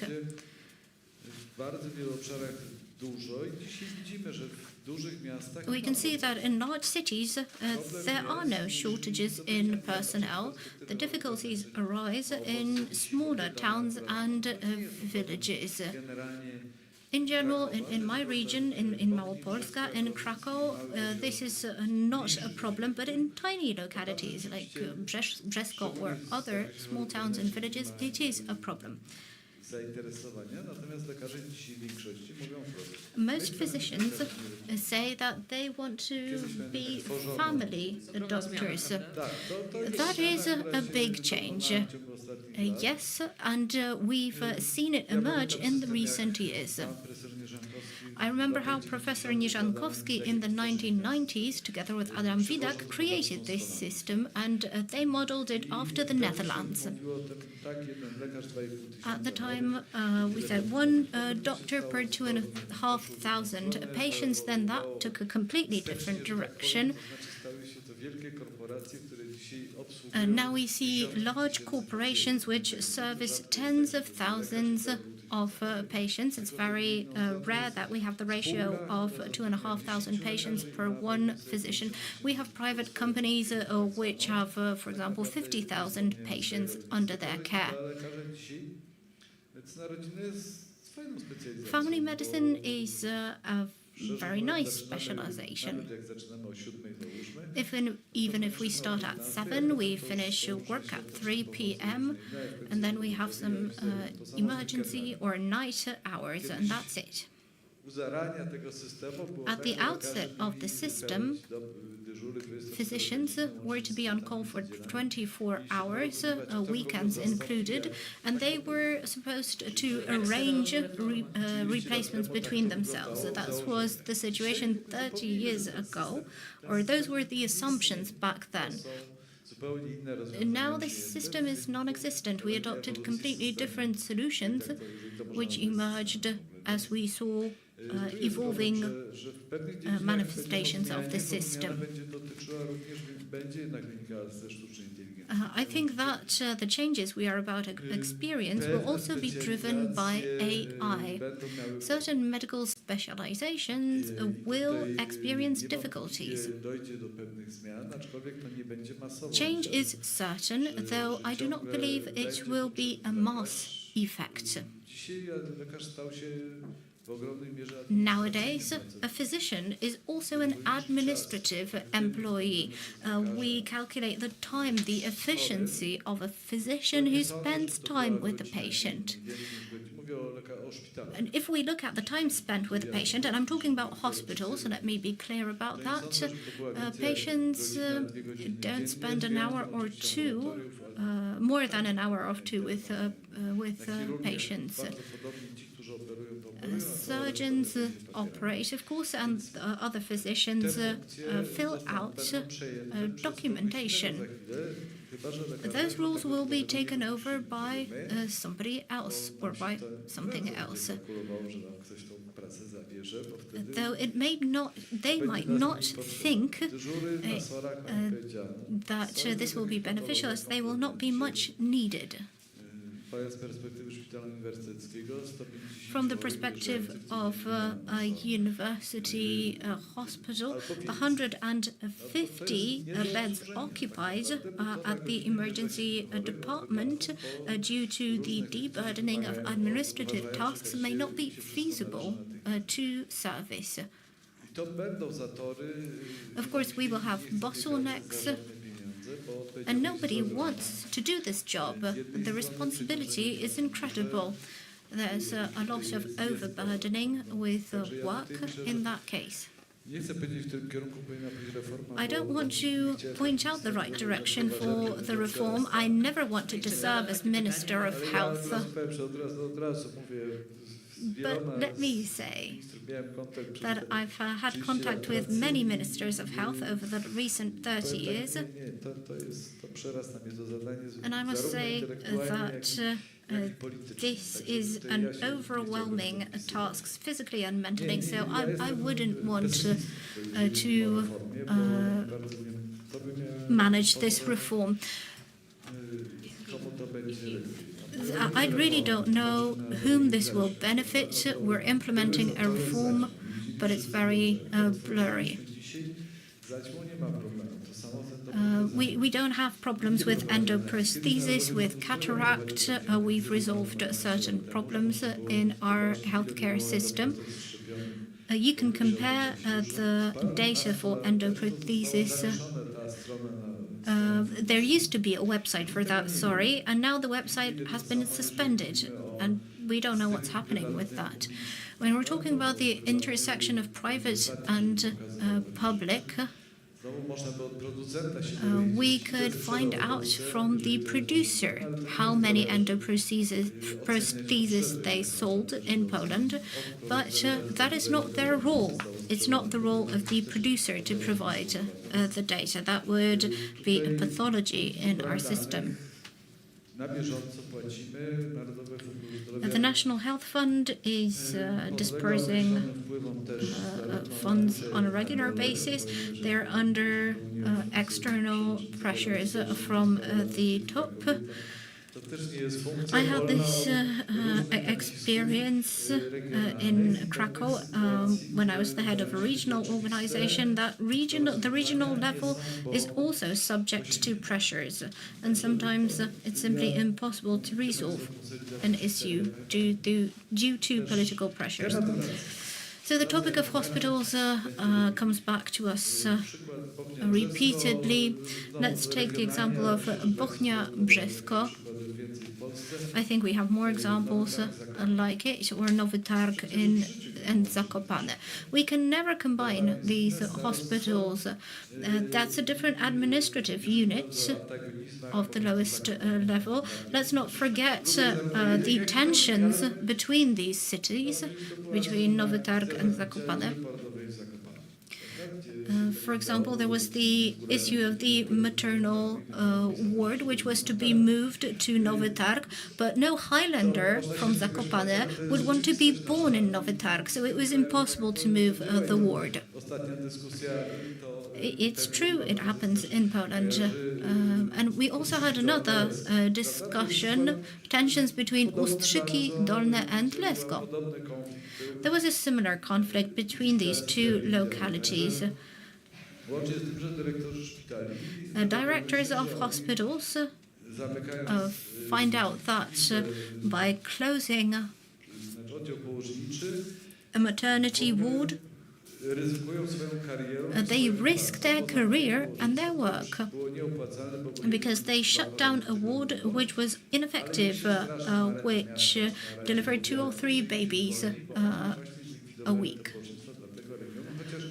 We can see that in large cities, there are no shortages in personnel. The difficulties arise in smaller towns and villages. In general, in my region, in Małopolska, in Krakow, this is not a problem, but in tiny localities like Brzesko or other small towns and villages, it is a problem. Most physicians say that they want to be family doctors. That is a big change. Yes, and we've seen it emerge in the recent years. I remember how Professor Niżankowski in the 1990s, together with Adam Widak, created this system, and they modeled it after the Netherlands. At the time, we said one doctor per 2,500 patients. Then that took a completely different direction. Now we see large corporations which service tens of thousands of patients. It's very rare that we have the ratio of 2,500 patients per one physician. We have private companies which have, for example, 50,000 patients under their care. Family medicine is a very nice specialization. Even if we start at 7, we finish work at 3 p.m. and then we have some emergency or night hours, and that's it. At the outset of the system, physicians were to be on call for 24 hours, weekends included, and they were supposed to arrange replacements between themselves. That was the situation 30 years ago, or those were the assumptions back then. Now this system is non-existent. We adopted completely different solutions, which emerged as we saw evolving manifestations of the system. I think that the changes we are about to experience will also be driven by AI. Certain medical specializations will experience difficulties. Change is certain, though I do not believe it will be a mass effect. Nowadays, a physician is also an administrative employee. We calculate the time, the efficiency of a physician who spends time with the patient. And if we look at the time spent with the patient, and I'm talking about hospitals, so let me be clear about that, patients don't spend an hour or two, more than an hour or two with patients. Surgeons operate, of course, and other physicians fill out documentation. Those roles will be taken over by somebody else or by something else. Though they might not think that this will be beneficial, as they will not be much needed. From the perspective of a university hospital, 150 beds occupied at the emergency department due to the deburdening of administrative tasks may not be feasible to service. Of course, we will have bottlenecks, and nobody wants to do this job. The responsibility is incredible. There's a lot of overburdening with work in that case. I don't want to point out the right direction for the reform. I never wanted to serve as Minister of Health. But let me say that I've had contact with many ministers of health over the recent 30 years. And I must say that This is an overwhelming task, physically and mentally, so I wouldn't want to manage this reform. I really don't know whom this will benefit. We're implementing a reform, but it's very blurry. We don't have problems with endoprosthesis, with cataract. We've resolved certain problems in our healthcare system. You can compare the data for endoprosthesis. There used to be a website for that, sorry, and now the website has been suspended, and we don't know what's happening with that. When we're talking about the intersection of private and public, we could find out from the producer how many endoprostheses they sold in Poland, but that is not their role. It's not the role of the producer to provide the data. That would be a pathology in our system. The National Health Fund is dispersing funds on a regular basis. They're under external pressures from the top. I had this experience in Krakow when I was the head of a regional organization. The regional level is also subject to pressures, and sometimes it's simply impossible to resolve an issue due to political pressures. So the topic of hospitals comes back to us repeatedly. Let's take the example of Bochnia Brzesko. I think we have more examples like it, or Nowy Targ and Zakopane. We can never combine these hospitals. That's a different administrative unit of the lowest level. Let's not forget the tensions between these cities, between Nowy Targ and Zakopane. For example, there was the issue of the maternal ward, which was to be moved to Nowy Targ, but no Highlander from Zakopane would want to be born in Nowy Targ, so it was impossible to move the ward. It's true, it happens in Poland. And we also had another discussion, tensions between Ustrzyki Dolne and Lesko. There was a similar conflict between these two localities. Directors of hospitals find out that by closing a maternity ward, they risk their career and their work because they shut down a ward which was ineffective, which delivered 2 or 3 babies a week.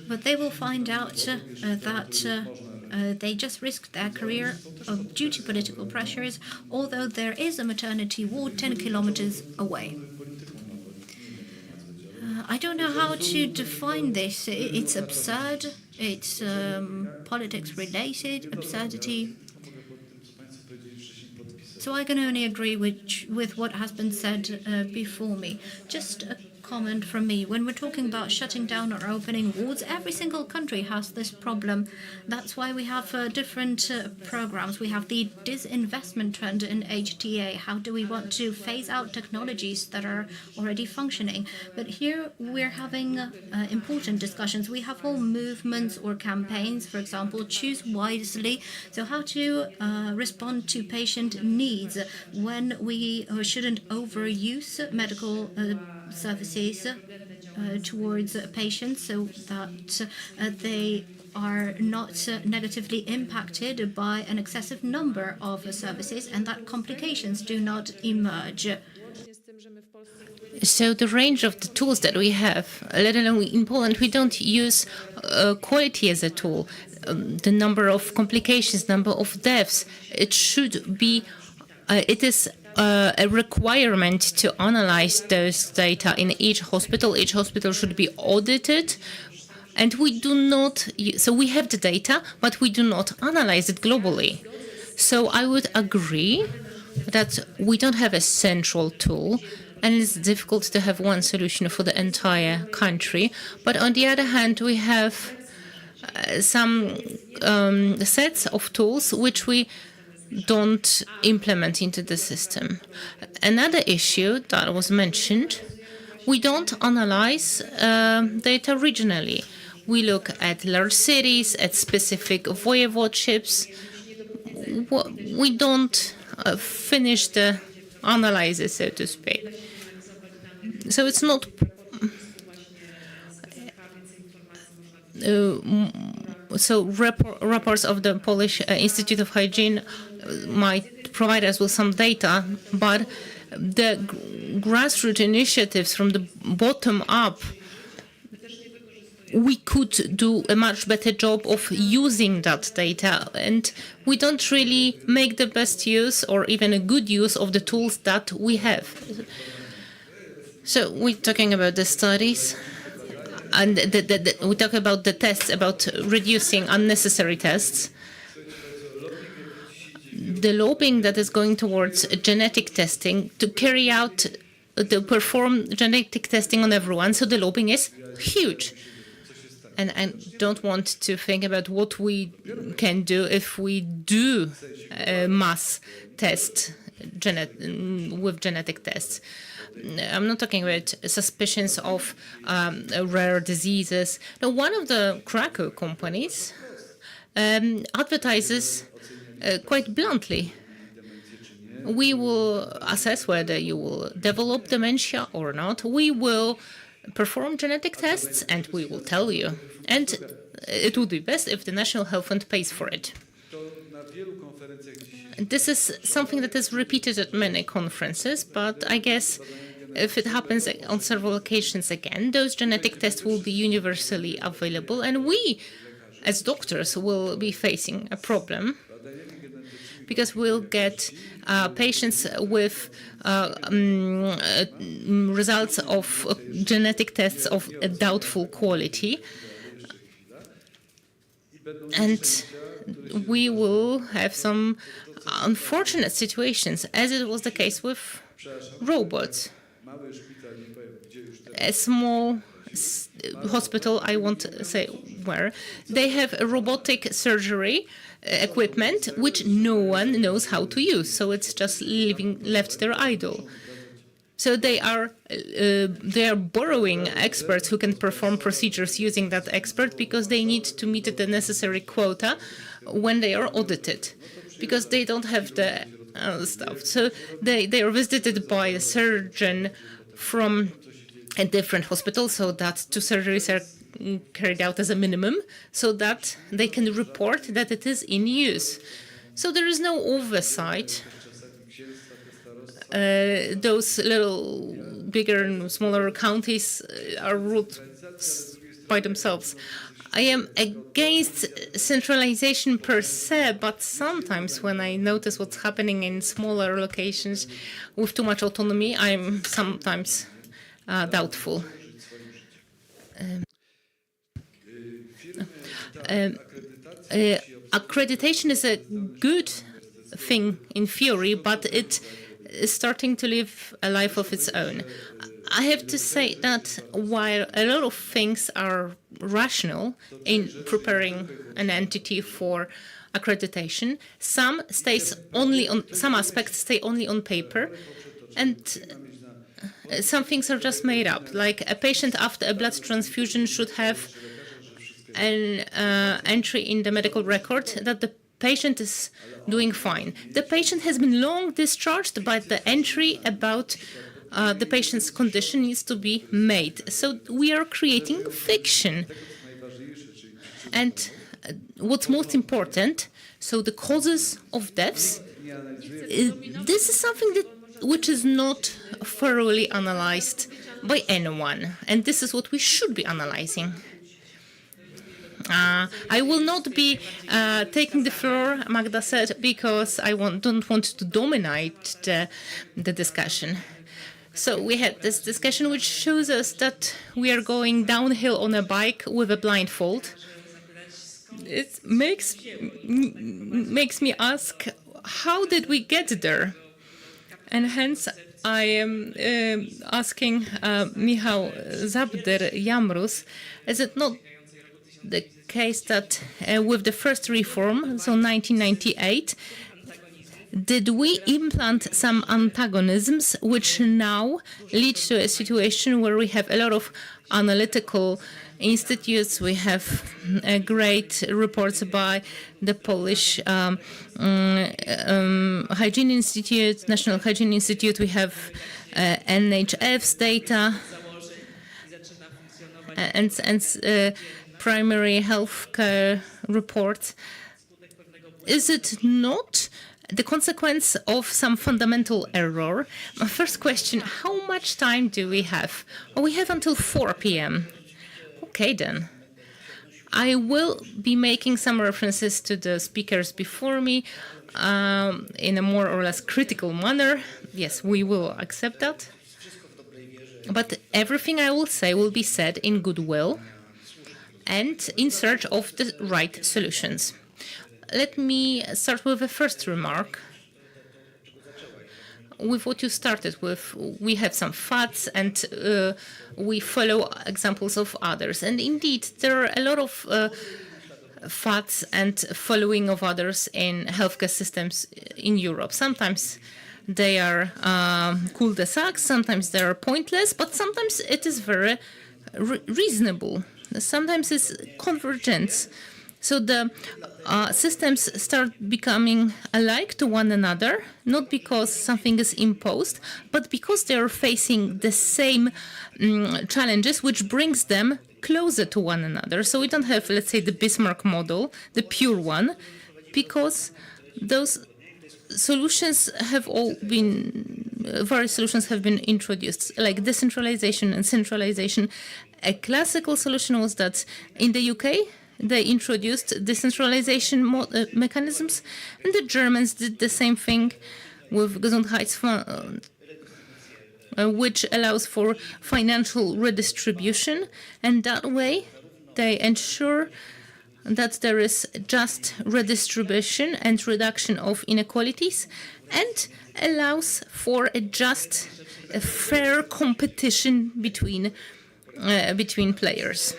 But they will find out that they just risked their career due to political pressures, although there is a maternity ward 10 kilometers away. I don't know how to define this. It's absurd. It's politics-related absurdity. So I can only agree with what has been said before me. Just a comment from me. When we're talking about shutting down or opening wards, every single country has this problem. That's why we have different programs. We have the disinvestment trend in HTA. How do we want to phase out technologies that are already functioning? But here we're having important discussions. We have whole movements or campaigns, for example, choose wisely. So how to respond to patient needs when we shouldn't overuse medical services towards patients so that they are not negatively impacted by an excessive number of services and that complications do not emerge. So the range of the tools that we have, let alone in Poland, we don't use quality as a tool. The number of complications, number of deaths, it should be, it is a requirement to analyze those data in each hospital. Each hospital should be audited, and we do not. So we have the data, but we do not analyze it globally. So I would agree that we don't have a central tool, and it's difficult to have one solution for the entire country. But on the other hand, we have some sets of tools which we don't implement into the system. Another issue that was mentioned, we don't analyze data regionally. We look at large cities, at specific voivodeships. We don't finish the analysis, so to speak. So it's not. So reports of the Polish Institute of Hygiene might provide us with some data, but the grassroots initiatives from the bottom up, we could do a much better job of using that data, and we don't really make the best use or even a good use of the tools that we have. So we're talking about the studies, and we talk about the tests, about reducing unnecessary tests. The lobbying that is going towards genetic testing to carry out, to perform genetic testing on everyone, so the lobbying is huge. And I don't want to think about what we can do if we do mass test with genetic tests. I'm not talking about suspicions of rare diseases. No, one of the Krakow companies advertises quite bluntly. We will assess whether you will develop dementia or not. We will perform genetic tests and we will tell you. And it would be best if the National Health Fund pays for it. This is something that is repeated at many conferences, but I guess if it happens on several occasions again, those genetic tests will be universally available, and we, as doctors, will be facing a problem because we'll get patients with results of genetic tests of a doubtful quality, and we will have some unfortunate situations, as it was the case with robots. A small hospital, I won't say where, they have a robotic surgery equipment which no one knows how to use, so it's just left there idle. So they are borrowing experts who can perform procedures using that expert because they need to meet the necessary quota when they are audited, because they don't have the stuff. So they are visited by a surgeon from a different hospital, so that 2 surgeries are carried out as a minimum, so that they can report that it is in use. So there is no oversight. Those little bigger and smaller counties are ruled by themselves. I am against centralization per se, but sometimes when I notice what's happening in smaller locations with too much autonomy, I'm sometimes doubtful. Accreditation is a good thing in theory, but it is starting to live a life of its own. I have to say that while a lot of things are rational in preparing an entity for accreditation, some aspects stay only on paper, and some things are just made up. Like a patient after a blood transfusion should have an entry in the medical record that the patient is doing fine. The patient has been long discharged, but the entry about the patient's condition needs to be made. So we are creating fiction. And what's most important, so the causes of deaths, this is something which is not thoroughly analyzed by anyone. And this is what we should be analyzing. I will not be taking the floor, Magda said, because I don't want to dominate the discussion. So we had this discussion which shows us that we are going downhill on a bike with a blindfold. It makes me ask, how did we get there? And hence, I am asking Michał Zabder-Jamrus, is it not the case that with the first reform, so 1998, did we implant some antagonisms which now lead to a situation where we have a lot of analytical institutes? We have great reports by the Polish Hygiene Institute, National Hygiene Institute. We have NHF's data and primary health care reports. Is it not the consequence of some fundamental error? My first question, how much time do we have? We have until 4 p.m. Okay, then. I will be making some references to the speakers before me in a more or less critical manner. Yes, we will accept that. But everything I will say will be said in goodwill and in search of the right solutions. Let me start with the first remark. With what you started with, we have some facts and we follow examples of others. And indeed, there are a lot of facts and following of others in healthcare systems in Europe. Sometimes they are cul-de-sacs, sometimes they are pointless, but sometimes it is very reasonable. Sometimes it's convergence. So the systems start becoming alike to one another, not because something is imposed, but because they are facing the same challenges, which brings them closer to one another. So we don't have, let's say, the Bismarck model, the pure one, because those solutions have all been, various solutions have been introduced, like decentralization and centralization. A classical solution was that in the UK, they introduced decentralization mechanisms, and the Germans did the same thing with Gesundheitsfonds, which allows for financial redistribution, and that way they ensure that there is just redistribution and reduction of inequalities, and allows for a just, a fair competition between players.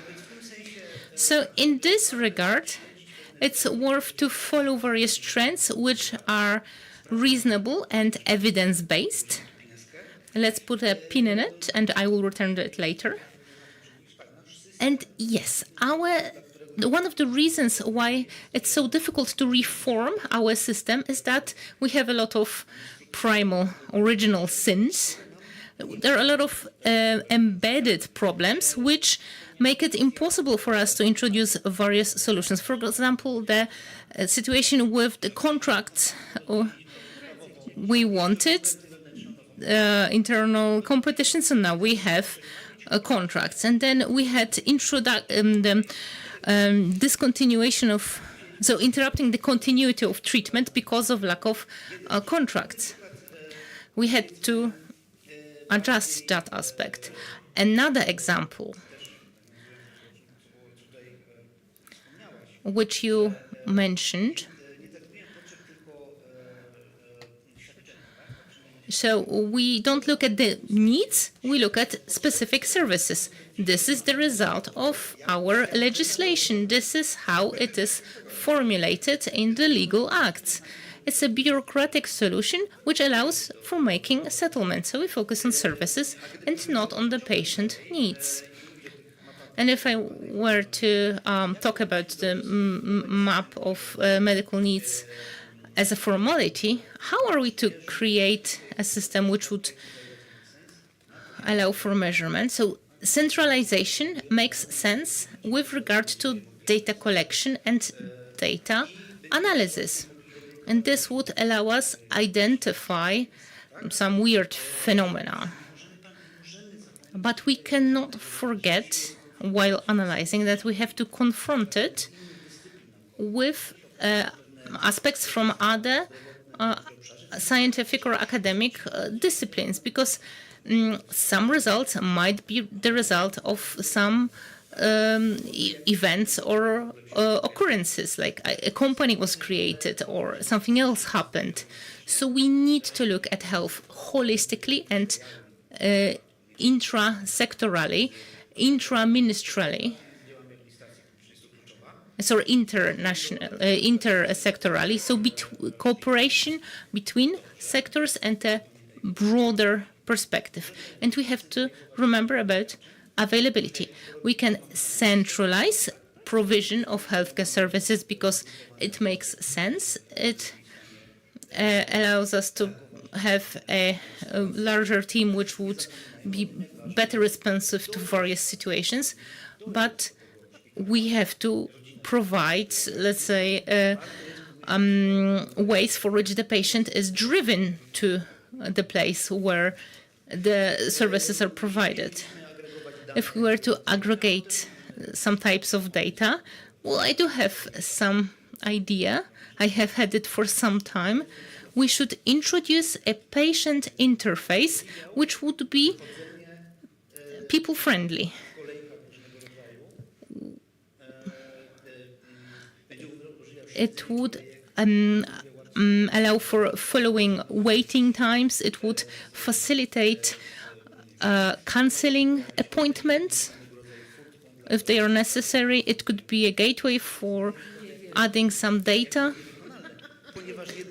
So in this regard, it's worth to follow various trends which are reasonable and evidence-based. Let's put a pin in it, and I will return to it later. And yes, one of the reasons why it's so difficult to reform our system is that we have a lot of primal, original sins. There are a lot of embedded problems which make it impossible for us to introduce various solutions. For example, the situation with the contracts. We wanted internal competition, so now we have contracts. And then we had discontinuation of, so interrupting the continuity of treatment because of lack of contracts. We had to adjust that aspect. Another example, which you mentioned. So we don't look at the needs, we look at specific services. This is the result of our legislation. This is how it is formulated in the legal acts. It's a bureaucratic solution which allows for making a settlement. So we focus on services and not on the patient needs. And if I were to talk about the map of medical needs as a formality, how are we to create a system which would allow for measurement? So centralization makes sense with regard to data collection and data analysis. And this would allow us identify some weird phenomena. But we cannot forget, while analyzing, that we have to confront it with aspects from other scientific or academic disciplines, because some results might be the result of some events or occurrences, like a company was created or something else happened. So we need to look at health holistically and intra-sectorally, intra-ministerially, intersectorally, so cooperation between sectors and a broader perspective. And we have to remember about availability. We can centralize provision of healthcare services because it makes sense. It allows us to have a larger team which would be better responsive to various situations. But we have to provide, let's say, ways for which the patient is driven to the place where the services are provided. If we were to aggregate some types of data, well, I do have some idea. I have had it for some time. We should introduce a patient interface which would be people-friendly. It would allow for following waiting times. It would facilitate cancelling appointments if they are necessary. It could be a gateway for adding some data.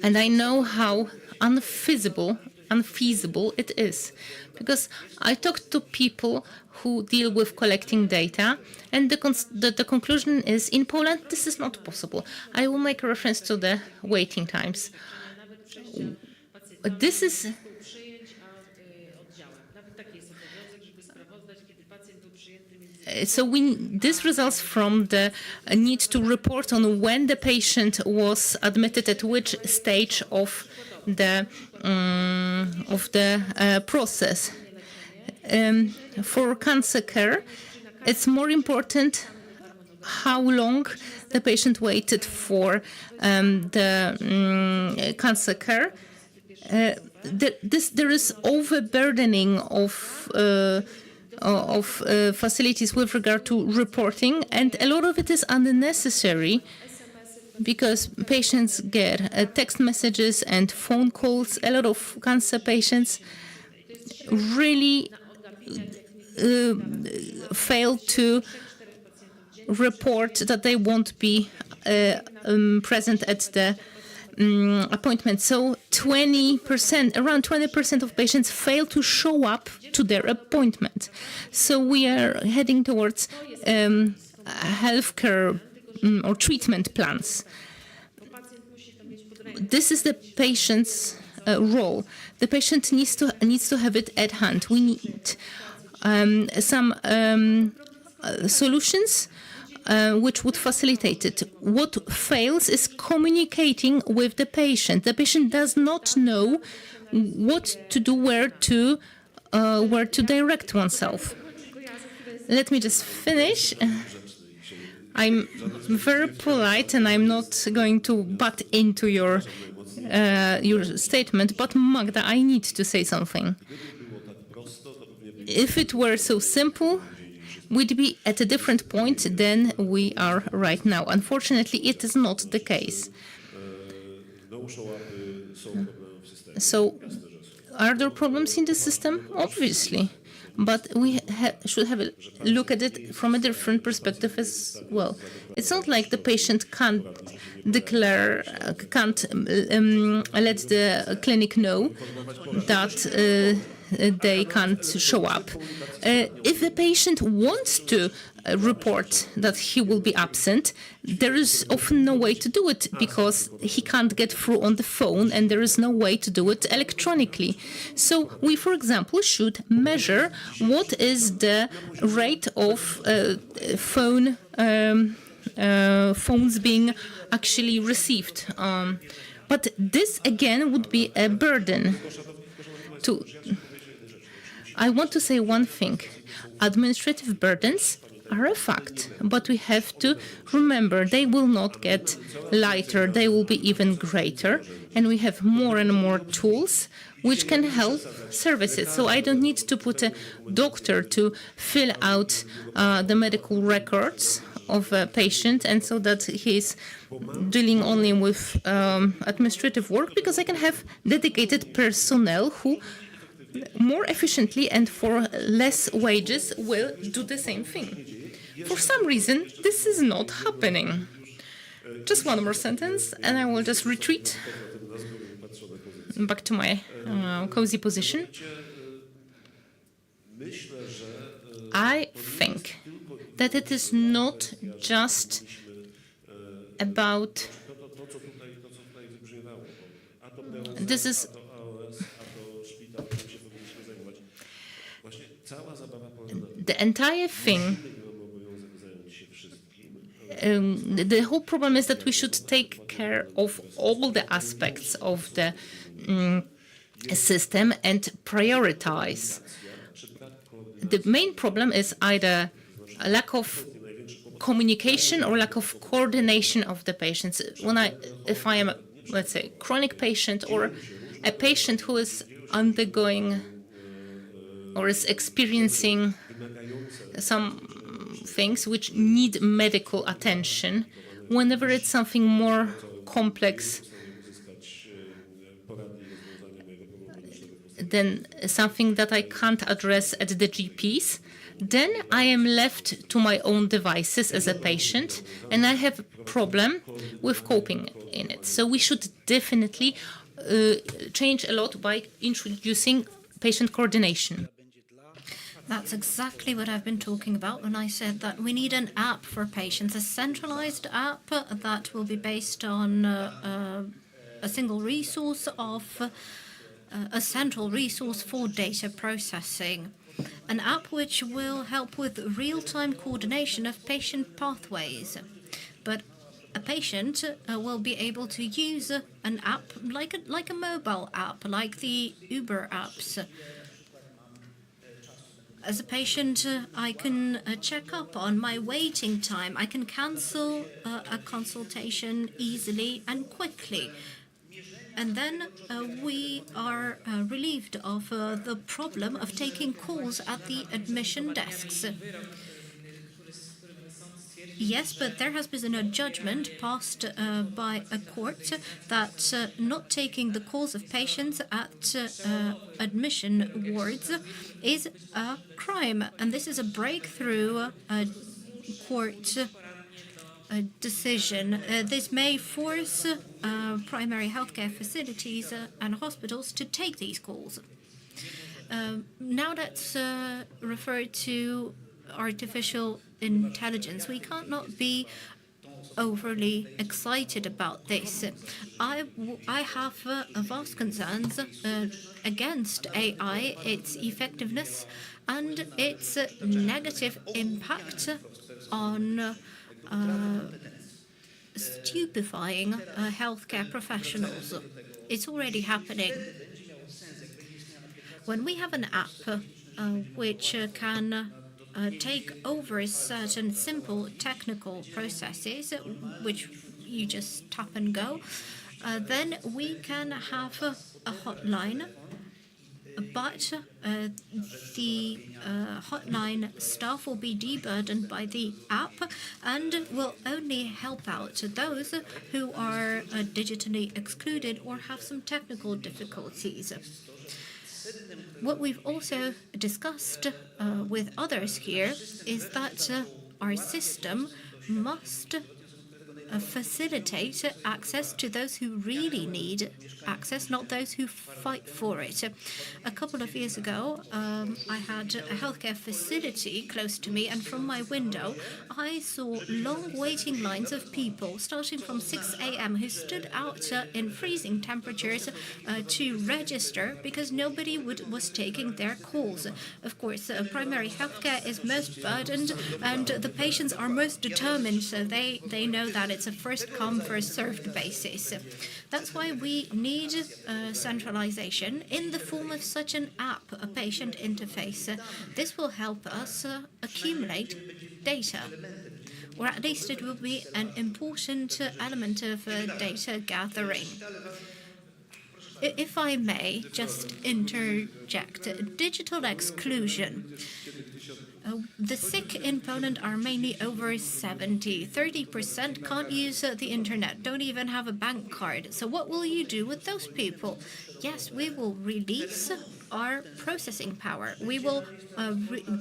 And I know how unfeasible it is, because I talked to people who deal with collecting data, and the conclusion is, in Poland, this is not possible. I will make a reference to the waiting times. This is... So this results from the need to report on when the patient was admitted at which stage of the process. For cancer care, it's more important how long the patient waited for the cancer care. There is overburdening of facilities with regard to reporting, and a lot of it is unnecessary because patients get text messages and phone calls. A lot of cancer patients really fail to report that they won't be present at the appointment. So 20%, around 20% of patients fail to show up to their appointment. So we are heading towards healthcare or treatment plans. This is the patient's role. The patient needs to have it at hand. We need some solutions which would facilitate it. What fails is communicating with the patient. The patient does not know what to do, where to direct oneself. Let me just finish. I'm very polite, and I'm not going to butt into your statement. But Magda, I need to say something. If it were so simple, we'd be at a different point than we are right now. Unfortunately, it is not the case. So, are there problems in the system? Obviously. But we should have a look at it from a different perspective as well. It's not like the patient can't let the clinic know that they can't show up. If the patient wants to report that he will be absent, there is often no way to do it because he can't get through on the phone, and there is no way to do it electronically. So we, for example, should measure what is the rate of phones being actually received. But this, again, would be a burden. I want to say one thing. Administrative burdens are a fact, but we have to remember they will not get lighter, they will be even greater, and we have more and more tools which can help services. So I don't need to put a doctor to fill out the medical records of a patient, and so that he's dealing only with administrative work, because I can have dedicated personnel who more efficiently and for less wages will do the same thing. For some reason, this is not happening. Just one more sentence, and I will just retreat back to my cozy position. I think that it is not just about this is the entire thing. The whole problem is that we should take care of all the aspects of the system and prioritize. The main problem is either a lack of communication or lack of coordination of the patients. If I am, let's say, chronic patient or a patient who is undergoing or is experiencing some things which need medical attention, whenever it's something more complex than something that I can't address at the GPs, then I am left to my own devices as a patient, and I have a problem with coping in it. So we should definitely change a lot by introducing patient coordination. That's exactly what I've been talking about when I said that we need an app for patients, a centralized app that will be based on a single resource of a central resource for data processing. An app which will help with real-time coordination of patient pathways. But a patient will be able to use an app like a mobile app, like the Uber apps. As a patient, I can check up on my waiting time. I can cancel a consultation easily and quickly. And then we are relieved of the problem of taking calls at the admission desks. Yes, but there has been a judgment passed by a court that not taking the calls of patients at admission wards is a crime. And this is a breakthrough court decision. This may force primary healthcare facilities and hospitals to take these calls. Now let's refer to artificial intelligence. We can't not be overly excited about this. I have vast concerns against AI, its effectiveness, and its negative impact on stupefying healthcare professionals. It's already happening. When we have an app which can take over certain simple technical processes, which you just tap and go, then we can have a hotline. But the hotline staff will be deburdened by the app and will only help out those who are digitally excluded or have some technical difficulties. What we've also discussed with others here is that our system must facilitate access to those who really need access, not those who fight for it. A couple of years ago, I had a healthcare facility close to me, and from my window, I saw long waiting lines of people starting from 6 a.m. who stood out in freezing temperatures to register because nobody was taking their calls. Of course, primary healthcare is most burdened, and the patients are most determined, so they know that it's a first-come, first-served basis. That's why we need centralization in the form of such an app, a patient interface. This will help us accumulate data, or at least it will be an important element of data gathering. If I may just interject, digital exclusion. The sick in Poland are mainly over 70. 30% can't use the internet, don't even have a bank card. So what will you do with those people? Yes, we will release our processing power. We will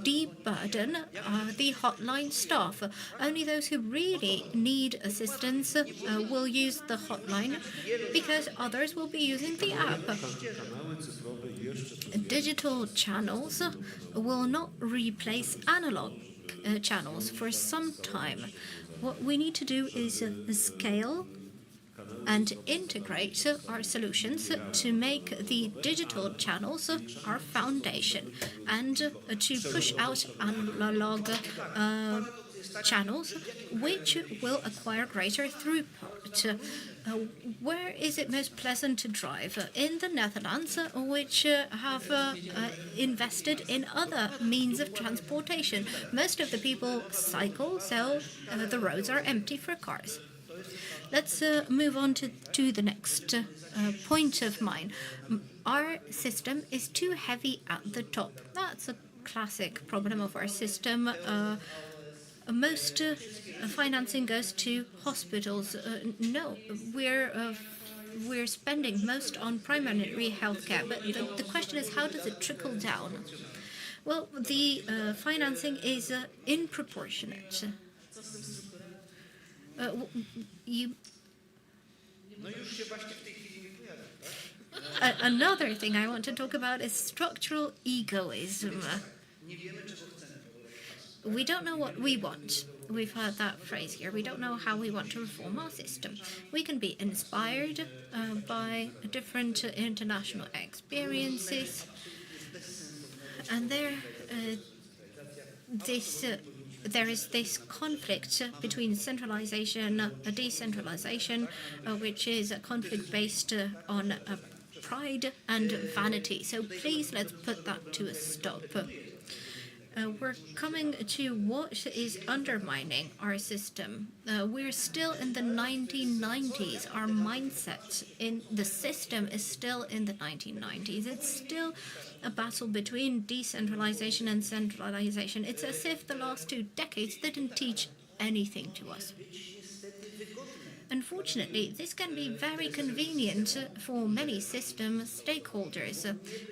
de-burden the hotline staff. Only those who really need assistance will use the hotline, because others will be using the app. Digital channels will not replace analog channels for some time. What we need to do is scale and integrate our solutions to make the digital channels our foundation, and to push out analog channels, which will acquire greater throughput. Where is it most pleasant to drive? In the Netherlands, which have invested in other means of transportation. Most of the people cycle, so the roads are empty for cars. Let's move on to the next point of mine. Our system is too heavy at the top. That's a classic problem of our system. Most financing goes to hospitals. No, we're spending most on primary health care, but the question is, how does it trickle down? Well, the financing is disproportionate. Another thing I want to talk about is structural egoism. We don't know what we want. We've heard that phrase here. We don't know how we want to reform our system. We can be inspired by different international experiences, and there is this conflict between centralization and decentralization, which is a conflict based on pride and vanity. So please, let's put that to a stop. We're coming to what is undermining our system. We're still in the 1990s. Our mindset in the system is still in the 1990s. It's still a battle between decentralization and centralization. It's as if the last 2 decades didn't teach anything to us. Unfortunately, this can be very convenient for many system stakeholders.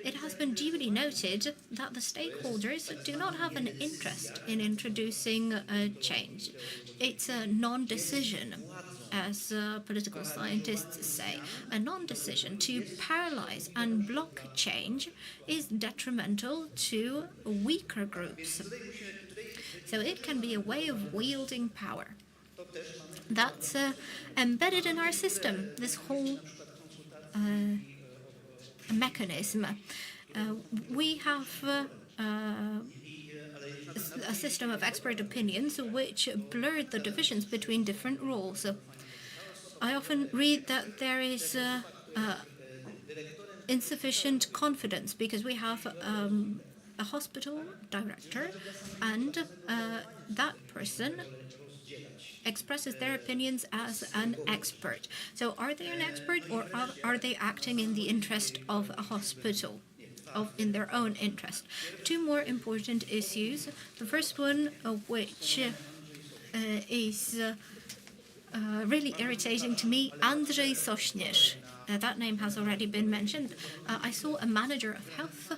It has been duly noted that the stakeholders do not have an interest in introducing a change. It's a non-decision, as political scientists say. A non-decision to paralyze and block change is detrimental to weaker groups. So it can be a way of wielding power. That's embedded in our system, this whole mechanism. We have a system of expert opinions which blurred the divisions between different roles. I often read that there is insufficient confidence because we have a hospital director, and that person expresses their opinions as an expert. So are they an expert, or are they acting in the interest of a hospital, in their own interest? 2 more important issues. The first one, which is really irritating to me, Andrzej Sośnierz. That name has already been mentioned. I saw a manager of health,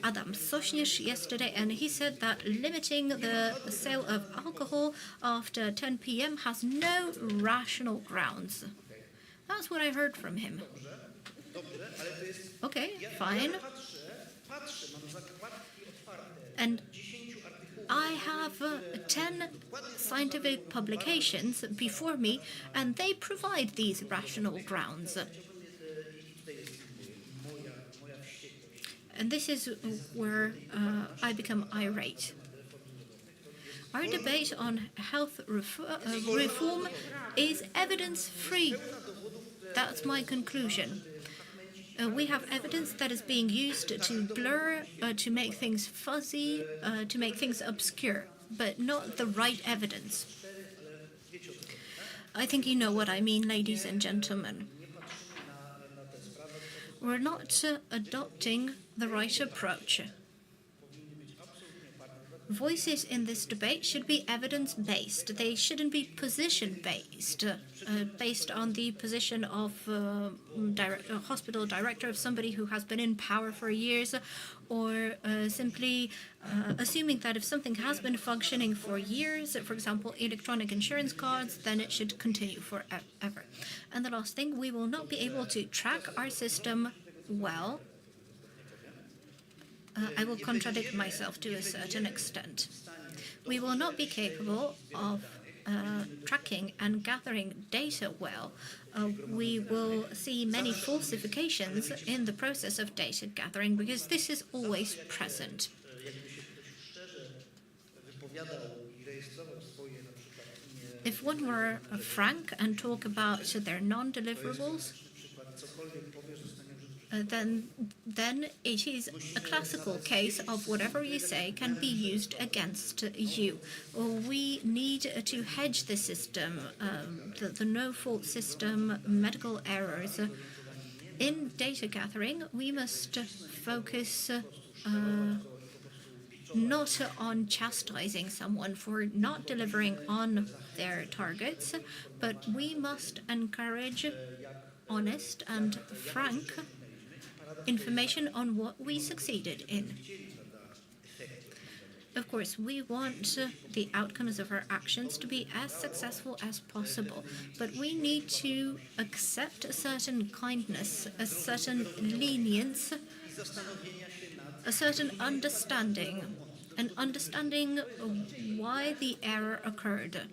Adam Sośnierz, yesterday, and he said that limiting the sale of alcohol after 10 p.m. has no rational grounds. That's what I heard from him. Okay, fine. And I have 10 scientific publications before me, and they provide these rational grounds. And this is where I become irate. Our debate on health reform is evidence-free. That's my conclusion. We have evidence that is being used to blur, to make things fuzzy, to make things obscure, but not the right evidence. I think you know what I mean, ladies and gentlemen. we're not adopting the right approach. Voices in this debate should be evidence-based. They shouldn't be position-based, based on the position of a hospital director, of somebody who has been in power for years, or simply assuming that if something has been functioning for years, for example, electronic insurance cards, then it should continue forever. And the last thing, we will not be able to track our system well. I will contradict myself to a certain extent. We will not be capable of tracking and gathering data well. We will see many falsifications in the process of data gathering because this is always present. If one were frank and talk about their non-deliverables, then it is a classical case of whatever you say can be used against you. We need to hedge the system, the no-fault system, medical errors. In data gathering, we must focus not on chastising someone for not delivering on their targets, but we must encourage honest and frank information on what we succeeded in. Of course, we want the outcomes of our actions to be as successful as possible, but we need to accept a certain kindness, a certain lenience, a certain understanding, an understanding of why the error occurred.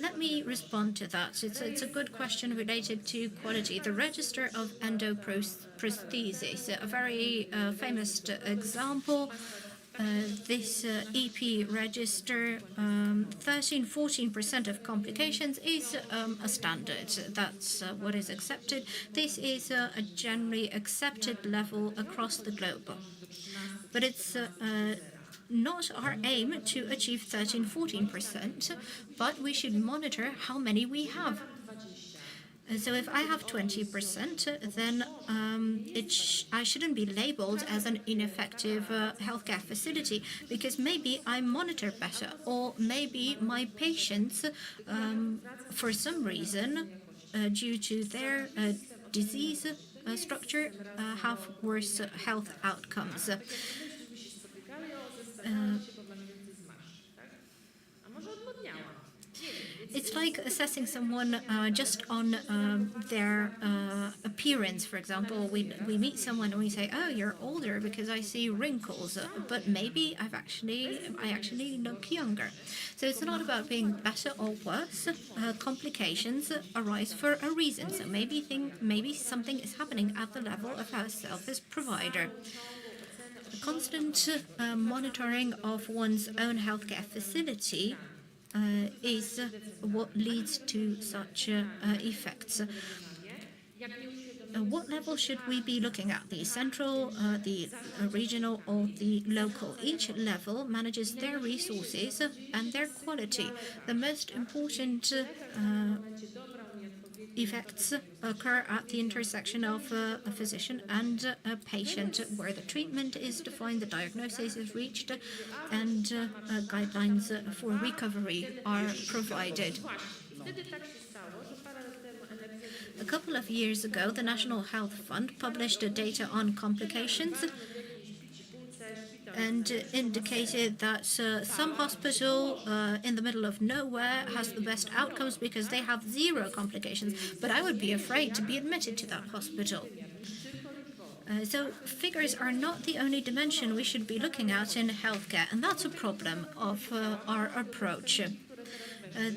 Let me respond to that. It's a good question related to quality. The register of endoprosthesis, a very famous example. This EP register, 13–14% of complications is a standard. That's what is accepted. This is a generally accepted level across the globe. But it's not our aim to achieve 13–14%, but we should monitor how many we have. So if I have 20%, then I shouldn't be labeled as an ineffective healthcare facility, because maybe I monitor better, or maybe my patients, for some reason, due to their disease structure, have worse health outcomes. It's like assessing someone just on their appearance. For example, we meet someone and we say, "Oh, you're older because I see wrinkles," but maybe I actually look younger. So it's not about being better or worse. Complications arise for a reason. So maybe something is happening at the level of our service provider. Constant monitoring of one's own healthcare facility is what leads to such effects. What level should we be looking at? The central, the regional, or the local? Each level manages their resources and their quality. The most important effects occur at the intersection of a physician and a patient, where the treatment is defined, the diagnosis is reached, and guidelines for recovery are provided. A couple of years ago, the National Health Fund published data on complications and indicated that some hospital in the middle of nowhere has the best outcomes because they have 0 complications. But I would be afraid to be admitted to that hospital. So figures are not the only dimension we should be looking at in healthcare, and that's a problem of our approach.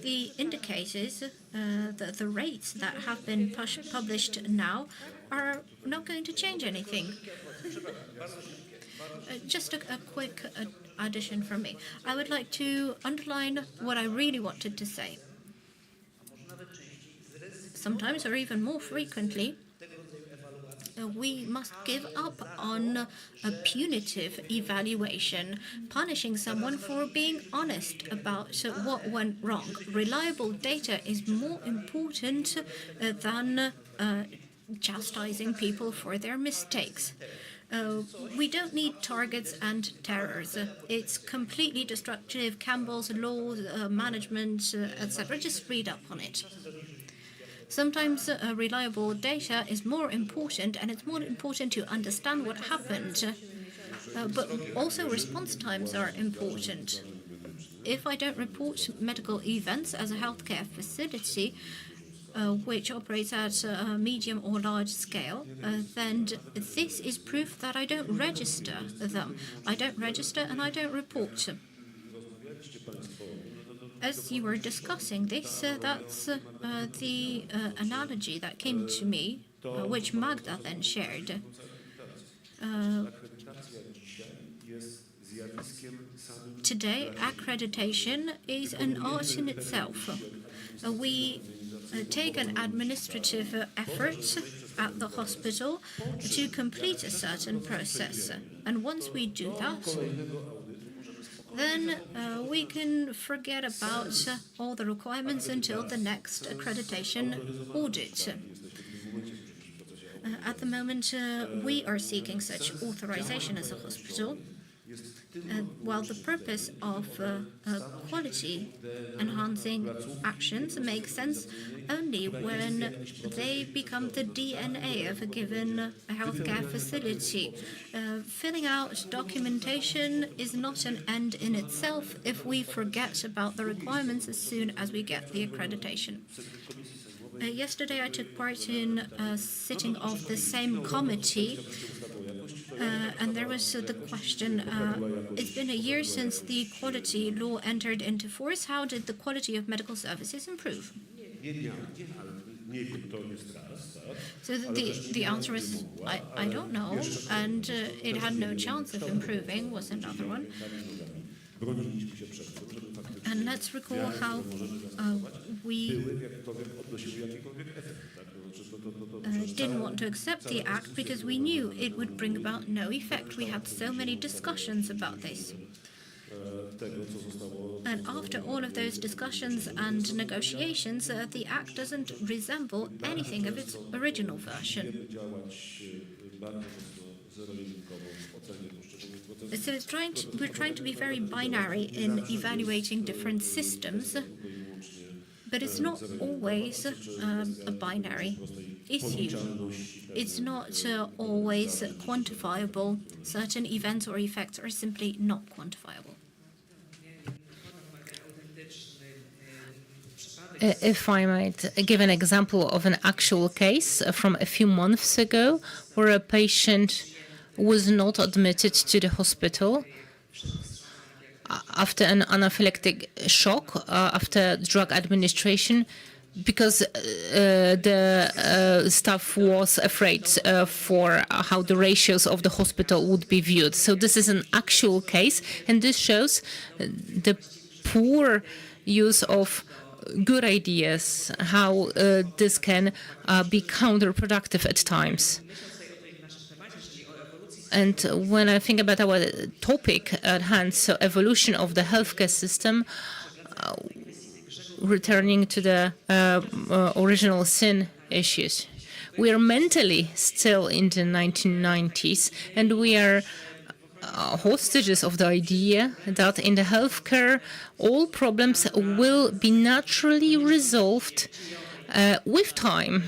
The indicators, the rates that have been published now, are not going to change anything. Just a quick addition from me. I would like to underline what I really wanted to say. Sometimes, or even more frequently, we must give up on a punitive evaluation, punishing someone for being honest about what went wrong. Reliable data is more important than chastising people for their mistakes. We don't need targets and terrors. It's completely destructive. Campbell's laws, management, etc. Just read up on it. Sometimes reliable data is more important, and it's more important to understand what happened. But also response times are important. If I don't report medical events as a healthcare facility, which operates at a medium or large scale, then this is proof that I don't register them. I don't register and I don't report them. As you were discussing this, that's the analogy that came to me, which Magda then shared. Today, accreditation is an art in itself. We take an administrative effort at the hospital to complete a certain process. And once we do that, then we can forget about all the requirements until the next accreditation audit. At the moment, we are seeking such authorization as a hospital. While the purpose of quality-enhancing actions makes sense only when they become the DNA of a given healthcare facility. Filling out documentation is not an end in itself if we forget about the requirements as soon as we get the accreditation. Yesterday I took part in a sitting of the same committee, and there was the question, it's been a year since the quality law entered into force. How did the quality of medical services improve? So the answer is, I don't know, and it had no chance of improving was another one. And let's recall how we didn't want to accept the act because we knew it would bring about no effect. We had so many discussions about this. And after all of those discussions and negotiations, the act doesn't resemble anything of its original version. So we're trying to be very binary in evaluating different systems, but it's not always a binary issue. It's not always quantifiable. Certain events or effects are simply not quantifiable. If I might give an example of an actual case from a few months ago, where a patient was not admitted to the hospital after an anaphylactic shock, after drug administration, because the staff was afraid for how the ratios of the hospital would be viewed. So this is an actual case, and this shows the poor use of good ideas, how this can be counterproductive at times. And when I think about our topic at hand, so evolution of the healthcare system, returning to the original sin issues, we are mentally still in the 1990s, and we are hostages of the idea that in the healthcare all problems will be naturally resolved with time.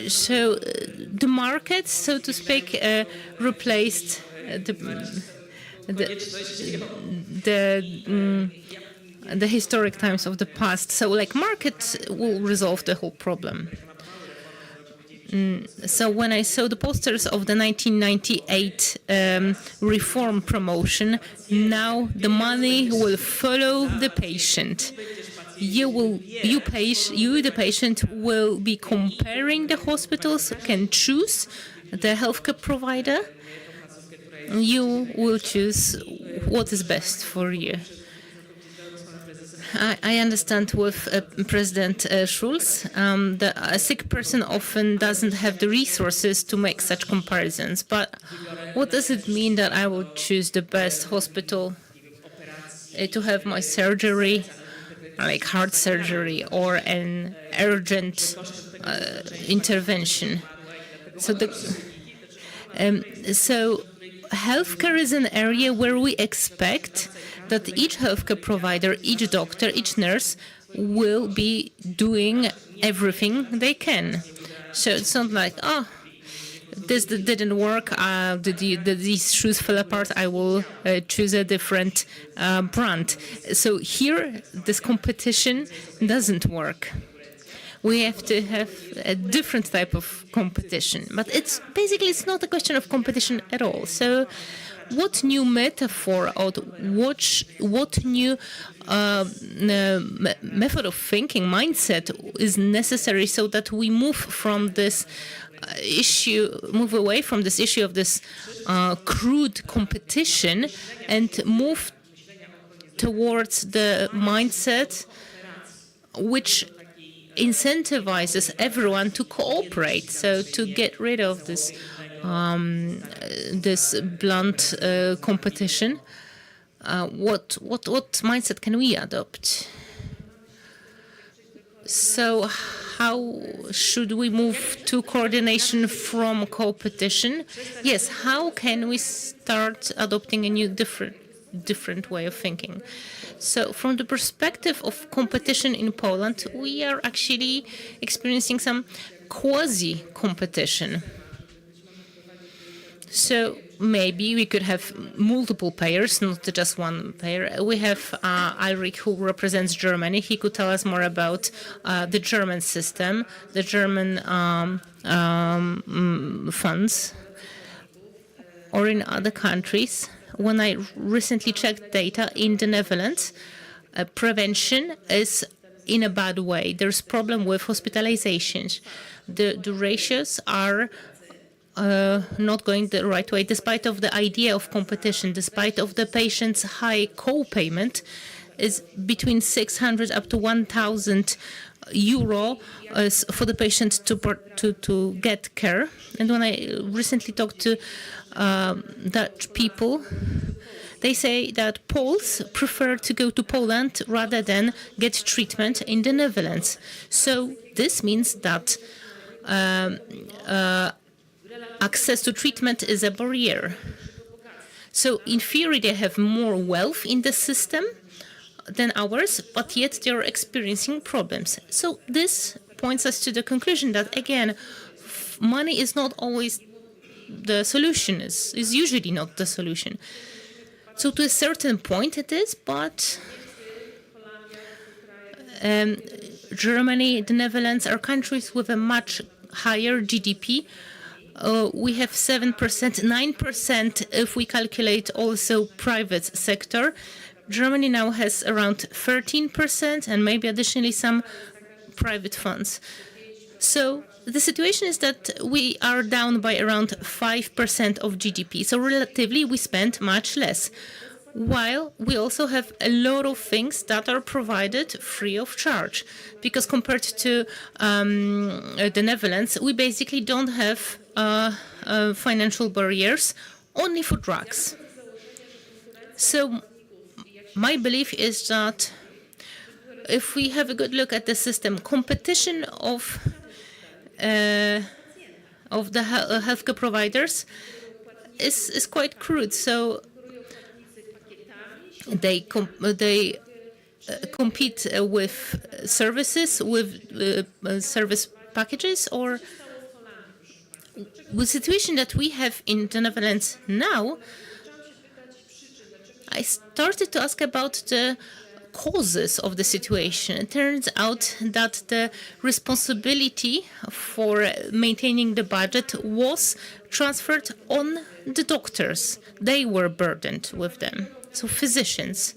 So the market, so to speak, replaced the historic times of the past. So, like, market will resolve the whole problem. So when I saw the posters of the 1998 reform promotion, now the money will follow the patient. You, the patient, will be comparing the hospitals, can choose the healthcare provider. You will choose what is best for you. I understand with President Schulz, a sick person often doesn't have the resources to make such comparisons. But what does it mean that I will choose the best hospital to have my surgery, like heart surgery or an urgent intervention. So healthcare is an area where we expect that each healthcare provider, each doctor, each nurse will be doing everything they can. So it's not like, oh, this didn't work, these shoes fell apart, I will choose a different brand. So here, this competition doesn't work. We have to have a different type of competition. But it's not a question of competition at all. So what new metaphor or what new method of thinking, mindset is necessary so that we move away from this issue of this crude competition and move towards the mindset which incentivizes everyone to cooperate, so to get rid of this blunt competition. What mindset can we adopt? So how should we move to coordination from competition? Yes, how can we start adopting a new different way of thinking? So from the perspective of competition in Poland, we are actually experiencing some quasi-competition. So maybe we could have multiple payers, not just one payer. We have Ulrich, who represents Germany. He could tell us more about the German system, the German funds, or in other countries. When I recently checked data in the Netherlands, prevention is in a bad way. There's problem with hospitalizations. The ratios are not going the right way, despite of the idea of competition, despite of the patient's high co-payment is between 600 up to 1,000 euro for the patient to get care. And when I recently talked to Dutch people, they say that Poles prefer to go to Poland rather than get treatment in the Netherlands. So this means that access to treatment is a barrier. So in theory, they have more wealth in the system than ours, but yet they are experiencing problems. So this points us to the conclusion that, again, money is not always the solution, is usually not the solution. So to a certain point it is, but Germany, the Netherlands are countries with a much higher GDP. We have 7%, 9% if we calculate also private sector. Germany now has around 13% and maybe additionally some private funds. So the situation is that we are down by around 5% of GDP. So relatively, we spend much less, while we also have a lot of things that are provided free of charge. Because compared to the Netherlands, we basically don't have financial barriers, only for drugs. So my belief is that if we have a good look at the system, competition of the healthcare providers is quite crude. So they compete with services, with service packages, or the situation that we have in the Netherlands now. I started to ask about the causes of the situation. It turns out that the responsibility for maintaining the budget was transferred on the doctors. They were burdened with them. So physicians,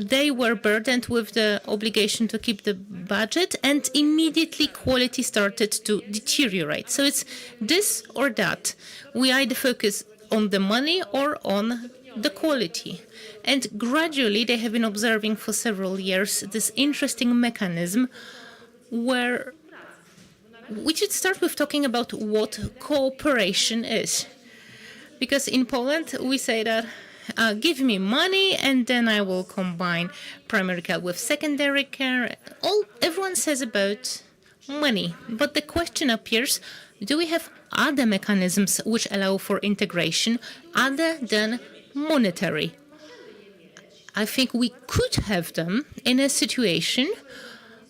they were burdened with the obligation to keep the budget, and immediately quality started to deteriorate. So it's this or that. We either focus on the money or on the quality. And gradually they have been observing for several years this interesting mechanism where we should start with talking about what cooperation is. Because in Poland we say that give me money and then I will combine primary care with secondary care. Everyone says about money, but the question appears, do we have other mechanisms which allow for integration other than monetary? I think we could have them in a situation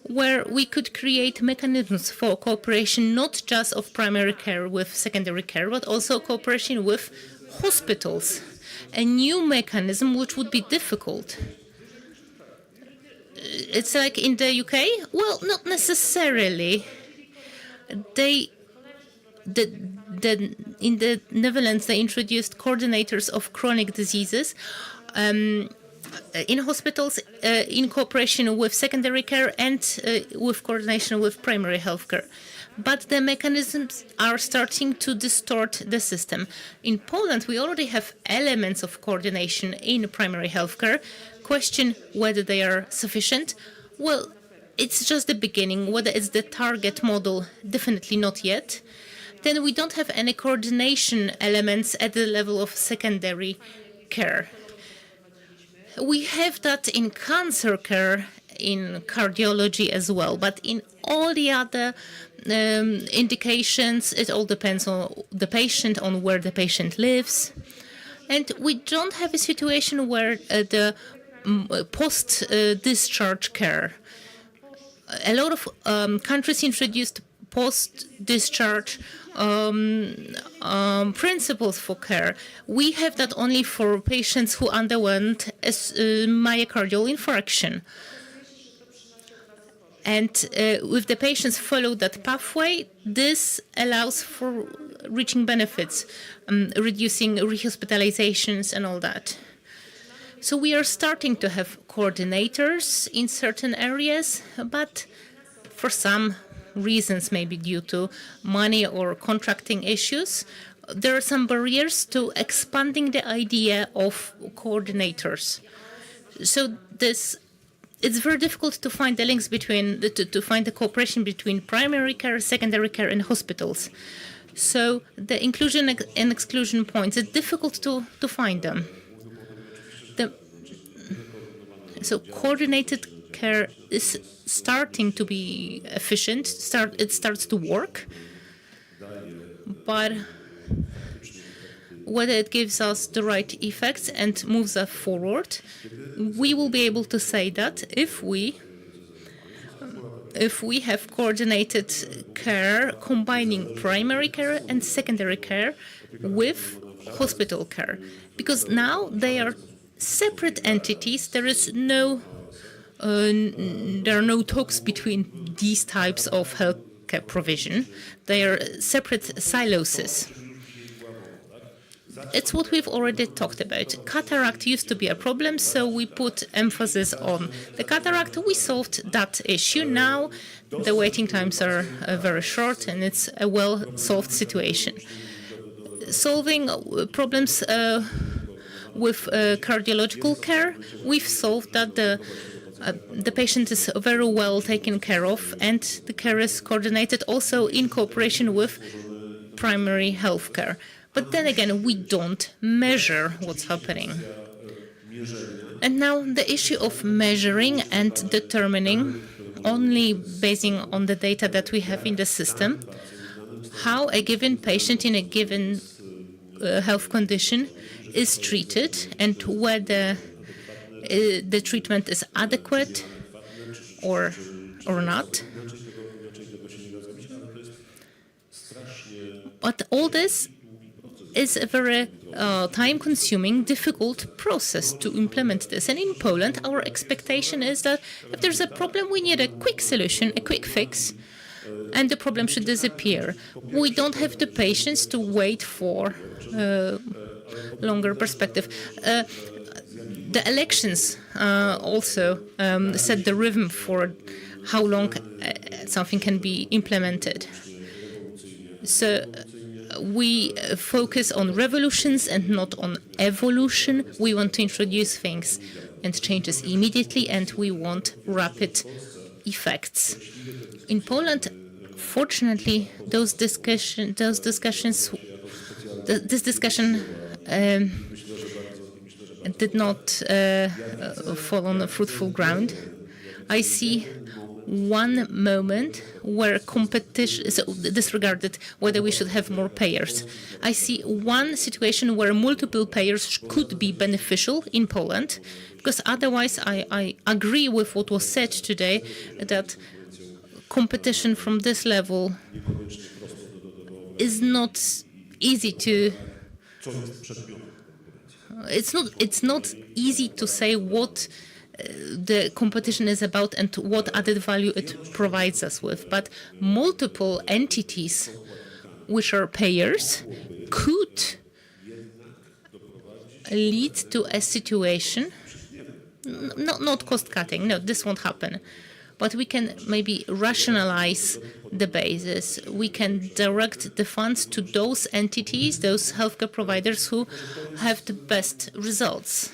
where we could create mechanisms for cooperation, not just of primary care with secondary care, but also cooperation with hospitals. A new mechanism which would be difficult. It's like in the UK? Well, not necessarily. In the Netherlands, they introduced coordinators of chronic diseases in hospitals in cooperation with secondary care and with coordination with primary health care. But the mechanisms are starting to distort the system. In Poland, we already have elements of coordination in primary health care. Question whether they are sufficient. Well, it's just the beginning. Whether it's the target model, definitely not yet. Then we don't have any coordination elements at the level of secondary care. We have that in cancer care, in cardiology as well, but in all the other indications, it all depends on the patient, on where the patient lives. And we don't have a situation where the post-discharge care. A lot of countries introduced post-discharge principles for care. We have that only for patients who underwent a myocardial infarction. And if the patients follow that pathway, this allows for reaching benefits, reducing rehospitalizations and all that. So we are starting to have coordinators in certain areas, but for some reasons, maybe due to money or contracting issues, there are some barriers to expanding the idea of coordinators. So it's very difficult to find the links between, to find the cooperation between primary care, secondary care, and hospitals. So the inclusion and exclusion points, it's difficult to find them. So coordinated care is starting to be efficient, it starts to work, but whether it gives us the right effects and moves us forward, we will be able to say that if we have coordinated care combining primary care and secondary care with hospital care, because now they are separate entities. There are no talks between these types of healthcare provision. They are separate silos. It's what we've already talked about. Cataract used to be a problem, so we put emphasis on the cataract. We solved that issue. Now the waiting times are very short, and it's a well-solved situation. Solving problems with cardiological care, we've solved that the patient is very well taken care of, and the care is coordinated also in cooperation with primary health care. But then again, we don't measure what's happening. And now the issue of measuring and determining, only basing on the data that we have in the system, how a given patient in a given health condition is treated and whether the treatment is adequate or not. But all this is a very time-consuming, difficult process to implement this. And in Poland, our expectation is that if there's a problem, we need a quick solution, a quick fix, and the problem should disappear. We don't have the patience to wait for longer perspective. The elections also set the rhythm for how long something can be implemented. So we focus on revolutions and not on evolution. We want to introduce things and changes immediately, and we want rapid effects. In Poland, fortunately, this discussion did not fall on a fruitful ground. I see one moment where competition, so disregarded whether we should have more payers. I see one situation where multiple payers could be beneficial in Poland, because otherwise I agree with what was said today, that competition from this level is not easy to. It's not easy to say what the competition is about and what added value it provides us with. But multiple entities which are payers could lead to a situation, not cost cutting, no, this won't happen. But we can maybe rationalize the basis. We can direct the funds to those entities, those healthcare providers who have the best results.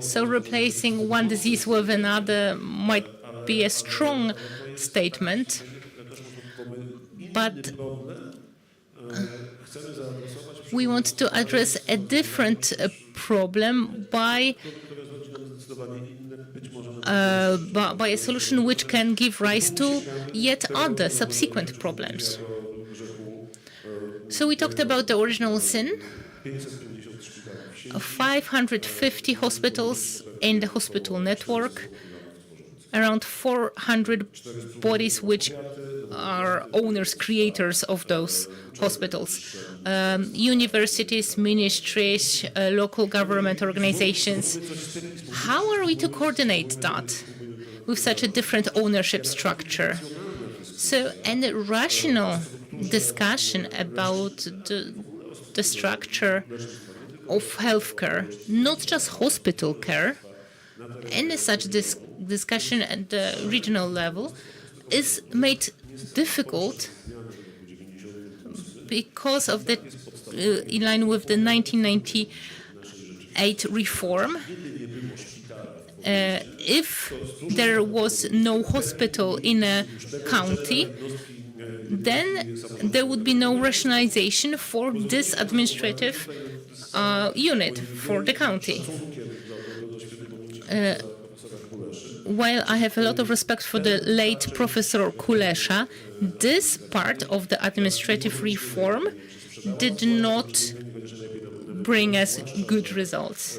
So replacing one disease with another might be a strong statement, but we want to address a different problem by a solution which can give rise to yet other subsequent problems. So we talked about the original sin. 550 hospitals in the hospital network, around 400 bodies which are owners, creators of those hospitals, universities, ministries, local government organizations. How are we to coordinate that with such a different ownership structure? So, and a rational discussion about the structure of healthcare, not just hospital care, and such discussion at the regional level is made difficult because of the, in line with the 1998 reform. If there was no hospital in a county, then there would be no rationalization for this administrative unit for the county. While I have a lot of respect for the late Professor Kulesza, this part of the administrative reform did not bring us good results,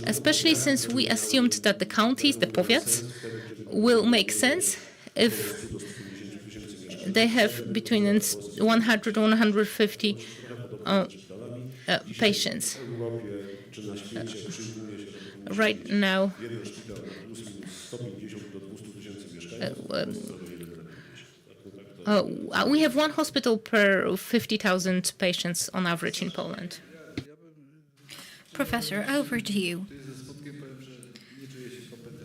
especially since we assumed that the counties, the powiats, will make sense if they have between 100 and 150 patients. Right now, we have one hospital per 50,000 patients on average in Poland. Professor, over to you.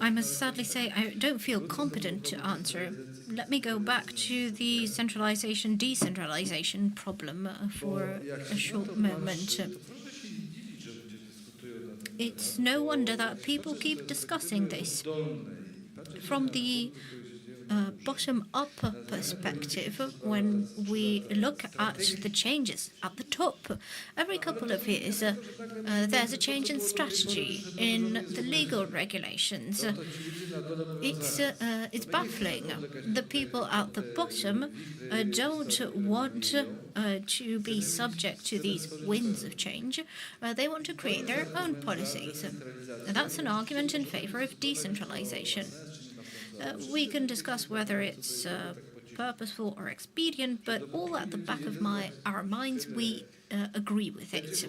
I must sadly say I don't feel competent to answer. Let me go back to the centralization-decentralization problem for a short moment. It's no wonder that people keep discussing this. From the bottom-up perspective, when we look at the changes at the top, every couple of years there's a change in strategy, in the legal regulations. It's baffling. The people at the bottom don't want to be subject to these winds of change. They want to create their own policies. That's an argument in favor of decentralization. We can discuss whether it's purposeful or expedient, but all at the back of our minds, we agree with it.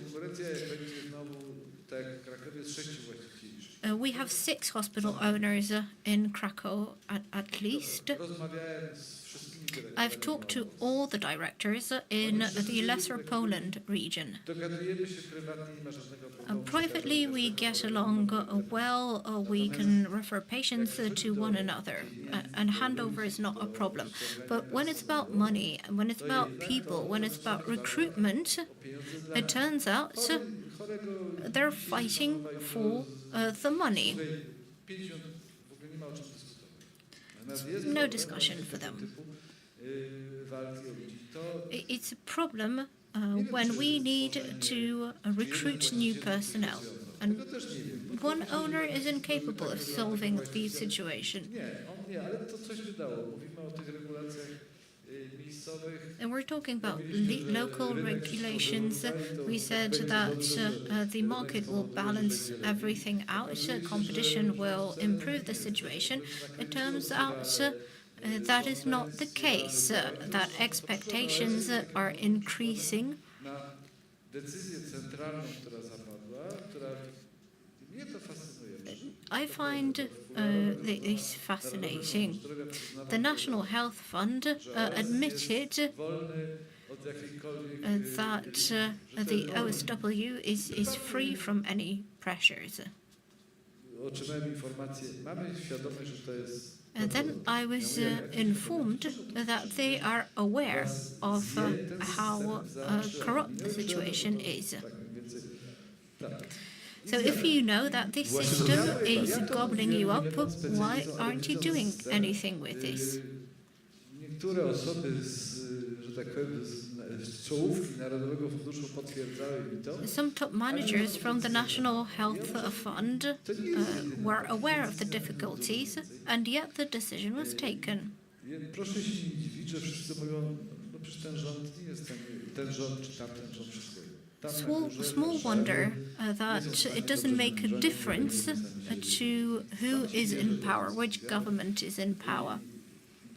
We have 6 hospital owners in Krakow, at least. I've talked to all the directors in the Lesser Poland region. Privately, we get along well. We can refer patients to one another, and handover is not a problem. But when it's about money, when it's about people, when it's about recruitment, it turns out they're fighting for the money. No discussion for them. It's a problem when we need to recruit new personnel. And one owner is incapable of solving the situation. And we're talking about local regulations. We said that the market will balance everything out, competition will improve the situation. It turns out that is not the case, that expectations are increasing. I find this fascinating. The National Health Fund admitted that the OSW is free from any pressures. And then I was informed that they are aware of how corrupt the situation is. So if you know that this system is gobbling you up, why aren't you doing anything with this? Some top managers from the National Health Fund were aware of the difficulties, and yet the decision was taken. Small wonder that it doesn't make a difference to who is in power, which government is in power.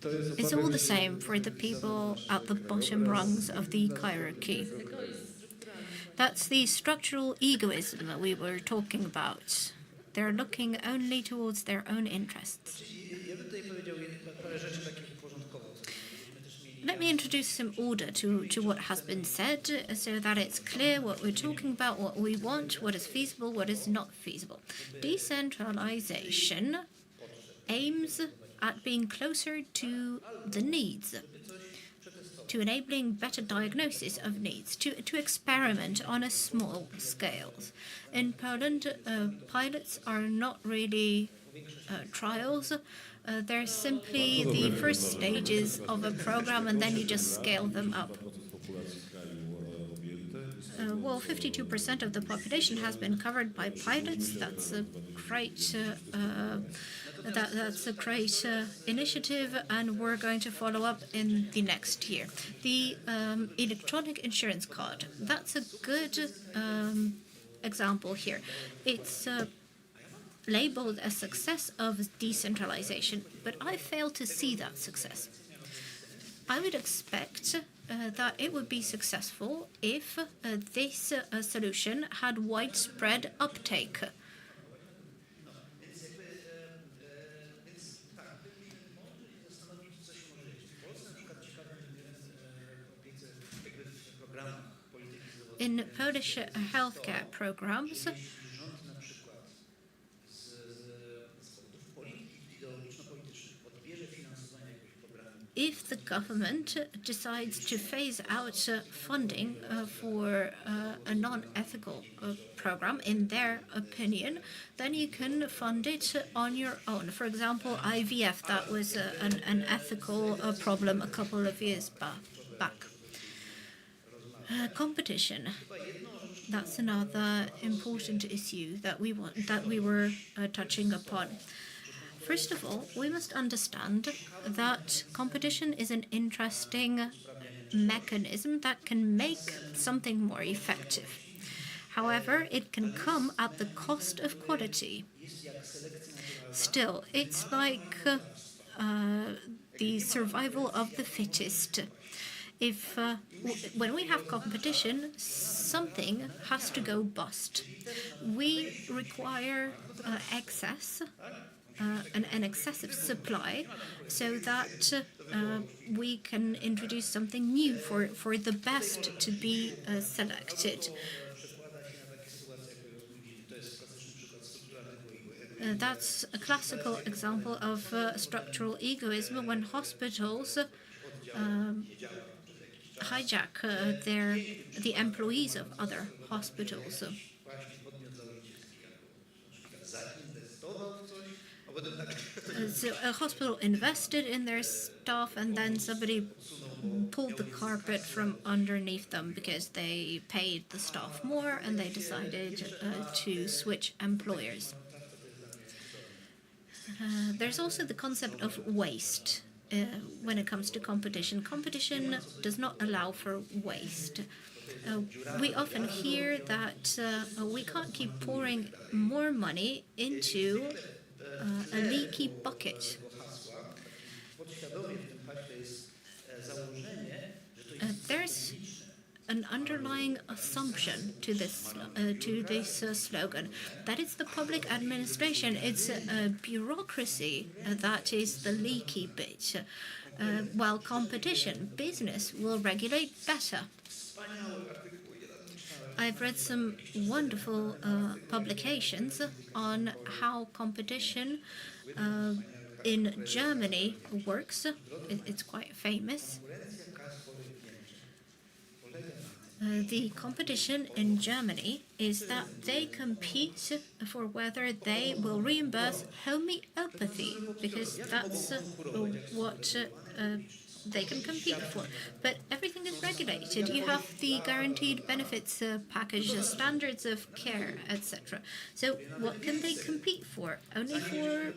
It's all the same for the people at the bottom rungs of the hierarchy. That's the structural egoism that we were talking about. They're looking only towards their own interests. Let me introduce some order to what has been said so that it's clear what we're talking about, what we want, what is feasible, what is not feasible. Decentralization aims at being closer to the needs, to enabling better diagnosis of needs, to experiment on a small scale. In Poland, pilots are not really trials. They're simply the first stages of a program, and then you just scale them up. Well, 52% of the population has been covered by pilots. That's a great that's a great initiative, and we're going to follow up in the next year. The electronic insurance card, that's a good example here. It's labeled a success of decentralization, but I fail to see that success. I would expect that it would be successful if this solution had widespread uptake. In Polish healthcare programs, if the government decides to phase out funding for a non-ethical program, in their opinion, then you can fund it on your own. For example, IVF, that was an ethical problem a couple of years back. Competition, that's another important issue that we were touching upon. First of all, we must understand that competition is an interesting mechanism that can make something more effective. However, it can come at the cost of quality. Still, it's like the survival of the fittest. When we have competition, something has to go bust. We require excess. An excessive supply, so that we can introduce something new for the best to be selected. That's a classical example of structural egoism, when hospitals hijack the employees of other hospitals. So a hospital invested in their staff, and then somebody pulled the carpet from underneath them because they paid the staff more and they decided to switch employers. There's also the concept of waste when it comes to competition. Competition does not allow for waste. We often hear that we can't keep pouring more money into a leaky bucket. There's an underlying assumption to this slogan, that it's the public administration, it's bureaucracy that is the leaky bit, while competition, business, will regulate better. I've read some wonderful publications on how competition in Germany works. It's quite famous. The competition in Germany is that they compete for whether they will reimburse homeopathy, because that's what they can compete for. But everything is regulated. You have the guaranteed benefits package, standards of care, etc. So what can they compete for? Only for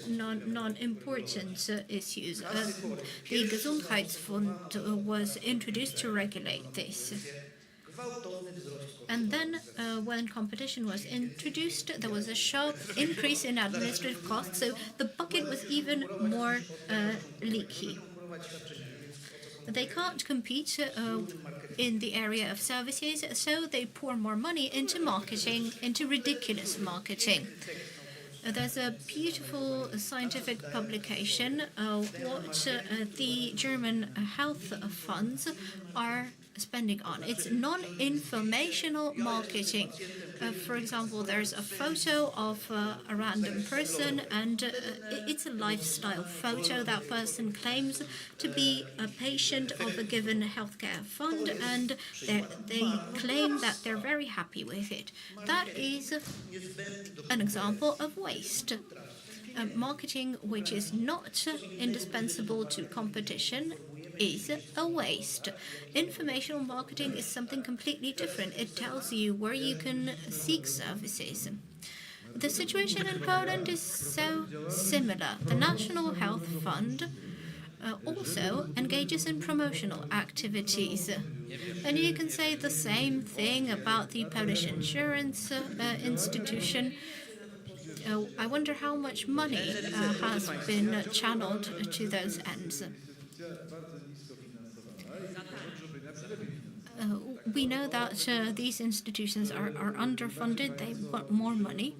non-important issues. The Gesundheitsfonds was introduced to regulate this. And then when competition was introduced, there was a sharp increase in administrative costs, so the bucket was even more leaky. They can't compete in the area of services, so they pour more money into marketing, into ridiculous marketing. There's a beautiful scientific publication what the German health funds are spending on. It's non-informational marketing. For example, there's a photo of a random person, and it's a lifestyle photo. That person claims to be a patient of a given healthcare fund, and they claim that they're very happy with it. That is an example of waste. Marketing which is not indispensable to competition is a waste. Informational marketing is something completely different. It tells you where you can seek services. The situation in Poland is so similar. The National Health Fund also engages in promotional activities. And you can say the same thing about the Polish insurance institution. I wonder how much money has been channeled to those ends. We know that these institutions are underfunded, they want more money.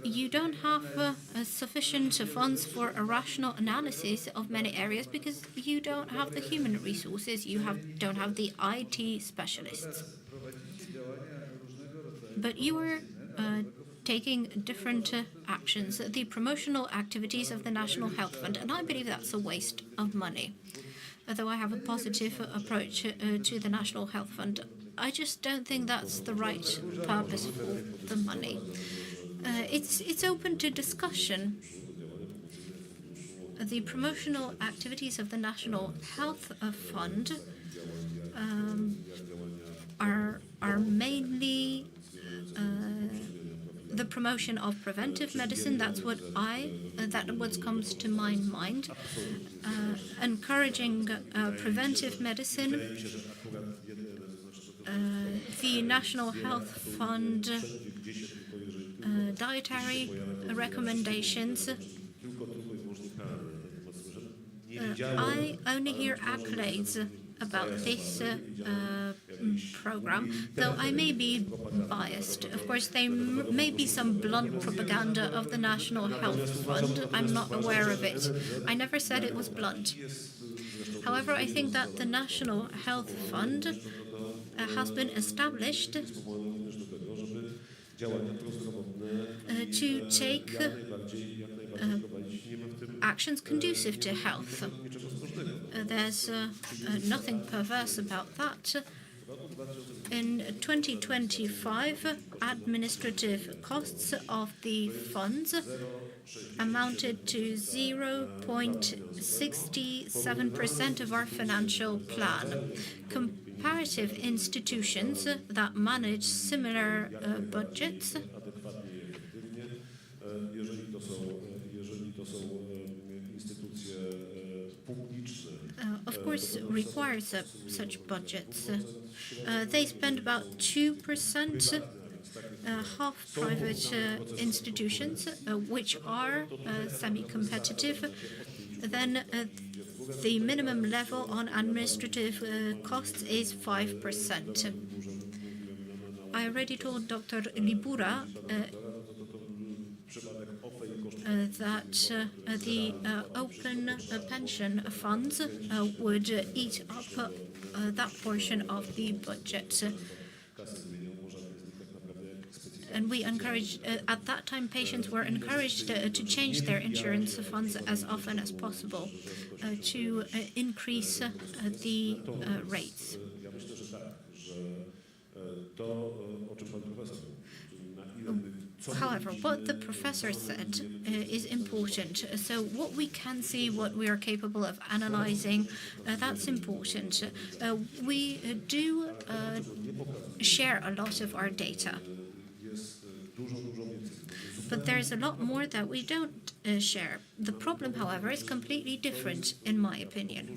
You don't have sufficient funds for a rational analysis of many areas because you don't have the human resources, you don't have the IT specialists. But you are taking different actions, the promotional activities of the National Health Fund, and I believe that's a waste of money. Although I have a positive approach to the National Health Fund, I just don't think that's the right purpose for the money. It's open to discussion. The promotional activities of the National Health Fund are mainly the promotion of preventive medicine. That's what comes to my mind. Encouraging preventive medicine. The National Health Fund dietary recommendations. I only hear accolades about this program, though I may be biased. Of course, there may be some blunt propaganda of the National Health Fund. I'm not aware of it. I never said it was blunt. However, I think that the National Health Fund has been established to take actions conducive to health. There's nothing perverse about that. In 2025, administrative costs of the funds amounted to 0.67% of our financial plan. Comparative institutions that manage similar budgets of course require such budgets. They spend about 2%, half private institutions, which are semi-competitive. Then the minimum level on administrative costs is 5%. I already told Dr. Libura that the open pension funds would eat up that portion of the budget. And we encouraged, at that time, patients were encouraged to change their insurance funds as often as possible to increase the rates. However, what the professor said is important. So what we can see, what we are capable of analyzing, that's important. We do share a lot of our data. But there's a lot more that we don't share. The problem, however, is completely different, in my opinion.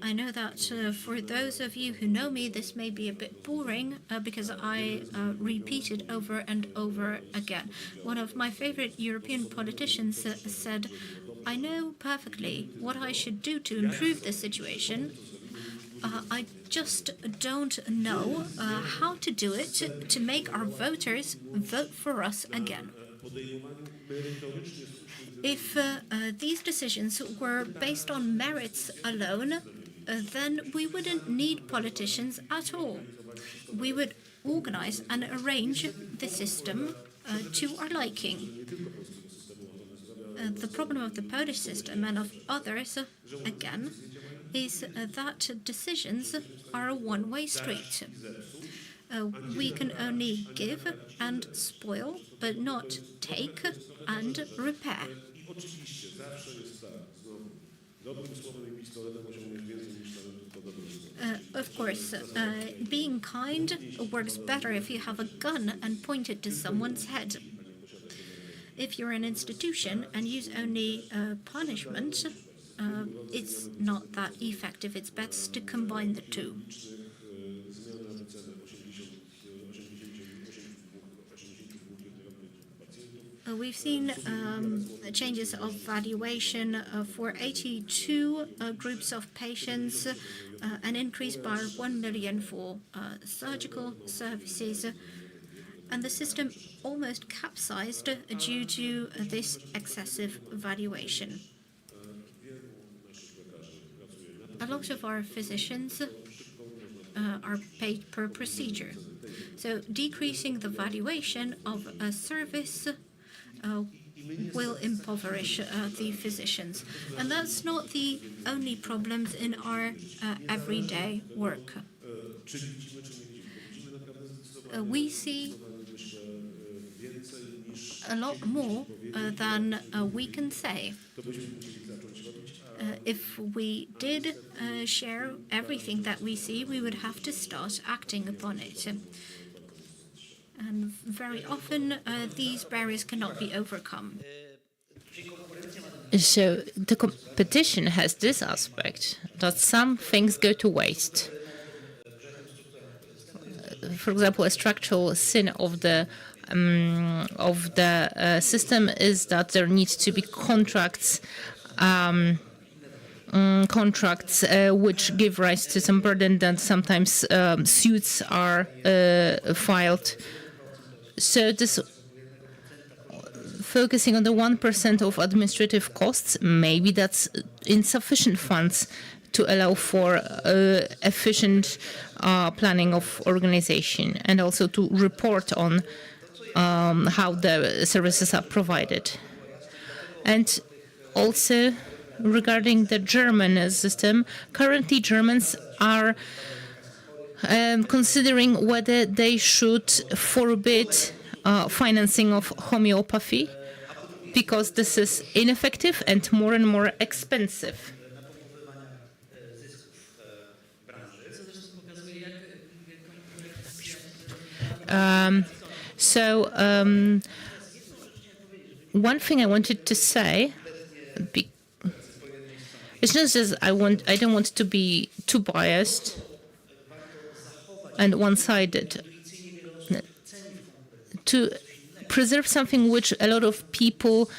I know that for those of you who know me, this may be a bit boring because I repeat it over and over again. One of my favorite European politicians said, "I know perfectly what I should do to improve the situation. I just don't know how to do it to make our voters vote for us again." If these decisions were based on merits alone, then we wouldn't need politicians at all. We would organize and arrange the system to our liking. The problem of the Polish system and of others, again, is that decisions are a one-way street. We can only give and spoil, but not take and repair. Of course, being kind works better if you have a gun and point it to someone's head. If you're an institution and use only punishment, it's not that effective. It's best to combine the two. We've seen changes of valuation for 82 groups of patients, an increase by 1 million for surgical services, and the system almost capsized due to this excessive valuation. A lot of our physicians are paid per procedure, so decreasing the valuation of a service will impoverish the physicians. And that's not the only problems in our everyday work. We see a lot more than we can say. If we did share everything that we see, we would have to start acting upon it. And very often, these barriers cannot be overcome. So the competition has this aspect that some things go to waste. For example, a structural sin of the system is that there needs to be contracts which give rise to some burden, that sometimes suits are filed. So this focusing on the 1% of administrative costs, maybe that's insufficient funds to allow for efficient planning of organization and also to report on how the services are provided. And also regarding the German system, currently Germans are considering whether they should forbid financing of homeopathy, because this is ineffective and more expensive. One thing I wanted to say, it's not just I don't want to be too biased and one-sided. To preserve something which a lot of people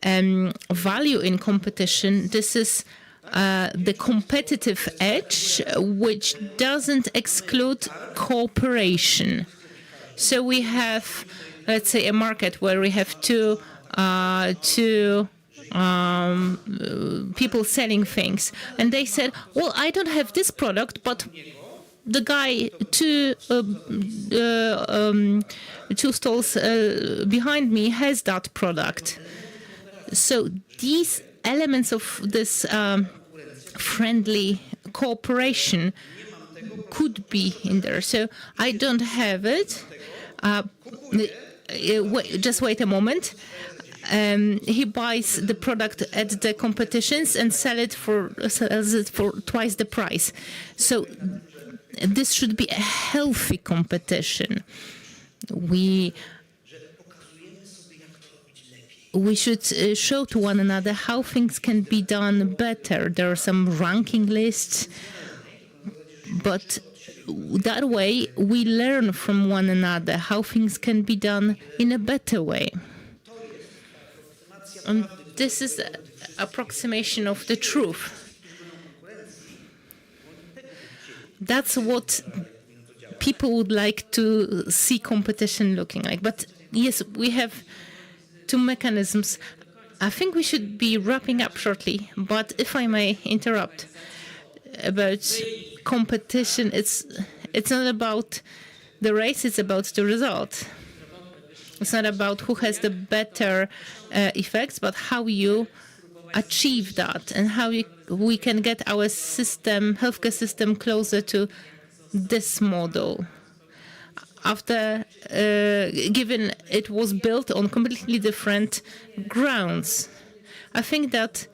value in competition, this is the competitive edge, which doesn't exclude cooperation. So we have, let's say, a market where we have two people selling things, and they said, well, I don't have this product, but the guy two stalls behind me has that product. So these elements of this friendly cooperation could be in there. So I don't have it. Just wait a moment. He buys the product at the competitions and sells it for twice the price. So this should be a healthy competition. We should show to one another how things can be done better. There are some ranking lists, but that way we learn from one another how things can be done in a better way. And this is an approximation of the truth. That's what people would like to see competition looking like. But yes, we have two mechanisms. I think we should be wrapping up shortly, but if I may interrupt about competition, it's not about the race, it's about the result. It's not about who has the better effects, but how you achieve that and how we can get our system, healthcare system, closer to this model. After, given it was built on completely different grounds, I think that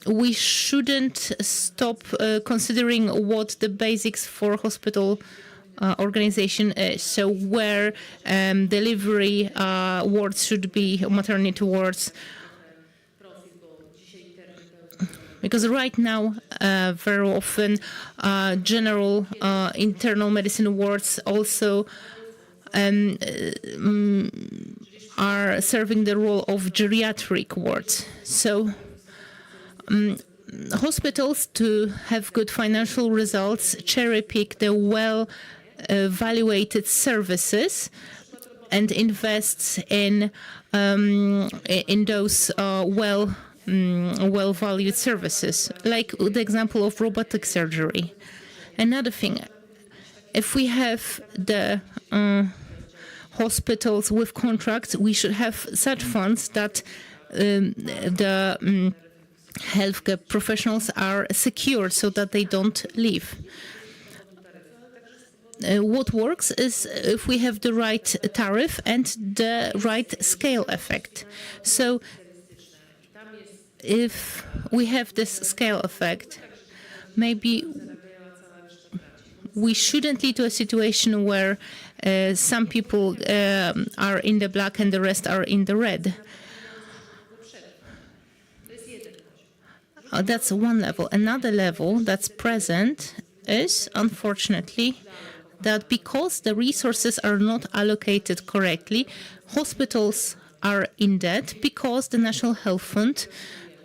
we shouldn't stop considering what the basics for hospital organization is. So where delivery wards should be, maternity wards. Because right now, very often, general internal medicine wards also are serving the role of geriatric wards. So hospitals, to have good financial results, cherry-pick the well-evaluated services and invests in those well-valued services, like the example of robotic surgery. Another thing, if we have the hospitals with contracts, we should have such funds that the healthcare professionals are secured so that they don't leave. What works is if we have the right tariff and the right scale effect. So if we have this scale effect, maybe we shouldn't lead to a situation where some people are in the black and the rest are in the red. That's one level. Another level that's present is, unfortunately, that because the resources are not allocated correctly, hospitals are in debt because the National Health Fund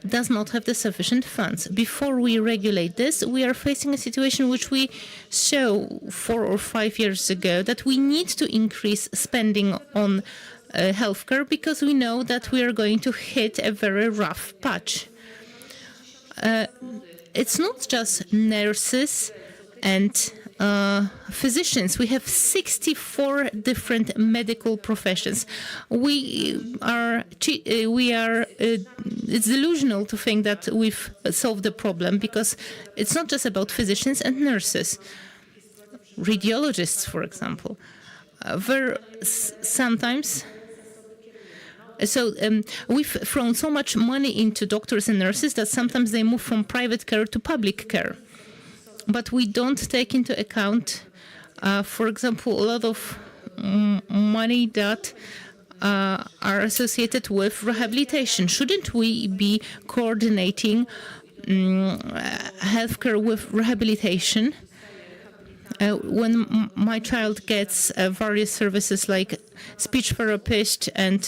does not have the sufficient funds. Before we regulate this, we are facing a situation which we saw 4 or 5 years ago, that we need to increase spending on healthcare because we know that we are going to hit a very rough patch. It's not just nurses and physicians. We have 64 different medical professions. It's delusional to think that we've solved the problem, because it's not just about physicians and nurses. Radiologists, for example, we've thrown so much money into doctors and nurses that sometimes they move from private care to public care. But we don't take into account, for example, a lot of money that are associated with rehabilitation. Shouldn't we be coordinating healthcare with rehabilitation? When my child gets various services like speech therapist and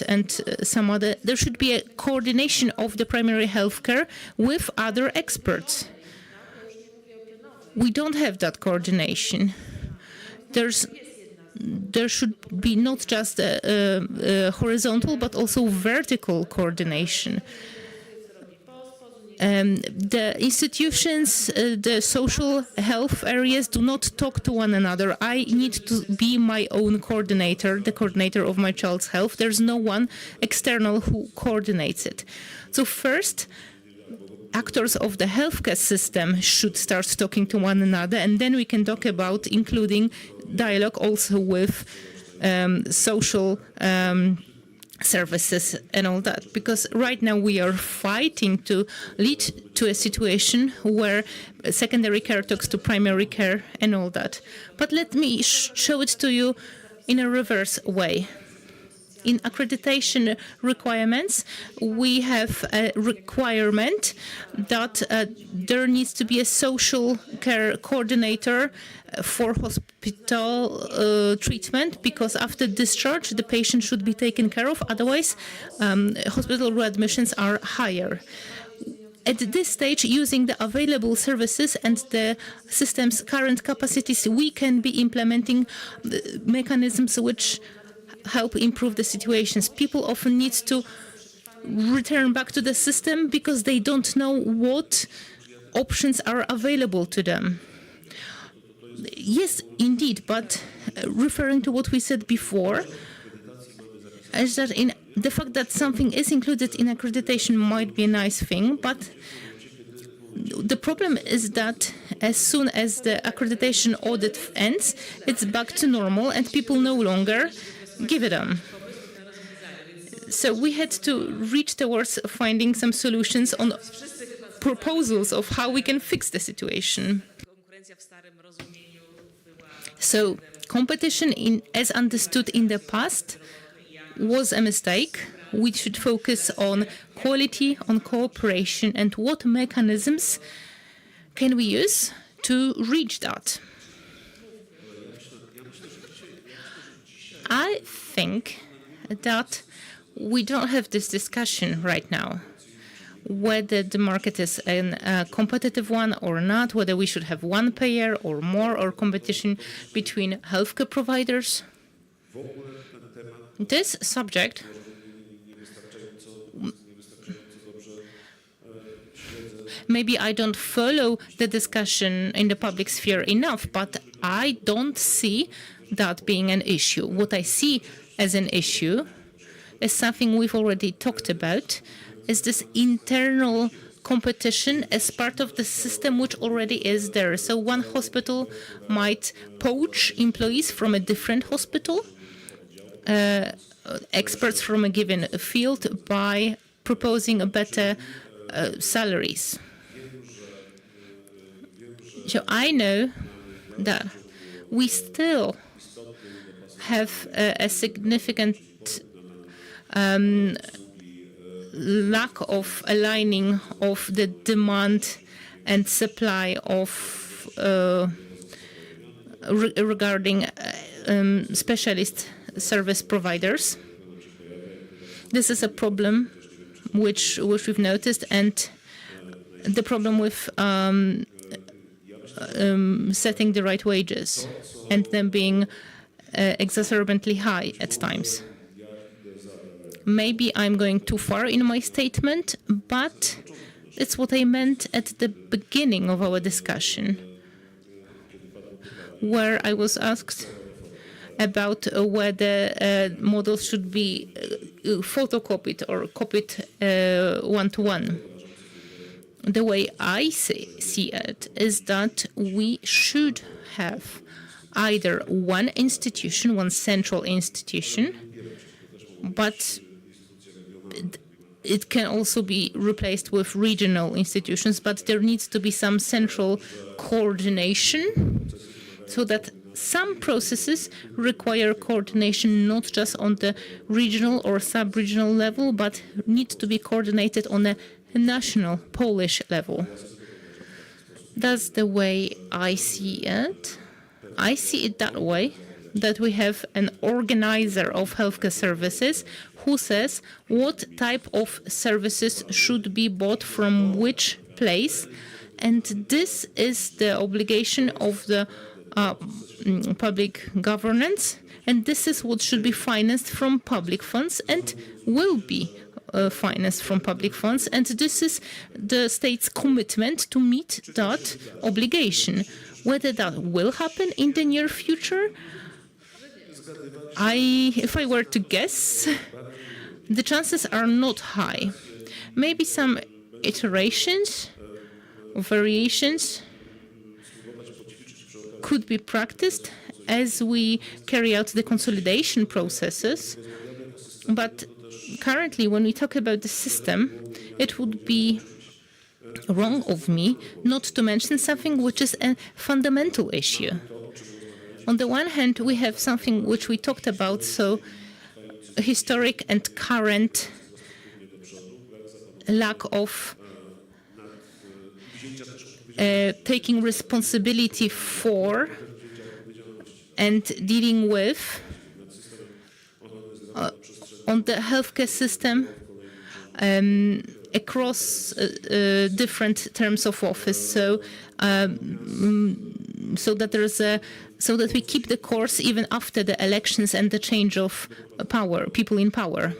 some other, there should be a coordination of the primary healthcare with other experts. We don't have that coordination. There should be not just horizontal, but also vertical coordination. The institutions, the social health areas do not talk to one another. I need to be my own coordinator, the coordinator of my child's health. There's no one external who coordinates it. So first, actors of the healthcare system should start talking to one another, and then we can talk about including dialogue also with social services and all that. Because right now we are fighting to lead to a situation where secondary care talks to primary care and all that. But let me show it to you in a reverse way. In accreditation requirements, we have a requirement that there needs to be a social care coordinator for hospital treatment, because after discharge, the patient should be taken care of. Otherwise, hospital readmissions are higher. At this stage, using the available services and the system's current capacities, we can be implementing mechanisms which help improve the situations. People often need to return back to the system because they don't know what options are available to them. Yes, indeed, but referring to what we said before, is that in the fact that something is included in accreditation might be a nice thing, but the problem is that as soon as the accreditation audit ends, it's back to normal and people no longer give it on. So we had to reach towards finding some solutions on proposals of how we can fix the situation. So competition, as understood in the past, was a mistake. We should focus on quality, on cooperation, and what mechanisms can we use to reach that. I think that we don't have this discussion right now, whether the market is a competitive one or not, whether we should have one payer or more, or competition between healthcare providers. This subject maybe I don't follow the discussion in the public sphere enough, but I don't see that being an issue. What I see as an issue is something we've already talked about, is this internal competition as part of the system which already is there. So one hospital might poach employees from a different hospital, experts from a given field, by proposing a better salaries. So I know that we still have a significant lack of aligning of the demand and supply of regarding specialist service providers. This is a problem which we've noticed, and the problem with setting the right wages and them being exacerbantly high at times. Maybe I'm going too far in my statement, but it's what I meant at the beginning of our discussion. where I was asked about whether models should be photocopied or copied one-to-one. The way I see it is that we should have either one institution, one central institution, but it can also be replaced with regional institutions, but there needs to be some central coordination so that some processes require coordination not just on the regional or sub-regional level, but need to be coordinated on a national Polish level. That's the way I see it. I see it that way, that we have an organizer of healthcare services who says what type of services should be bought from which place, and this is the obligation of the public governance, and this is what should be financed from public funds and will be financed from public funds, and this is the state's commitment to meet that obligation. Whether that will happen in the near future, if I were to guess, the chances are not high. Maybe some iterations or variations could be practiced as we carry out the consolidation processes, but currently when we talk about the system, it would be wrong of me not to mention something which is a fundamental issue. On the one hand, we have something which we talked about, so historic and current lack of taking responsibility for and dealing with on the healthcare system across different terms of office. So that we keep the course even after the elections and the change of power, people in power.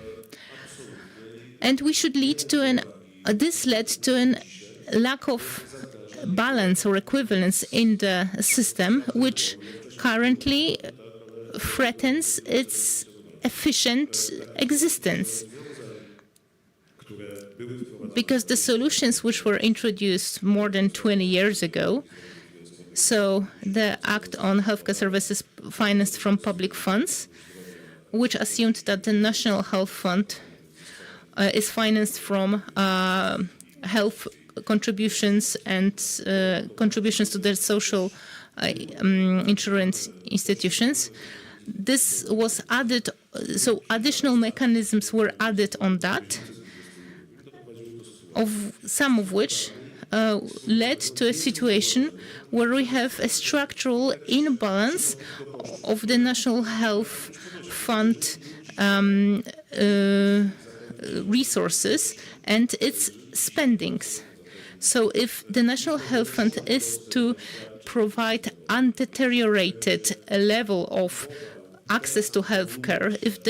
And we should lead to this led to a lack of balance or equivalence in the system, which currently threatens its efficient existence. Because the solutions which were introduced more than 20 years ago, so the Act on Healthcare Services financed from public funds, which assumed that the National Health Fund is financed from health contributions and contributions to the social insurance institutions. This was added, so additional mechanisms were added on that, some of which led to a situation where we have a structural imbalance of the National Health Fund resources and its spendings. So if the National Health Fund is to provide undeteriorated level of access to healthcare, if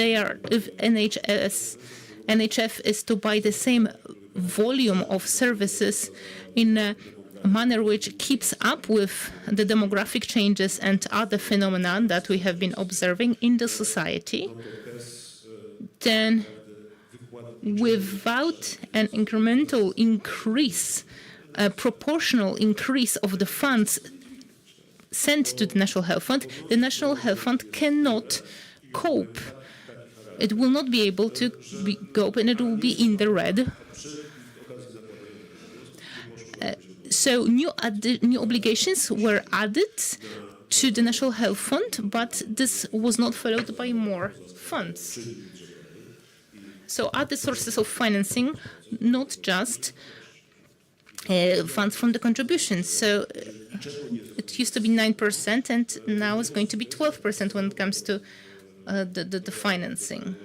NHF is to buy the same volume of services in a manner which keeps up with the demographic changes and other phenomena that we have been observing in the society, then without an incremental increase, a proportional increase of the funds sent to the National Health Fund, the National Health Fund cannot cope. It will not be able to cope, and it will be in the red. So new obligations were added to the National Health Fund, but this was not followed by more funds. So other sources of financing, not just funds from the contributions. So it used to be 9%, and now it's going to be 12% when it comes to the financing.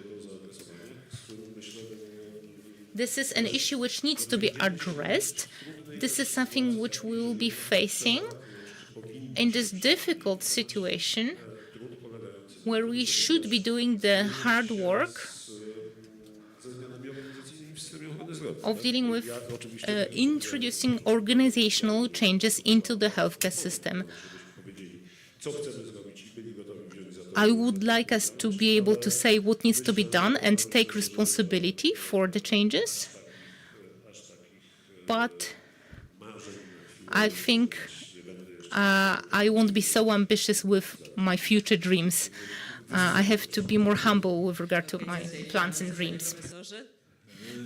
This is an issue which needs to be addressed. This is something which we will be facing in this difficult situation where we should be doing the hard work of dealing with introducing organizational changes into the healthcare system. I would like us to be able to say what needs to be done and take responsibility for the changes. But I think I won't be so ambitious with my future dreams. I have to be more humble with regard to my plans and dreams.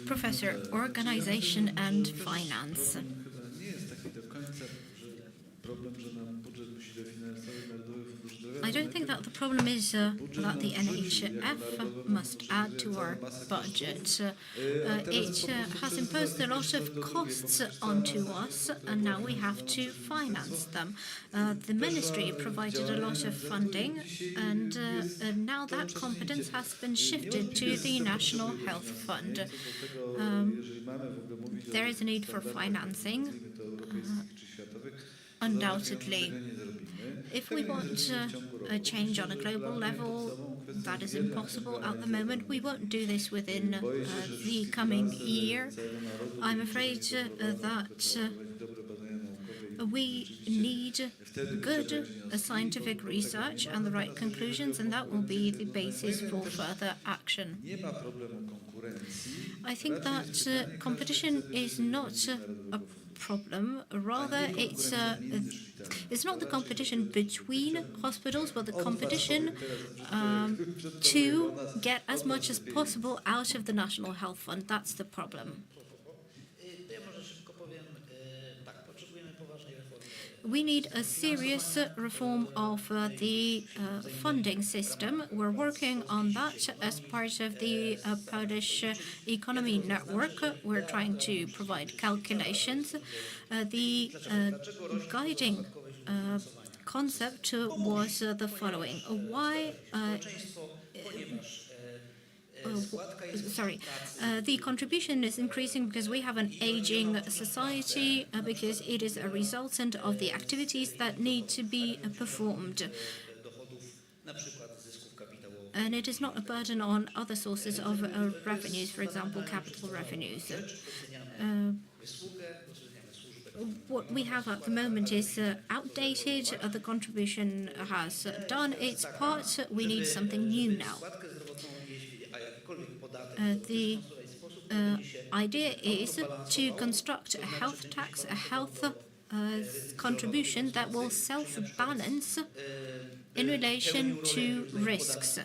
Professor, organization and finance. I don't think that the problem is that the NHF must add to our budget. It has imposed a lot of costs onto us, and now we have to finance them. The ministry provided a lot of funding, and now that competence has been shifted to the National Health Fund. There is a need for financing, undoubtedly. If we want a change on a global level, that is impossible at the moment. We won't do this within the coming year. I'm afraid that we need good scientific research and the right conclusions, and that will be the basis for further action. I think that competition is not a problem. Rather, it's not the competition between hospitals, but the competition to get as much as possible out of the National Health Fund. That's the problem. We need a serious reform of the funding system. We're working on that as part of the Polish economy network. We're trying to provide calculations. The guiding concept was the following. The contribution is increasing because we have an aging society, because it is a resultant of the activities that need to be performed. And it is not a burden on other sources of revenues, for example, capital revenues. What we have at the moment is outdated. The contribution has done its part. We need something new now. The idea is to construct a health tax, a health contribution that will self-balance in relation to risks.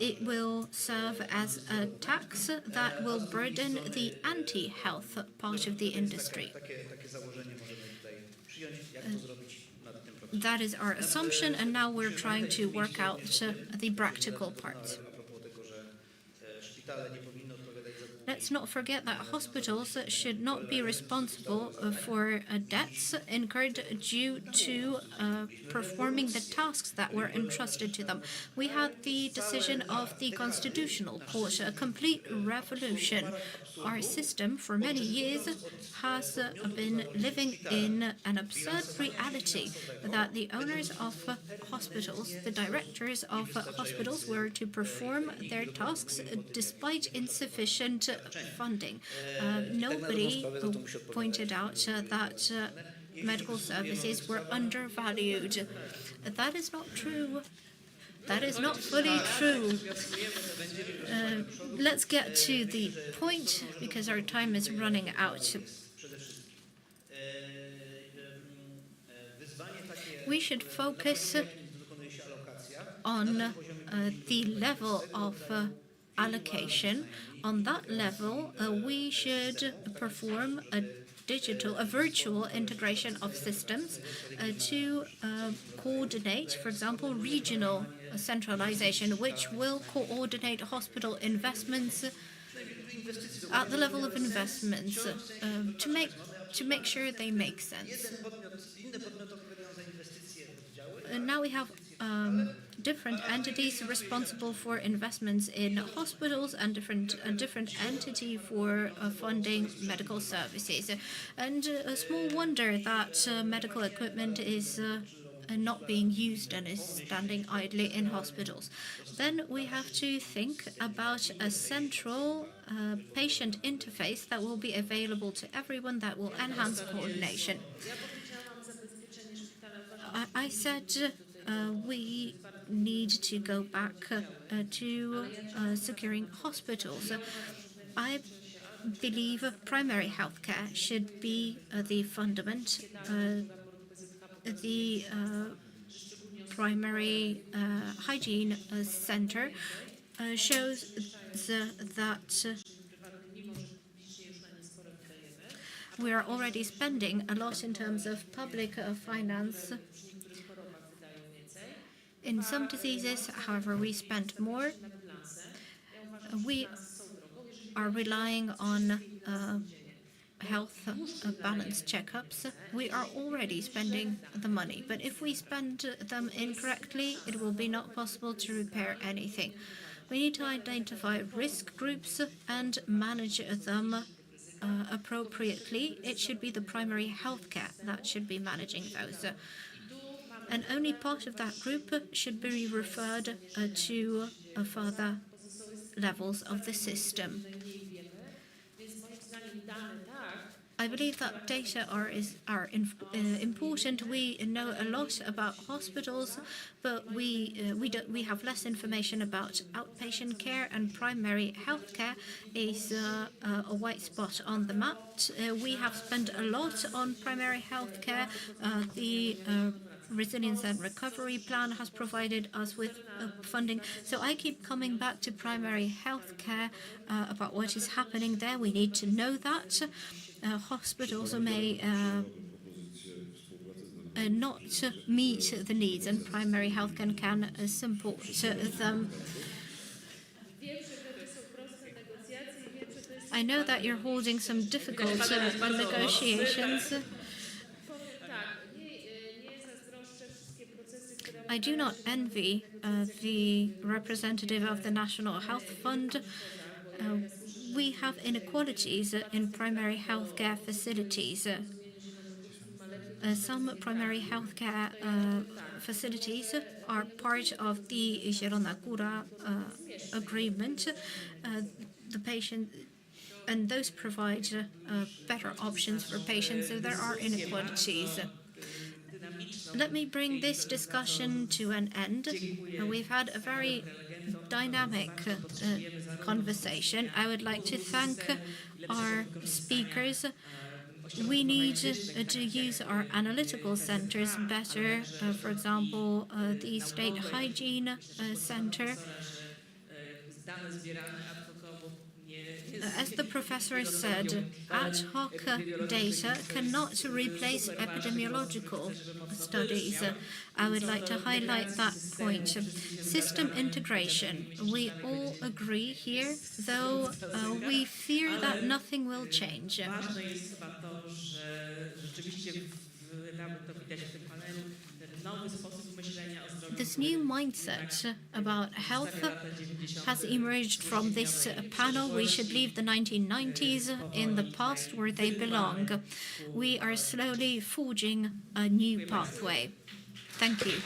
It will serve as a tax that will burden the anti-health part of the industry. That is our assumption, and now we're trying to work out the practical part. Let's not forget that hospitals should not be responsible for debts incurred due to performing the tasks that were entrusted to them. We had the decision of the Constitutional Court, a complete revolution. Our system for many years has been living in an absurd reality that the owners of hospitals, the directors of hospitals, were to perform their tasks despite insufficient funding. Nobody pointed out that medical services were undervalued. That is not true. That is not fully true. Let's get to the point, because our time is running out. We should focus on the level of allocation. On that level, we should perform a virtual integration of systems to coordinate, for example, regional centralization, which will coordinate hospital investments at the level of investments to make sure they make sense. And now we have different entities responsible for investments in hospitals and different entity for funding medical services. And small wonder that medical equipment is not being used and is standing idly in hospitals. Then we have to think about a central patient interface that will be available to everyone, that will enhance coordination. I said we need to go back to securing hospitals. I believe primary healthcare should be the fundament. The primary hygiene center shows that we are already spending a lot in terms of public finance. In some diseases, however, we spend more. We are relying on health balance checkups. We are already spending the money, but if we spend them incorrectly, it will be not possible to repair anything. We need to identify risk groups and manage them appropriately. It should be the primary healthcare that should be managing those. And only part of that group should be referred to further levels of the system. I believe that data are important. We know a lot about hospitals, but we have less information about outpatient care, and primary health care is a white spot on the map. We have spent a lot on primary health care. The Resilience and Recovery Plan has provided us with funding. So I keep coming back to primary health care about what is happening there. We need to know that. Hospitals may not meet the needs, and primary health can support them. I know that you're holding some difficult negotiations. I do not envy the representative of the National Health Fund. We have inequalities in primary healthcare facilities. Some primary healthcare facilities are part of the Zielona Góra agreement. The patient and those provide better options for patients, so there are inequalities. Let me bring this discussion to an end. We've had a very dynamic conversation. I would like to thank our speakers. We need to use our analytical centers better. For example, the State Hygiene Center. As the professor said, ad hoc data cannot replace epidemiological studies. I would like to highlight that point. System integration. We all agree here, though we fear that nothing will change. This new mindset about health has emerged from this panel. We should leave the 1990s in the past where they belong. We are slowly forging a new pathway. Thank you.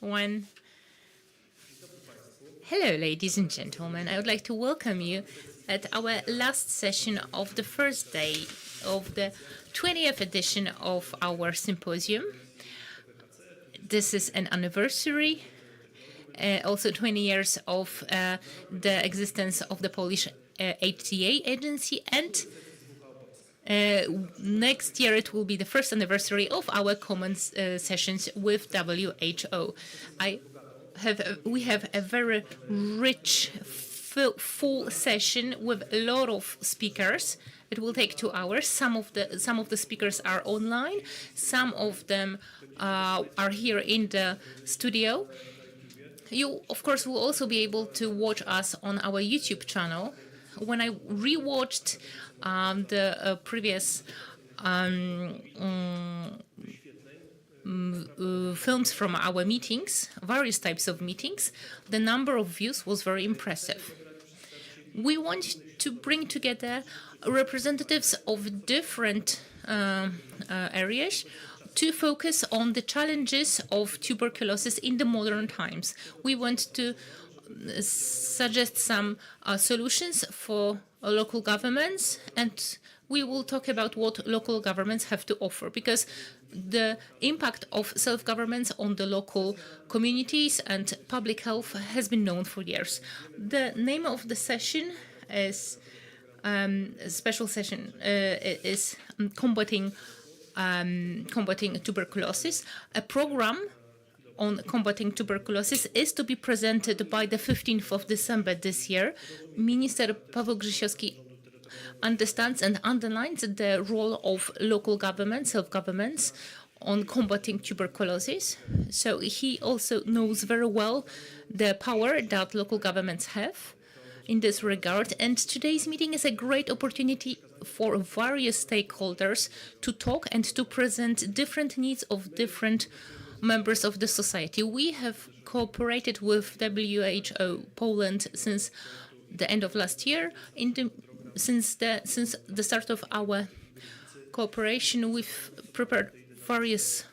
One. Hello, ladies and gentlemen. I would like to welcome you at our last session of the first day of the 20th edition of our symposium. This is an anniversary, also 20 years of the existence of the Polish HTA agency, and next year it will be the first anniversary of our common sessions with WHO. We have a very rich, full session with a lot of speakers. It will take 2 hours. Some of the speakers are online. Some of them are here in the studio. You, of course, will also be able to watch us on our YouTube channel. When I rewatched the previous films from our meetings, various types of meetings, the number of views was very impressive. We want to bring together representatives of different areas to focus on the challenges of tuberculosis in the modern times. We want to suggest some solutions for local governments, and we will talk about what local governments have to offer, because the impact of self-governments on the local communities and public health has been known for years. The name of the session is special session is combating tuberculosis. A program on combating tuberculosis is to be presented by the 15th of December this year. Minister Paweł Grzesiowski understands and underlines the role of local governments, self-governments, on combating tuberculosis. So he also knows very well the power that local governments have in this regard. And today's meeting is a great opportunity for various stakeholders to talk and to present different needs of different members of the society. We have cooperated with WHO Poland since the end of last year. Since the start of our cooperation, we've prepared various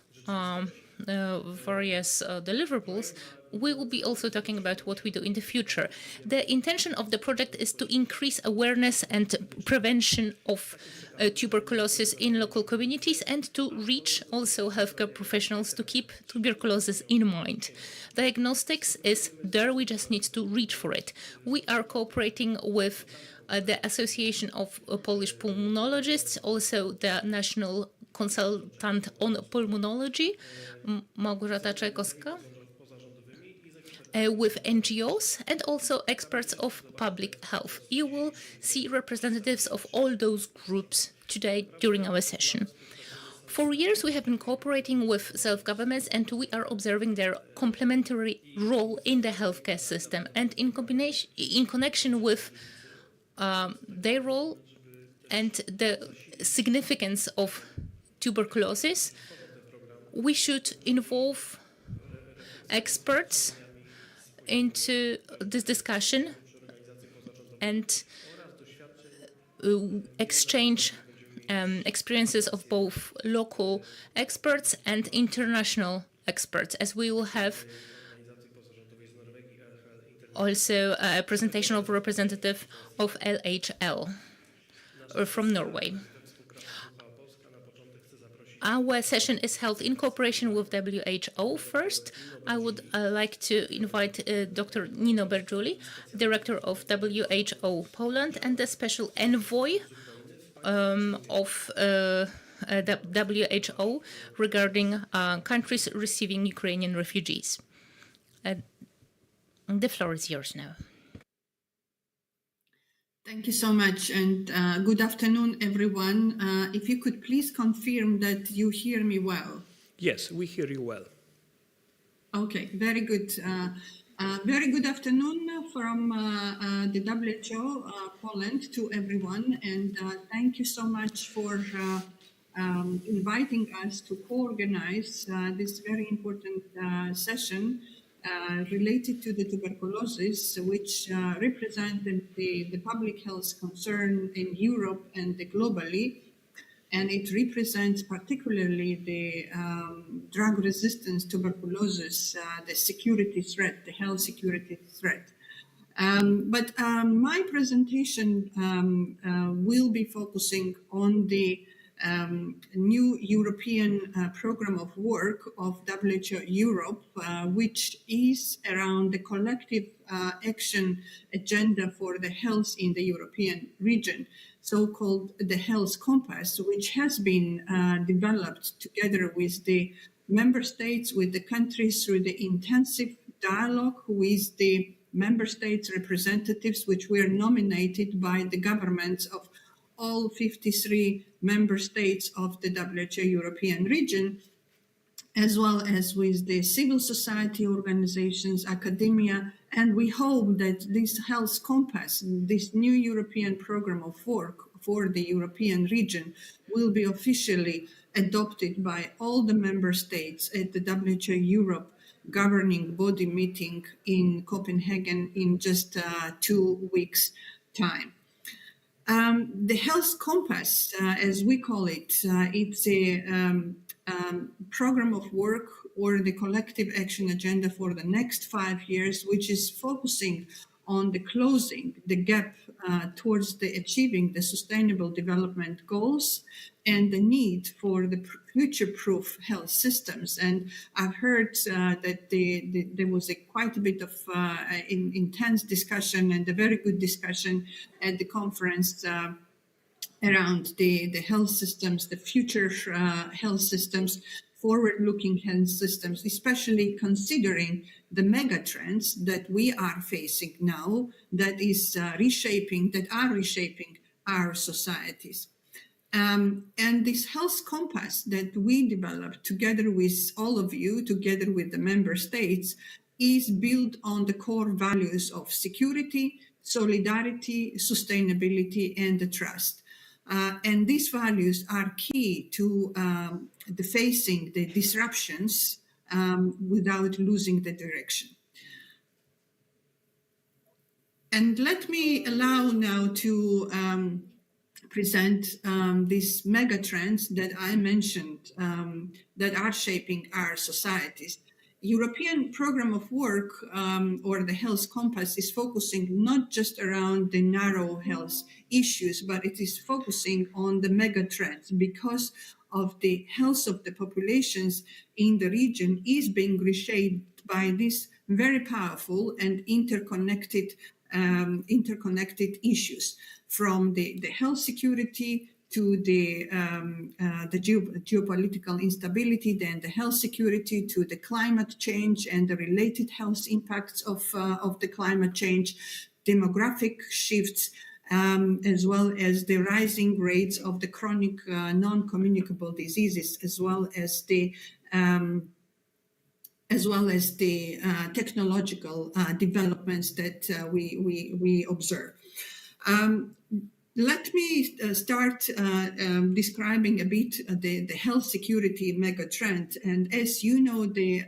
deliverables. We will be also talking about what we do in the future. The intention of the project is to increase awareness and prevention of tuberculosis in local communities, and to reach also healthcare professionals to keep tuberculosis in mind. Diagnostics is there, we just need to reach for it. We are cooperating with the Association of Polish Pulmonologists, also the National Consultant on Pulmonology, Małgorzata Czajkowska, with NGOs and also experts of public health. You will see representatives of all those groups today during our session. For years, we have been cooperating with self-governments, and we are observing their complementary role in the healthcare system. And in connection with their role and the significance of tuberculosis, we should involve experts into this discussion and exchange experiences of both local experts and international experts, as we will have also a presentation of a representative of LHL from Norway. Our session is held in cooperation with WHO. First, I would like to invite Dr. Nino Bergiuli, Director of WHO Poland and the Special Envoy of the WHO regarding countries receiving Ukrainian refugees. The floor is yours now. Thank you so much, and good afternoon, everyone. If you could please confirm that you hear me well. Yes, we hear you well. Okay, very good. Very good afternoon from the WHO Poland to everyone, and thank you so much for inviting us to co-organize this very important session related to the tuberculosis, which represented the public health concern in Europe and globally. and it represents particularly the drug resistance tuberculosis, the security threat, the health security threat. But my presentation will be focusing on the new European program of work of WHO Europe, which is around the collective action agenda for the health in the European region, so-called the Health Compass, which has been developed together with the member states, with the countries, through the intensive dialogue with the member states representatives, which were nominated by the governments of all 53 member states of the WHO European region, as well as with the civil society organizations, academia, and we hope that this Health Compass, this new European program of work for the European region, will be officially adopted by all the member states at the WHO Europe governing body meeting in Copenhagen in just 2 weeks' time. The Health Compass, as we call it, it's a program of work or the collective action agenda for the next 5 years, which is focusing on the closing the gap towards the achieving the sustainable development goals and the need for the future-proof health systems. And I've heard that there was quite a bit of intense discussion and a very good discussion at the conference around the health systems, the future health systems, forward-looking health systems, especially considering the mega trends that we are facing now, that are reshaping our societies. And this Health Compass that we developed together with all of you, together with the member states, is built on the core values of security, solidarity, sustainability, and the trust. And these values are key to facing the disruptions without losing the direction. And let me allow now to present these mega trends that I mentioned that are shaping our societies. European program of work or the Health Compass is focusing not just around the narrow health issues, but it is focusing on the mega trends because of the health of the populations in the region is being reshaped by these very powerful and interconnected issues, from the health security to the geopolitical instability, then the health security to the climate change and the related health impacts of the climate change, demographic shifts, as well as the rising rates of the chronic non-communicable diseases, as well as the technological developments that we observe. Let me start describing a bit the health security mega trend. And as you know, the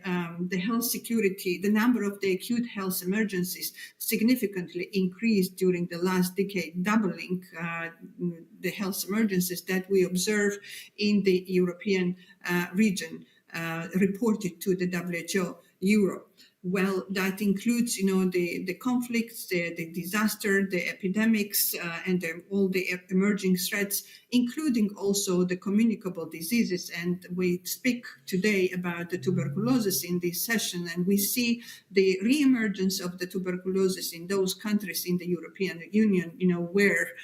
health security, the number of the acute health emergencies significantly increased during the last decade, doubling the health emergencies that we observe in the European region, reported to the WHO Europe. Well, that includes, the conflicts, the disaster, the epidemics, and all the emerging threats, including also the communicable diseases. And we speak today about the tuberculosis in this session, and we see the re-emergence of the tuberculosis in those countries in the European Union, where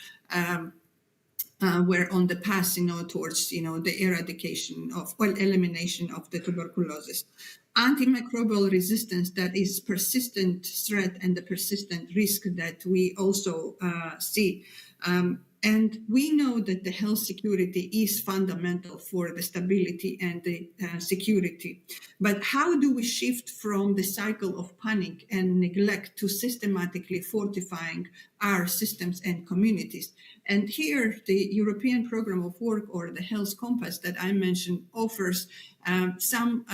we're on the path, towards, the eradication of, elimination of the tuberculosis. Antimicrobial resistance, that is persistent threat and the persistent risk that we also see. And we know that the health security is fundamental for the stability and the security. But how do we shift from the cycle of panic and neglect to systematically fortifying our systems and communities? And here, the European Program of Work, or the Health Compass that I mentioned, offers some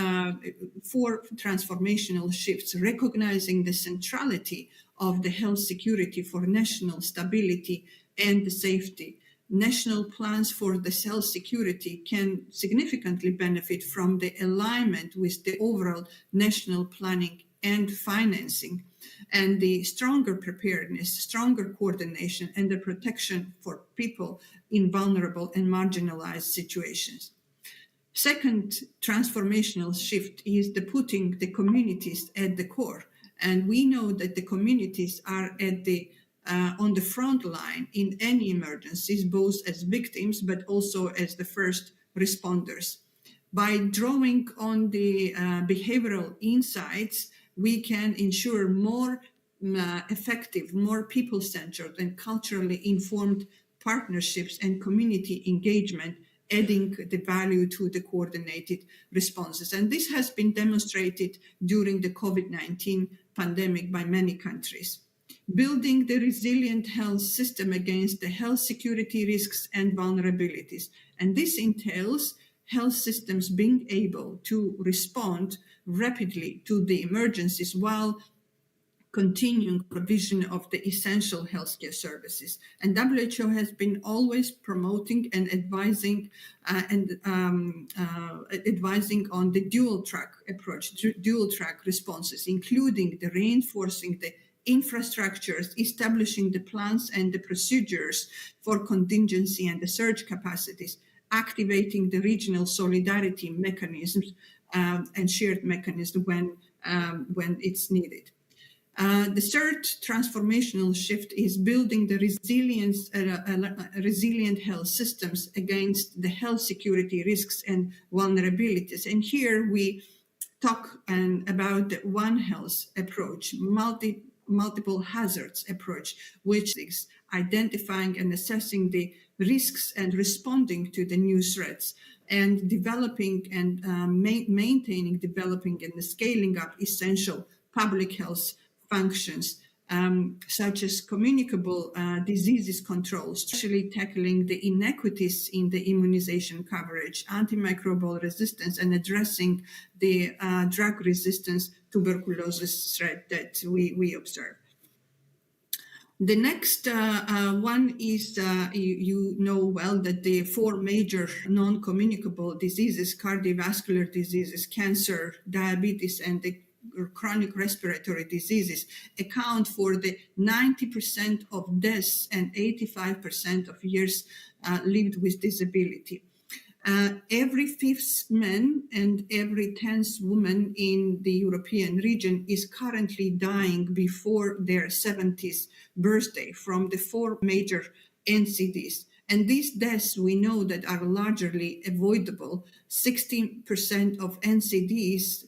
4 transformational shifts, recognizing the centrality of the health security for national stability and the safety. national plans for the health security can significantly benefit from the alignment with the overall national planning and financing, and the stronger preparedness, stronger coordination, and the protection for people in vulnerable and marginalized situations. Second transformational shift is the putting the communities at the core. And we know that the communities are at the on the front line in any emergencies, both as victims, but also as the first responders. By drawing on the behavioral insights, we can ensure more effective, more people-centered and culturally informed partnerships and community engagement, adding the value to the coordinated responses. And this has been demonstrated during the COVID-19 pandemic by many countries. Building the resilient health system against the health security risks and vulnerabilities. And this entails health systems being able to respond rapidly to the emergencies while continuing provision of the essential healthcare services. And WHO has been always promoting and advising advising on the dual track approach, dual track responses, including the reinforcing the infrastructures, establishing the plans and the procedures for contingency and the surge capacities, activating the regional solidarity mechanisms and shared mechanisms when it's needed. The third transformational shift is building the resilient health systems against the health security risks and vulnerabilities. And here we talk about the One Health approach, multiple hazards approach, which is identifying and assessing the risks and responding to the new threats, and developing and maintaining, developing and scaling up essential public health functions, such as communicable diseases control, especially tackling the inequities in the immunization coverage, antimicrobial resistance, and addressing the drug resistance tuberculosis threat that we observe. The next one is, you know well that the four major non-communicable diseases, cardiovascular diseases, cancer, diabetes, and the chronic respiratory diseases account for the 90% of deaths and 85% of years lived with disability. Every fifth man and every 10th woman in the European region is currently dying before their 70th birthday from the four major NCDs. And these deaths, we know that are largely avoidable. 60% of NCDs,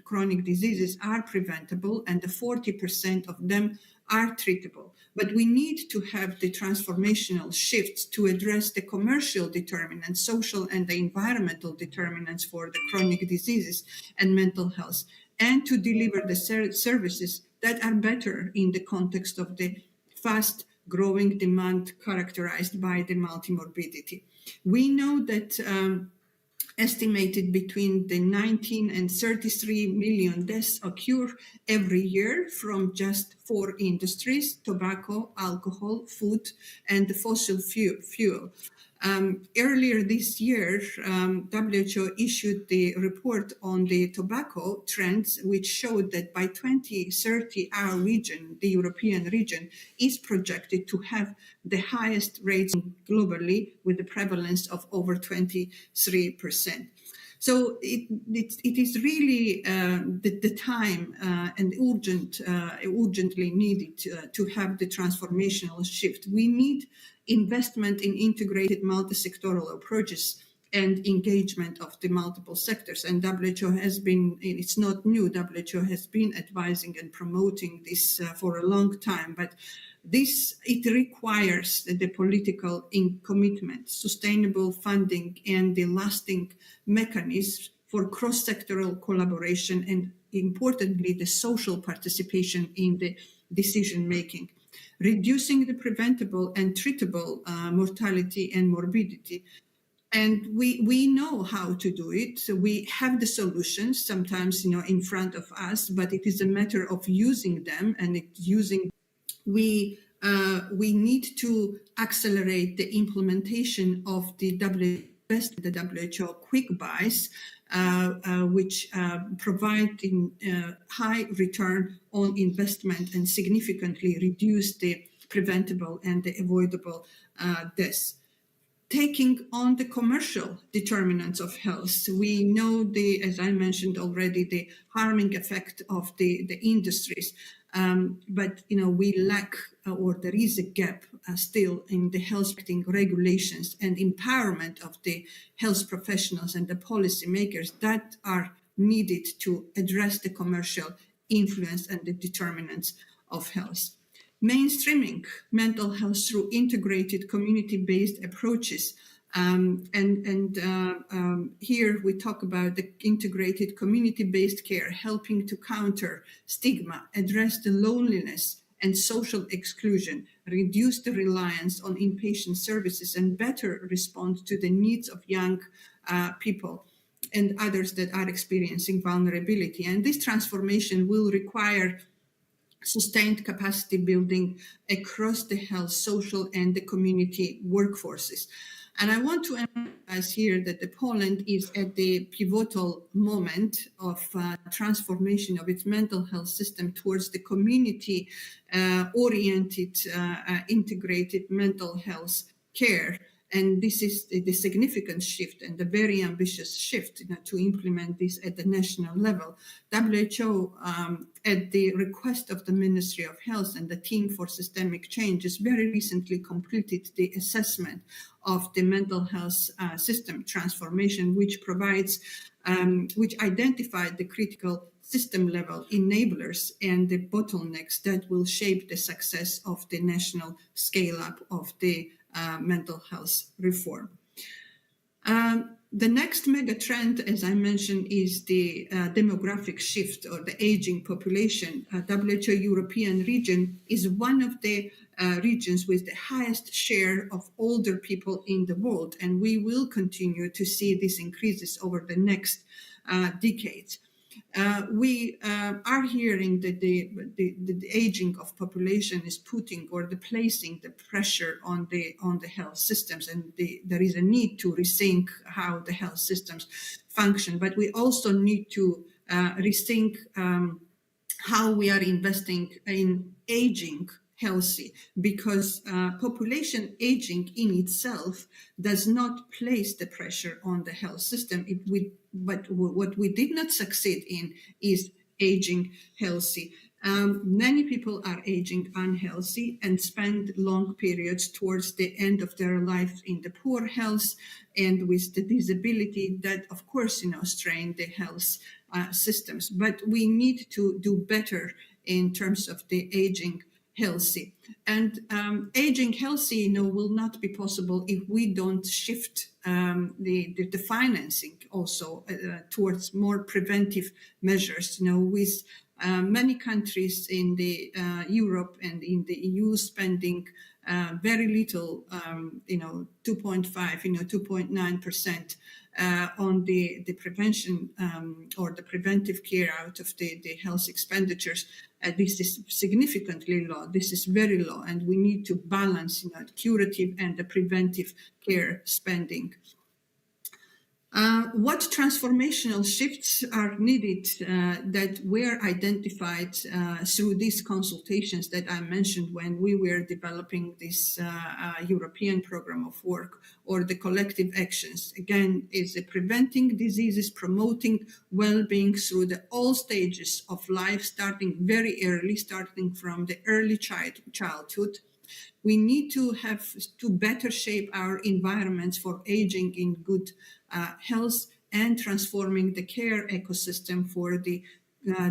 chronic diseases, are preventable, and the 40% of them are treatable. But we need to have the transformational shifts to address the commercial determinants, social and the environmental determinants for the chronic diseases and mental health, and to deliver the services that are better in the context of the fast growing demand characterized by the multimorbidity. We know that estimated between the 19 and 33 million deaths occur every year from just four industries: tobacco, alcohol, food, and the fossil fuel. Earlier this year, WHO issued the report on the tobacco trends, which showed that by 2030, our region, the European region, is projected to have the highest rates globally, with the prevalence of over 23%. So it is really the time and urgently needed to have the transformational shift. We need investment in integrated multi-sectoral approaches and engagement of the multiple sectors. And WHO has been, it's not new, WHO has been advising and promoting this for a long time, but it requires the political commitment, sustainable funding, and the lasting mechanisms for cross-sectoral collaboration, and importantly, the social participation in the decision-making. Reducing the preventable and treatable mortality and morbidity. And we know how to do it. So we have the solutions sometimes, in front of us, but it is a matter of using them, and we we need to accelerate the implementation of the WHO quick buys, which provide high return on investment and significantly reduce the preventable and the avoidable deaths. Taking on the commercial determinants of health, we know as I mentioned already, the harming effect of the industries. But we lack, or there is a gap still in the health regulations and empowerment of the health professionals and the policymakers that are needed to address the commercial influence and the determinants of health. Mainstreaming mental health through integrated community-based approaches. Here we talk about the integrated community-based care, helping to counter stigma, address the loneliness and social exclusion, reduce the reliance on inpatient services, and better respond to the needs of young people and others that are experiencing vulnerability. And this transformation will require sustained capacity building across the health, social, and the community workforces. And I want to emphasize here that Poland is at the pivotal moment of transformation of its mental health system towards the community-oriented, integrated mental health care. And this is the significant shift and the very ambitious shift to implement this at the national level. WHO, at the request of the Ministry of Health and the Team for Systemic Change, has very recently completed the assessment of the mental health system transformation, which identified the critical system level enablers and the bottlenecks that will shape the success of the national scale up of the mental health reform. The next mega trend, as I mentioned, is the demographic shift or the aging population. WHO European region is one of the regions with the highest share of older people in the world, and we will continue to see these increases over the next decades. We are hearing that the aging of population is putting or placing the pressure on the health systems, and there is a need to rethink how the health systems function. But we also need to rethink how we are investing in aging healthy, because population aging in itself does not place the pressure on the health system. But what we did not succeed in is aging healthy. Many people are aging unhealthy and spend long periods towards the end of their life in the poor health and with the disability that, of course, strain the health systems. But we need to do better in terms of the aging healthy. And aging healthy, will not be possible if we don't shift the financing also towards more preventive measures. with many countries in the Europe and in the EU spending very little, 2.5, 2.9% on the prevention or the preventive care out of the health expenditures. This is significantly low. This is very low, and we need to balance, curative and the preventive care spending. What transformational shifts are needed that were identified through these consultations that I mentioned when we were developing this European program of work, or the collective actions? Again, is preventing diseases, promoting well-being through all stages of life, starting very early, starting from the early childhood. We need to better shape our environments for aging in good health and transforming the care ecosystem for the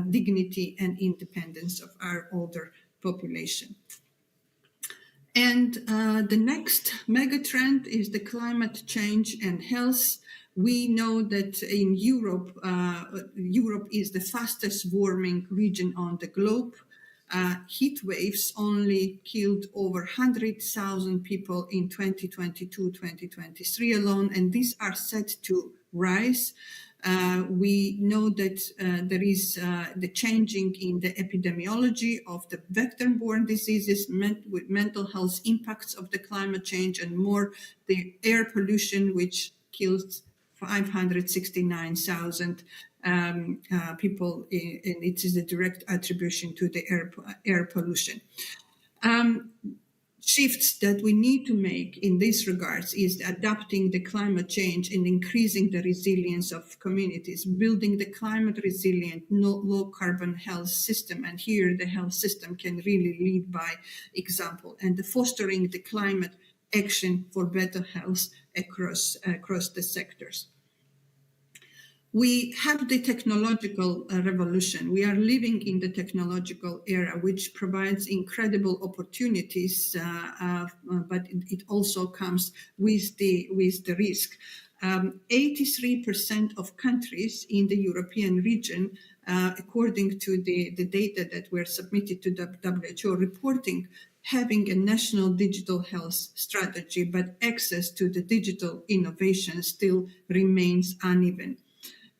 dignity and independence of our older population. And the next megatrend is the climate change and health. We know that in Europe, Europe is the fastest warming region on the globe. Heat waves only killed over 100,000 people in 2022-2023 alone, and these are set to rise. We know that there is the changing in the epidemiology of the vector-borne diseases with mental health impacts of the climate change, and more the air pollution, which kills 569,000 people, and it is a direct attribution to the air pollution. Shifts that we need to make in this regards is adapting the climate change and increasing the resilience of communities, building the climate resilient, low carbon health system. And here the health system can really lead by example, and fostering the climate action for better health across the sectors. We have the technological revolution. We are living in the technological era, which provides incredible opportunities, but it also comes with the risk. 83% of countries in the European region, according to the data that were submitted to the WHO, reporting having a national digital health strategy, but access to the digital innovation still remains uneven.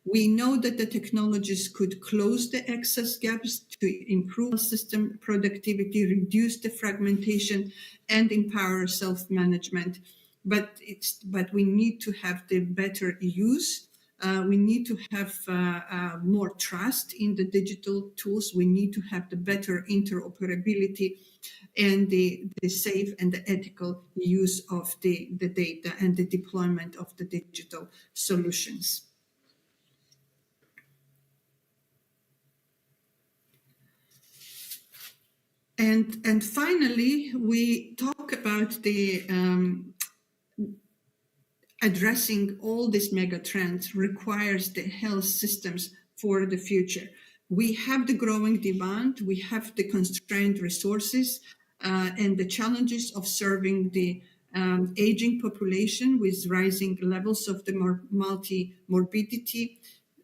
We know that the technologies could close the access gaps to improve system productivity, reduce the fragmentation, and empower self-management. But we need to have the better use. We need to have more trust in the digital tools. We need to have the better interoperability and the safe and the ethical use of the data and the deployment of the digital solutions. And finally, we talk about the addressing all these mega trends requires the health systems for the future. We have the growing demand, we have the constrained resources, and the challenges of serving the aging population with rising levels of the multi-morbidity.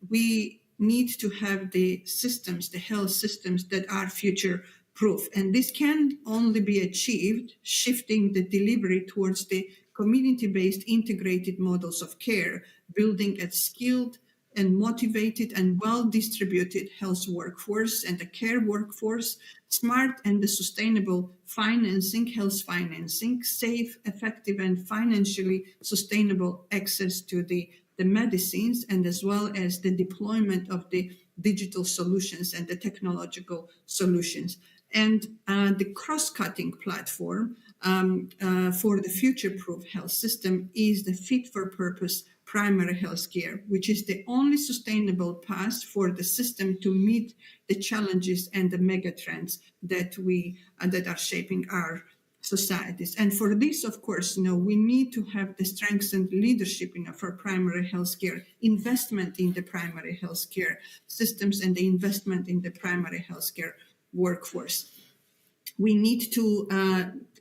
We need to have the systems, the health systems that are future-proof. And this can only be achieved shifting the delivery towards the community-based integrated models of care, building a skilled and motivated and well-distributed health workforce and a care workforce, smart and sustainable financing, health financing, safe, effective, and financially sustainable access to the medicines, and as well as the deployment of the digital solutions and the technological solutions. And the cross-cutting platform for the future-proof health system is the fit-for-purpose primary health care, which is the only sustainable path for the system to meet the challenges and the mega trends that are shaping our societies. And for this, of course, we need to have the strengthened leadership for primary health care, investment in the primary health care systems, and the investment in the primary health care workforce. We need to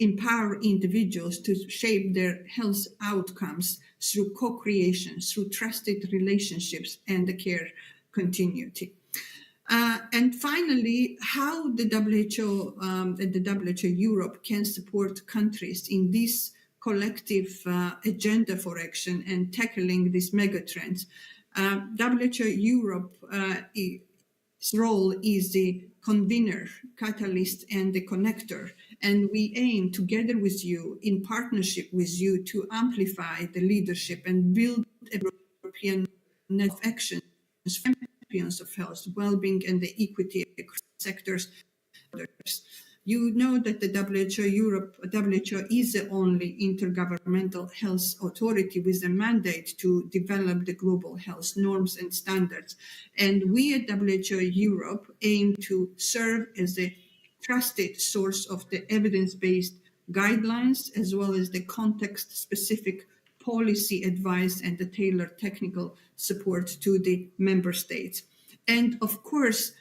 empower individuals to shape their health outcomes through co-creation, through trusted relationships, and the care continuity. And finally, how the WHO and the WHO Europe can support countries in this collective agenda for action and tackling these megatrends. WHO Europe's role is the convener, catalyst, and the connector. And we aim together with you, in partnership with you, to amplify the leadership and build a European net of action, champions of health, well-being, and the equity across sectors. You know that the WHO is the only intergovernmental health authority with a mandate to develop the global health norms and standards. And we at WHO Europe aim to serve as a trusted source of the evidence-based guidelines, as well as the context-specific policy advice and the tailored technical support to the member states. And of course,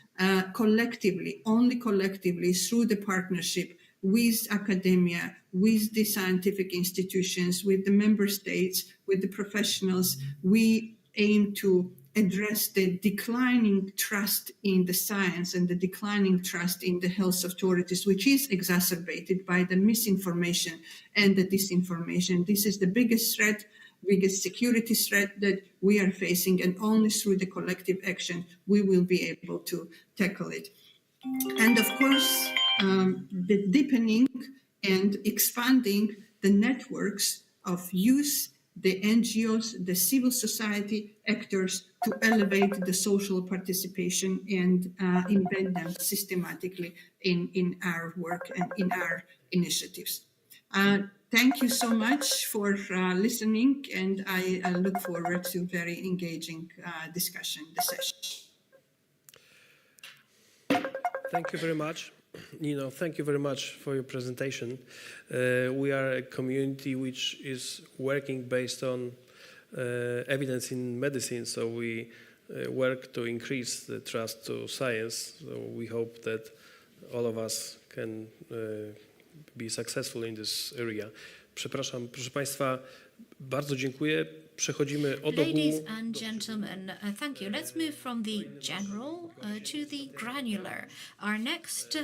collectively, only collectively, through the partnership with academia, with the scientific institutions, with the member states, with the professionals, we aim to address the declining trust in the science and the declining trust in the health authorities, which is exacerbated by the misinformation and the disinformation. This is the biggest threat biggest security threat that we are facing, and only through the collective action we will be able to tackle it. And of course, the deepening and expanding the networks of youth, the NGOs, the civil society actors to elevate the social participation and embed them systematically in our work and in our initiatives. Thank you so much for listening, and I look forward to very engaging discussion this session. Thank you very much. Nino, thank you very much for your presentation. We are a community which is working based on evidence in medicine, so we work to increase the trust to science. So we hope that all of us can be successful in this area. Przepraszam, proszę Państwa, bardzo dziękuję. Przechodzimy od ogółu. Ladies and gentlemen, thank you. Let's move from the general to the granular. Our next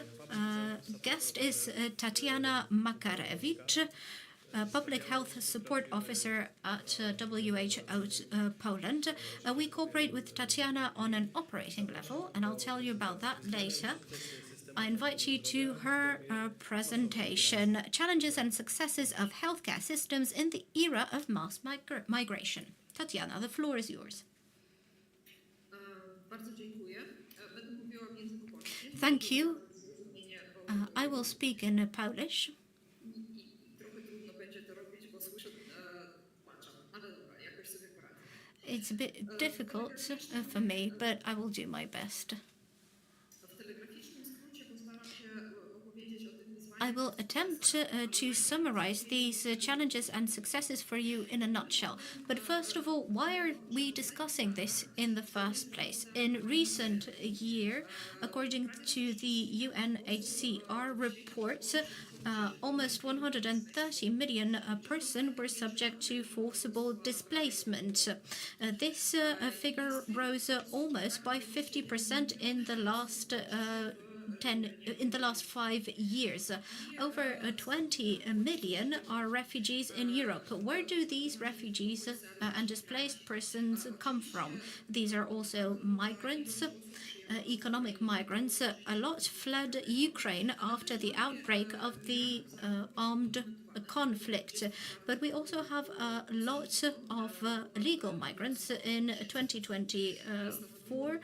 guest is Tatiana Makarewicz, Public Health Support Officer at WHO Poland. We cooperate with Tatiana on an operating level, and I'll tell you about that later. I invite you to her presentation, Challenges and Successes of Healthcare Systems in the Era of Mass Migration. Tatiana, the floor is yours. Thank you. I will speak in Polish. It's a bit difficult for me, but I will do my best. I will attempt to summarize these challenges and successes for you in a nutshell. But first of all, why are we discussing this in the first place? In recent year, according to the UNHCR report, almost 130 million persons were subject to forcible displacement. This figure rose almost by 50% in the last 5 years. Over 20 million are refugees in Europe. Where do these refugees and displaced persons come from? These are also migrants, economic migrants. A lot fled Ukraine after the outbreak of the armed conflict. But we also have a lot of legal migrants. In 2024,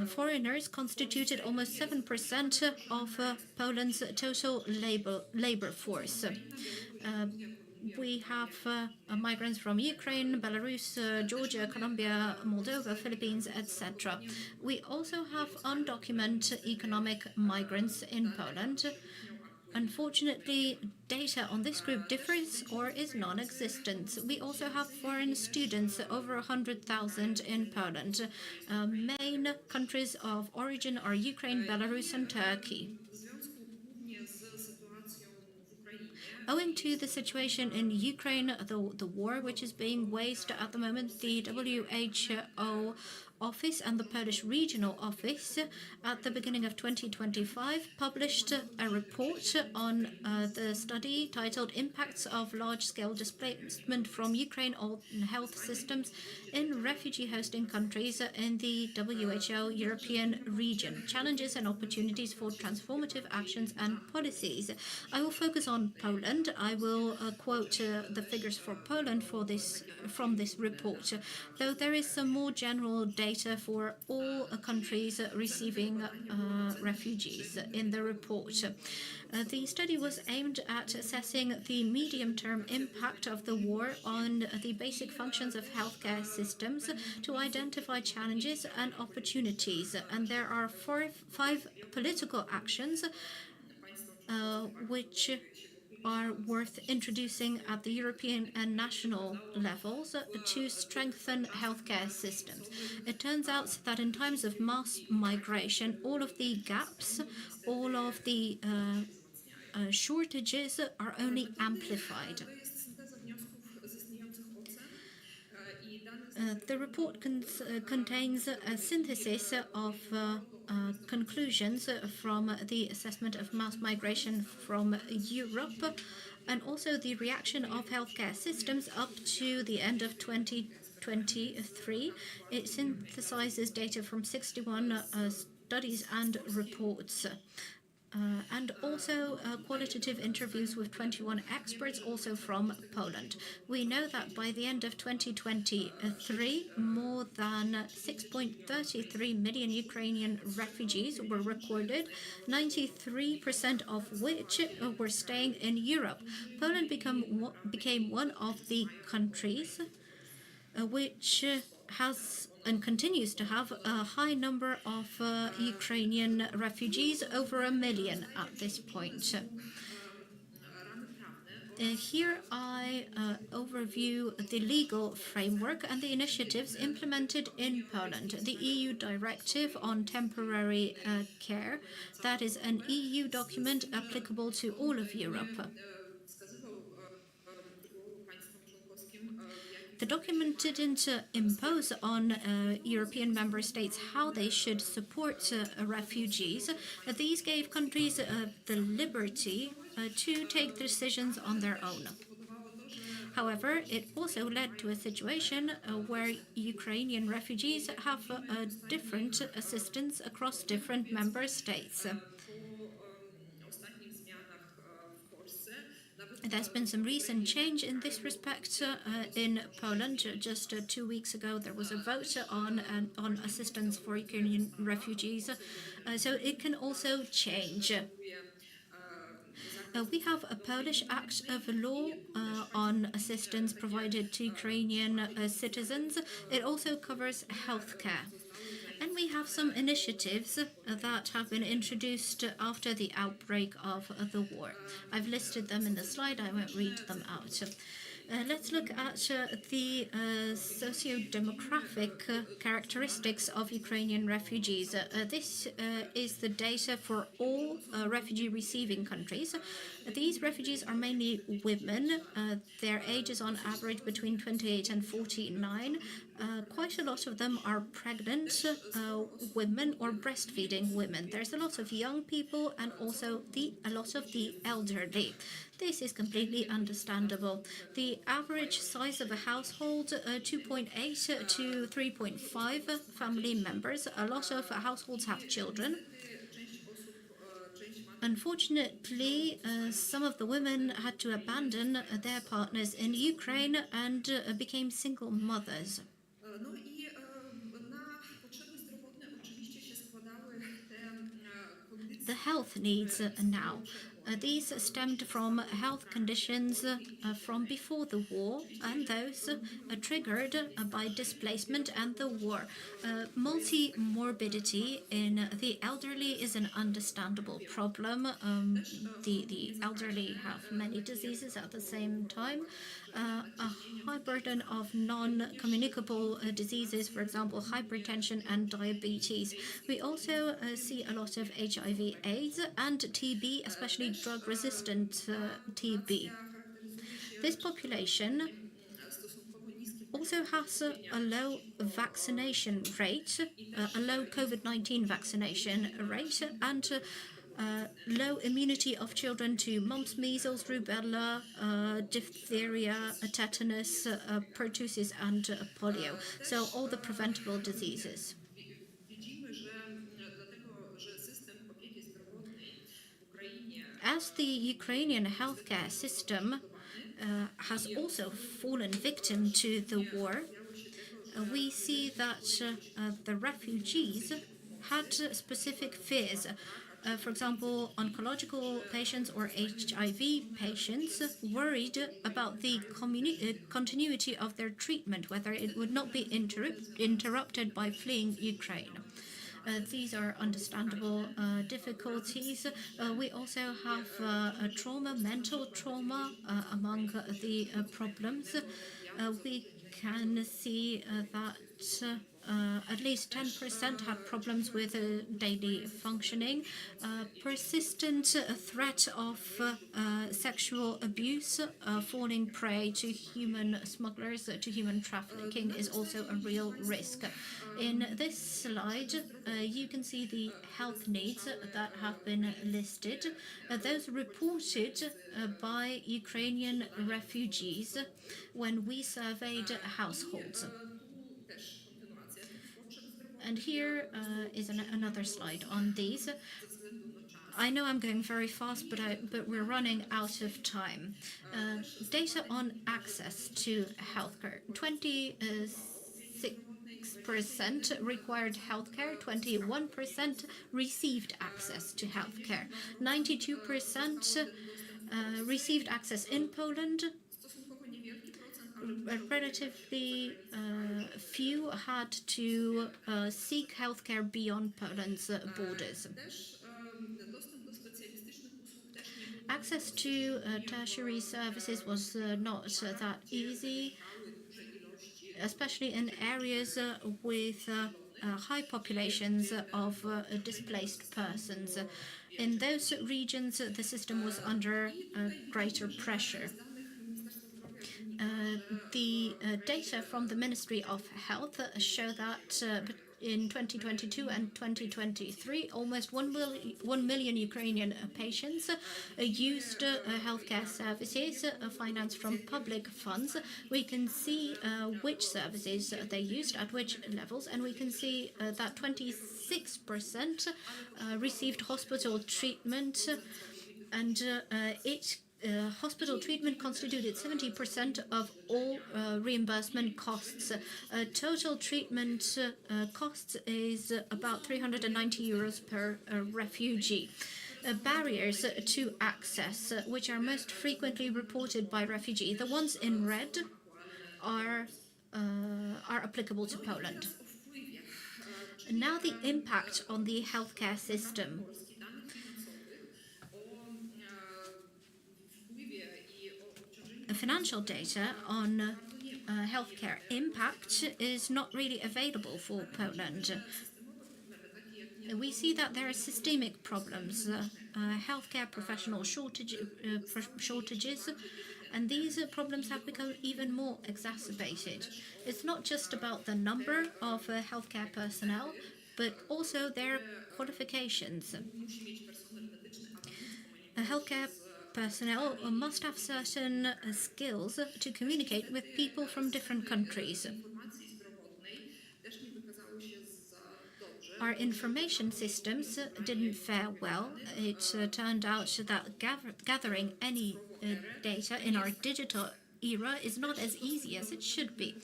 foreigners constituted almost 7% of Poland's total labor force. We have migrants from Ukraine, Belarus, Georgia, Colombia, Moldova, Philippines, etc. We also have undocumented economic migrants in Poland. Unfortunately, data on this group differs or is non-existent. We also have foreign students, over 100,000 in Poland. Main countries of origin are Ukraine, Belarus, and Turkey. Owing to the situation in Ukraine, the war which is being waged at the moment, the WHO office and the Polish regional office at the beginning of 2025 published a report on the study titled Impacts of Large-Scale Displacement from Ukraine on Health Systems in Refugee Hosting Countries in the WHO European region, Challenges and Opportunities for Transformative Actions and Policies. I will focus on Poland. I will quote the figures for Poland from this report, though there is some more general data for all countries receiving refugees in the report. The study was aimed at assessing the medium-term impact of the war on the basic functions of healthcare systems to identify challenges and opportunities. And there are five political actions which are worth introducing at the European and national levels to strengthen healthcare systems. It turns out that in times of mass migration, all of the gaps, all of the shortages are only amplified. The report contains a synthesis of conclusions from the assessment of mass migration from Europe and also the reaction of healthcare systems up to the end of 2023. It synthesizes data from 61 studies and reports. And also qualitative interviews with 21 experts, also from Poland. We know that by the end of 2023, more than 6.33 million Ukrainian refugees were recorded, 93% of which were staying in Europe. Poland became one of the countries which has and continues to have a high number of Ukrainian refugees, over 1 million at this point. Here I overview the legal framework and the initiatives implemented in Poland. The EU Directive on Temporary Care, that is an EU document applicable to all of Europe. The document didn't impose on European member states how they should support refugees. These gave countries the liberty to take decisions on their own. However, it also led to a situation where Ukrainian refugees have different assistance across different member states. There's been some recent change in this respect in Poland. Just 2 weeks ago, there was a vote on assistance for Ukrainian refugees, so it can also change. We have a Polish Act of Law on assistance provided to Ukrainian citizens. It also covers healthcare. And we have some initiatives that have been introduced after the outbreak of the war. I've listed them in the slide, I won't read them out. Let's look at the socio-demographic characteristics of Ukrainian refugees. This is the data for all refugee-receiving countries. These refugees are mainly women. Their age is on average between 28 and 49. Quite a lot of them are pregnant women or breastfeeding women. There's a lot of young people and also a lot of the elderly. This is completely understandable. The average size of a household, 2.8 to 3.5 family members. A lot of households have children. Unfortunately, some of the women had to abandon their partners in Ukraine and became single mothers. The health needs now. These stemmed from health conditions from before the war and those triggered by displacement and the war. Multi-morbidity in the elderly is an understandable problem. The elderly have many diseases at the same time. A high burden of non-communicable diseases, for example, hypertension and diabetes. We also see a lot of HIV/AIDS and TB, especially drug-resistant TB. This population also has a low vaccination rate, a low COVID-19 vaccination rate, and low immunity of children to mumps, measles, rubella, diphtheria, tetanus, pertussis, and polio. So all the preventable diseases. As the Ukrainian healthcare system has also fallen victim to the war, we see that the refugees had specific fears. For example, oncological patients or HIV patients worried about the continuity of their treatment, whether it would not be interrupted by fleeing Ukraine. These are understandable difficulties. We also have trauma, mental trauma among the problems. We can see that at least 10% had problems with daily functioning. Persistent threat of sexual abuse, falling prey to human smugglers, to human trafficking is also a real risk. In this slide, you can see the health needs that have been listed, those reported by Ukrainian refugees when we surveyed households. And here is another slide on these. I know I'm going very fast, but we're running out of time. Data on access to healthcare. 26% required healthcare, 21% received access to healthcare, 92% received access in Poland. Relatively few had to seek healthcare beyond Poland's borders. Access to tertiary services was not that easy, especially in areas with high populations of displaced persons. In those regions, the system was under greater pressure. The data from the Ministry of Health show that in 2022 and 2023, almost 1 million Ukrainian patients used healthcare services financed from public funds. We can see which services they used at which levels, and we can see that 26% received hospital treatment, and hospital treatment constituted 70% of all reimbursement costs. Total treatment costs is about 390 euros per refugee. Barriers to access, which are most frequently reported by refugees, the ones in red are applicable to Poland. Now the impact on the healthcare system. Financial data on healthcare impact is not really available for Poland. We see that there are systemic problems, healthcare professional shortages, and these problems have become even more exacerbated. It's not just about the number of healthcare personnel, but also their qualifications. Healthcare personnel must have certain skills to communicate with people from different countries. Our information systems didn't fare well. It turned out that gathering any data in our digital era is not as easy as it should be.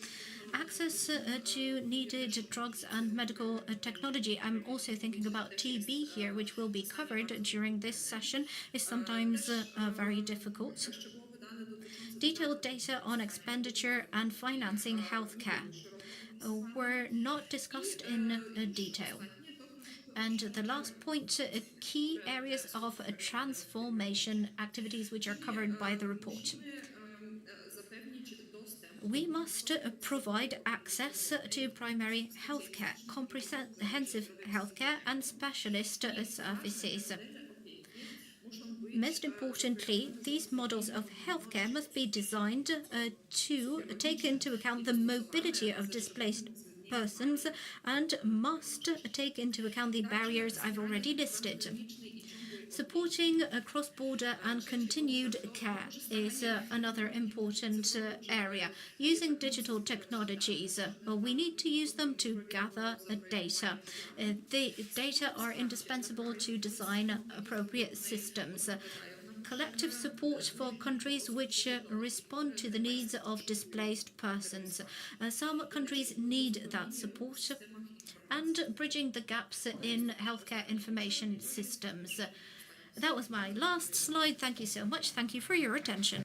Access to needed drugs and medical technology, I'm also thinking about TB here, which will be covered during this session, is sometimes very difficult. Detailed data on expenditure and financing healthcare were not discussed in detail. And the last point, key areas of transformation activities which are covered by the report. We must provide access to primary healthcare, comprehensive healthcare and specialist services. Most importantly, these models of healthcare must be designed to take into account the mobility of displaced persons and must take into account the barriers I've already listed. Supporting cross-border and continued care is another important area. Using digital technologies, we need to use them to gather data. The data are indispensable to design appropriate systems. Collective support for countries which respond to the needs of displaced persons. Some countries need that support, and bridging the gaps in healthcare information systems. That was my last slide. Thank you so much. Thank you for your attention.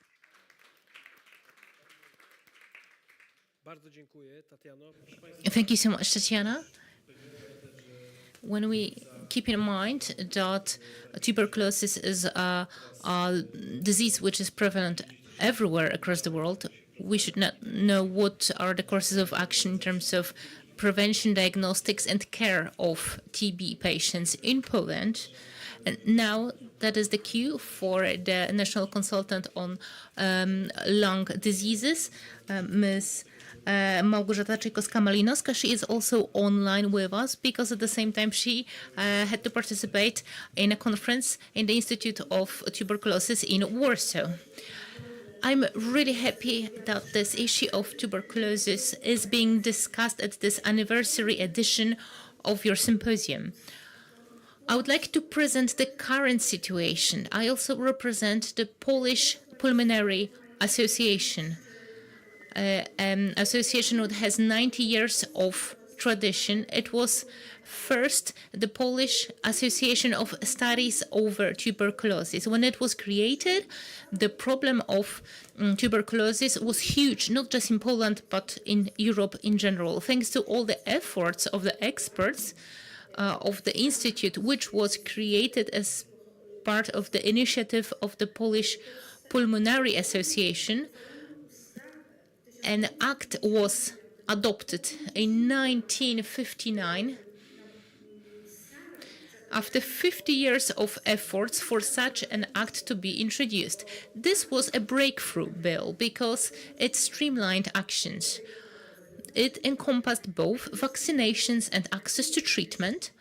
Thank you so much, Tatiana. When we keep in mind that tuberculosis is a disease which is prevalent everywhere across the world, we should not know what are the courses of action in terms of prevention, diagnostics, and care of TB patients in Poland. And now that is the cue for the National Consultant on Lung Diseases, Ms. Małgorzata Czajkowska-Malinowska. She is also online with us because at the same time she had to participate in a conference in the Institute of Tuberculosis in Warsaw. I'm really happy that this issue of tuberculosis is being discussed at this anniversary edition of your symposium. I would like to present the current situation. I also represent the Polish Pulmonary Association, an association that has 90 years of tradition. It was first the Polish Association of Studies over Tuberculosis. When it was created, the problem of tuberculosis was huge, not just in Poland, but in Europe in general. Thanks to all the efforts of the experts of the institute, which was created as part of the initiative of the Polish Pulmonary Association, an act was adopted in 1959 after 50 years of efforts for such an act to be introduced. This was a breakthrough bill because it streamlined actions. It encompassed both vaccinations and access to treatment,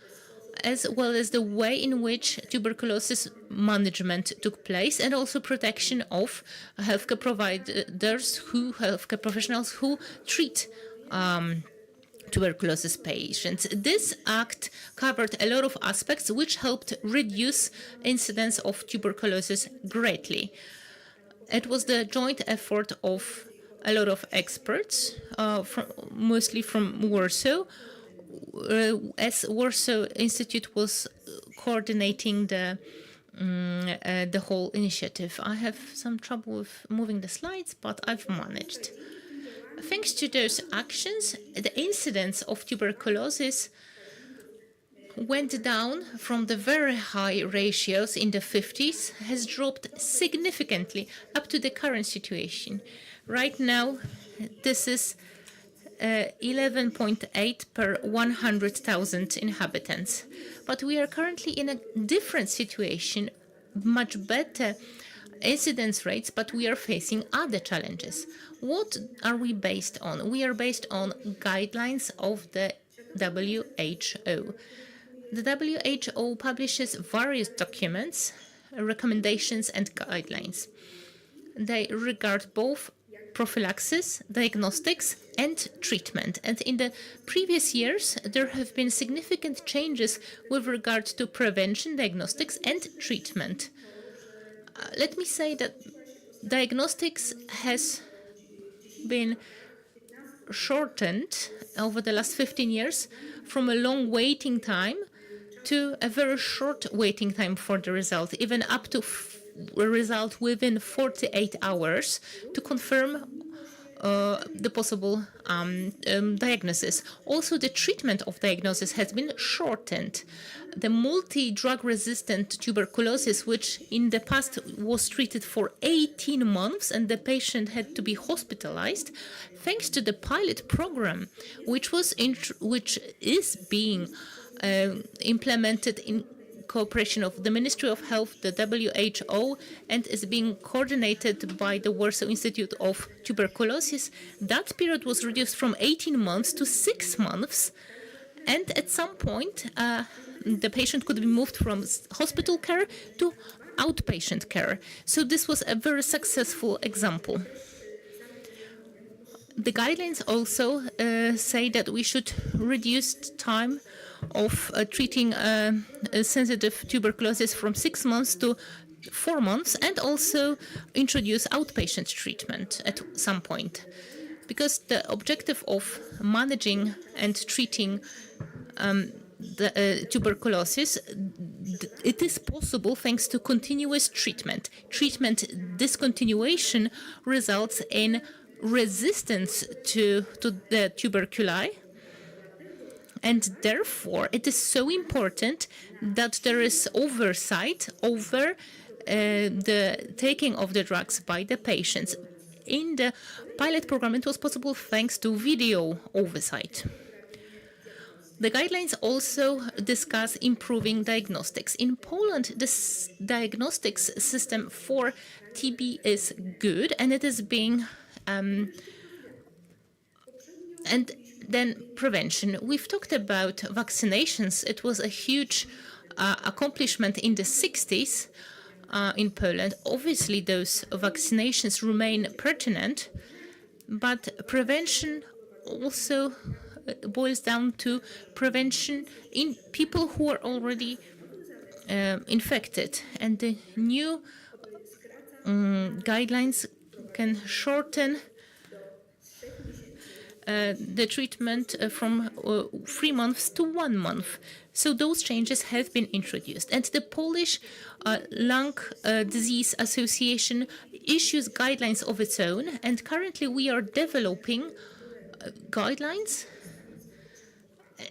as well as the way in which tuberculosis management took place, and also protection of healthcare providers, healthcare professionals who treat tuberculosis patients. This act covered a lot of aspects which helped reduce incidence of tuberculosis greatly. It was the joint effort of a lot of experts, mostly from Warsaw, as Warsaw Institute was coordinating the whole initiative. I have some trouble with moving the slides, but I've managed. Thanks to those actions, the incidence of tuberculosis went down from the very high ratios in the 50s, has dropped significantly up to the current situation. Right now, this is 11.8 per 100,000 inhabitants. But we are currently in a different situation, much better incidence rates, but we are facing other challenges. What are we based on? We are based on guidelines of the WHO. The WHO publishes various documents, recommendations, and guidelines. They regard both prophylaxis, diagnostics, and treatment. And in the previous years, there have been significant changes with regard to prevention, diagnostics, and treatment. Let me say that diagnostics has been shortened over the last 15 years from a long waiting time to a very short waiting time for the result, even up to a result within 48 hours to confirm the possible diagnosis. Also, the treatment of diagnosis has been shortened. The multi-drug resistant tuberculosis, which in the past was treated for 18 months and the patient had to be hospitalized, thanks to the pilot program, which is being implemented in cooperation of the Ministry of Health, the WHO, and is being coordinated by the Warsaw Institute of Tuberculosis. That period was reduced from 18 months to 6 months, and at some point the patient could be moved from hospital care to outpatient care. So this was a very successful example. The guidelines also say that we should reduce time of treating sensitive tuberculosis from 6 months to 4 months, and also introduce outpatient treatment at some point. Because the objective of managing and treating the tuberculosis, it is possible thanks to continuous treatment. Treatment discontinuation results in resistance to the tuberculi, and therefore it is so important that there is oversight over the taking of the drugs by the patients. In the pilot program, it was possible thanks to video oversight. The guidelines also discuss improving diagnostics. In Poland, this diagnostics system for TB is good, and it is being and then prevention. We've talked about vaccinations. It was a huge accomplishment in the 60s in Poland. Obviously, those vaccinations remain pertinent, but prevention also boils down to prevention in people who are already infected. And the new guidelines can shorten the treatment from 3 months to 1 month. So those changes have been introduced. And the Polish Lung Disease Association issues guidelines of its own. And currently we are developing guidelines.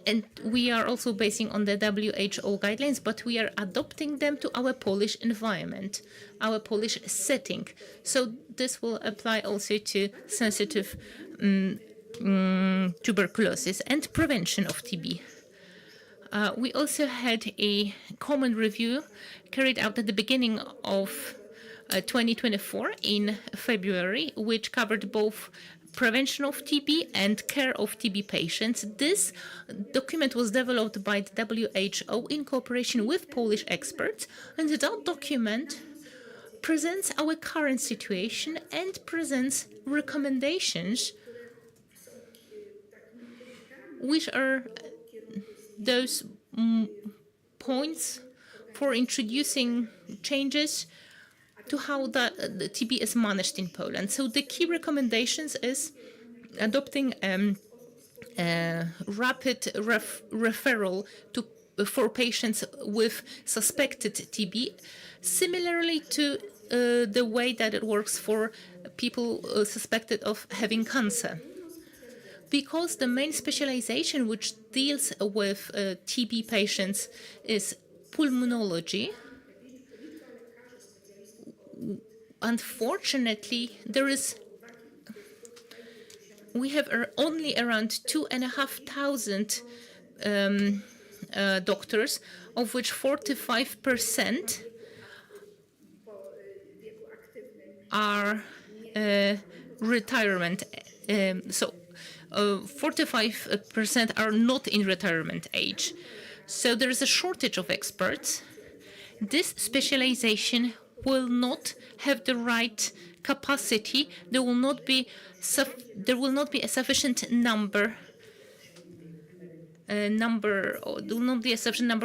And we are also basing on the WHO guidelines, but we are adopting them to our Polish environment, our Polish setting. So this will apply also to sensitive tuberculosis and prevention of TB. We also had a common review carried out at the beginning of 2024 in February, which covered both prevention of TB and care of TB patients. This document was developed by the WHO in cooperation with Polish experts, and that document presents our current situation and presents recommendations, which are those points for introducing changes to how the TB is managed in Poland. So the key recommendations is adopting rapid referral for patients with suspected TB, similarly to the way that it works for people suspected of having cancer. Because the main specialization which deals with TB patients is pulmonology, unfortunately, we have only around 2,500 doctors, of which 45% are retirement. So 45% are not in retirement age. So there is a shortage of experts. This specialization will not have the right capacity. There will not be a sufficient number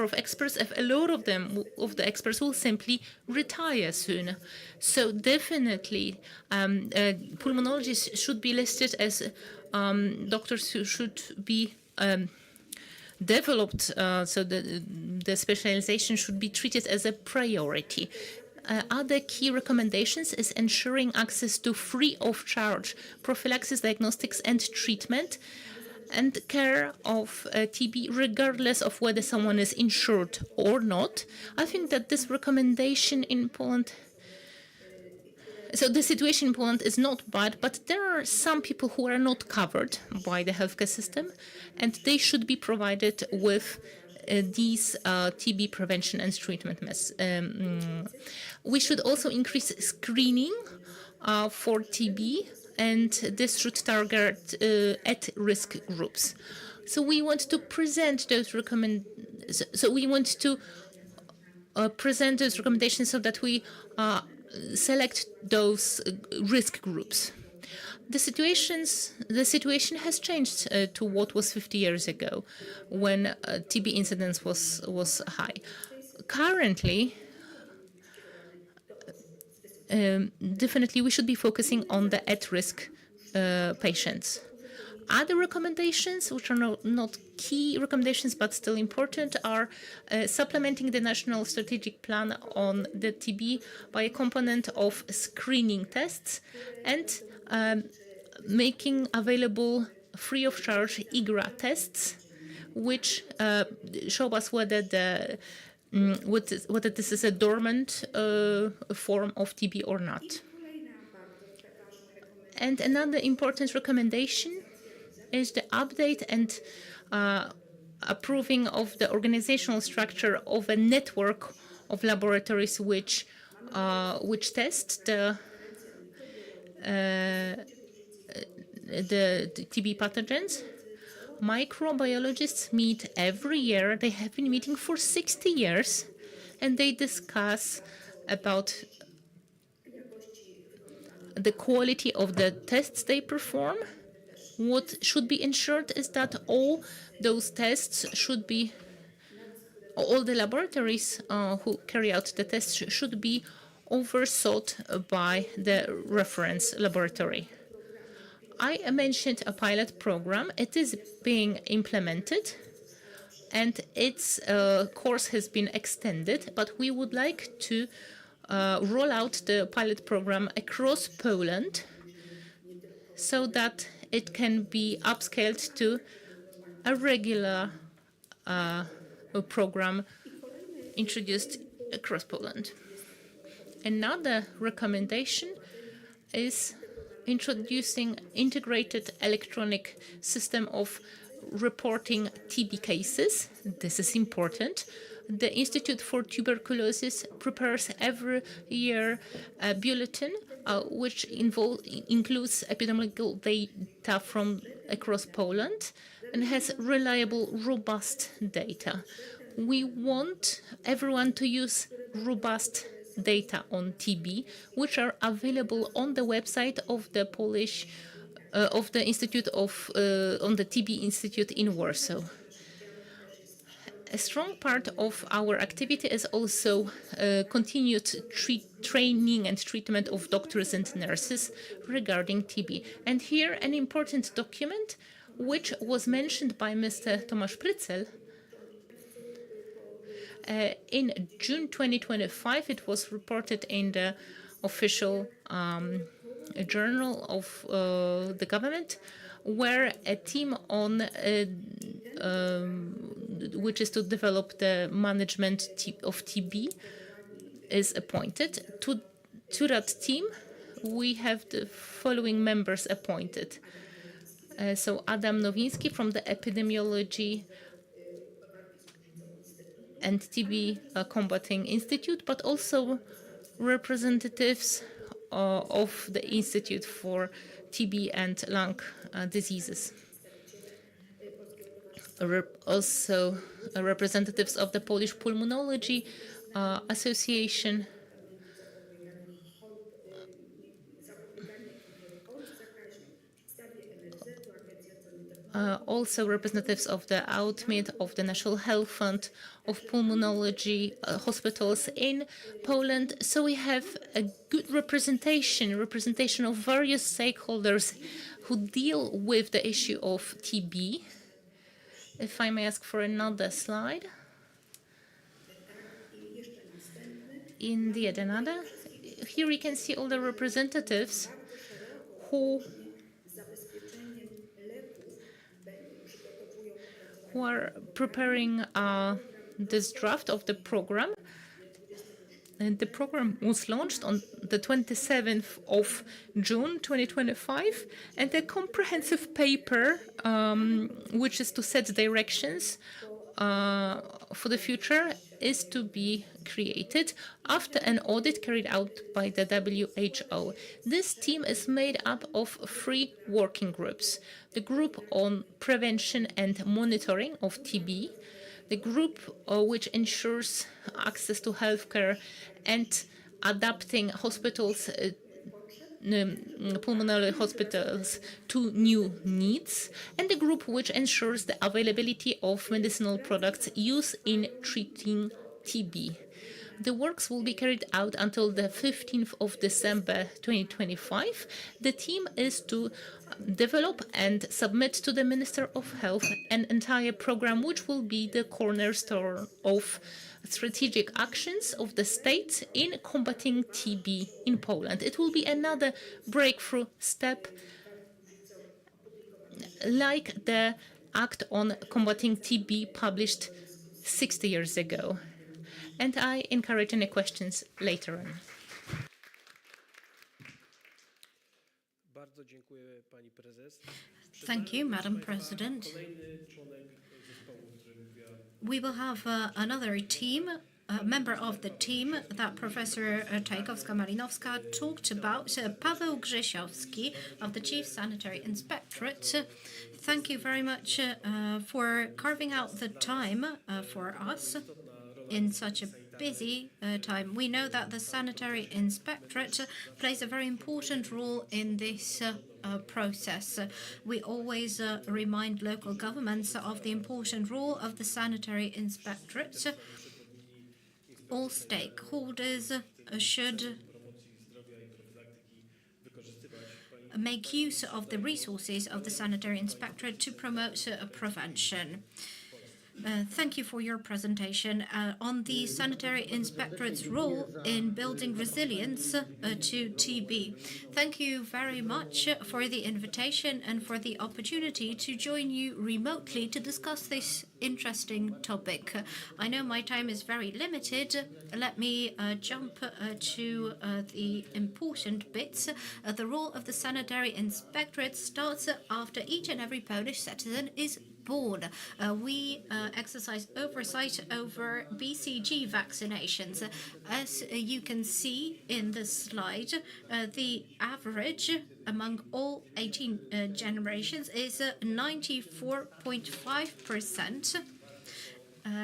of experts. If a lot of the experts will simply retire soon. So definitely, pulmonologists should be listed as doctors who should be developed. So the specialization should be treated as a priority. Other key recommendations is ensuring access to free of charge prophylaxis, diagnostics and treatment and care of TB regardless of whether someone is insured or not. I think that this recommendation in Poland, so the situation in Poland is not bad, but there are some people who are not covered by the healthcare system and they should be provided with these TB prevention and treatment we should also increase screening for TB, and this should target at-risk groups. So we want to present those recommendations so that we select those risk groups. The situation has changed to what was 50 years ago, when TB incidence was high. Currently, definitely we should be focusing on the at-risk patients. Other recommendations, which are not key recommendations but still important, are supplementing the national strategic plan on the TB by a component of screening tests and making available free of charge IGRA tests, which show us whether this is a dormant form of TB or not. And another important recommendation is the update and approving of the organizational structure of a network of laboratories which test the TB pathogens. Microbiologists meet every year. They have been meeting for 60 years, and they discuss about the quality of the tests they perform. What should be ensured is that all those tests should be, all the laboratories who carry out the tests should be oversaw by the reference laboratory. I mentioned a pilot program. It is being implemented, and its course has been extended, but we would like to roll out the pilot program across Poland so that it can be upscaled to a regular program introduced across Poland. Another recommendation is introducing integrated electronic system of reporting TB cases. This is important. The Institute for Tuberculosis prepares every year a bulletin which includes epidemiological data from across Poland and has reliable, robust data. We want everyone to use robust data on TB, which are available on the website of the Polish, of the Institute of, on the TB Institute in Warsaw. A strong part of our activity is also continued training and treatment of doctors and nurses regarding TB. And here an important document, which was mentioned by Mr. Tomasz Prycel. In June 2025, it was reported in the official journal of the government, where a team on which is to develop the management of TB is appointed. To that team, we have the following members appointed. So Adam Nowinski from the Epidemiology and TB Combating Institute, but also representatives of the Institute for TB and Lung Diseases. Also representatives of the Polish Pulmonology Association, also representatives of the AUTMIT, of the National Health Fund, of pulmonology hospitals in Poland. So we have a good representation of various stakeholders who deal with the issue of TB. If I may ask for another slide. Indeed, another. Here you can see all the representatives who are preparing this draft of the program. And the program was launched on the 27th of June 2025, and a comprehensive paper, which is to set directions for the future, is to be created after an audit carried out by the WHO. This team is made up of 3 working groups: the group on prevention and monitoring of TB, the group which ensures access to healthcare and adapting hospitals, pulmonary hospitals, to new needs, and the group which ensures the availability of medicinal products used in treating TB. The works will be carried out until the 15th of December 2025. The team is to develop and submit to the Minister of Health an entire program which will be the cornerstone of strategic actions of the state in combating TB in Poland. It will be another breakthrough step, like the Act on Combating TB published 60 years ago. And I encourage any questions later on. Thank you, Madam President. we will have another team, a member of the team that Professor Czajkowska-Malinowska talked about, Paweł Grzesiowski of the Chief Sanitary Inspectorate. Thank you very much for carving out the time for us in such a busy time. We know that the Sanitary Inspectorate plays a very important role in this process. We always remind local governments of the important role of the Sanitary Inspectorate. All stakeholders should make use of the resources of the Sanitary Inspectorate to promote prevention. Thank you for your presentation on the Sanitary Inspectorate's role in building resilience to TB. Thank you very much for the invitation and for the opportunity to join you remotely to discuss this interesting topic. I know my time is very limited. Let me jump to the important bits. The role of the Sanitary Inspectorate starts after each and every Polish citizen is born. We exercise oversight over BCG vaccinations. As you can see in the slide, the average among all 18 generations is 94.5%.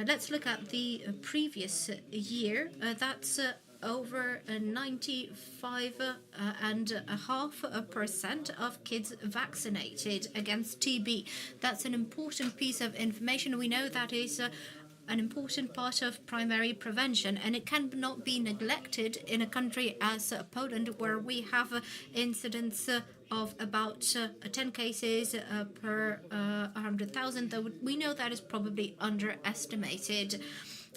Let's look at the previous year. That's over 95.5% of kids vaccinated against TB. That's an important piece of information. We know that is an important part of primary prevention, and it cannot be neglected in a country as Poland, where we have incidents of about 10 cases per 100,000, though we know that is probably underestimated.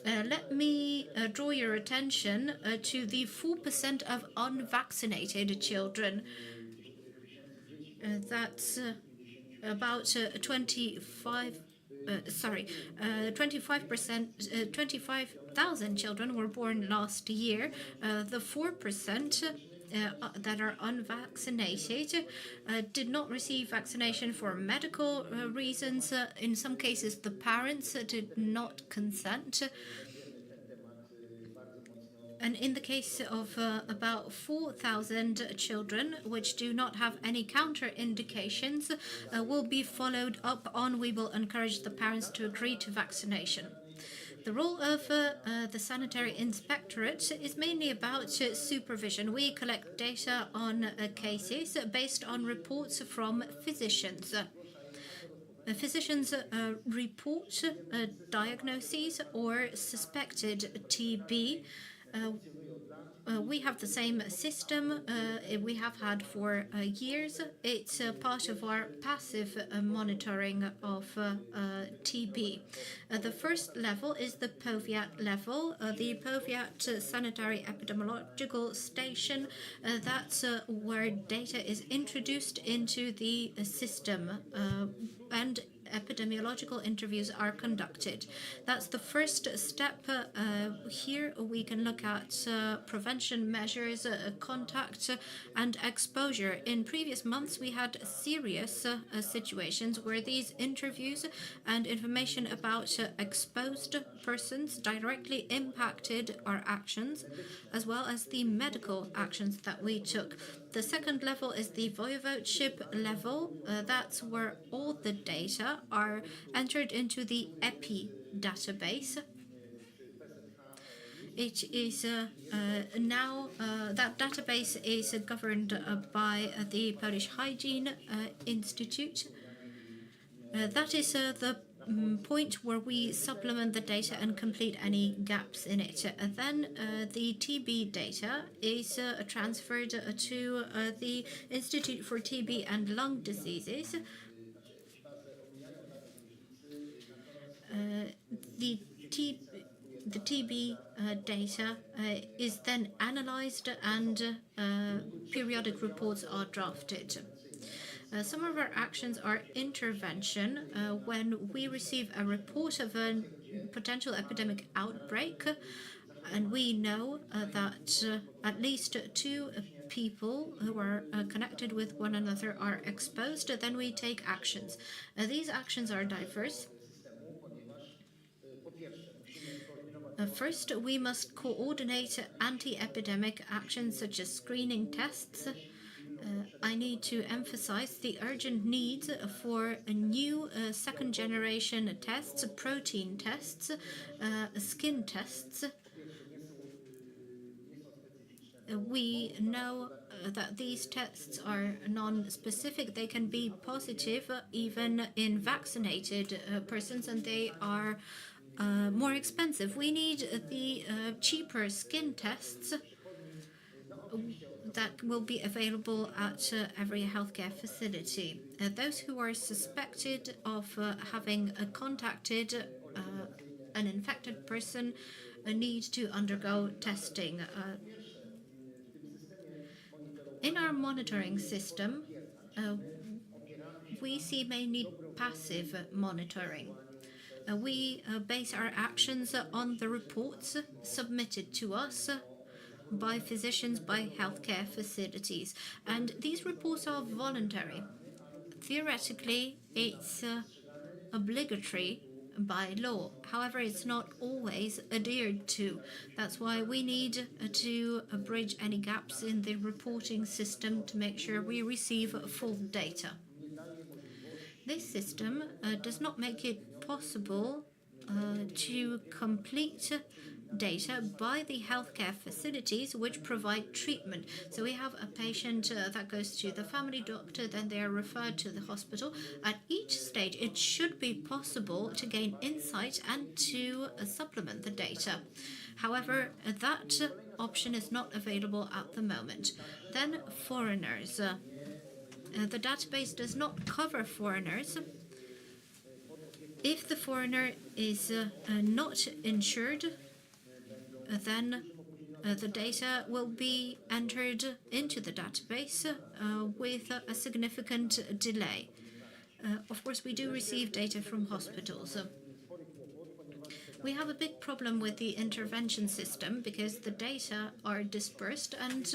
Let me draw your attention to the 4% of unvaccinated children. That's about 25,000 children were born last year. The 4% that are unvaccinated did not receive vaccination for medical reasons. In some cases, the parents did not consent. And in the case of about 4,000 children which do not have any counter-indications, will be followed up on. We will encourage the parents to agree to vaccination. The role of the Sanitary Inspectorate is mainly about supervision. We collect data on cases based on reports from physicians. Physicians report diagnoses or suspected TB. We have the same system we have had for years. It's part of our passive monitoring of TB. The first level is the POVIAT level, the POVIAT Sanitary Epidemiological Station. That's where data is introduced into the system and epidemiological interviews are conducted. That's the first step. Here we can look at prevention measures, contact and exposure. In previous months we had serious situations where these interviews and information about exposed persons directly impacted our actions, as well as the medical actions that we took. The second level is the voivodeship level. That's where all the data are entered into the EPI database. It is now, that database is governed by the Polish Hygiene Institute. That is the point where we supplement the data and complete any gaps in it. Then the TB data is transferred to the Institute for TB and Lung Diseases. The TB data is then analyzed and periodic reports are drafted. Some of our actions are intervention. When we receive a report of a potential epidemic outbreak, and we know that at least 2 people who are connected with one another are exposed, then we take actions. These actions are diverse. First, we must coordinate anti-epidemic actions such as screening tests. I need to emphasize the urgent need for new second-generation tests, protein tests, skin tests. We know that these tests are non-specific. They can be positive even in vaccinated persons, and they are more expensive. We need the cheaper skin tests that will be available at every healthcare facility. Those who are suspected of having contacted an infected person need to undergo testing. In our monitoring system, we see mainly passive monitoring. We base our actions on the reports submitted to us by physicians, by healthcare facilities. And these reports are voluntary. Theoretically, it's obligatory by law. However, it's not always adhered to. That's why we need to bridge any gaps in the reporting system to make sure we receive full data. This system does not make it possible to complete data by the healthcare facilities which provide treatment. So we have a patient that goes to the family doctor, then they are referred to the hospital. At each stage, it should be possible to gain insight and to supplement the data. However, that option is not available at the moment. Then foreigners. The database does not cover foreigners. If the foreigner is not insured, then the data will be entered into the database with a significant delay. Of course, we do receive data from hospitals. We have a big problem with the intervention system because the data are dispersed and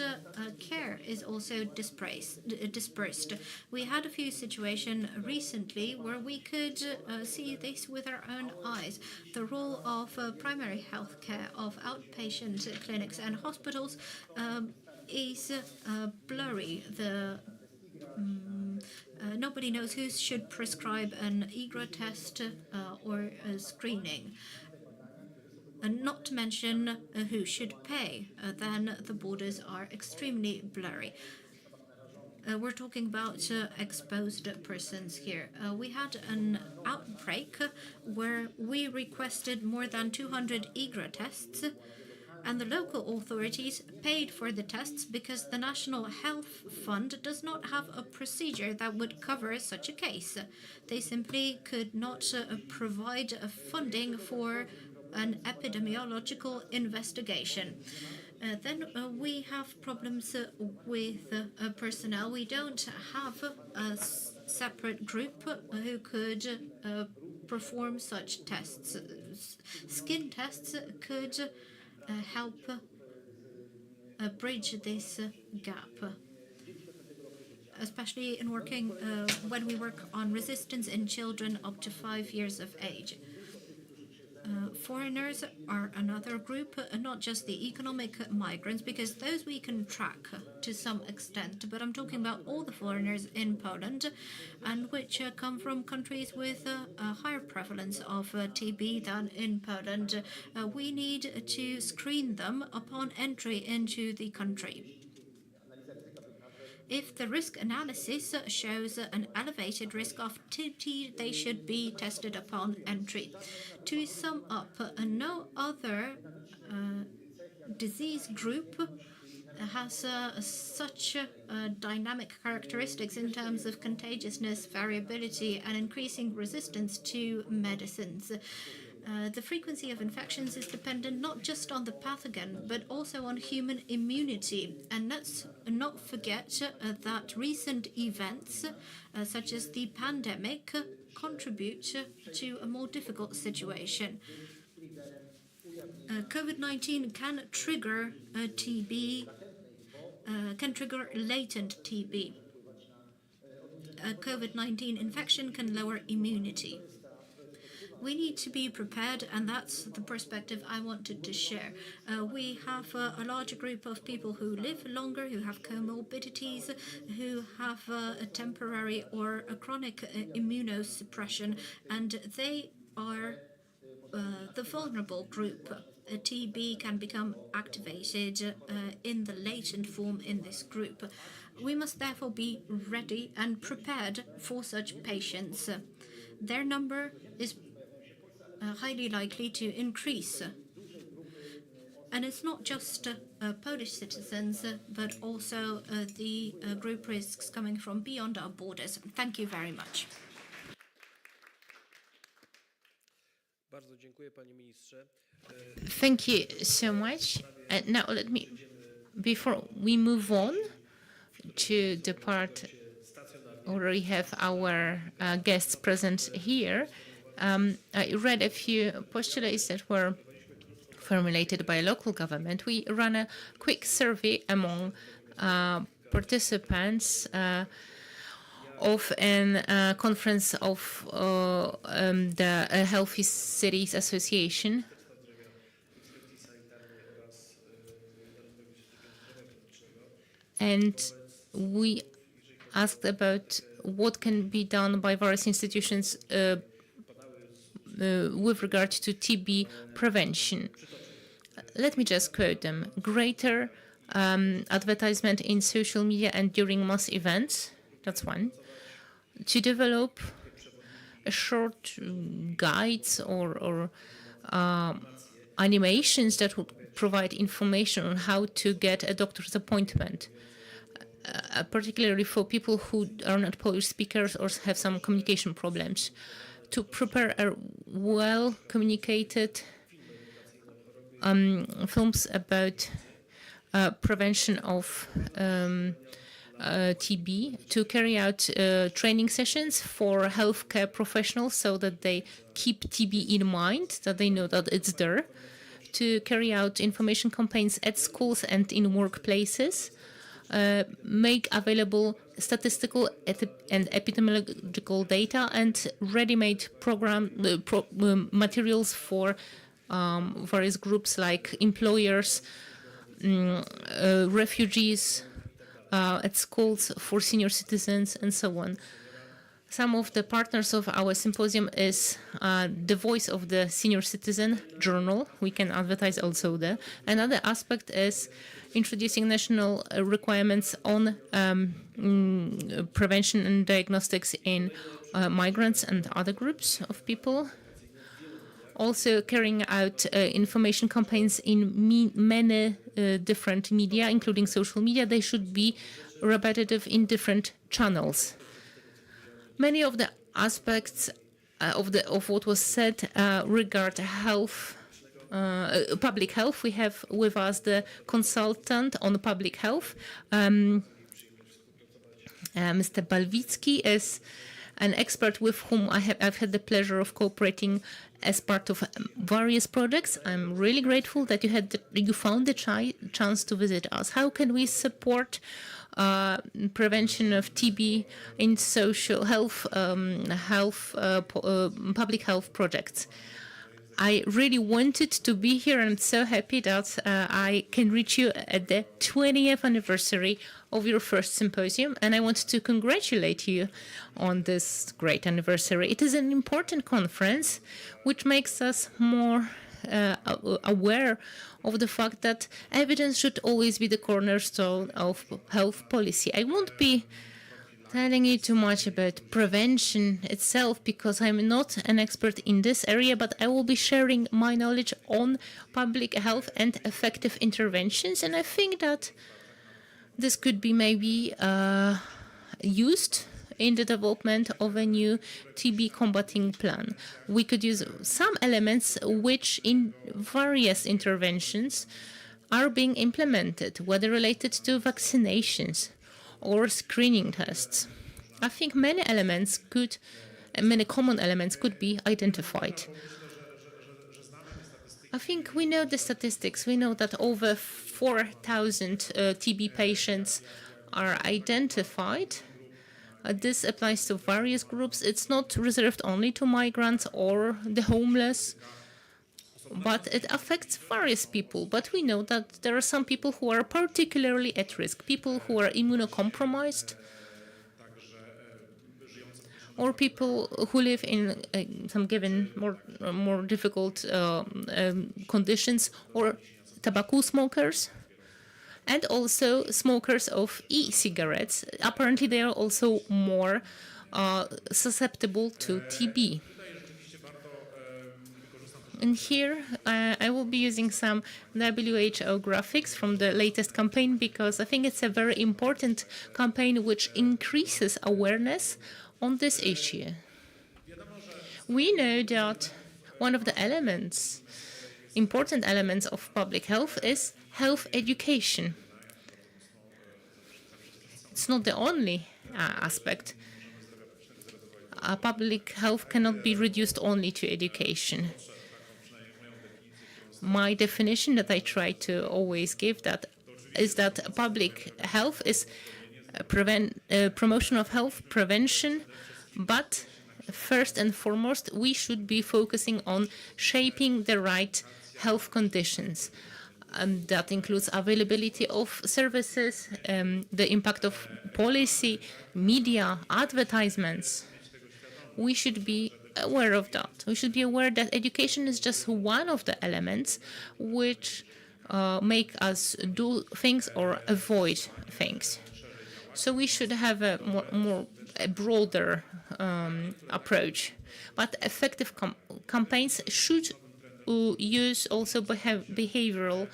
care is also dispersed. We had a few situations recently where we could see this with our own eyes. The role of primary health care, of outpatient clinics and hospitals is blurry. Nobody knows who should prescribe an EGRA test or a screening. And not to mention who should pay. Then the borders are extremely blurry. We're talking about exposed persons here. We had an outbreak where we requested more than 200 EGRA tests, and the local authorities paid for the tests because the National Health Fund does not have a procedure that would cover such a case. They simply could not provide funding for an epidemiological investigation. Then we have problems with personnel. We don't have a separate group who could perform such tests. Skin tests could help bridge this gap, especially in working when we work on resistance in children up to 5 years of age. Foreigners are another group, not just the economic migrants, because those we can track to some extent, but I'm talking about all the foreigners in Poland and which come from countries with a higher prevalence of TB than in Poland. We need to screen them upon entry into the country. If the risk analysis shows an elevated risk of TB, they should be tested upon entry. To sum up, no other disease group has such dynamic characteristics in terms of contagiousness, variability, and increasing resistance to medicines. The frequency of infections is dependent not just on the pathogen, but also on human immunity. And let's not forget that recent events, such as the pandemic, contribute to a more difficult situation. COVID-19 can trigger TB, can trigger latent TB. A COVID-19 infection can lower immunity. We need to be prepared, and that's the perspective I wanted to share. We have a larger group of people who live longer, who have comorbidities, who have a temporary or a chronic immunosuppression, and they are the vulnerable group. TB can become activated in the latent form in this group. We must therefore be ready and prepared for such patients. Their number is highly likely to increase. And it's not just Polish citizens, but also the group risks coming from beyond our borders. Thank you very much. Thank you so much. And now before we move on to the part where we have our guests present here, I read a few postulates that were formulated by local government. We ran a quick survey among participants of a conference of the Healthy Cities Association. And we asked about what can be done by various institutions with regard to TB prevention. Let me just quote them. Greater advertisement in social media and during mass events, that's one. To develop short guides or animations that would provide information on how to get a doctor's appointment, particularly for people who are not Polish speakers or have some communication problems. To prepare a well-communicated films about prevention of TB, to carry out training sessions for healthcare professionals so that they keep TB in mind, that they know that it's there, to carry out information campaigns at schools and in workplaces, make available statistical and epidemiological data and ready-made materials for various groups like employers, refugees, at schools for senior citizens, and so on. Some of the partners of our symposium is the Voice of the Senior Citizen journal. We can advertise also there. Another aspect is introducing national requirements on prevention and diagnostics in migrants and other groups of people. Also carrying out information campaigns in many different media, including social media. They should be repetitive in different channels. Many of the aspects of what was said regard health, public health. We have with us the consultant on public health. Mr. Balwicki is an expert with whom I've had the pleasure of cooperating as part of various projects. I'm really grateful that you found the chance to visit us. How can we support prevention of TB in social health, public health projects? I really wanted to be here. I'm so happy that I can reach you at the 20th anniversary of your first symposium, and I want to congratulate you on this great anniversary. It is an important conference which makes us more aware of the fact that evidence should always be the cornerstone of health policy. I won't be telling you too much about prevention itself because I'm not an expert in this area, but I will be sharing my knowledge on public health and effective interventions, and I think that this could be maybe used in the development of a new TB combating plan. We could use some elements which in various interventions are being implemented, whether related to vaccinations or screening tests. I think many common elements could be identified. I think we know the statistics. We know that over 4,000 TB patients are identified This applies to various groups. It's not reserved only to migrants or the homeless, but it affects various people. But we know that there are some people who are particularly at risk, people who are immunocompromised, or people who live in some given more difficult conditions, or tobacco smokers, and also smokers of e-cigarettes. Apparently, they are also more susceptible to TB. And here, I will be using some WHO graphics from the latest campaign, because I think it's a very important campaign which increases awareness on this issue. We know that one of the important elements of public health is health education. It's not the only aspect. Public health cannot be reduced only to education. My definition that I try to always give is that public health is promotion of health, prevention, but first and foremost, we should be focusing on shaping the right health conditions. That includes availability of services, the impact of policy, media, advertisements. We should be aware of that. We should be aware that education is just one of the elements which make us do things or avoid things. So we should have a broader approach. But effective campaigns should use also behavioral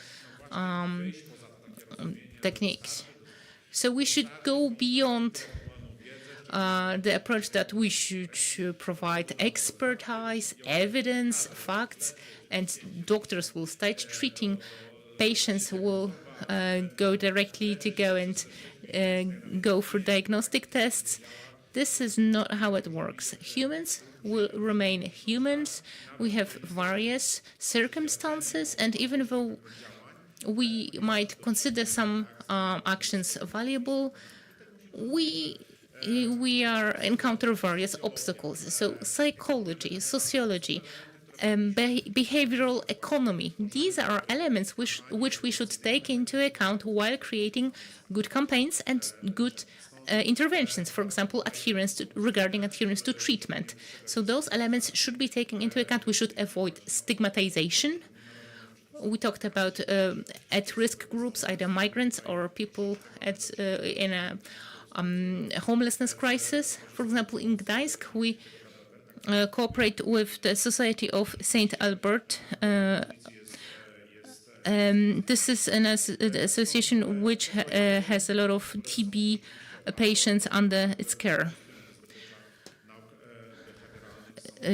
techniques. So we should go beyond the approach that we should provide expertise, evidence, facts, and doctors will start treating. Patients will go directly to go and go for diagnostic tests. This is not how it works. Humans will remain humans. We have various circumstances, and even though we might consider some actions valuable, we encounter various obstacles. So psychology, sociology, behavioral economy, these are elements which we should take into account while creating good campaigns and good interventions, for example, regarding adherence to treatment. So those elements should be taken into account. We should avoid stigmatization. We talked about at-risk groups, either migrants or people in a homelessness crisis. For example, in Gdańsk, we cooperate with the Society of St. Albert. This is an association which has a lot of TB patients under its care.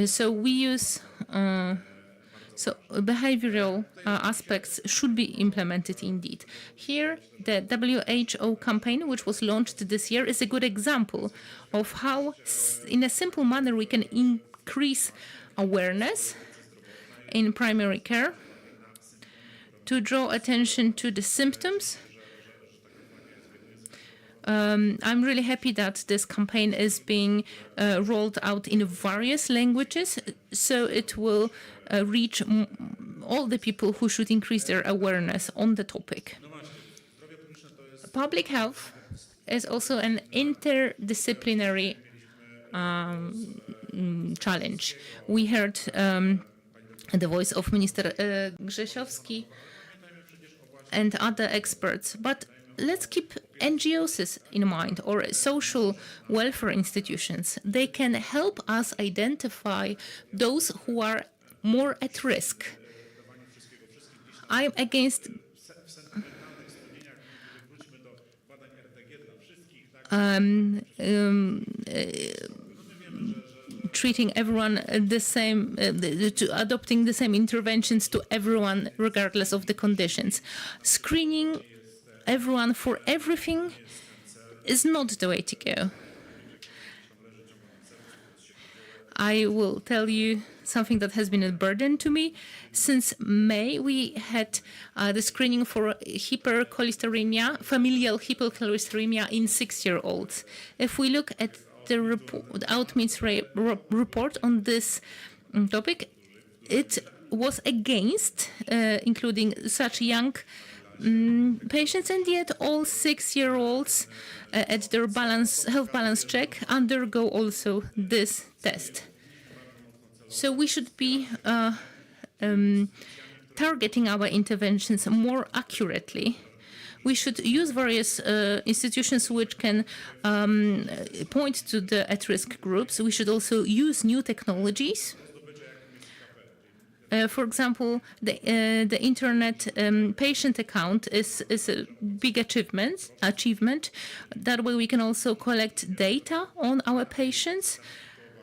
So we use behavioral aspects should be implemented indeed. Here, the WHO campaign, which was launched this year, is a good example of how, in a simple manner, we can increase awareness in primary care, to draw attention to the symptoms. I'm really happy that this campaign is being rolled out in various languages, so it will reach all the people who should increase their awareness on the topic. Public health is also an interdisciplinary challenge. We heard the voice of Minister Grzesiowski and other experts, but let's keep NGOs in mind, or social welfare institutions. They can help us identify those who are more at risk. I'm against treating everyone the same, adopting the same interventions to everyone regardless of the conditions. Screening everyone for everything is not the way to go. I will tell you something that has been a burden to me. Since May, we had the screening for hypercholesteremia, familial hypercholesteremia in 6-year-olds. If we look at the Outmeans report on this topic, it was against including such young patients, and yet all 6-year-olds at their health balance check undergo also this test. So we should be targeting our interventions more accurately. We should use various institutions which can point to the at-risk groups. We should also use new technologies. For example, the internet patient account is a big achievement. That way we can also collect data on our patients,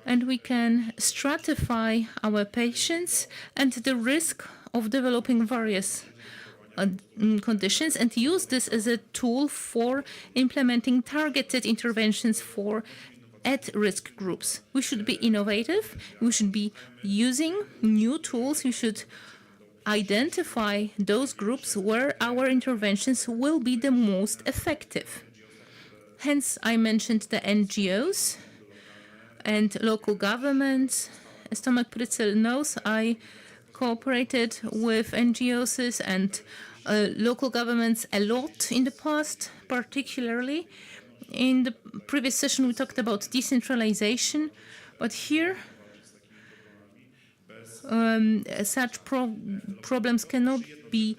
and we can stratify our patients and the risk of developing various conditions, and use this as a tool for implementing targeted interventions for at-risk groups. We should be innovative. We should be using new tools. We should identify those groups where our interventions will be the most effective. Hence, I mentioned the NGOs and local governments. As Tomek Prycel knows, I cooperated with NGOs and local governments a lot in the past, particularly. In the previous session, we talked about decentralization, but here such problems cannot be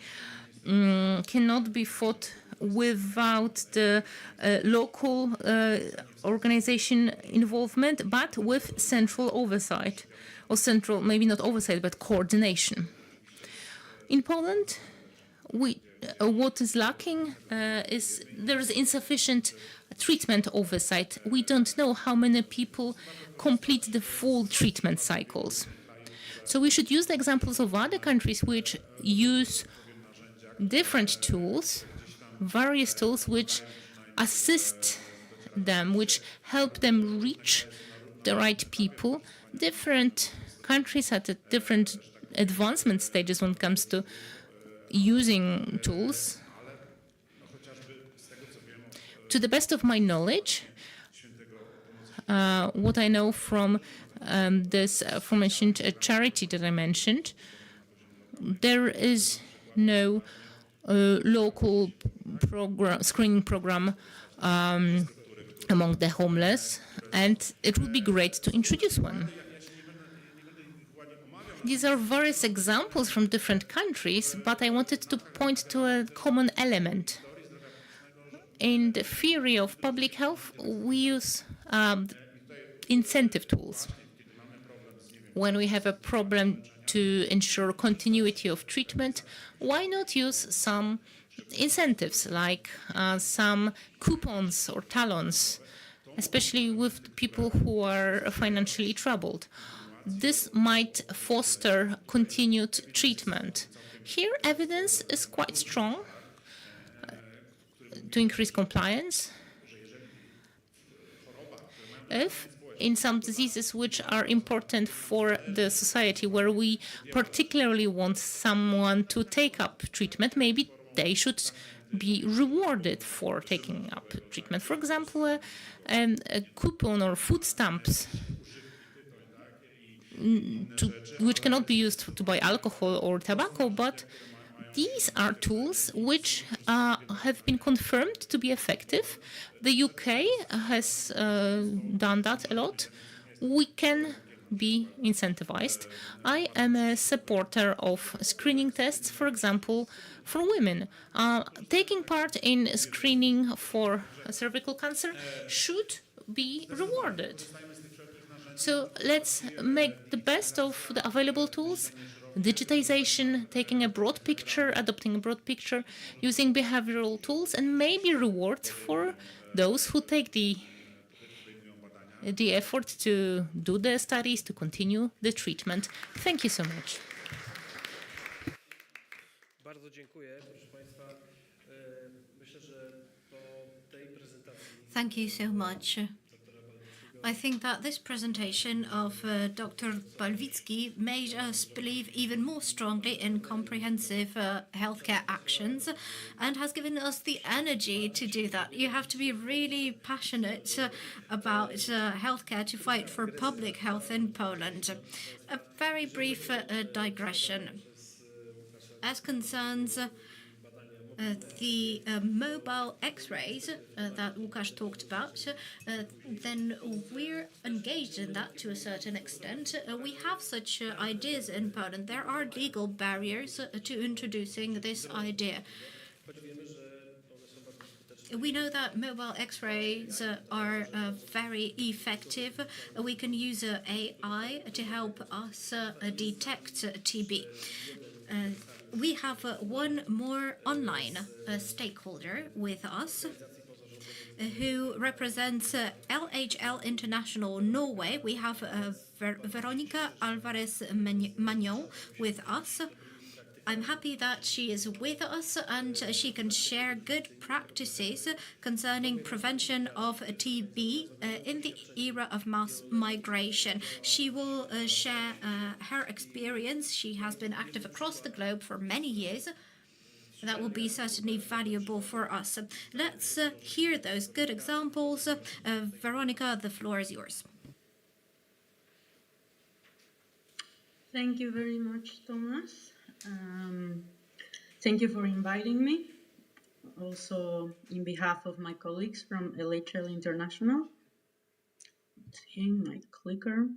fought without the local organization involvement, but with central oversight, or central, maybe not oversight, but coordination. In Poland, what is lacking is there is insufficient treatment oversight. We don't know how many people complete the full treatment cycles. So we should use the examples of other countries which use different tools, various tools which assist them, which help them reach the right people. Different countries are at different advancement stages when it comes to using tools. To the best of my knowledge, what I know from this aforementioned charity that I mentioned, there is no local screening program among the homeless, and it would be great to introduce one. These are various examples from different countries, but I wanted to point to a common element. In the theory of public health, we use incentive tools. When we have a problem to ensure continuity of treatment, why not use some incentives, like some coupons or talons, especially with people who are financially troubled? This might foster continued treatment. Here, evidence is quite strong to increase compliance. If in some diseases which are important for the society, where we particularly want someone to take up treatment, maybe they should be rewarded for taking up treatment. For example, a coupon or food stamps, which cannot be used to buy alcohol or tobacco, but these are tools which have been confirmed to be effective. The UK has done that a lot. We can be incentivized. I am a supporter of screening tests, for example, for women. Taking part in screening for cervical cancer should be rewarded. So let's make the best of the available tools. Digitization, taking a broad picture, adopting a broad picture, using behavioral tools, and maybe rewards for those who take the effort to do the studies, to continue the treatment. Thank you so much. Bardzo dziękuję, proszę Państwa. Myślę, że po tej prezentacji Thank you so much. I think that this presentation of Dr. Balwicki made us believe even more strongly in comprehensive healthcare actions and has given us the energy to do that. You have to be really passionate about healthcare to fight for public health in Poland. A very brief digression. As concerns the mobile X-rays that Łukasz talked about, then we're engaged in that to a certain extent. We have such ideas in Poland. There are legal barriers to introducing this idea. We know that mobile X-rays are very effective. We can use AI to help us detect TB. We have one more online stakeholder with us who represents LHL International Norway. We have Veronica Alvarez-Magnon with us. I'm happy that she is with us and she can share good practices concerning prevention of TB in the era of mass migration. She will share her experience. She has been active across the globe for many years. That will be certainly valuable for us. Let's hear those good examples. Veronica, the floor is yours. Thank you very much, Thomas. Thank you for inviting me. Also, in behalf of my colleagues from LHL International. Seeing my clicker.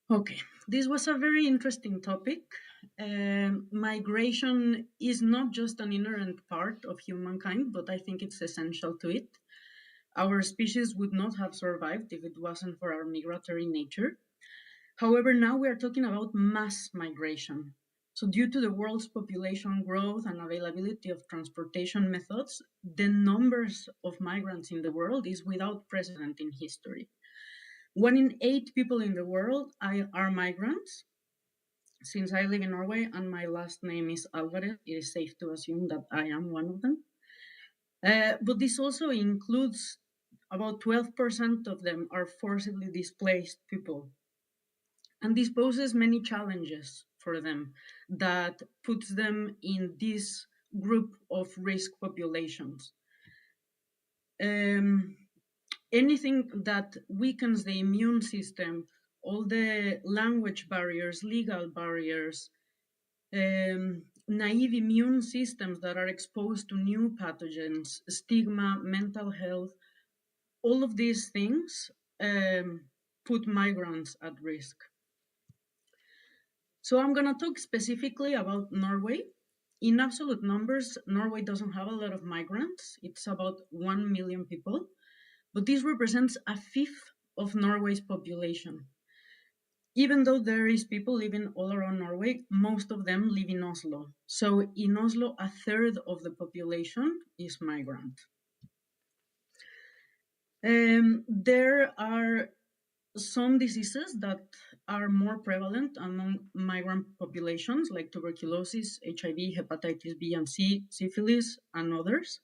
Okay, this was a very interesting topic. Migration is not just an inherent part of humankind, but I think it's essential to it. Our species would not have survived if it wasn't for our migratory nature. However, now we are talking about mass migration. So due to the world's population growth and availability of transportation methods, the numbers of migrants in the world is without precedent in history. 1 in 8 people in the world are migrants. Since I live in Norway and my last name is Alvarez, it is safe to assume that I am one of them. But this also includes about 12% of them are forcibly displaced people. And this poses many challenges for them that puts them in this group of risk populations. Anything that weakens the immune system, all the language barriers, legal barriers, naive immune systems that are exposed to new pathogens, stigma, mental health, all of these things put migrants at risk. So I'm going to talk specifically about Norway. In absolute numbers, Norway doesn't have a lot of migrants. It's about 1 million people, but this represents a fifth of Norway's population. Even though there is people living all around Norway, most of them live in Oslo. So in Oslo, a third of the population is migrant. There are some diseases that are more prevalent among migrant populations, like tuberculosis, HIV, hepatitis B and C, syphilis, and others.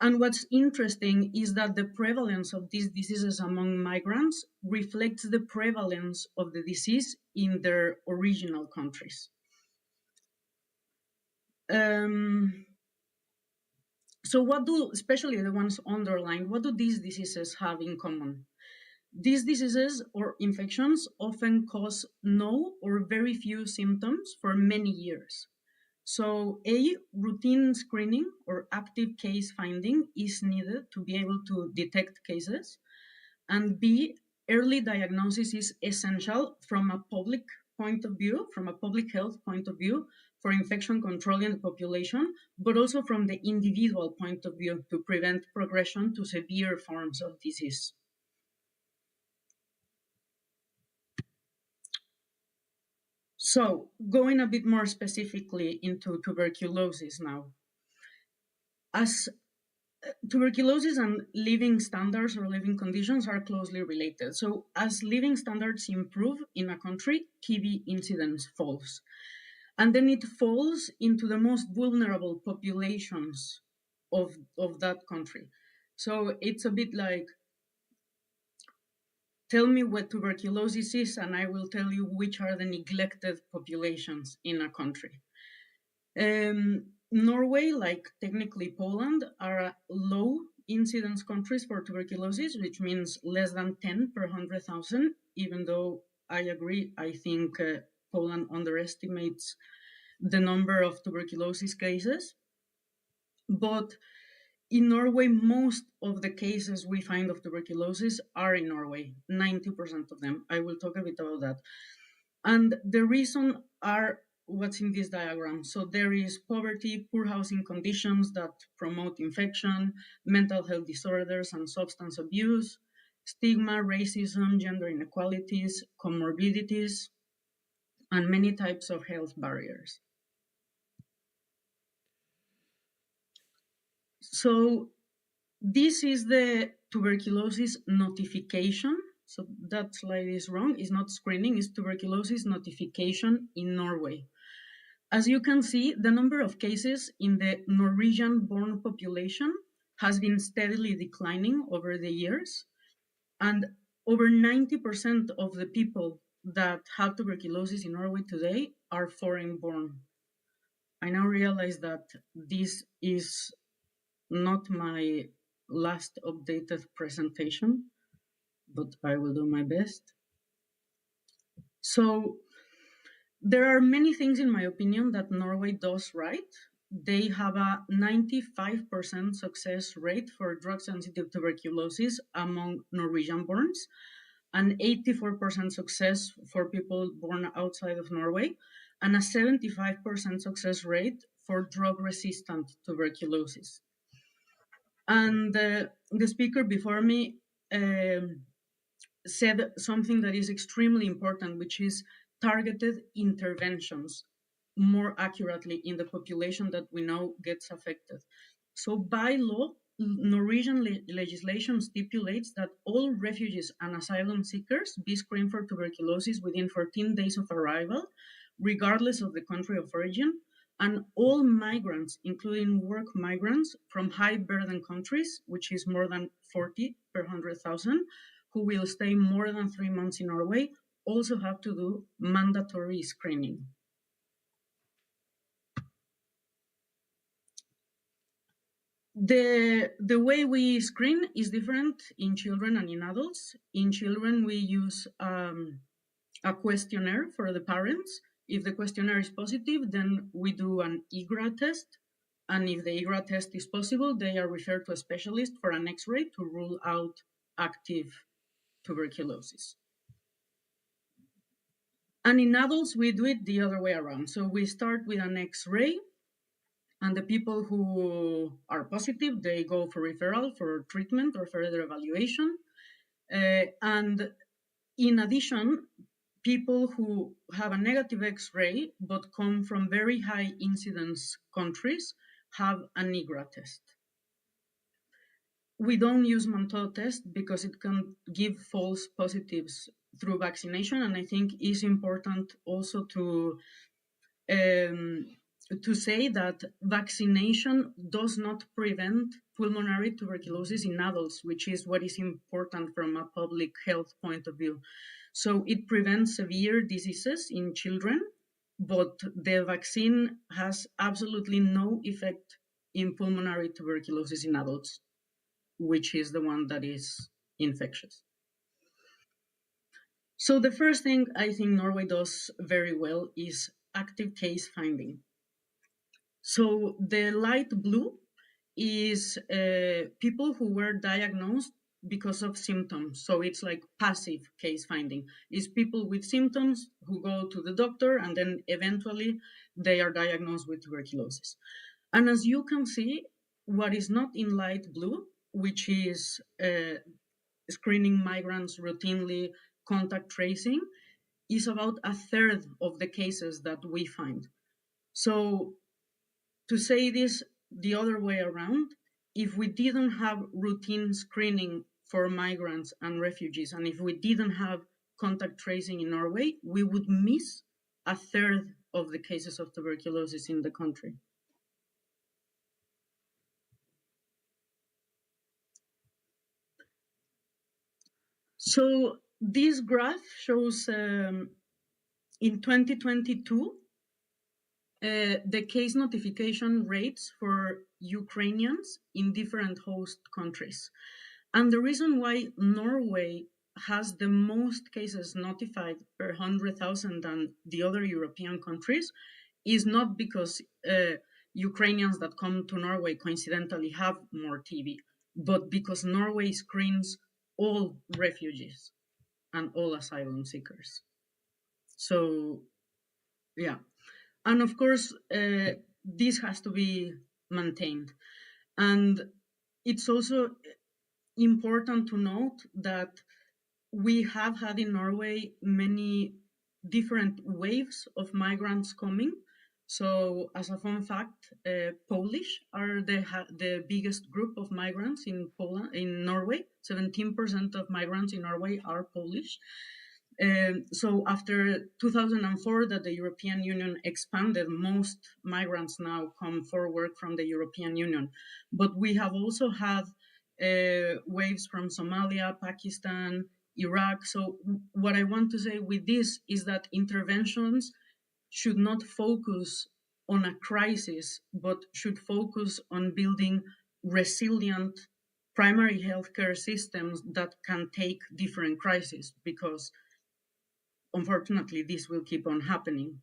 And what's interesting is that the prevalence of these diseases among migrants reflects the prevalence of the disease in their original countries. So what do, especially the ones underlined, what do these diseases have in common? These diseases or infections often cause no or very few symptoms for many years. So A, routine screening or active case finding is needed to be able to detect cases. And B, early diagnosis is essential from a public point of view, from a public health point of view, for infection control in the population, but also from the individual point of view to prevent progression to severe forms of disease. So, going a bit more specifically into tuberculosis now. As tuberculosis and living standards or living conditions are closely related. So, as living standards improve in a country, TB incidence falls. And then it falls into the most vulnerable populations of that country. So it's a bit like, tell me what tuberculosis is, and I will tell you which are the neglected populations in a country. Norway, like technically Poland, are low incidence countries for tuberculosis, which means less than 10 per 100,000, even though I agree, I think Poland underestimates the number of tuberculosis cases. But in Norway, most of the cases we find of tuberculosis are in Norway, 90% of them. I will talk a bit about that. And the reason are what's in this diagram. So there is poverty, poor housing conditions that promote infection, mental health disorders and substance abuse, stigma, racism, gender inequalities, comorbidities, and many types of health barriers. So this is the tuberculosis notification. So that slide is wrong. It's not screening, it's tuberculosis notification in Norway. As you can see, the number of cases in the Norwegian-born population has been steadily declining over the years. And over 90% of the people that have tuberculosis in Norway today are foreign-born. I now realize that this is not my last updated presentation, but I will do my best. So there are many things, in my opinion, that Norway does right. They have a 95% success rate for drug-sensitive tuberculosis among Norwegian-borns, and 84% success for people born outside of Norway, and a 75% success rate for drug-resistant tuberculosis. And the speaker before me said something that is extremely important, which is targeted interventions more accurately in the population that we know gets affected. So by law, Norwegian legislation stipulates that all refugees and asylum seekers be screened for tuberculosis within 14 days of arrival, regardless of the country of origin, and all migrants, including work migrants from high burden countries, which is more than 40 per 100,000, who will stay more than 3 months in Norway, also have to do mandatory screening. The way we screen is different in children and in adults. In children, we use a questionnaire for the parents. If the questionnaire is positive, then we do an IGRA test. And if the IGRA test is possible, they are referred to a specialist for an X-ray to rule out active tuberculosis. And in adults, we do it the other way around. So we start with an X-ray, and the people who are positive, they go for referral for treatment or further evaluation. And in addition, people who have a negative X-ray but come from very high incidence countries have an IGRA test. We don't use Mantoux test because it can give false positives through vaccination, and I think it's important also to say that vaccination does not prevent pulmonary tuberculosis in adults, which is what is important from a public health point of view. So it prevents severe diseases in children, but the vaccine has absolutely no effect in pulmonary tuberculosis in adults, which is the one that is infectious. So the first thing I think Norway does very well is active case finding. So the light blue is people who were diagnosed because of symptoms. So it's like passive case finding. It's people with symptoms who go to the doctor and then eventually they are diagnosed with tuberculosis. And as you can see, what is not in light blue, which is screening migrants routinely, contact tracing, is about a third of the cases that we find. So to say this the other way around, if we didn't have routine screening for migrants and refugees, and if we didn't have contact tracing in Norway, we would miss a third of the cases of tuberculosis in the country. So this graph shows in 2022 the case notification rates for Ukrainians in different host countries. And the reason why Norway has the most cases notified per 100,000 than the other European countries is not because Ukrainians that come to Norway coincidentally have more TB, but because Norway screens all refugees and all asylum seekers. So, yeah. And of course, this has to be maintained. And it's also important to note that we have had in Norway many different waves of migrants coming. So as a fun fact, Polish are the biggest group of migrants in Poland, in Norway. 17% of migrants in Norway are Polish. So after 2004 that the European Union expanded, most migrants now come for work from the European Union. But we have also had waves from Somalia, Pakistan, Iraq. So what I want to say with this is that interventions should not focus on a crisis, but should focus on building resilient primary healthcare systems that can take different crises, because unfortunately this will keep on happening.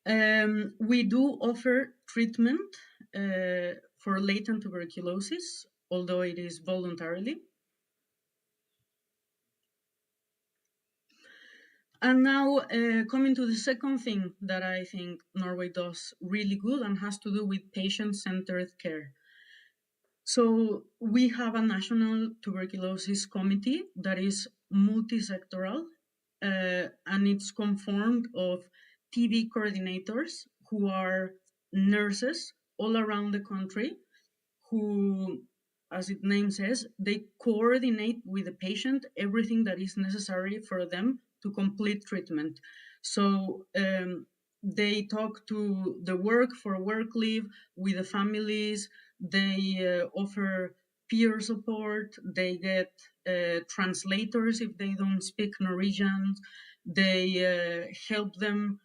We do offer treatment for latent tuberculosis, although it is voluntarily. And now coming to the second thing that I think Norway does really good and has to do with patient-centered care. So we have a national tuberculosis committee that is multi-sectoral, and it's conformed of TB coordinators who are nurses all around the country who, as its name says, they coordinate with the patient everything that is necessary for them to complete treatment. So they talk to the work for work leave with the families, they offer peer support, they get translators if they don't speak Norwegian, they help them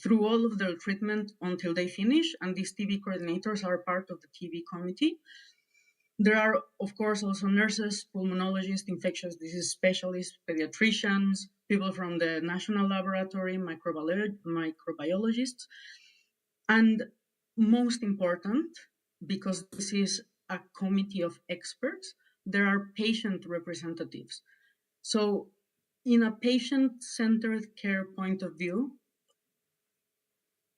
through all of their treatment until they finish, and these TB coordinators are part of the TB committee. There are, of course, also nurses, pulmonologists, infectious disease specialists, pediatricians, people from the national laboratory, microbiologists, and most important, because this is a committee of experts, there are patient representatives. So in a patient-centered care point of view,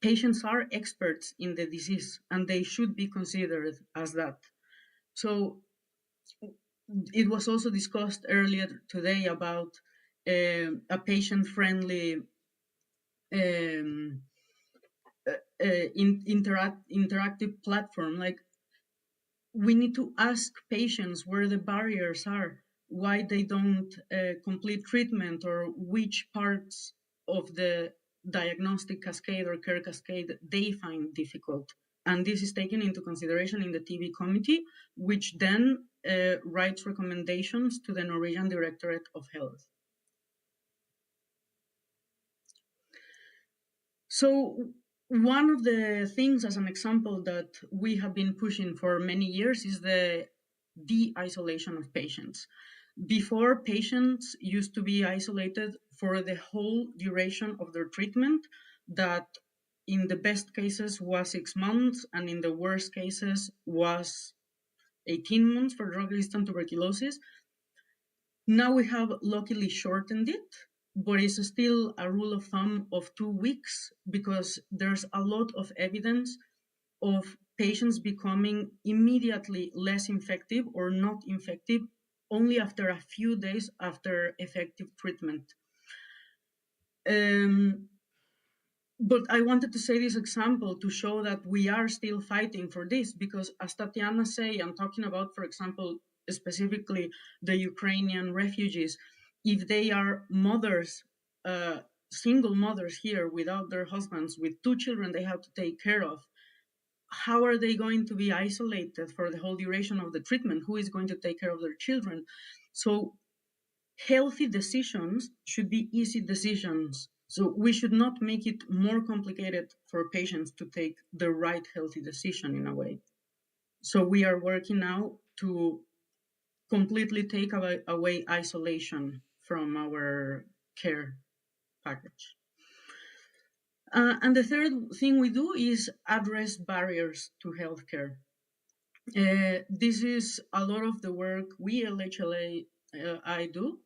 patients are experts in the disease, and they should be considered as that. So it was also discussed earlier today about a patient-friendly interactive platform. Like, we need to ask patients where the barriers are, why they don't complete treatment, or which parts of the diagnostic cascade or care cascade they find difficult. And this is taken into consideration in the TB committee, which then writes recommendations to the Norwegian Directorate of Health. So one of the things, as an example, that we have been pushing for many years is the de-isolation of patients. Before, patients used to be isolated for the whole duration of their treatment, that in the best cases was 6 months, and in the worst cases was 18 months for drug-resistant tuberculosis. Now we have luckily shortened it, but it's still a rule of thumb of 2 weeks, because there's a lot of evidence of patients becoming immediately less infective or not infective only after a few days after effective treatment. But I wanted to say this example to show that we are still fighting for this, because as Tatiana say, I'm talking about, for example, specifically the Ukrainian refugees, if they are mothers, single mothers here without their husbands, with 2 children they have to take care of, how are they going to be isolated for the whole duration of the treatment? Who is going to take care of their children? So healthy decisions should be easy decisions. So we should not make it more complicated for patients to take the right healthy decision in a way. So we are working now to completely take away isolation from our care package. And the third thing we do is address barriers to healthcare. This is a lot of the work we LHLA I do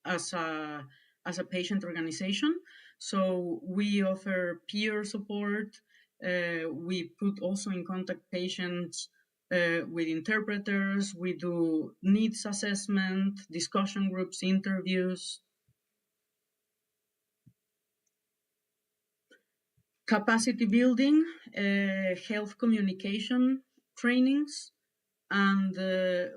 as a patient organization. So we offer peer support. We put also in contact patients with interpreters. We do needs assessment, discussion groups, interviews. Capacity building, health communication trainings, and,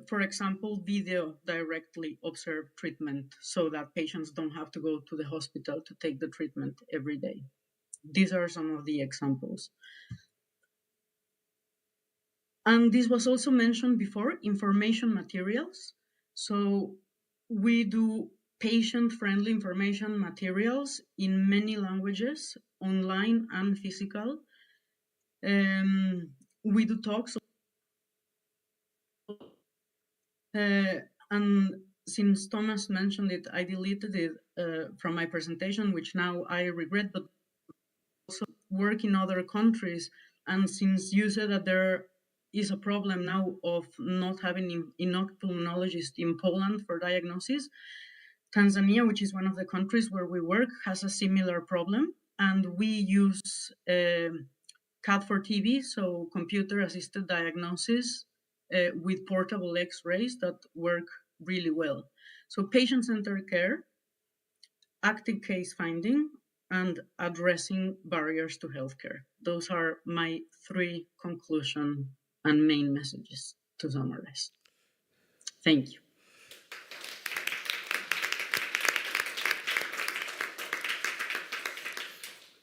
for example, video directly observed treatment so that patients don't have to go to the hospital to take the treatment every day. These are some of the examples. And this was also mentioned before, information materials. So we do patient-friendly information materials in many languages, online and physical. We do talks. And since Thomas mentioned it, I deleted it from my presentation, which now I regret, but also work in other countries. And since you said that there is a problem now of not having enough pulmonologists in Poland for diagnosis, Tanzania, which is one of the countries where we work, has a similar problem. And we use CAT4TV, so computer-assisted diagnosis, with portable X-rays that work really well. So patient-centered care, active case finding, and addressing barriers to healthcare. Those are my 3 conclusions and main messages to summarize. Thank you.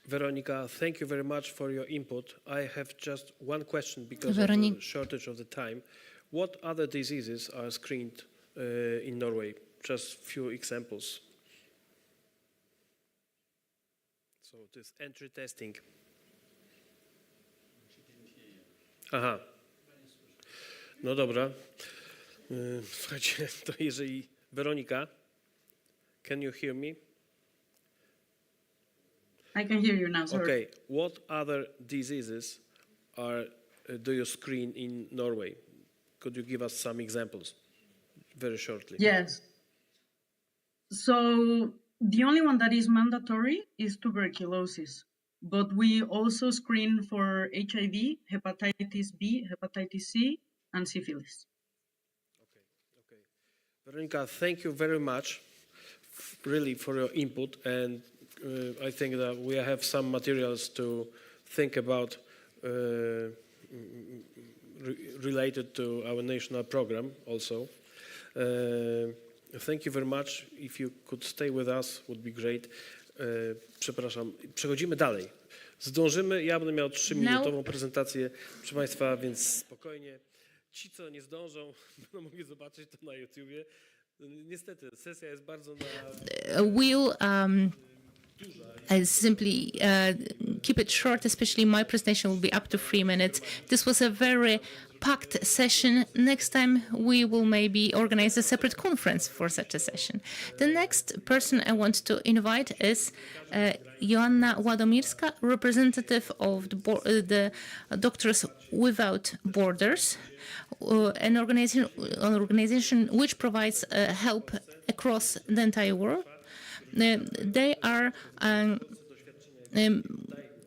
Veronica, thank you very much for your input. I have just one question because of the shortage of the time. What other diseases are screened in Norway? Just few examples. So this entry testing. Aha. No dobra. Słuchajcie, to jeżeli Weronika, can you hear me? I can hear you now, sorry. Okay, what other diseases do you screen in Norway? Could you give us some examples, very shortly? Yes. So the only one that is mandatory is tuberculosis, but we also screen for HIV, hepatitis B, hepatitis C, and syphilis. Okay. Veronica, thank you very much, really, for your input, and I think that we have some materials to think about related to our national program also. Thank you very much. If you could stay with us, would be great. Przepraszam, przechodzimy dalej. Zdążymy, ja będę miał 3-minutową prezentację, proszę Państwa, więc spokojnie. Ci, co nie zdążą, będą mogli zobaczyć to na YouTubie. Niestety, sesja jest bardzo na... I simply keep it short, especially my presentation will be up to 3 minutes. This was a very packed session. Next time we will maybe organize a separate conference for such a session. The next person I want to invite is Joanna Ładomirska, representative of the Doctors Without Borders, an organization which provides help across the entire world. They are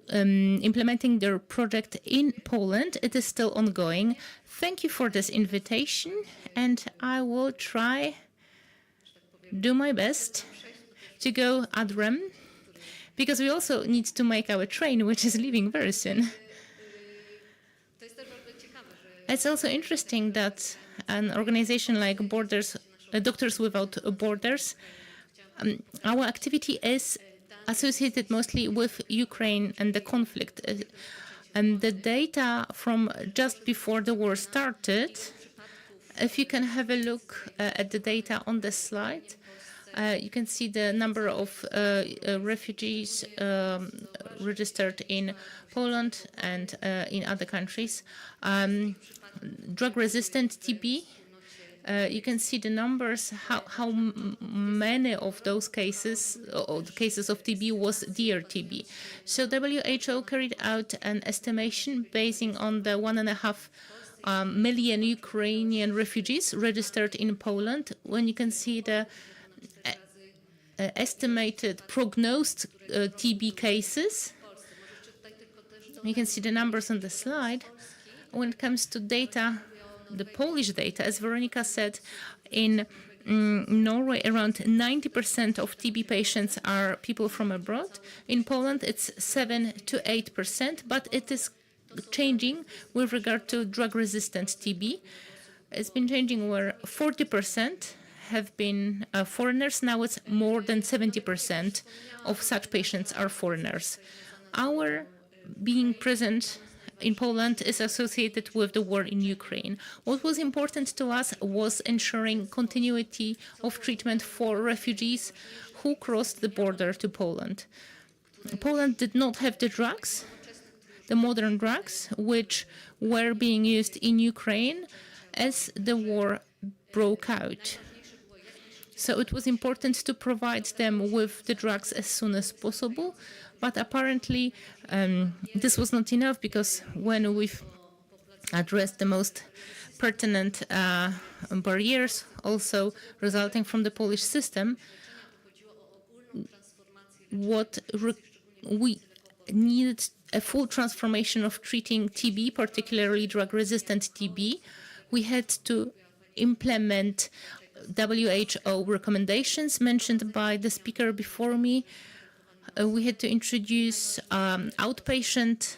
implementing their project in Poland. It is still ongoing. Thank you for this invitation, and I will do my best to go ad rem, because we also need to make our train, which is leaving very soon. It's also interesting that an organization like Doctors Without Borders, our activity is associated mostly with Ukraine and the conflict. And the data from just before the war started, if you can have a look at the data on the slide, you can see the number of refugees registered in Poland and in other countries. Drug-resistant TB, you can see the numbers, how many of those cases, or the cases of TB was DRTB. So WHO carried out an estimation basing on the 1.5 million Ukrainian refugees registered in Poland. When you can see the estimated prognosed TB cases, you can see the numbers on the slide. When it comes to data, the Polish data, as Veronika said, in Norway, around 90% of TB patients are people from abroad. In Poland, it's 7 to 8%, but it is changing with regard to drug-resistant TB. It's been changing where 40% have been foreigners. Now it's more than 70% of such patients are foreigners. Our being present in Poland is associated with the war in Ukraine. What was important to us was ensuring continuity of treatment for refugees who crossed the border to Poland. Poland did not have the drugs, the modern drugs, which were being used in Ukraine as the war broke out. So it was important to provide them with the drugs as soon as possible. But apparently, this was not enough, because when we've addressed the most pertinent barriers, also resulting from the Polish system, we needed a full transformation of treating TB, particularly drug-resistant TB. We had to implement WHO recommendations mentioned by the speaker before me. We had to introduce outpatient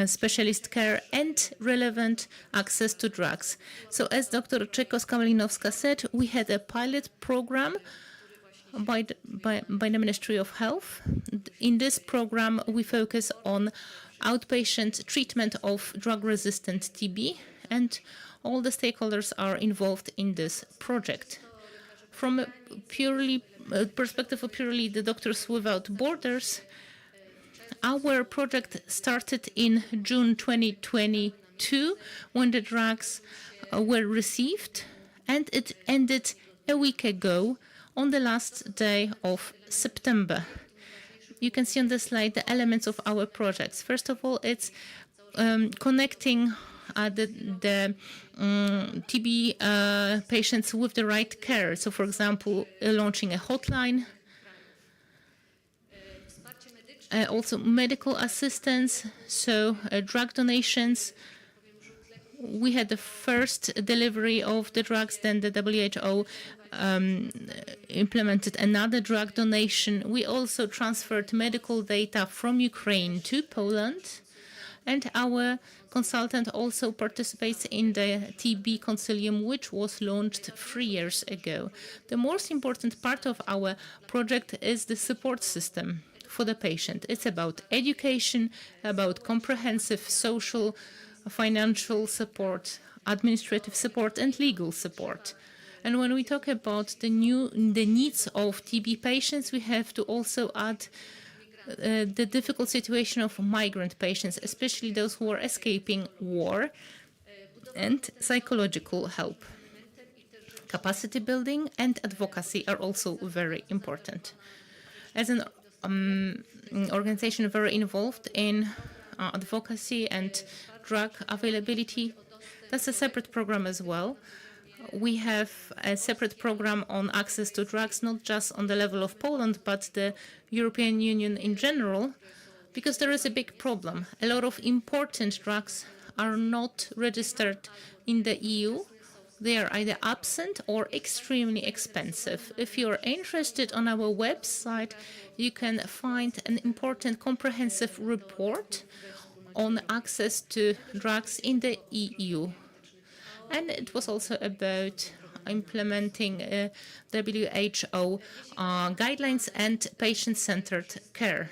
specialist care and relevant access to drugs. So as Dr. Czekos-Kamilinowska said, we had a pilot program by the Ministry of Health. In this program, we focus on outpatient treatment of drug-resistant TB, and all the stakeholders are involved in this project. From a perspective of purely the Doctors Without Borders, our project started in June 2022 when the drugs were received, and it ended a week ago on the last day of September. You can see on the slide the elements of our projects. First of all, it's connecting the TB patients with the right care. So, for example, launching a hotline. Also medical assistance, so drug donations. We had the first delivery of the drugs, then the WHO implemented another drug donation. We also transferred medical data from Ukraine to Poland, and our consultant also participates in the TB Consilium, which was launched 3 years ago. The most important part of our project is the support system for the patient. It's about education, about comprehensive social, financial support, administrative support, and legal support. And when we talk about the needs of TB patients, we have to also add the difficult situation of migrant patients, especially those who are escaping war, and psychological help. Capacity building and advocacy are also very important. As an organization very involved in advocacy and drug availability, that's a separate program as well. We have a separate program on access to drugs, not just on the level of Poland, but the European Union in general, because there is a big problem. A lot of important drugs are not registered in the EU. They are either absent or extremely expensive. If you're interested, on our website, you can find an important comprehensive report on access to drugs in the EU. And it was also about implementing WHO guidelines and patient-centered care.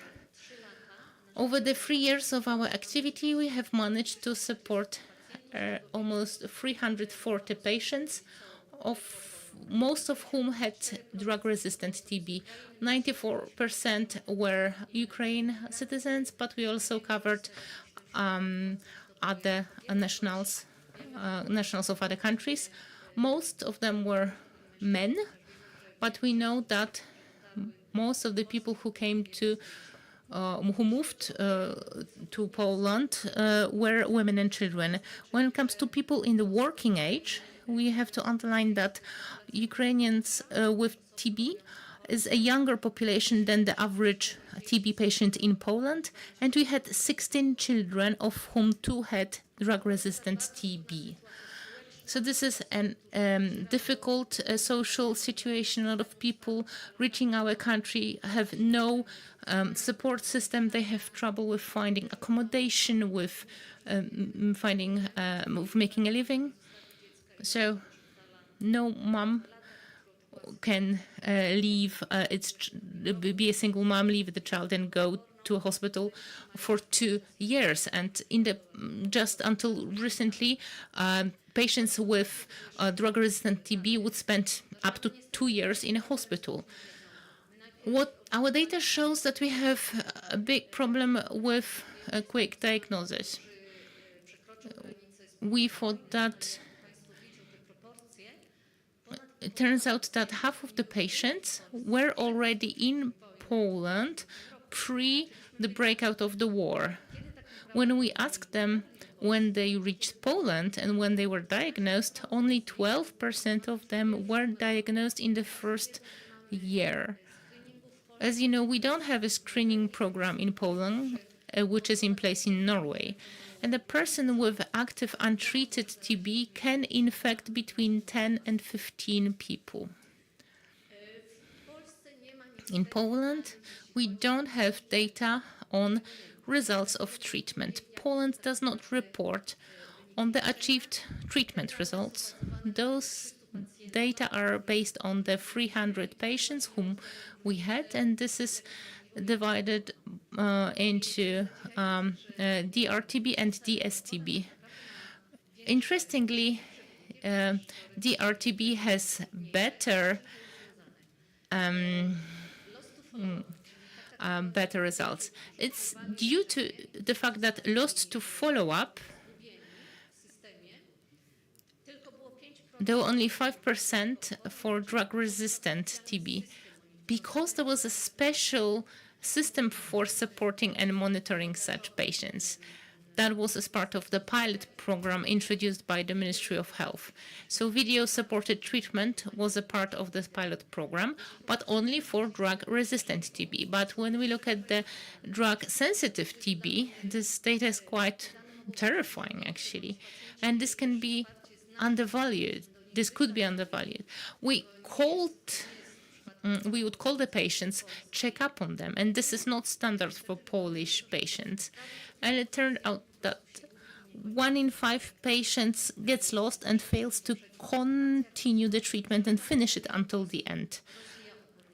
Over the 3 years of our activity, we have managed to support almost 340 patients, most of whom had drug-resistant TB. 94% were Ukraine citizens, but we also covered other nationals of other countries. Most of them were men, but we know that most of the people who came to who moved to Poland were women and children. When it comes to people in the working age, we have to underline that Ukrainians with TB is a younger population than the average TB patient in Poland, and we had 16 children, of whom 2 had drug-resistant TB. So this is a difficult social situation. A lot of people reaching our country have no support system. They have trouble with finding accommodation, with making a living. So no mom can be a single mom, leave the child and go to a hospital for 2 years. And just until recently, patients with drug-resistant TB would spend up to 2 years in a hospital. What our data shows that we have a big problem with a quick diagnosis. We thought that it turns out that half of the patients were already in Poland pre the breakout of the war. When we asked them when they reached Poland and when they were diagnosed, only 12% of them were diagnosed in the first year. As you know, we don't have a screening program in Poland, which is in place in Norway. And a person with active untreated TB can infect between 10 and 15 people. In Poland, we don't have data on results of treatment. Poland does not report on the achieved treatment results. Those data are based on the 300 patients whom we had, and this is divided into DRTB and DSTB. Interestingly, DRTB has better results. It's due to the fact that lost to follow-up, there were only 5% for drug-resistant TB, because there was a special system for supporting and monitoring such patients. That was as part of the pilot program introduced by the Ministry of Health. So video-supported treatment was a part of this pilot program, but only for drug-resistant TB. But when we look at the drug-sensitive TB, this data is quite terrifying, actually. And this can be undervalued. This could be undervalued. We would call the patients, check up on them, and this is not standard for Polish patients. And it turned out that 1 in 5 patients gets lost and fails to continue the treatment and finish it until the end.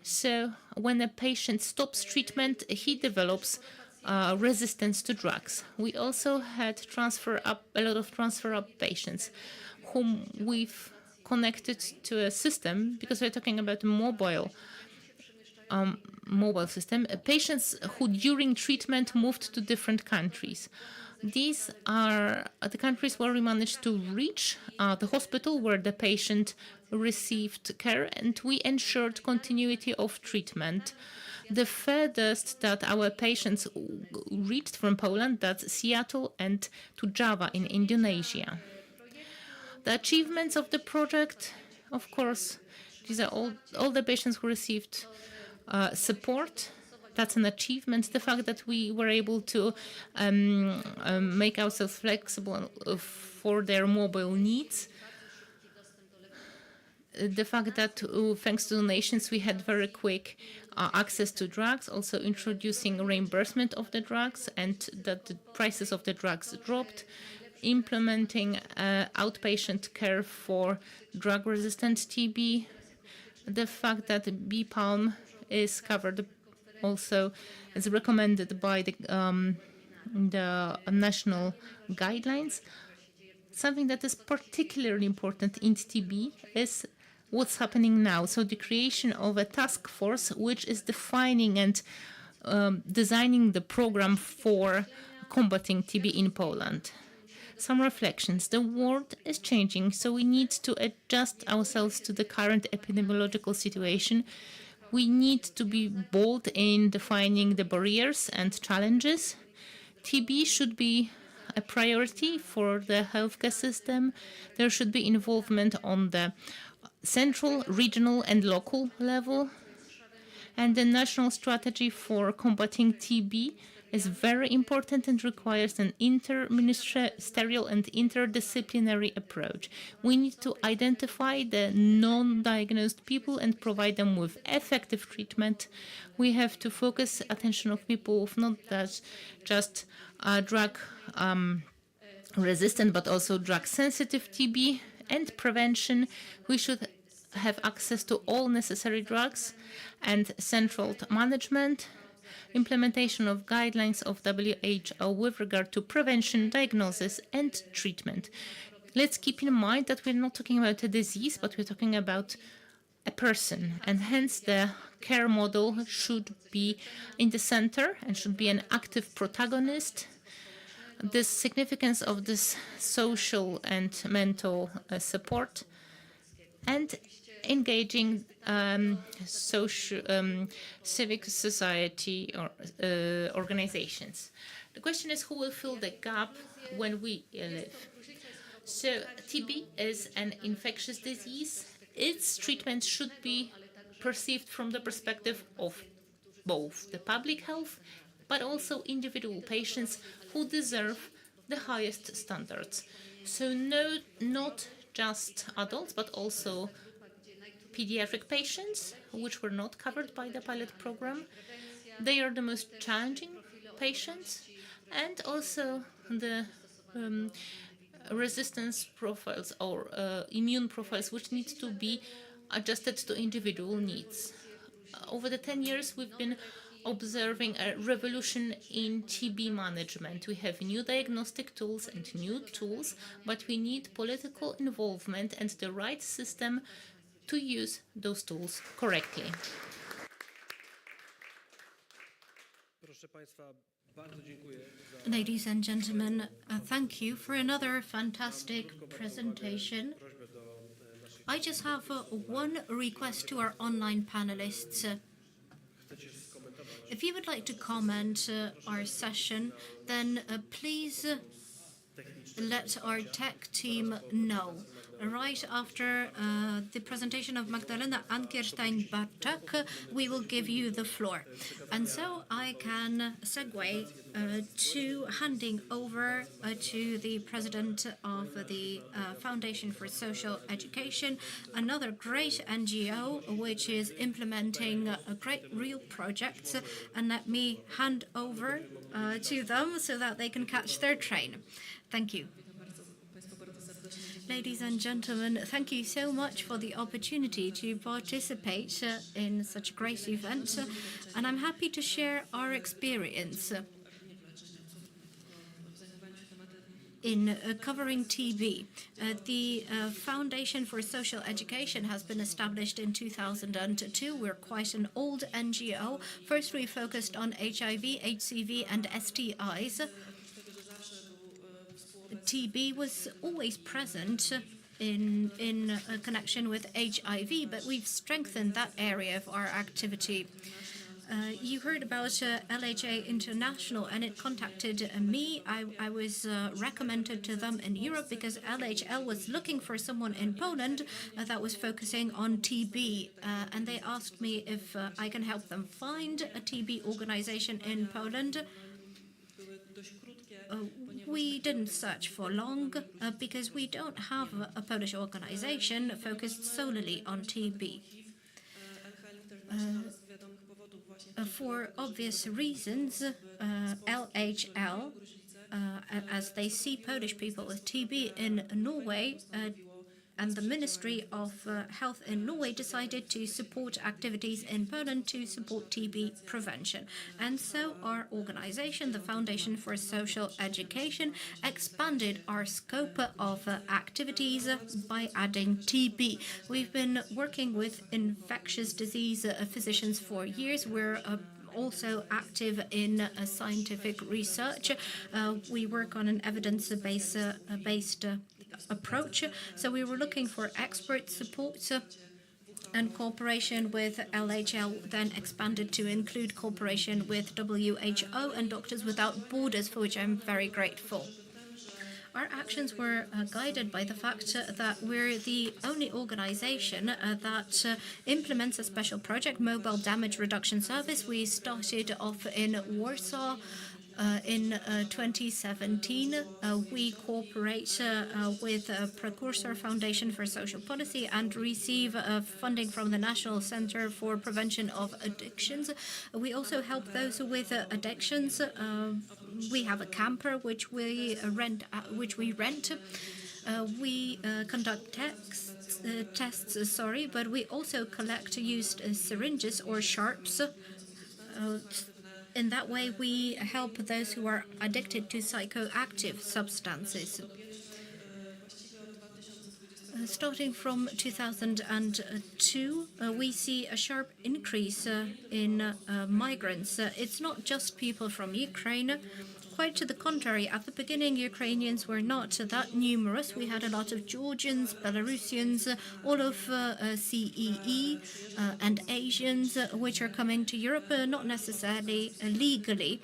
So when a patient stops treatment, he develops resistance to drugs. We also had a lot of transfer-up patients whom we've connected to a system, because we're talking about mobile system, patients who during treatment moved to different countries. These are the countries where we managed to reach the hospital where the patient received care, and we ensured continuity of treatment. The furthest that our patients reached from Poland, that's Seattle and to Java in Indonesia. The achievements of the project, of course, these are all the patients who received support. That's an achievement. The fact that we were able to make ourselves flexible for their mobile needs. The fact that thanks to donations, we had very quick access to drugs, also introducing reimbursement of the drugs, and that the prices of the drugs dropped. Implementing outpatient care for drug-resistant TB, the fact that BPALM is covered also as recommended by the national guidelines. Something that is particularly important in TB is what's happening now. So the creation of a task force which is defining and designing the program for combating TB in Poland. Some reflections. The world is changing, so we need to adjust ourselves to the current epidemiological situation. We need to be bold in defining the barriers and challenges. TB should be a priority for the healthcare system. There should be involvement on the central, regional, and local level. And the national strategy for combating TB is very important and requires an interministerial and interdisciplinary approach. We need to identify the non-diagnosed people and provide them with effective treatment. We have to focus attention of people with not just drug resistant, but also drug sensitive TB and prevention. We should have access to all necessary drugs and central management. Implementation of guidelines of WHO with regard to prevention, diagnosis, and treatment. Let's keep in mind that we're not talking about a disease, but we're talking about a person, and hence the care model should be in the center and should be an active protagonist. The significance of this social and mental support and engaging civic society or organizations. The question is, who will fill the gap when we live? So TB is an infectious disease. Its treatment should be perceived from the perspective of both the public health, but also individual patients who deserve the highest standards. So no, not just adults, but also pediatric patients, which were not covered by the pilot program. They are the most challenging patients, and also the resistance profiles or immune profiles, which need to be adjusted to individual needs. Over the 10 years, we've been observing a revolution in TB management. We have new diagnostic tools and new tools, but we need political involvement and the right system to use those tools correctly. Ladies and gentlemen, thank you for another fantastic presentation. I just have one request to our online panelists. If you would like to comment our session, then please let our tech team know. Right after the presentation of Magdalena Ankerstein-Barczak, we will give you the floor. And so I can segue to handing over to the president of the Foundation for Social Education, another great NGO which is implementing great real projects. And let me hand over to them so that they can catch their train. Thank you. Ladies and gentlemen, thank you so much for the opportunity to participate in such a great event, and I'm happy to share our experience in covering TB. The Foundation for Social Education has been established in 2002. We're quite an old NGO. First, we focused on HIV, HCV, and STIs. TB was always present in a connection with HIV, but we've strengthened that area of our activity. You heard about LHA International, and it contacted me. I was recommended to them in Europe because LHL was looking for someone in Poland that was focusing on TB, and they asked me if I can help them find a TB organization in Poland. We didn't search for long because we don't have a Polish organization focused solely on TB. For obvious reasons, LHL, as they see Polish people with TB in Norway, and the Ministry of Health in Norway decided to support activities in Poland to support TB prevention. And so our organization, the Foundation for Social Education, expanded our scope of activities by adding TB. We've been working with infectious disease physicians for years. We're also active in scientific research. We work on an evidence-based approach. So we were looking for expert support, and cooperation with LHL then expanded to include cooperation with WHO and Doctors Without Borders, for which I'm very grateful. Our actions were guided by the fact that we're the only organization that implements a special project, Mobile Damage Reduction Service. We started off in Warsaw in 2017. We cooperate with Precursor Foundation for Social Policy and receive funding from the National Center for Prevention of Addictions. We also help those with addictions. We have a camper which we rent. We conduct tests, but we also collect used syringes or sharps. In that way, we help those who are addicted to psychoactive substances. Starting from 2002, we see a sharp increase in migrants. It's not just people from Ukraine. Quite to the contrary, at the beginning, Ukrainians were not that numerous. We had a lot of Georgians, Belarusians, all of CEE and Asians, which are coming to Europe, not necessarily legally.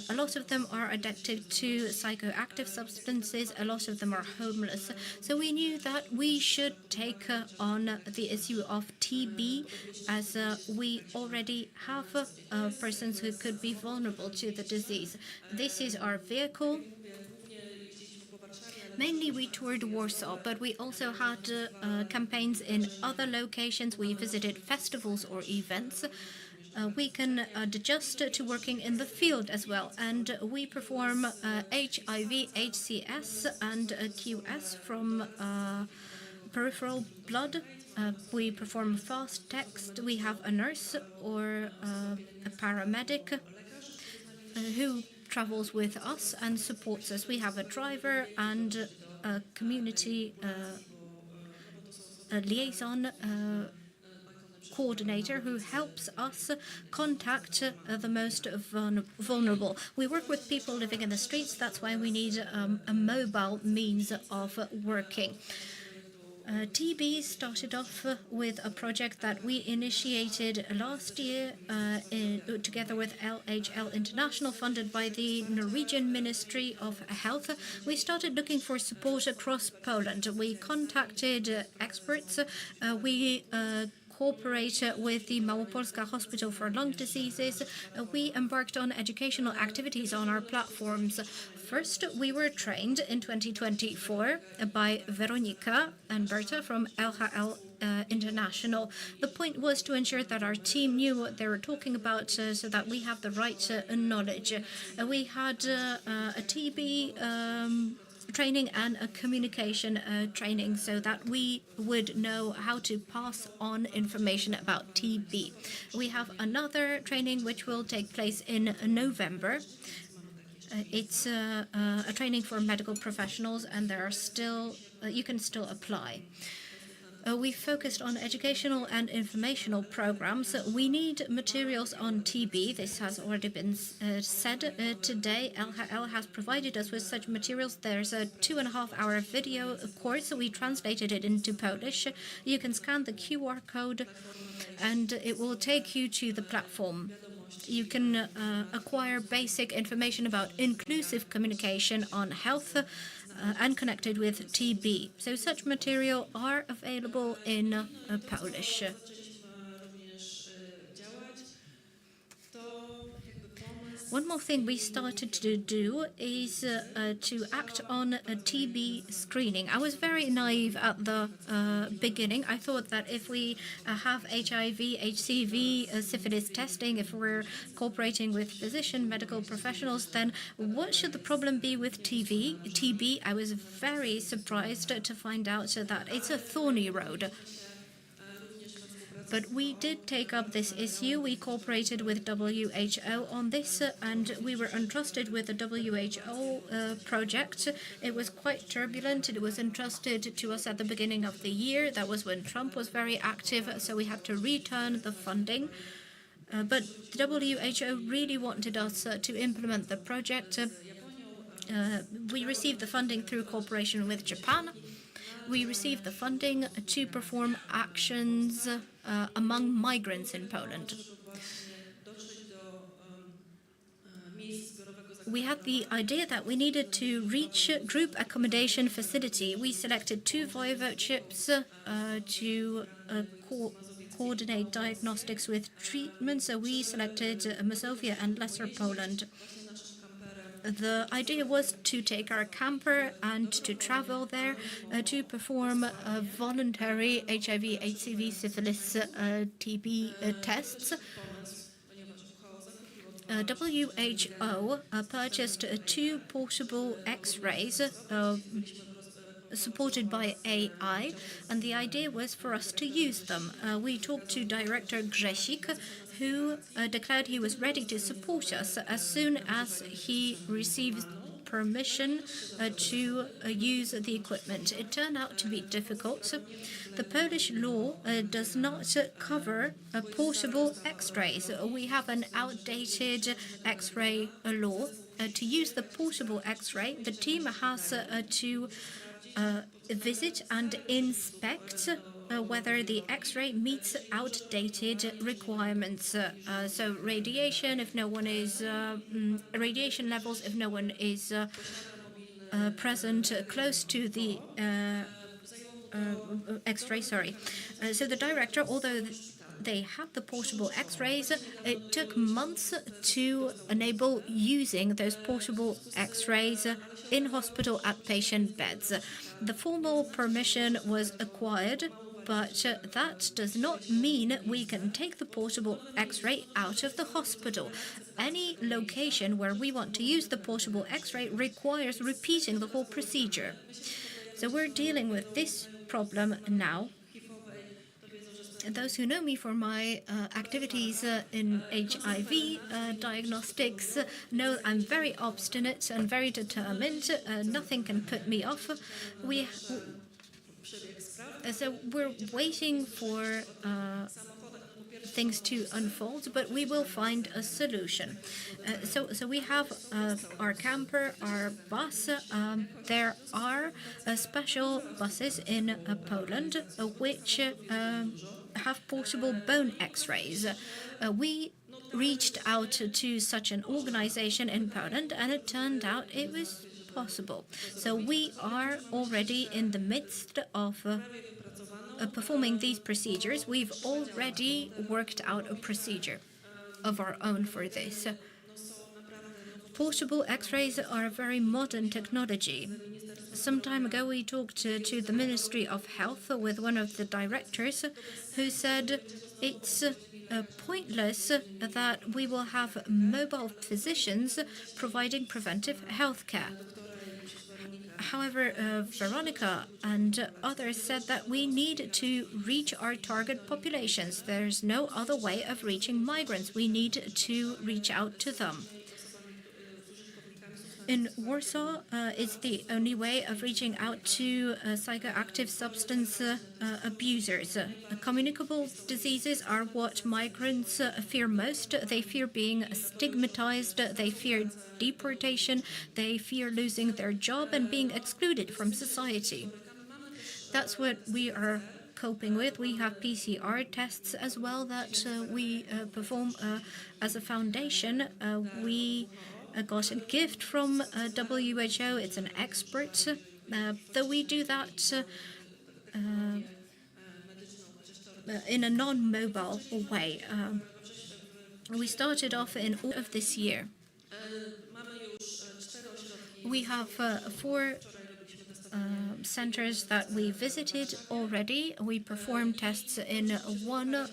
A lot of them are addicted to psychoactive substances. A lot of them are homeless. So we knew that we should take on the issue of TB, as we already have persons who could be vulnerable to the disease. This is our vehicle. Mainly we toured Warsaw, but we also had campaigns in other locations. We visited festivals or events. We can adjust to working in the field as well, and we perform HIV, HCS, and QS from peripheral blood. We perform fast text. We have a nurse or a paramedic who travels with us and supports us. We have a driver and a community liaison coordinator who helps us contact the most vulnerable. We work with people living in the streets. That's why we need a mobile means of working. TB started off with a project that we initiated last year together with LHL International, funded by the Norwegian Ministry of Health. We started looking for support across Poland. We contacted experts. We cooperate with the Małopolska Hospital for Lung Diseases. We embarked on educational activities on our platforms. First, we were trained in 2024 by Veronika and Berta from LHL International. The point was to ensure that our team knew what they were talking about so that we have the right knowledge. We had a TB training and a communication training so that we would know how to pass on information about TB. We have another training which will take place in November. It's a training for medical professionals, and there are still you can still apply. We focused on educational and informational programs. We need materials on TB. This has already been said today. LHL has provided us with such materials. There's a 2.5-hour video course. We translated it into Polish. You can scan the QR code, and it will take you to the platform. You can acquire basic information about inclusive communication on health and connected with TB. So such material are available in Polish. One more thing we started to do is to act on a TB screening. I was very naive at the beginning. I thought that if we have HIV, HCV, syphilis testing, if we're cooperating with physician, medical professionals, then what should the problem be with TB? I was very surprised to find out that it's a thorny road. But we did take up this issue. We cooperated with WHO on this, and we were entrusted with the WHO project. It was quite turbulent. It was entrusted to us at the beginning of the year. That was when Trump was very active, so we had to return the funding. But the WHO really wanted us to implement the project. We received the funding through cooperation with Japan. We received the funding to perform actions among migrants in Poland. We had the idea that we needed to reach a group accommodation facility. We selected 2 voivodeships to coordinate diagnostics with treatment. So we selected Mazovia and Lesser Poland. The idea was to take our camper and to travel there to perform voluntary HIV, HCV, syphilis, TB tests. WHO purchased 2 portable X-rays supported by AI, and the idea was for us to use them. We talked to Director Grzesik, who declared he was ready to support us as soon as he received permission to use the equipment. It turned out to be difficult. The Polish law does not cover portable X-rays. We have an outdated X-ray law. To use the portable X-ray, the team has to visit and inspect whether the X-ray meets outdated requirements. So radiation, if no one is radiation levels, if no one is present close to the X-ray. So the director, although they had the portable X-rays, it took months to enable using those portable X-rays in hospital at patient beds. The formal permission was acquired, but that does not mean we can take the portable X-ray out of the hospital. Any location where we want to use the portable X-ray requires repeating the whole procedure. So we're dealing with this problem now. Those who know me for my activities in HIV diagnostics know I'm very obstinate and very determined. Nothing can put me off. So we're waiting for things to unfold, but we will find a solution. So we have our camper, our bus. There are special buses in Poland which have portable bone X-rays. We reached out to such an organization in Poland, and it turned out it was possible. So we are already in the midst of performing these procedures. We've already worked out a procedure of our own for this. Portable X-rays are a very modern technology. Some time ago, we talked to the Ministry of Health with one of the directors who said it's pointless that we will have mobile physicians providing preventive health care. However, Veronica and others said that we need to reach our target populations. There's no other way of reaching migrants. We need to reach out to them. In Warsaw, it's the only way of reaching out to psychoactive substance abusers. Communicable diseases are what migrants fear most. They fear being stigmatized, they fear deportation, they fear losing their job and being excluded from society. That's what we are coping with. We have PCR tests as well that we perform as a foundation. We got a gift from WHO. It's an expert. Though we do that in a non-mobile way. We started off in all of this year. We have 4 centers that we visited already. We performed tests in one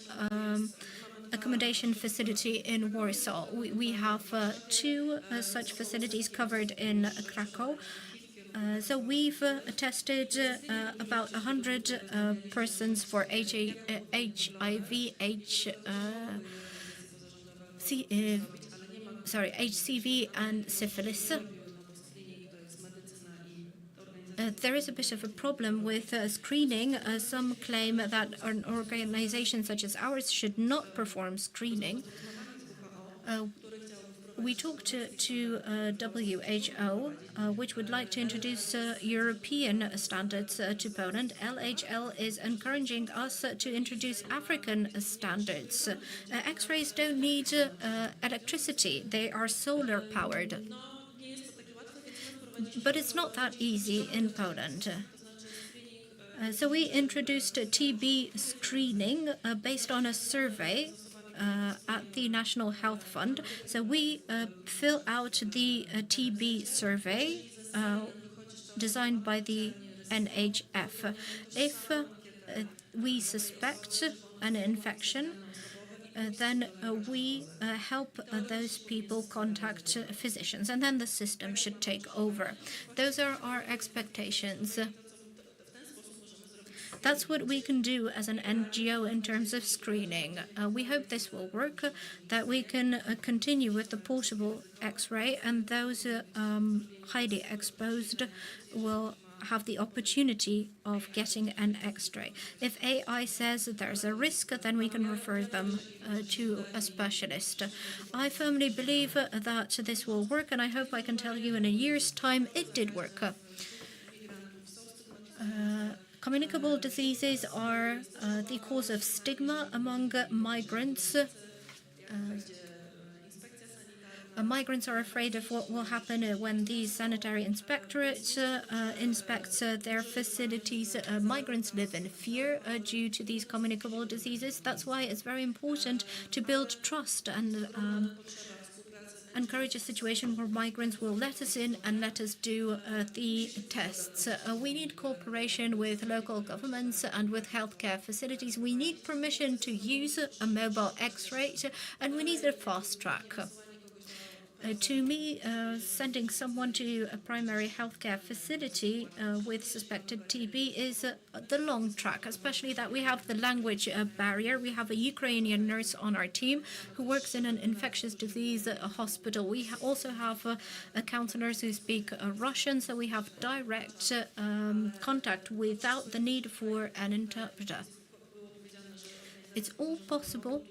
accommodation facility in Warsaw. We have 2 such facilities covered in Krakow. So we've tested about 100 persons for HCV and syphilis. There is a bit of a problem with screening. Some claim that an organization such as ours should not perform screening. We talked to WHO, which would like to introduce European standards to Poland. LHL is encouraging us to introduce African standards. X-rays don't need electricity. They are solar powered. But it's not that easy in Poland. So we introduced TB screening based on a survey at the National Health Fund. So we fill out the TB survey designed by the NHF. If we suspect an infection, then we help those people contact physicians, and then the system should take over. Those are our expectations. That's what we can do as an NGO in terms of screening. We hope this will work, that we can continue with the portable X-ray, and those highly exposed will have the opportunity of getting an X-ray. If AI says there's a risk, then we can refer them to a specialist. I firmly believe that this will work, and I hope I can tell you in a year's time it did work. Communicable diseases are the cause of stigma among migrants. Migrants are afraid of what will happen when the sanitary inspectorate inspects their facilities. Migrants live in fear due to these communicable diseases. That's why it's very important to build trust and encourage a situation where migrants will let us in and let us do the tests. We need cooperation with local governments and with healthcare facilities. We need permission to use a mobile X-ray, and we need a fast track. To me, sending someone to a primary healthcare facility with suspected TB is the long track, especially that we have the language barrier. We have a Ukrainian nurse on our team who works in an infectious disease hospital. We also have counselors who speak Russian, so we have direct contact without the need for an interpreter. It's all possible.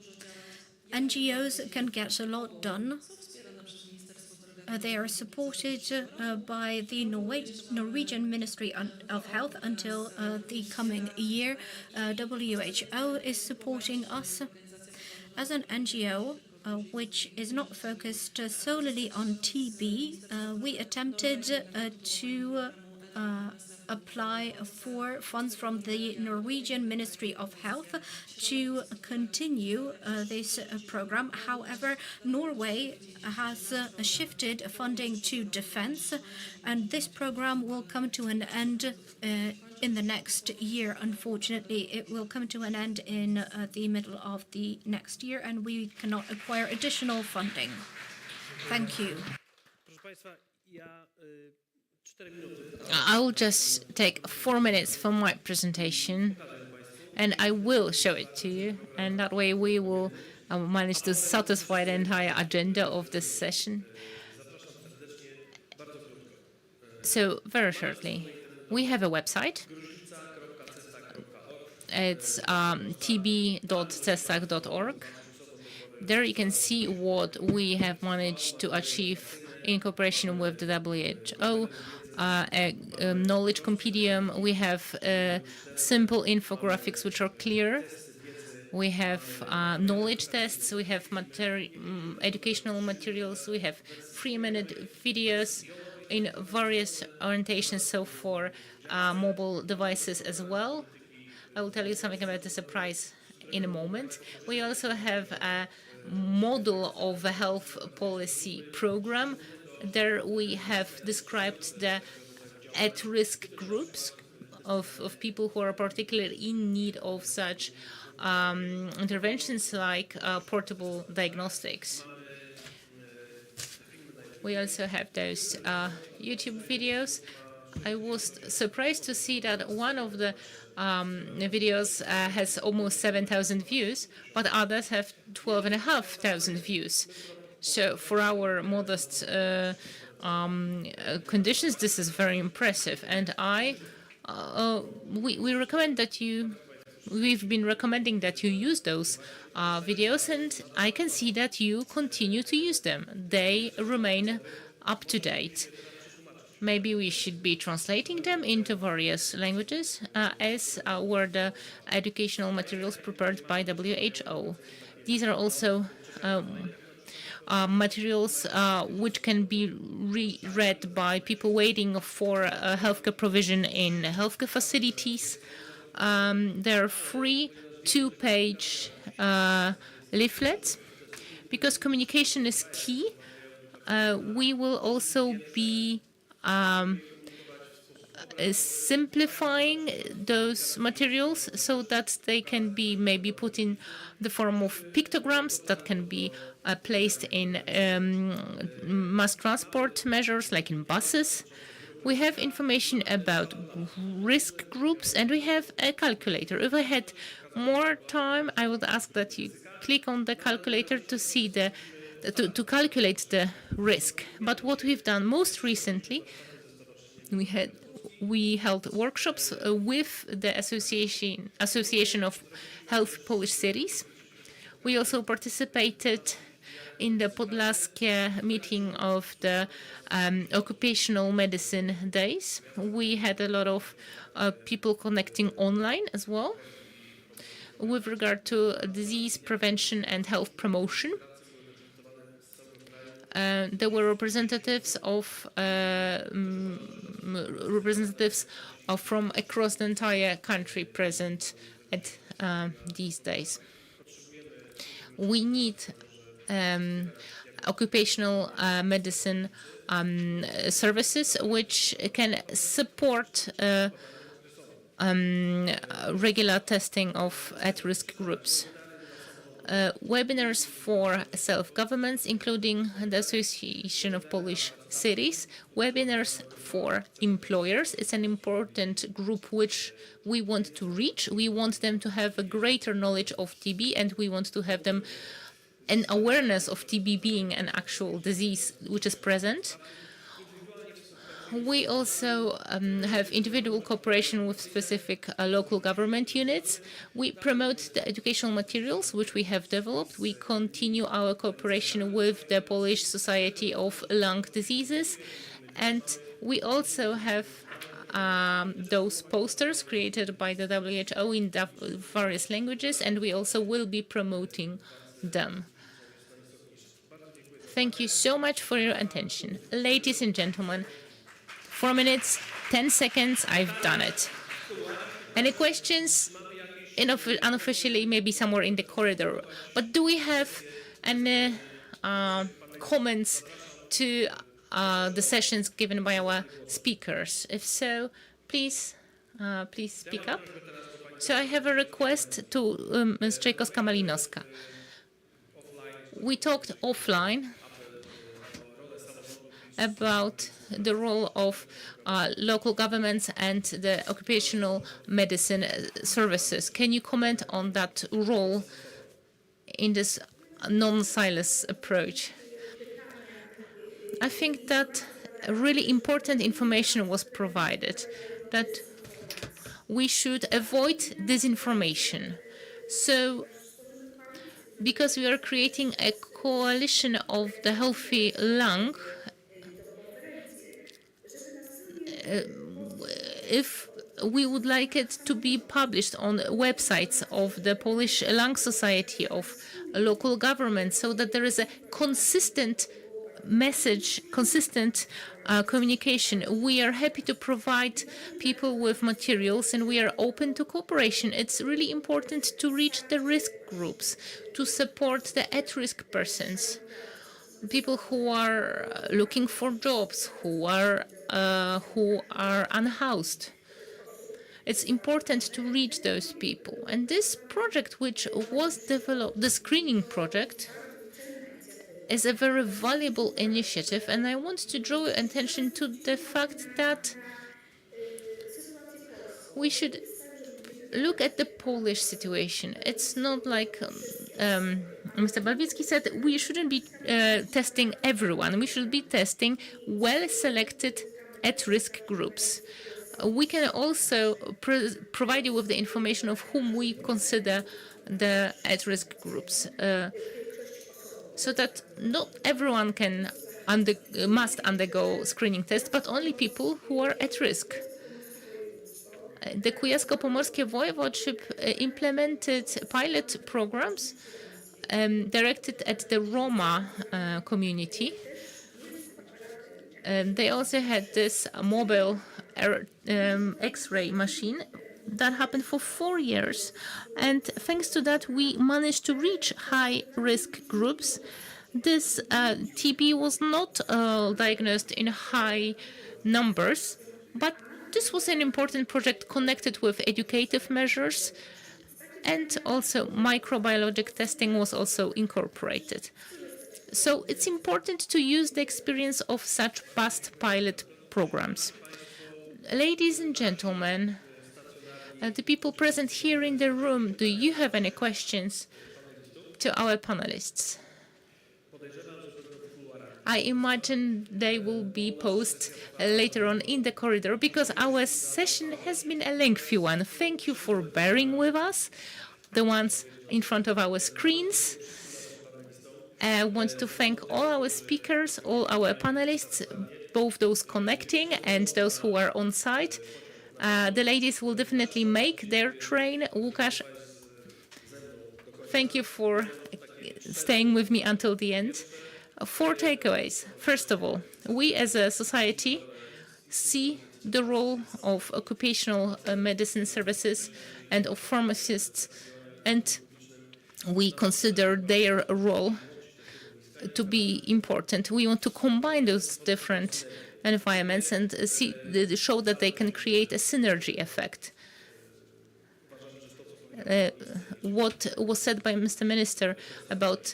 NGOs can get a lot done. They are supported by the Norwegian Ministry of Health until the coming year. WHO is supporting us. As an NGO, which is not focused solely on TB, we attempted to apply for funds from the Norwegian Ministry of Health to continue this program. However, Norway has shifted funding to defense, and this program will come to an end in the next year. Unfortunately, it will come to an end in the middle of the next year, and we cannot acquire additional funding. Thank you. I will just take 4 minutes for my presentation, and I will show it to you, and that way we will manage to satisfy the entire agenda of this session. So, very shortly, we have a website. It's tb.ceestach.org. There you can see what we have managed to achieve in cooperation with the WHO. A knowledge compendium. We have simple infographics which are clear. We have knowledge tests. We have educational materials. We have 3-minute videos in various orientations, so for mobile devices as well. I will tell you something about the surprise in a moment. We also have model of a health policy program. There we have described the at-risk groups of people who are particularly in need of such interventions like portable diagnostics. We also have those YouTube videos. I was surprised to see that one of the videos has almost 7,000 views, but others have 12,500 views. So for our modest conditions, this is very impressive. And we recommend that we've been recommending that you use those videos, and I can see that you continue to use them. They remain up to date. Maybe we should be translating them into various languages, as were the educational materials prepared by WHO. These are also materials which can be read by people waiting for healthcare provision in healthcare facilities. They're free 2-page leaflets. Because communication is key, we will also be simplifying those materials so that they can be maybe put in the form of pictograms that can be placed in mass transport measures like in buses. We have information about risk groups, and we have a calculator. If I had more time, I would ask that you click on the calculator to see to calculate the risk. But what we've done most recently, we held workshops with the Association of Health Polish Cities. We also participated in the Podlaskie meeting of the Occupational Medicine Days. We had a lot of people connecting online as well with regard to disease prevention and health promotion. There were representatives from across the entire country present at these days. We need occupational medicine services which can support regular testing of at-risk groups. Webinars for self-governments, including the Association of Polish Cities, webinars for employers. It's an important group which we want to reach. We want them to have a greater knowledge of TB, and we want to have them an awareness of TB being an actual disease which is present. We also have individual cooperation with specific local government units. We promote the educational materials which we have developed. We continue our cooperation with the Polish Society of Lung Diseases. And we also have those posters created by the WHO in various languages, and we also will be promoting them. Thank you so much for your attention. Ladies and gentlemen, 4 minutes, 10 seconds, I've done it. Any questions? Unofficially, maybe somewhere in the corridor. But do we have any comments to the sessions given by our speakers? If so, please speak up. So I have a request to Ms. Czajkowska-Malinowska. We talked offline about the role of local governments and the occupational medicine services. Can you comment on that role in this non-silos approach? I think that really important information was provided, that we should avoid disinformation. So, because we are creating a coalition of the healthy lung, if we would like it to be published on websites of the Polish Lung Society, of local government, so that there is a consistent message, consistent communication. We are happy to provide people with materials, and we are open to cooperation. It's really important to reach the risk groups, to support the at-risk persons, people who are looking for jobs, who are unhoused. It's important to reach those people. And this project, which was developed, the screening project, is a very valuable initiative. And I want to draw attention to the fact that we should look at the Polish situation. It's not like Mr. Balbicki said, we shouldn't be testing everyone. We should be testing well-selected at-risk groups. We can also provide you with the information of whom we consider the at-risk groups, so that not everyone must undergo screening tests, but only people who are at risk. The Kujawsko-Pomorskie Voivodeship implemented pilot programs directed at the Roma community. They also had this mobile X-ray machine that happened for 4 years. And thanks to that, we managed to reach high-risk groups. This TB was not diagnosed in high numbers, but this was an important project connected with educative measures, and also microbiologic testing was also incorporated. So it's important to use the experience of such past pilot programs. Ladies and gentlemen, the people present here in the room, do you have any questions to our panelists? I imagine they will be posed later on in the corridor, because our session has been a lengthy one. Thank you for bearing with us, the ones in front of our screens. I want to thank all our speakers, all our panelists, both those connecting and those who are on site. The ladies will definitely make their train. Łukasz, thank you for staying with me until the end. 4 takeaways. First of all, we as a society see the role of occupational medicine services and of pharmacists, and we consider their role to be important. We want to combine those different environments and show that they can create a synergy effect. What was said by Mr. Minister about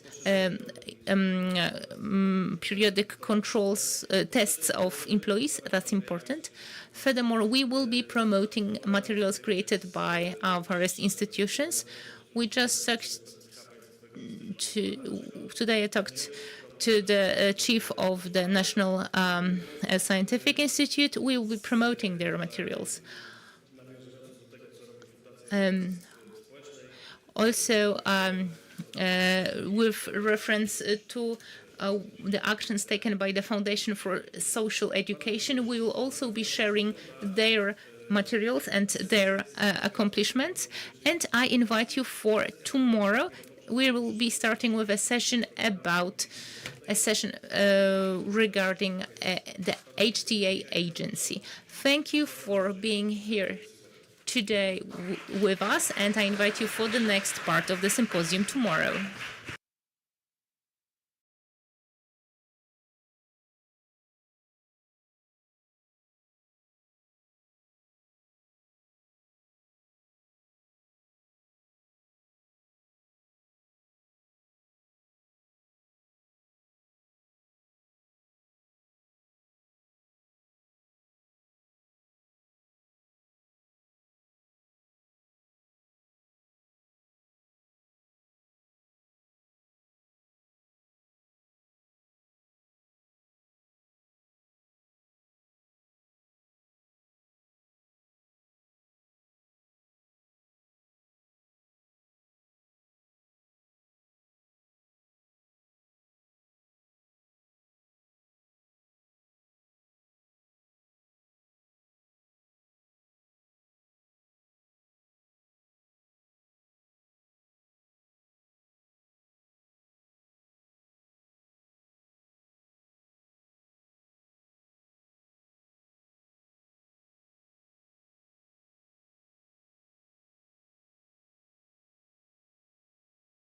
periodic controls, tests of employees, that's important. Furthermore, we will be promoting materials created by our various institutions. We just today I talked to the chief of the National Scientific Institute. We will be promoting their materials. Also, with reference to the actions taken by the Foundation for Social Education, we will also be sharing their materials and their accomplishments. And I invite you for tomorrow. We will be starting with a session regarding the HTA agency. Thank you for being here today with us, and I invite you for the next part of the symposium tomorrow.